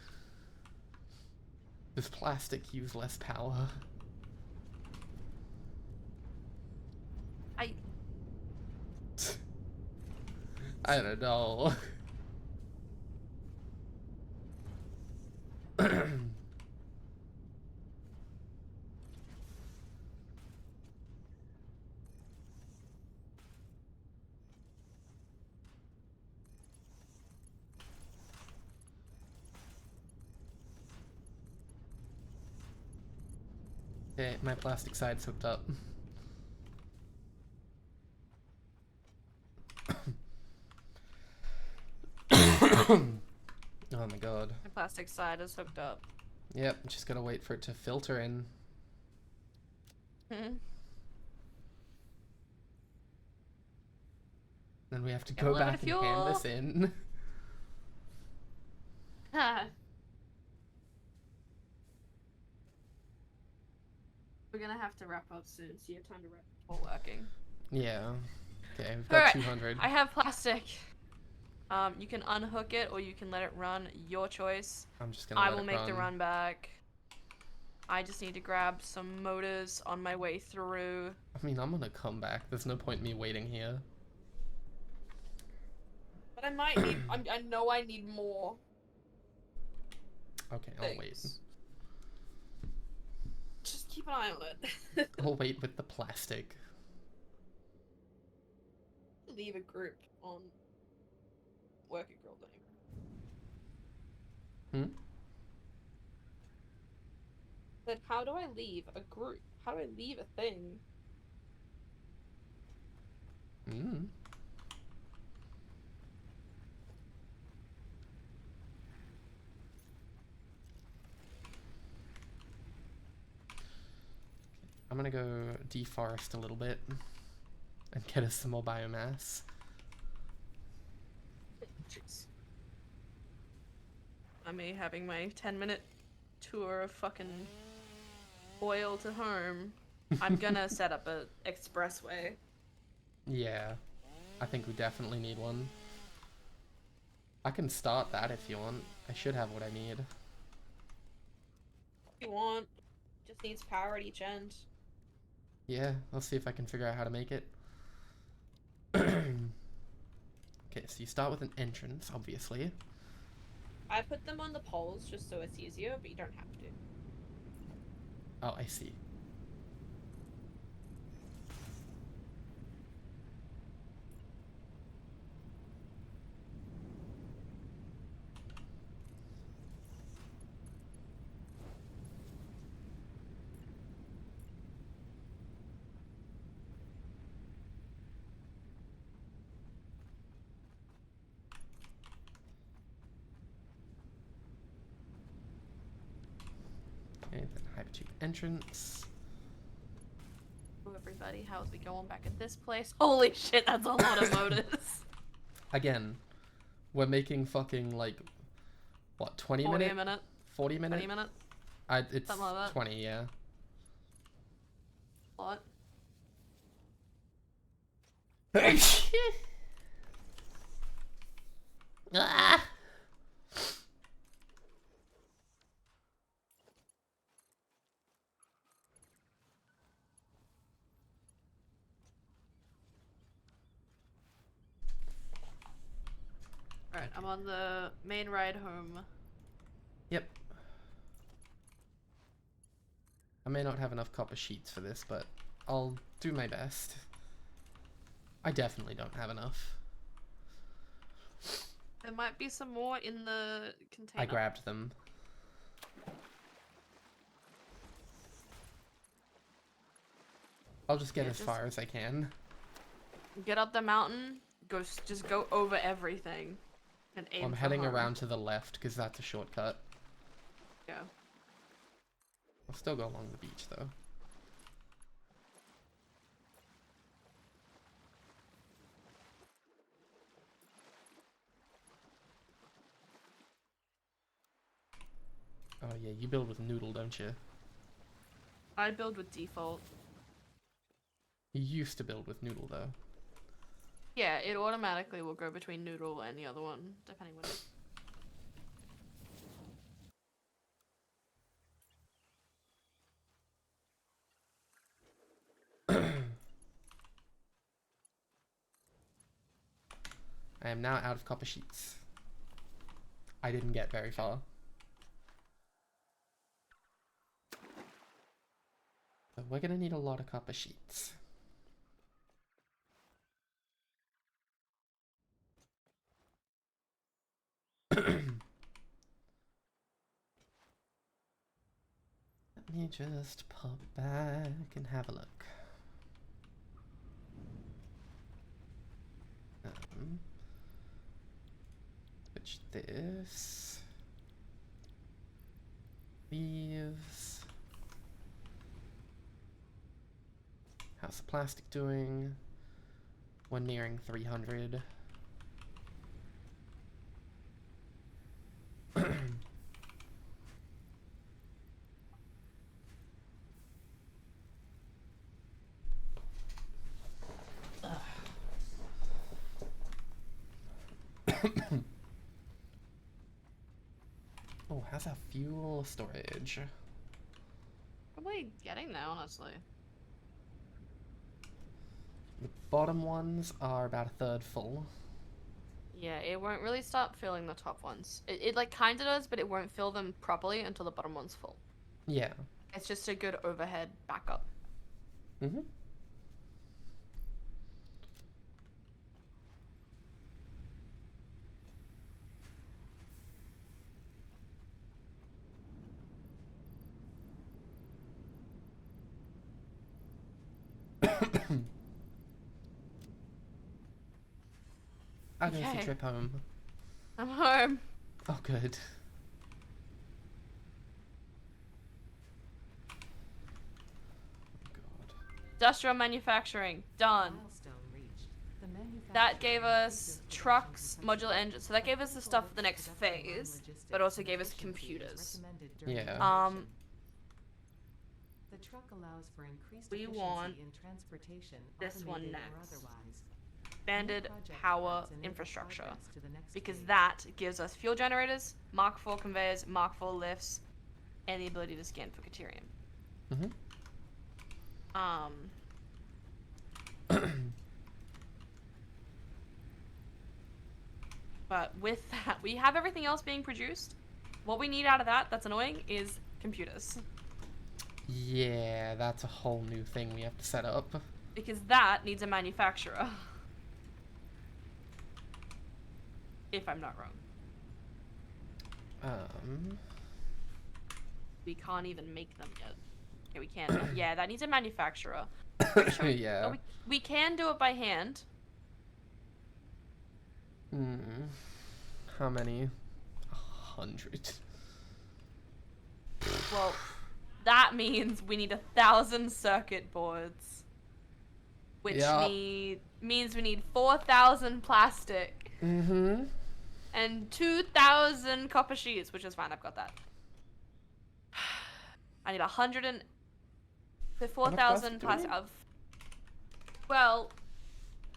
Does plastic use less power? I don't know. Okay, my plastic side's hooked up. Oh my god. My plastic side is hooked up. Yep, just gotta wait for it to filter in. Then we have to go back and hand this in. We're gonna have to wrap up soon, so you have time to wrap before working. Yeah. Okay, we've got 200. I have plastic. You can unhook it or you can let it run. Your choice. I'm just gonna I let will it make run. the run back. I just need to grab some motors on my way through. I mean, I'm gonna come back. There's no point in me waiting here. But I might need. I know I need more. Okay, I'll wait. Just keep an eye on it. I'll wait with the plastic. Leave a group on Worker Girl name. Then how do I leave a group? How do I leave a thing? I'm gonna go deforest a little bit and get us some more biomass. Jeez. I'm having my 10-minute tour of fucking oil to home. I'm gonna set up a expressway. Yeah, I think we definitely need one. I can start that if you want. I should have what I need. If you want, just needs power at each end. Yeah, I'll see if I can figure out how to make it. Okay, so you start with an entrance, obviously. I put them on the poles just so it's easier, but you don't have to. Oh, I see. Okay, then hypertube entrance. Ooh, everybody. How's we going back at this place? Holy shit, that's a lot of motors. Again, we're making fucking like, what, 20 40 minutes? a minute. 40 minutes? 20 minutes. It's Something like that. 20, yeah. What? Ah! Alright, I'm on the main ride home. Yep. I may not have enough copper sheets for this, but I'll do my best. I definitely don't have enough. There might be some more in the container. I grabbed them. I'll just get as far as I can. Get up the mountain, just go over everything. And aim I'm for heading home. around to the left because that's a shortcut. Yeah. I'll still go along the beach though. Oh yeah, you build with noodle, don't you? I build with default. You used to build with noodle though. Yeah, it automatically will go between noodle and the other one, depending what. I am now out of copper sheets. I didn't get very far. So we're gonna need a lot of copper sheets. Let me just pop back and have a look. Switch this. These. How's the plastic doing? We're nearing 300. Oh, how's our fuel storage? Probably getting there, honestly. The bottom ones are about a third full. Yeah, it won't really start filling the top ones. It like kinda does, but it won't fill them properly until the bottom one's full. Yeah. It's just a good overhead backup. Mm-hmm. How goes the Okay. trip home? I'm home. Oh, good. God. Industrial manufacturing, done. Milestone reached. The That gave us manufacturing trucks, process modular engines. So that gave us the stuff for the next phase, but also gave us computers. Yeah. The truck allows for increased We efficiency want in transportation, this one automated or next. otherwise. Expanded New project power adds an infrastructure. progress to the next Because phase. that gives us fuel generators, Mark IV conveyors, Mark IV lifts, and the ability to scan for Caterium. Mm-hmm. But with that, we have everything else being produced. What we need out of that, that's annoying, is computers. Yeah, that's a whole new thing we have to set up. Because that needs a manufacturer. If I'm not wrong. We can't even make them yet. Okay, we can. Yeah, that needs a manufacturer. Sure Yeah. we can do it by hand. How many? 100. Well, that means we need 1,000 circuit boards. which Yep. means we need 4,000 plastic. Mm-hmm. And 2,000 copper sheets, which is fine. I've got that. I need 4,000 plastic of. Well,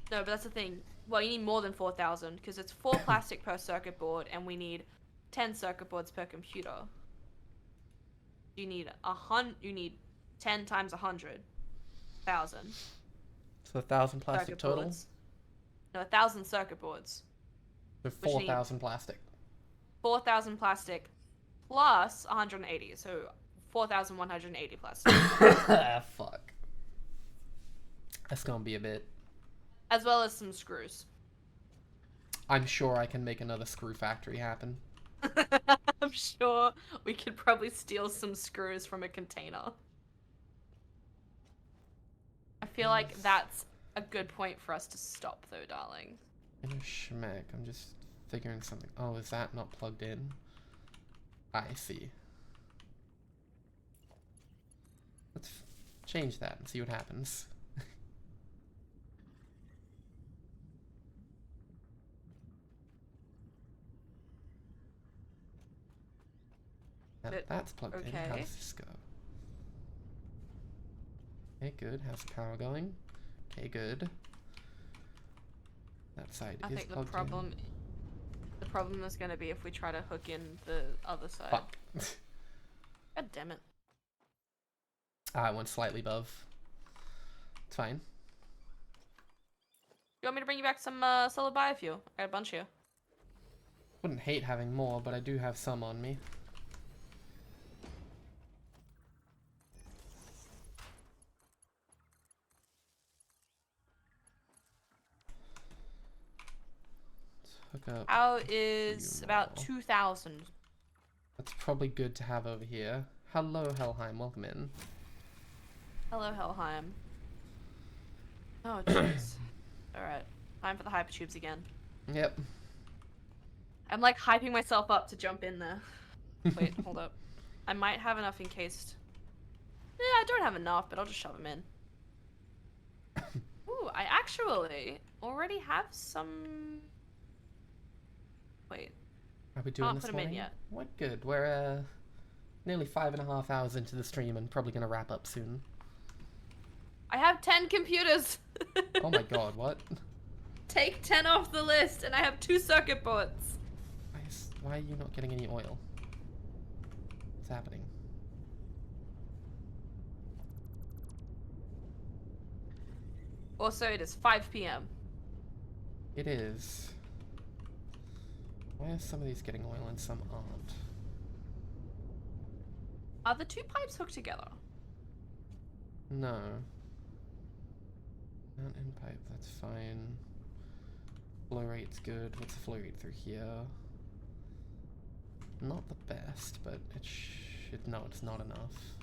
no, but that's the thing. Well, you need more than 4,000 because it's 4 plastic per circuit board, and we need 10 circuit boards per computer. You need 10 times 100,000. So 1,000 plastic circuit total. boards. No, 1,000 circuit boards. So 4,000 plastic. 4,000 plastic plus 180, so 4,180 plastic. Fuck. That's gonna be a bit. As well as some screws. I'm sure I can make another screw factory happen. I'm sure we could probably steal some screws from a container. I feel like that's a good point for us to stop, though, darling. In a schmeck, I'm just figuring something. Oh, is that not plugged in? I see. Let's change that and see what happens. That's plugged in. How does this go? Okay, good. How's the power going? Okay, good. That side I is think plugged in. The problem is going to be if we try to hook in the other side. Fuck. God damn it. I went slightly above. It's fine. You want me to bring you back some solid biofuel? I got a bunch here. Wouldn't hate having more, but I do have some on me. Let's hook up. How is about 2,000? That's probably good to have over here. Hello, Helheim. Welcome in. Hello, Helheim. Oh, jeez. Alright. Time for the hypertubes again. Yep. I'm like hyping myself up to jump in there. Wait, hold up. I might have enough encased. Yeah, I don't have enough, but I'll just shove them in. Ooh, I actually already have some... Wait. Are we doing Can't this put them in morning? yet. What good? We're nearly 5.5 hours into the stream and probably gonna wrap up soon. I have 10 computers! Oh my god, what? Take 10 off the list, and I have 2 circuit boards. Why are you not getting any oil? What's happening? Also, it is 5 p.m. It is. Why are some of these getting oil and some aren't? Are the 2 pipes hooked together? No. Not in pipe, that's fine. Flow rate's good. What's the flow rate through here? Not the best, but it should... No, it's not enough.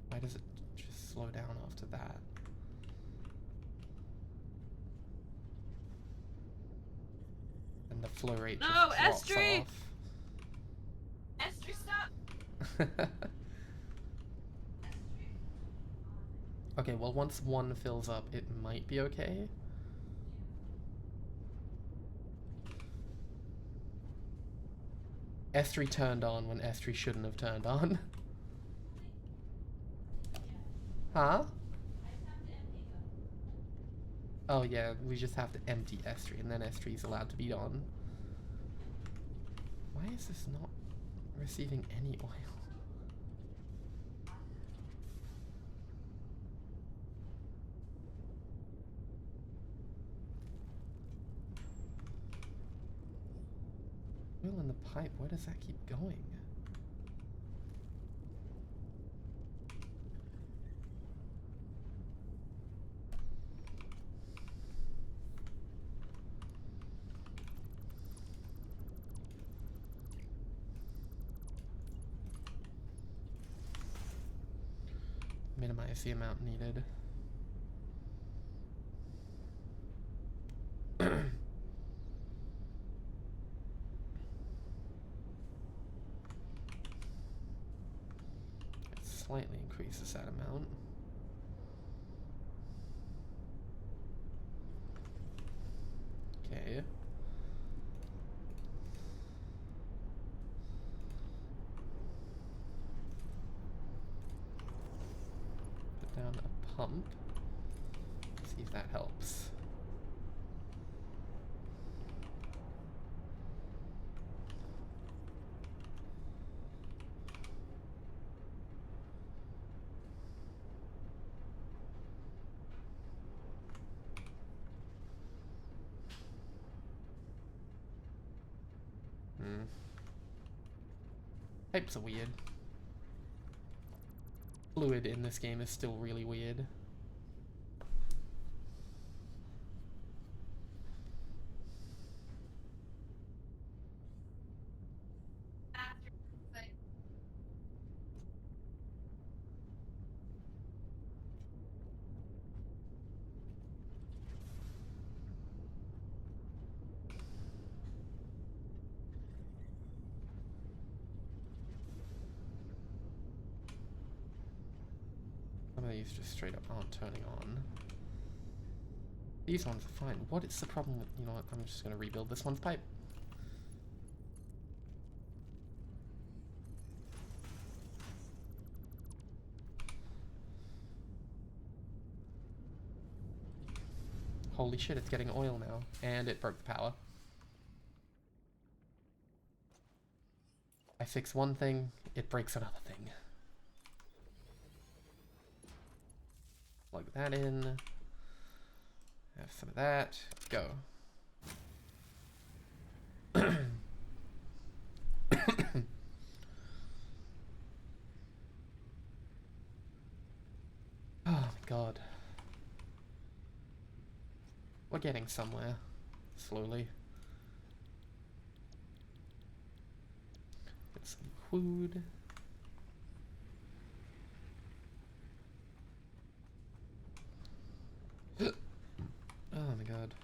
Why does it just slow down after that? And the flow rate just drops Estri! off. Estri, stop! Okay, well once one fills up, it might be okay. S3 turned on when S3 shouldn't have turned on. Huh? Oh yeah, we just have to empty S3 and then S3 is allowed to be on. Why is this not receiving any oil? Oil in the pipe, where does that keep going? Minimize the amount needed. It slightly increases that amount. pump. See if that helps. Pipes are weird. Fluid in this game is still really weird. Some of these just straight up aren't turning on. These ones are fine. What is the problem with... You know what? I'm just going to rebuild this one's pipe. Holy shit, it's getting oil now. And it broke the power. I fix one thing, it breaks another thing. Plug that in. Have some of that. Go. Oh my god. We're getting somewhere. Slowly. Get some food. Oh my god.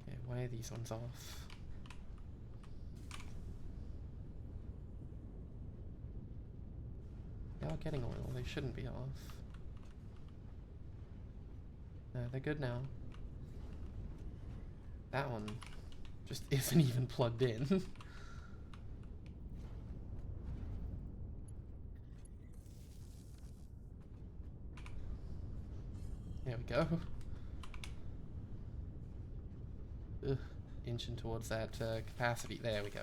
Okay, why are these ones off? They are getting oil, they shouldn't be off. No, they're good now. That one just isn't even plugged in. There we go. Ugh, inching towards that capacity. There we go.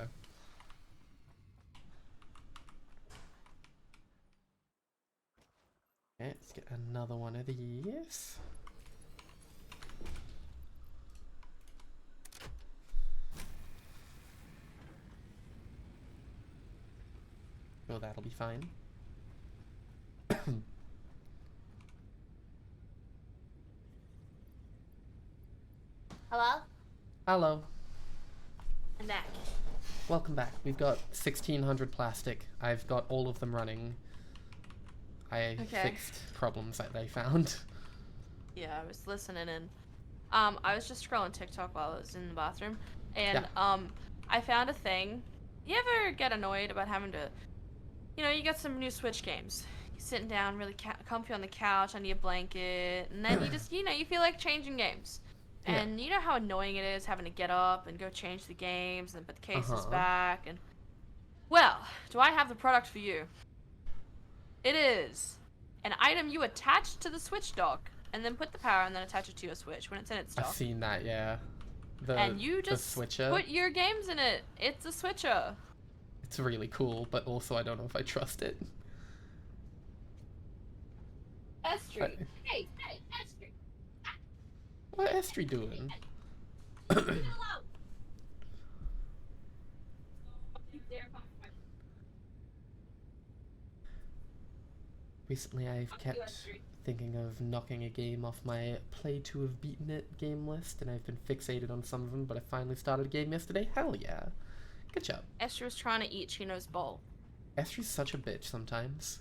Okay, let's get another one of these. Oh, that'll be fine. Hello? Hello. I'm back. Welcome back. We've got 1600 plastic. I've got all of them running. I fixed problems that they found. Yeah, I was listening in. I was just scrolling TikTok while I was in the bathroom, and I found a thing. You ever get annoyed about having to, you get some new Switch games. You're sitting down really comfy on the couch under your blanket, and then you just, you feel like changing games. And you know how annoying it is having to get up and go change the games and put the cases back and... Well, do I have the product for you? It is an item you attach to the Switch dock and then put the power and then attach it to your Switch when it's in its dock. I've seen that, yeah. And you just put your games in it. It's a switcher. It's really cool, but also I don't know if I trust it. Estri. Hey, Estri. What Estri doing? Recently I've kept thinking of knocking a game off my play to have beaten it game list, and I've been fixated on some of them, but I finally started a game yesterday. Hell yeah. Good job. Estri was trying to eat Chino's bowl. Estri's such a bitch sometimes.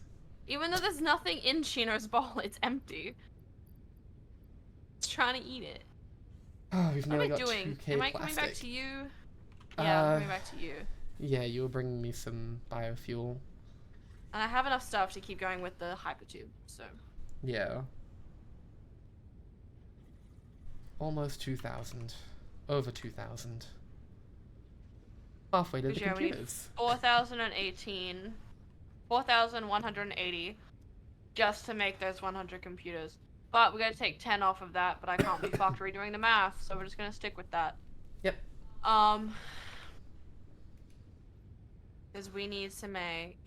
Even though there's nothing in Chino's bowl, it's empty. It's trying to eat it. Oh, we've nearly got doing? 2K Am I plastic. coming back to you? Yeah, I'm coming back to you. Yeah, you were bringing me some biofuel. And I have enough stuff to keep going with the hypertube, so... Yeah. Almost 2,000. Over 2,000. Halfway to the computers. 4,018. 4,180 just to make those 100 computers. But we're going to take 10 off of that, but I can't be factory doing the math, so we're just going to stick with that. Yep. Because we need to make...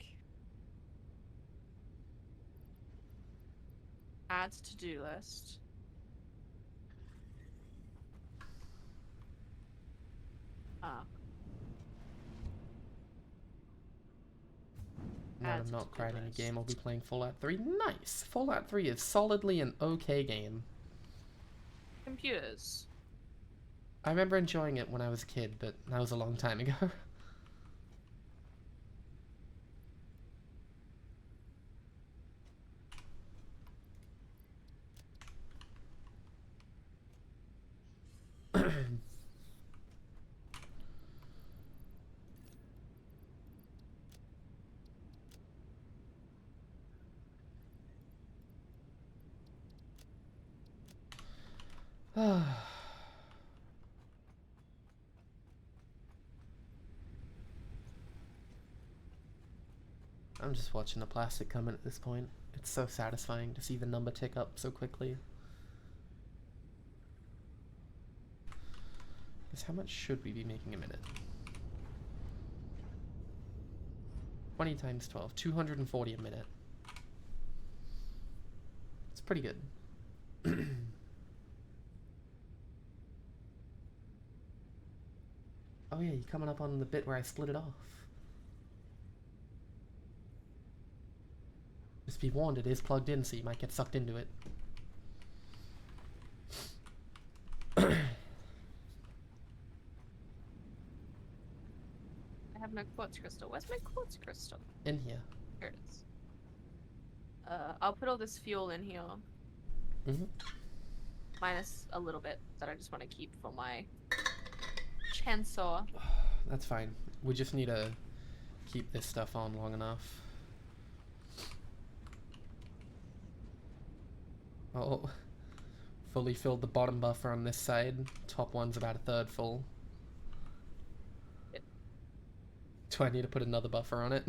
Add to-do list. Now I'm not crying in a game, I'll be playing Fallout 3. Nice! Fallout 3 is solidly an okay game. Computers. I remember enjoying it when I was a kid, but that was a long time ago. I'm just watching the plastic come in at this point. It's so satisfying to see the number tick up so quickly. Guess how much should we be making a minute? 20 times 12, 240 a minute. It's pretty good. Oh yeah, you're coming up on the bit where I split it off. Just be warned, it is plugged in, so you might get sucked into it. I have no quartz crystal. Where's my quartz crystal? In here. Here it is. I'll put all this fuel in here. Mm-hmm. Minus a little bit that I just want to keep for my chainsaw. That's fine. We just need to keep this stuff on long enough. Oh, fully filled the bottom buffer on this side. Top one's about a third full. Do I need to put another buffer on it?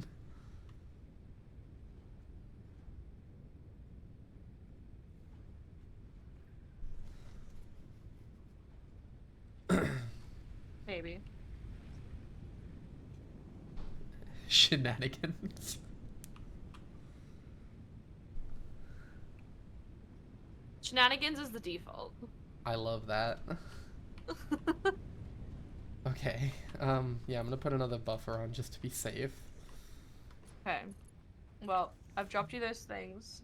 Maybe. Shenanigans. Shenanigans is the default. I love that. Okay, yeah, I'm gonna put another buffer on just to be safe. Okay. Well, I've dropped you those things.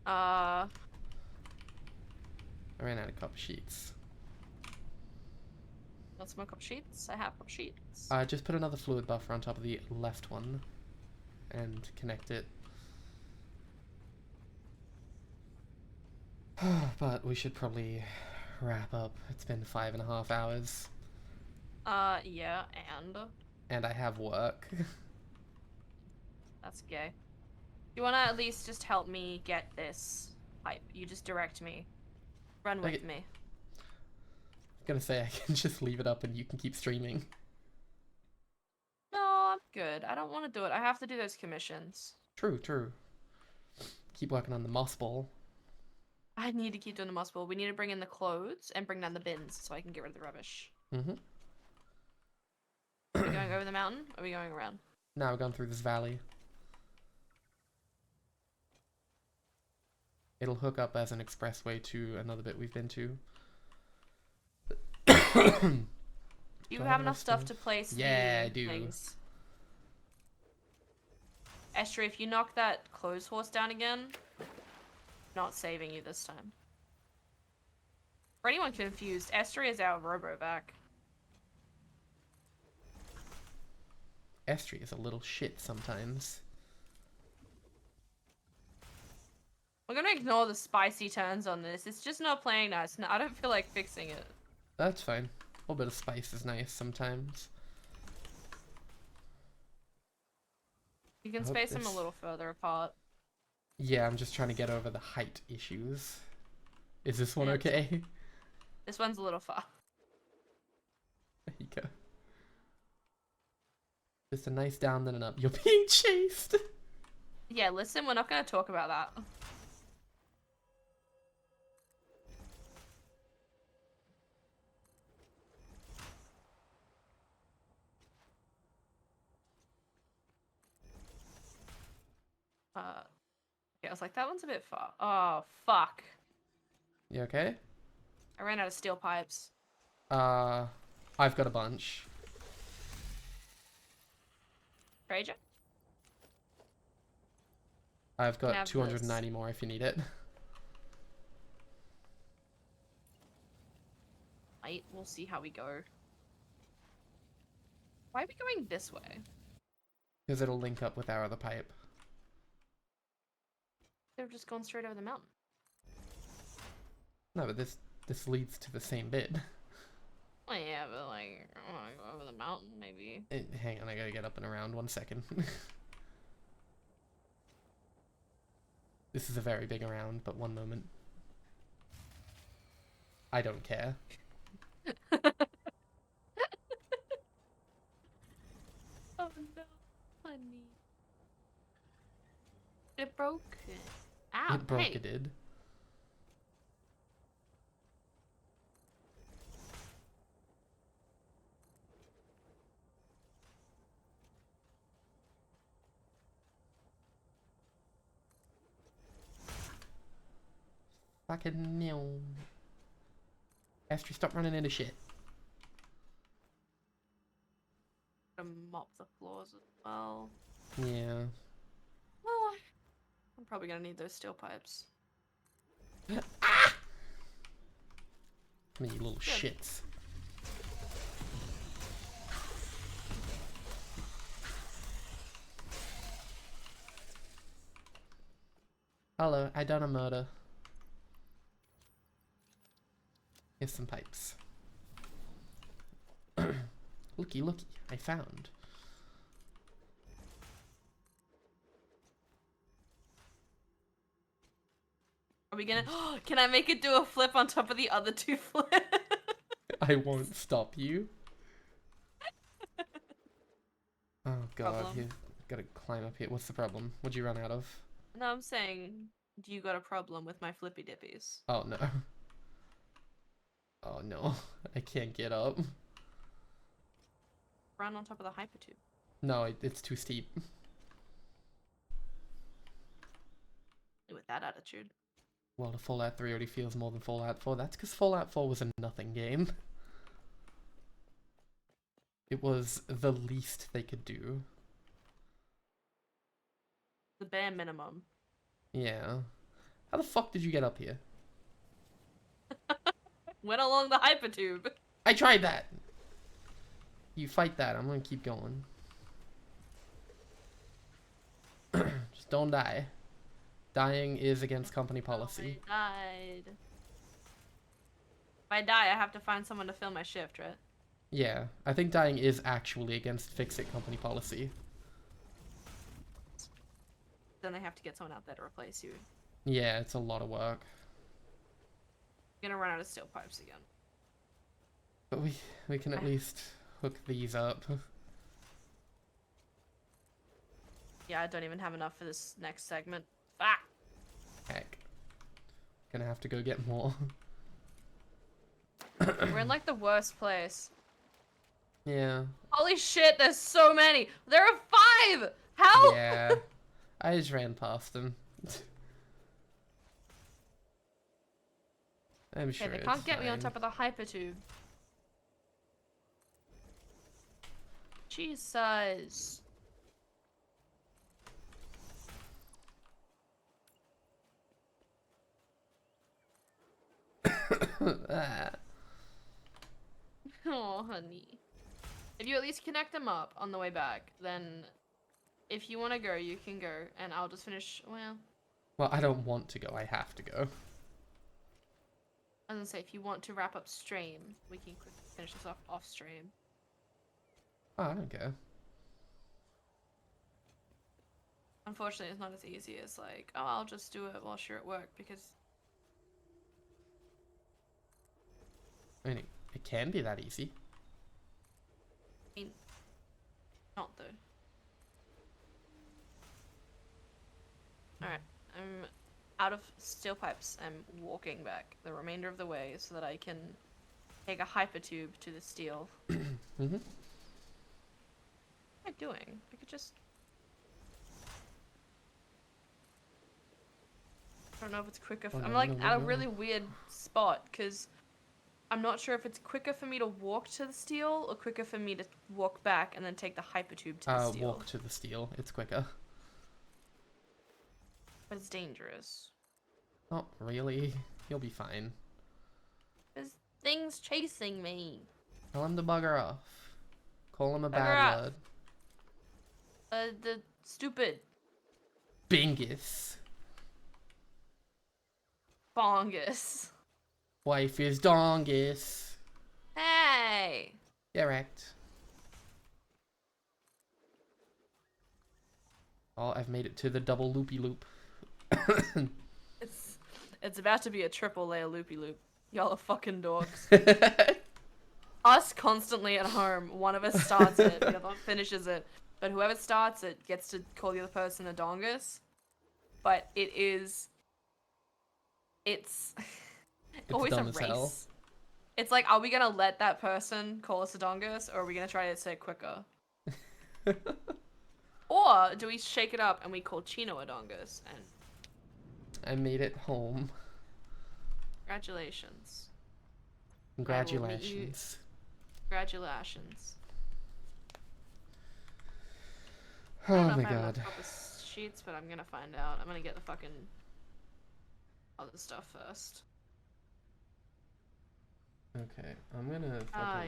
I ran out of copper sheets. Want some more copper sheets? I have copper sheets. Just put another fluid buffer on top of the left one and connect it. But we should probably wrap up. It's been 5.5 hours. Yeah, and? And I have work. That's gay. You wanna at least just help me get this pipe? You just direct me. Run with me. I'm gonna say I can just leave it up and you can keep streaming. No, I'm good. I don't want to do it. I have to do those commissions. True, true. Keep working on the moss ball. I need to keep doing the moss ball. We need to bring in the clothes and bring down the bins so I can get rid of the rubbish. Mm-hmm. Are we going over the mountain? Or are we going around? Now we're going through this valley. It'll hook up as an expressway to another bit we've been to. You have enough stuff to place I do. Things. Esther, if you knock that clothes horse down again, not saving you this time. For anyone confused, Esther is our Robovac. Estrie is a little shit sometimes. We're gonna ignore the spicy turns on this. It's just not playing nice. No, I don't feel like fixing it. That's fine. A little bit of spice is nice sometimes. You can space them a little further apart. Yeah, I'm just trying to get over the height issues. Is this one okay? This one's a little far. There you go. Just a nice down then an up. You're being chased! Yeah, listen, we're not gonna talk about that. Yeah, I was like, that one's a bit far. Oh, fuck. You okay? I ran out of steel pipes. I've got a bunch. Trajan? I've Can I got have 290 more if you need it. Right, we'll see how we go. Why are we going this way? Because it'll link up with our other pipe. They've just gone straight over the mountain. No, but this leads to the same bit. Well, yeah, but like, I wanna go over the mountain, maybe. Hang on, I gotta get up and around 1 second. This is a very big around, but 1 moment. I don't care. Oh no, honey. It broke. Ow, It broke, hey. it did. Fucking no. Astrid, stop running into shit. Gotta mop the floors as well. Yeah. Well, I'm probably gonna need those steel pipes. Ah! I mean, you little Good. shits. Hello, I done a murder. Here's some pipes. Looky, looky, I found. Are we gonna? Can I make it do a flip on top of the other 2 flips? I won't stop you. Oh god, Problem? you gotta climb up here. What's the problem? What'd you run out of? No, I'm saying, do you got a problem with my flippy dippies? Oh no. Oh no, I can't get up. Run on top of the hypertube. No, it's too steep. With that attitude. Well, the Fallout 3 already feels more than Fallout 4. That's because Fallout 4 was a nothing game. It was the least they could do. The bare minimum. Yeah. How the fuck did you get up here? Went along the hypertube. I tried that! You fight that, I'm gonna keep going. Just don't die. Dying is against company policy. I died. If I die, I have to find someone to fill my shift, right? Yeah, I think dying is actually against fix-it company policy. Then they have to get someone out there to replace you. Yeah, it's a lot of work. I'm gonna run out of steel pipes again. But we can at least hook these up. Yeah, I don't even have enough for this next segment. Ah! Heck. Gonna have to go get more. We're in like the worst place. Yeah. Holy shit, there's so many! There are 5! How? Yeah. I just ran past them. I'm sure Okay, they it's can't get me on fine. top of the hypertube. Jesus. Ah. Oh, honey. If you at least connect them up on the way back, then if you want to go, you can go, and I'll just finish, well, Well, I don't want to go. I have to go. I was gonna say, if you want to wrap up stream, we can quickly finish this off stream. Oh, I don't care. Unfortunately, it's not as easy as like, oh, I'll just do it whilst you're at work, because I mean, it can be that easy. I mean, not though. Alright, I'm out of steel pipes. I'm walking back the remainder of the way so that I can take a hypertube to the steel. Mm-hmm. What am I doing? I could just... I don't know if it's quicker. Oh, I'm no, like no, no, at a no. really weird spot because I'm not sure if it's quicker for me to walk to the steel or quicker for me to walk back and then take the hypertube to the steel. Walk to the steel. It's quicker. But it's dangerous. Not really. You'll be fine. There's things chasing me. Tell him to bugger off. Call him a Bugger bad off. word. The stupid Bingus. bongus. Wife is dongus. Hey! Correct. Oh, I've made it to the double loopy loop. It's about to be a triple layer loopy loop. Y'all are fucking dogs. Us constantly at home, one of us starts it, the other one finishes it. But whoever starts it gets to call the other person a dongus. But it's always a dumb as hell. race. It's like, are we gonna let that person call us a dongus, or are we gonna try to say it quicker? Or do we shake it up and we call Chino a dongus? And I made it home. congratulations. Congratulations. Congratulations. I Oh don't know my if I have enough god. proper sheets, but I'm gonna find out. I'm gonna get the fucking other stuff first. Okay, I'm gonna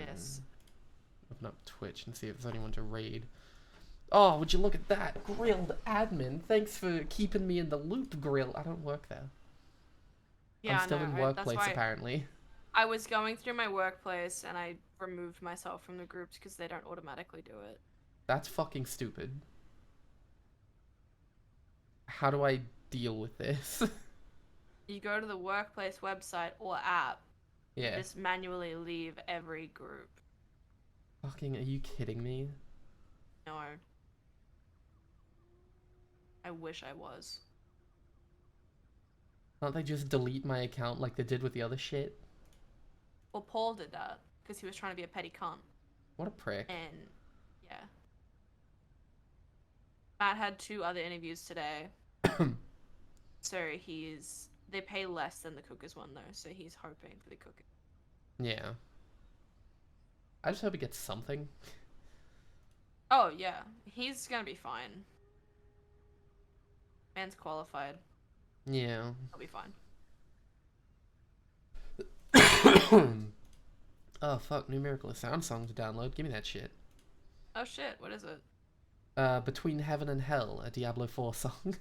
Yes. open up Twitch and see if there's anyone to raid. Oh, would you look at that? Grilled admin. Thanks for keeping me in the loop, Grill. I don't work there. Yeah, I'm still in that's workplace, why apparently. I was going through my workplace and I removed myself from the groups because they don't automatically do it. That's fucking stupid. How do I deal with this? You go to the workplace website or app, Yeah. just manually leave every group. Fucking, are you kidding me? No. I wish I was. Can't they just delete my account like they did with the other shit? Well, Paul did that because he was trying to be a petty cunt. What a prick. And yeah. Matt had 2 other interviews today. So they pay less than the Cookers one though, so he's hoping for the Cookers. Yeah. I just hope he gets something. Oh yeah, he's gonna be fine. Man's qualified. Yeah. He'll be fine. Oh fuck, new Miracle of Sound song to download. Give me that shit. Oh shit, what is it? Between Heaven and Hell, a Diablo 4 song.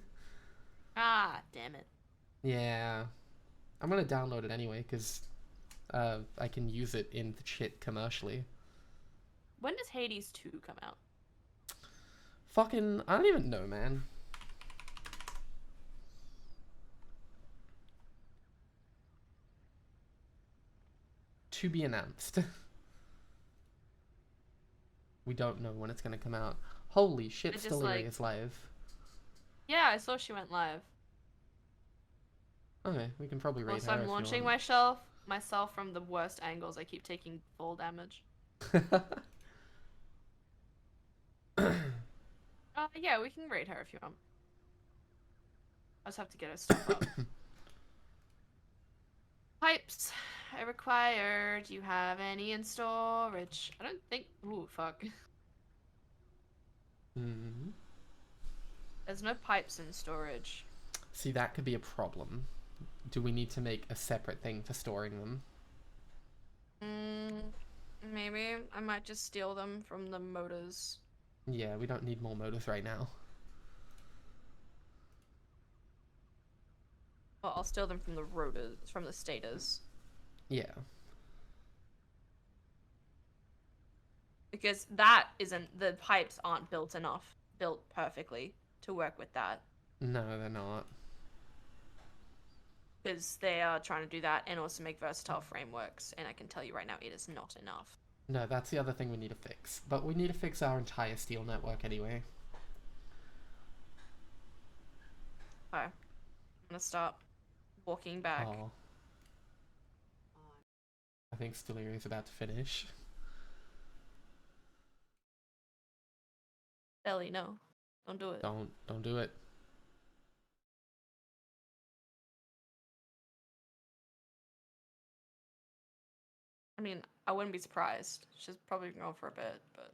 Ah, damn it. Yeah. I'm gonna download it anyway, because I can use it in the shit commercially. When does Hades 2 come out? Fucking, I don't even know, man. To be announced. We don't know when it's gonna come out. Holy shit, It just, Stellary like- is live. Yeah, I saw she went live. Okay, we can probably rate Also, her I'm if you launching want. myself from the worst angles. I keep taking full damage. Yeah, we can rate her if you want. I just have to get her stuff up. Pipes. I require. Do you have any in storage? I don't think. Ooh, fuck. Mhm. There's no pipes in storage. See, that could be a problem. Do we need to make a separate thing for storing them? Maybe. I might just steal them from the motors. Yeah, we don't need more motors right now. Well, I'll steal them from the rotors, from the stators. Yeah. Because the pipes aren't built perfectly to work with that. No, they're not. Because they are trying to do that and also make versatile frameworks, and I can tell you right now, it is not enough. No, that's the other thing we need to fix. But we need to fix our entire steel network anyway. I'm gonna start walking back. Oh. I think Stellaria's about to finish. Ellie, no. Don't do it. Don't do it. I mean, I wouldn't be surprised. She's probably been going for a bit, but...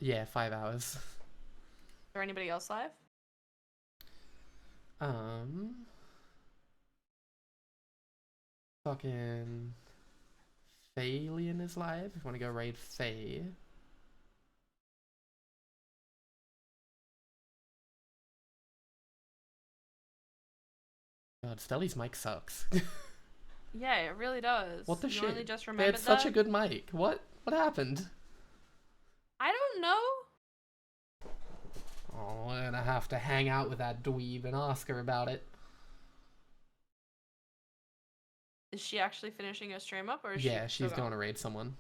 Yeah, 5 hours. Is there anybody else live? Fucking Phalian is live. If you want to go raid Faye. God, Stelly's mic sucks. Yeah, it really does. What the you shit? Only just They remembered had such that? a good mic. What happened? I don't know. Oh, we're gonna have to hang out with that dweeb and ask her about it. Is she actually finishing her stream up, or is Yeah, she she's going to raid someone.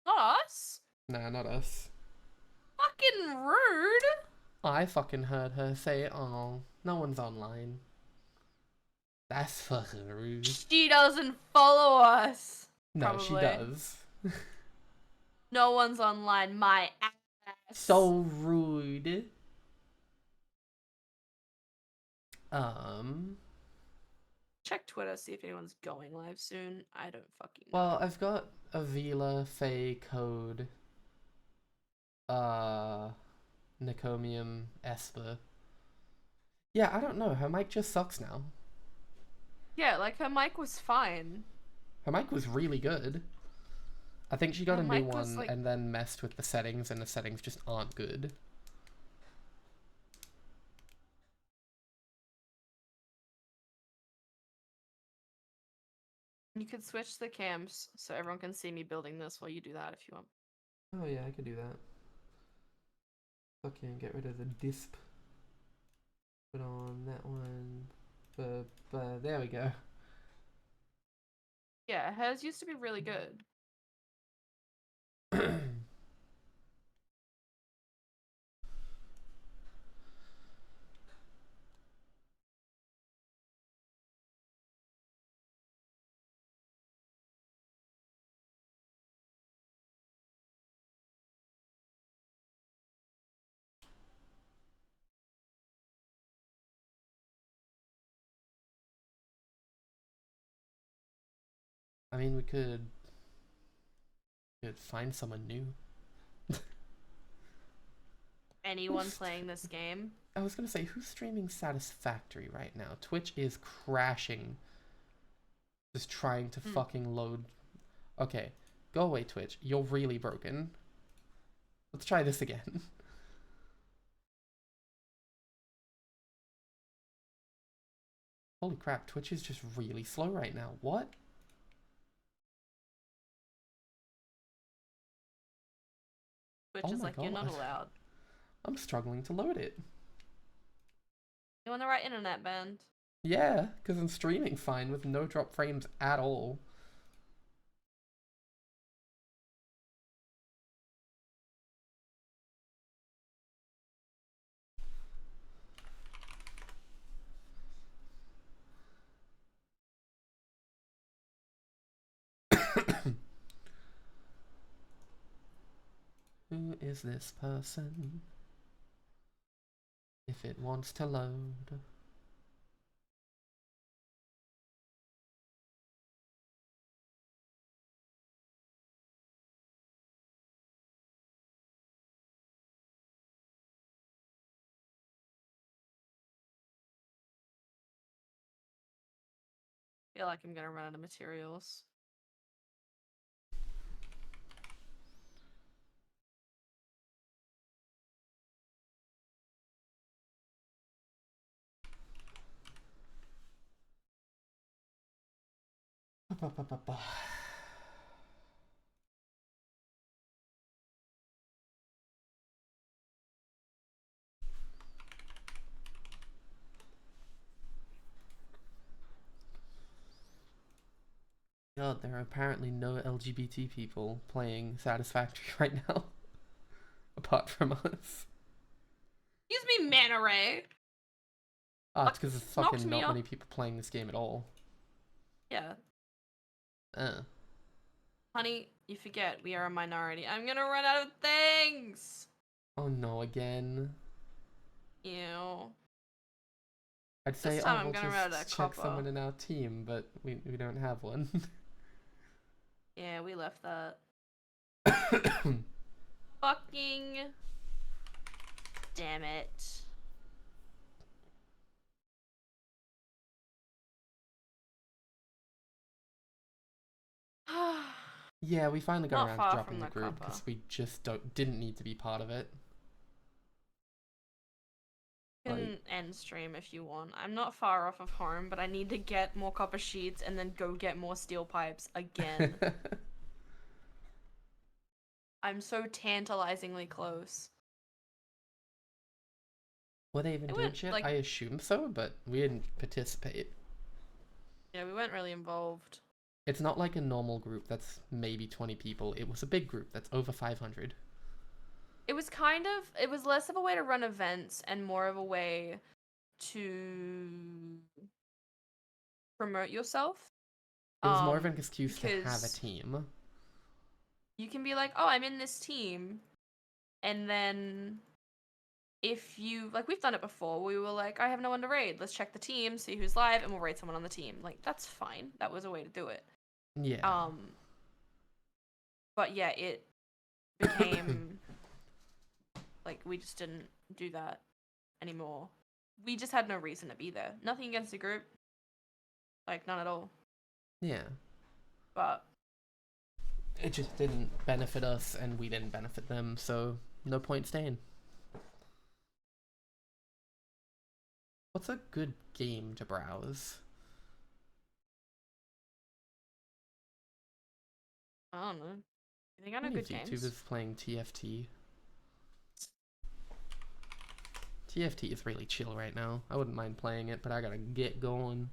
Not us? Nah, not us. Fucking rude! I fucking heard her say, oh, no one's online. That's fucking rude. She doesn't follow us! No, she Probably. does. No one's online, my ass. So rude. Check Twitter, see if anyone's going live soon. I don't fucking know. Well, I've got Avila, Faye, Code, Nicomium, Esper. Yeah, I don't know. Her mic just sucks now. Yeah, like her mic was fine. Her mic was really good. I think she got Her a new mic was, one like- and then messed with the settings, and the settings just aren't good. You could switch the cams so everyone can see me building this while you do that if you want. Oh yeah, I could do that. Fucking get rid of the disp. Put on that one. There we go. Yeah, hers used to be really good. I mean, we could find someone new. Anyone playing this game? I was gonna say, who's streaming Satisfactory right now? Twitch is crashing. Just trying to fucking load. Okay, go away, Twitch. You're really broken. Let's try this again. Holy crap, Twitch is just really slow right now. What? Which Oh is my like, you're not God. allowed. I'm struggling to load it. You on the right internet band? Yeah, because I'm streaming fine with no drop frames at all. Who is this person? If it wants to load. I feel like I'm gonna run out of materials. God, there are apparently no LGBT people playing Satisfactory right now. Apart from us. Excuse me, Manta Ray. Oh, it's because there's knocked fucking me not off. many people playing this game at all. Yeah. Uh. Honey, you forget we are a minority. I'm gonna run out of things! Oh no, again. Ew. I'd say, This time oh, I'm we'll gonna run out just of check copper. someone in our team, but we don't have one. Yeah, we left that. Fucking... Damn it. Yeah, we finally got Not around to far dropping from the the group copper. because we just didn't need to be part of it. You can end stream if you want. I'm not far off of home, but I need to get more copper sheets and then go get more steel pipes again. I'm so tantalizingly close. Were they even It doing went, shit? like- I assume so, but we didn't participate. Yeah, we weren't really involved. It's not like a normal group that's maybe 20 people. It was a big group that's over 500. It was less of a way to run events and more of a way to promote yourself. It was more of an excuse to have a because team. You can be like, oh, I'm in this team. And then if you, like, we've done it before. We were like, I have no one to raid. Let's check the team, see who's live, and we'll raid someone on the team. Like, that's fine. That was a way to do it. Yeah. But yeah, it became like we just didn't do that anymore. We just had no reason to be there. Nothing against the group. Like, none at all. Yeah. But It just didn't benefit us, and we didn't benefit them, so no point staying. What's a good game to browse? I don't know. You think I know Many good games? YouTubers playing TFT. TFT is really chill right now. I wouldn't mind playing it, but I gotta get going.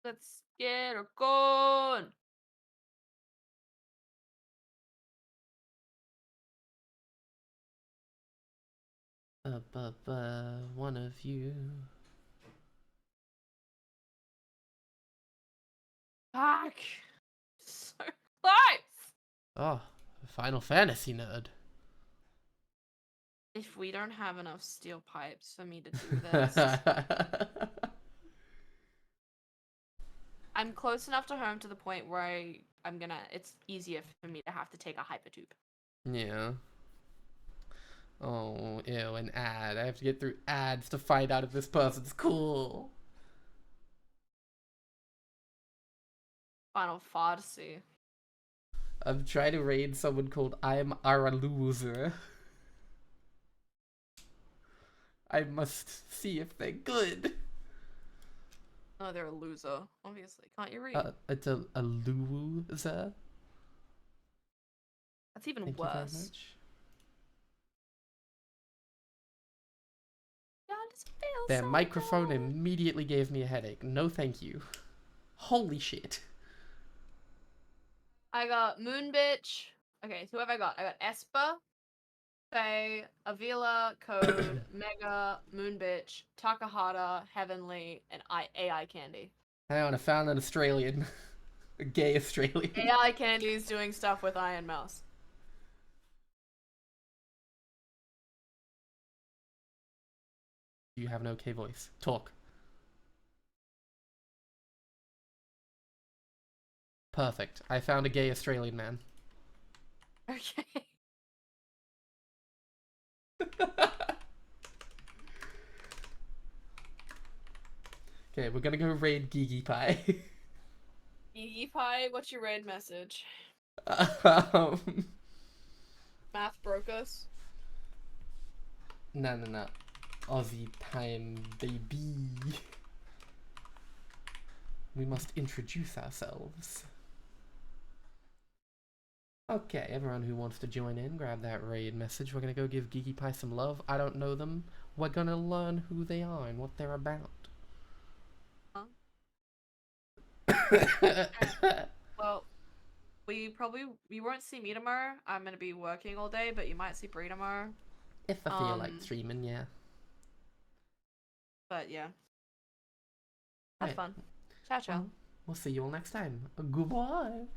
Let's get her going. One of you. Fuck. So close. Oh, Final Fantasy nerd. If we don't have enough steel pipes for me to do this, I'm close enough to home to the point where it's easier for me to have to take a hypertube. Yeah. Oh, ew, an ad. I have to get through ads to find out if this person's cool. Final Fantasy. I'm trying to raid someone called I'm a Loser. I must see if they're good. Oh, they're a loser, obviously. Can't you read? It's a loser. That's even Thank you very worse. much. God, it feels Their so microphone good. immediately gave me a headache. No thank you. Holy shit. I got Moon Bitch. Okay, so who have I got? I got Esper, Faye, Avila, Code, Mega, Moon Bitch, Takahata, Heavenly, and AI Candy. Hang on, I found an Australian. A gay Australian. AI Candy is doing stuff with Iron Mouse. You have an okay voice. Talk. Perfect. I found a gay Australian man. Okay. Okay, we're gonna go raid Gigi Pie. Gigi Pie, what's your raid message? um, Math broke us. no. Aussie time, baby. We must introduce ourselves. Okay, everyone who wants to join in, grab that raid message. We're gonna go give Gigi Pie some love. I don't know them. We're gonna learn who they are and what they're about. Well, we won't see me tomorrow. I'm gonna be working all day, but you might see Bree tomorrow. If I feel like streaming, yeah. But yeah. Have Right. fun. Ciao, ciao. Well, we'll see you all next time. Goodbye.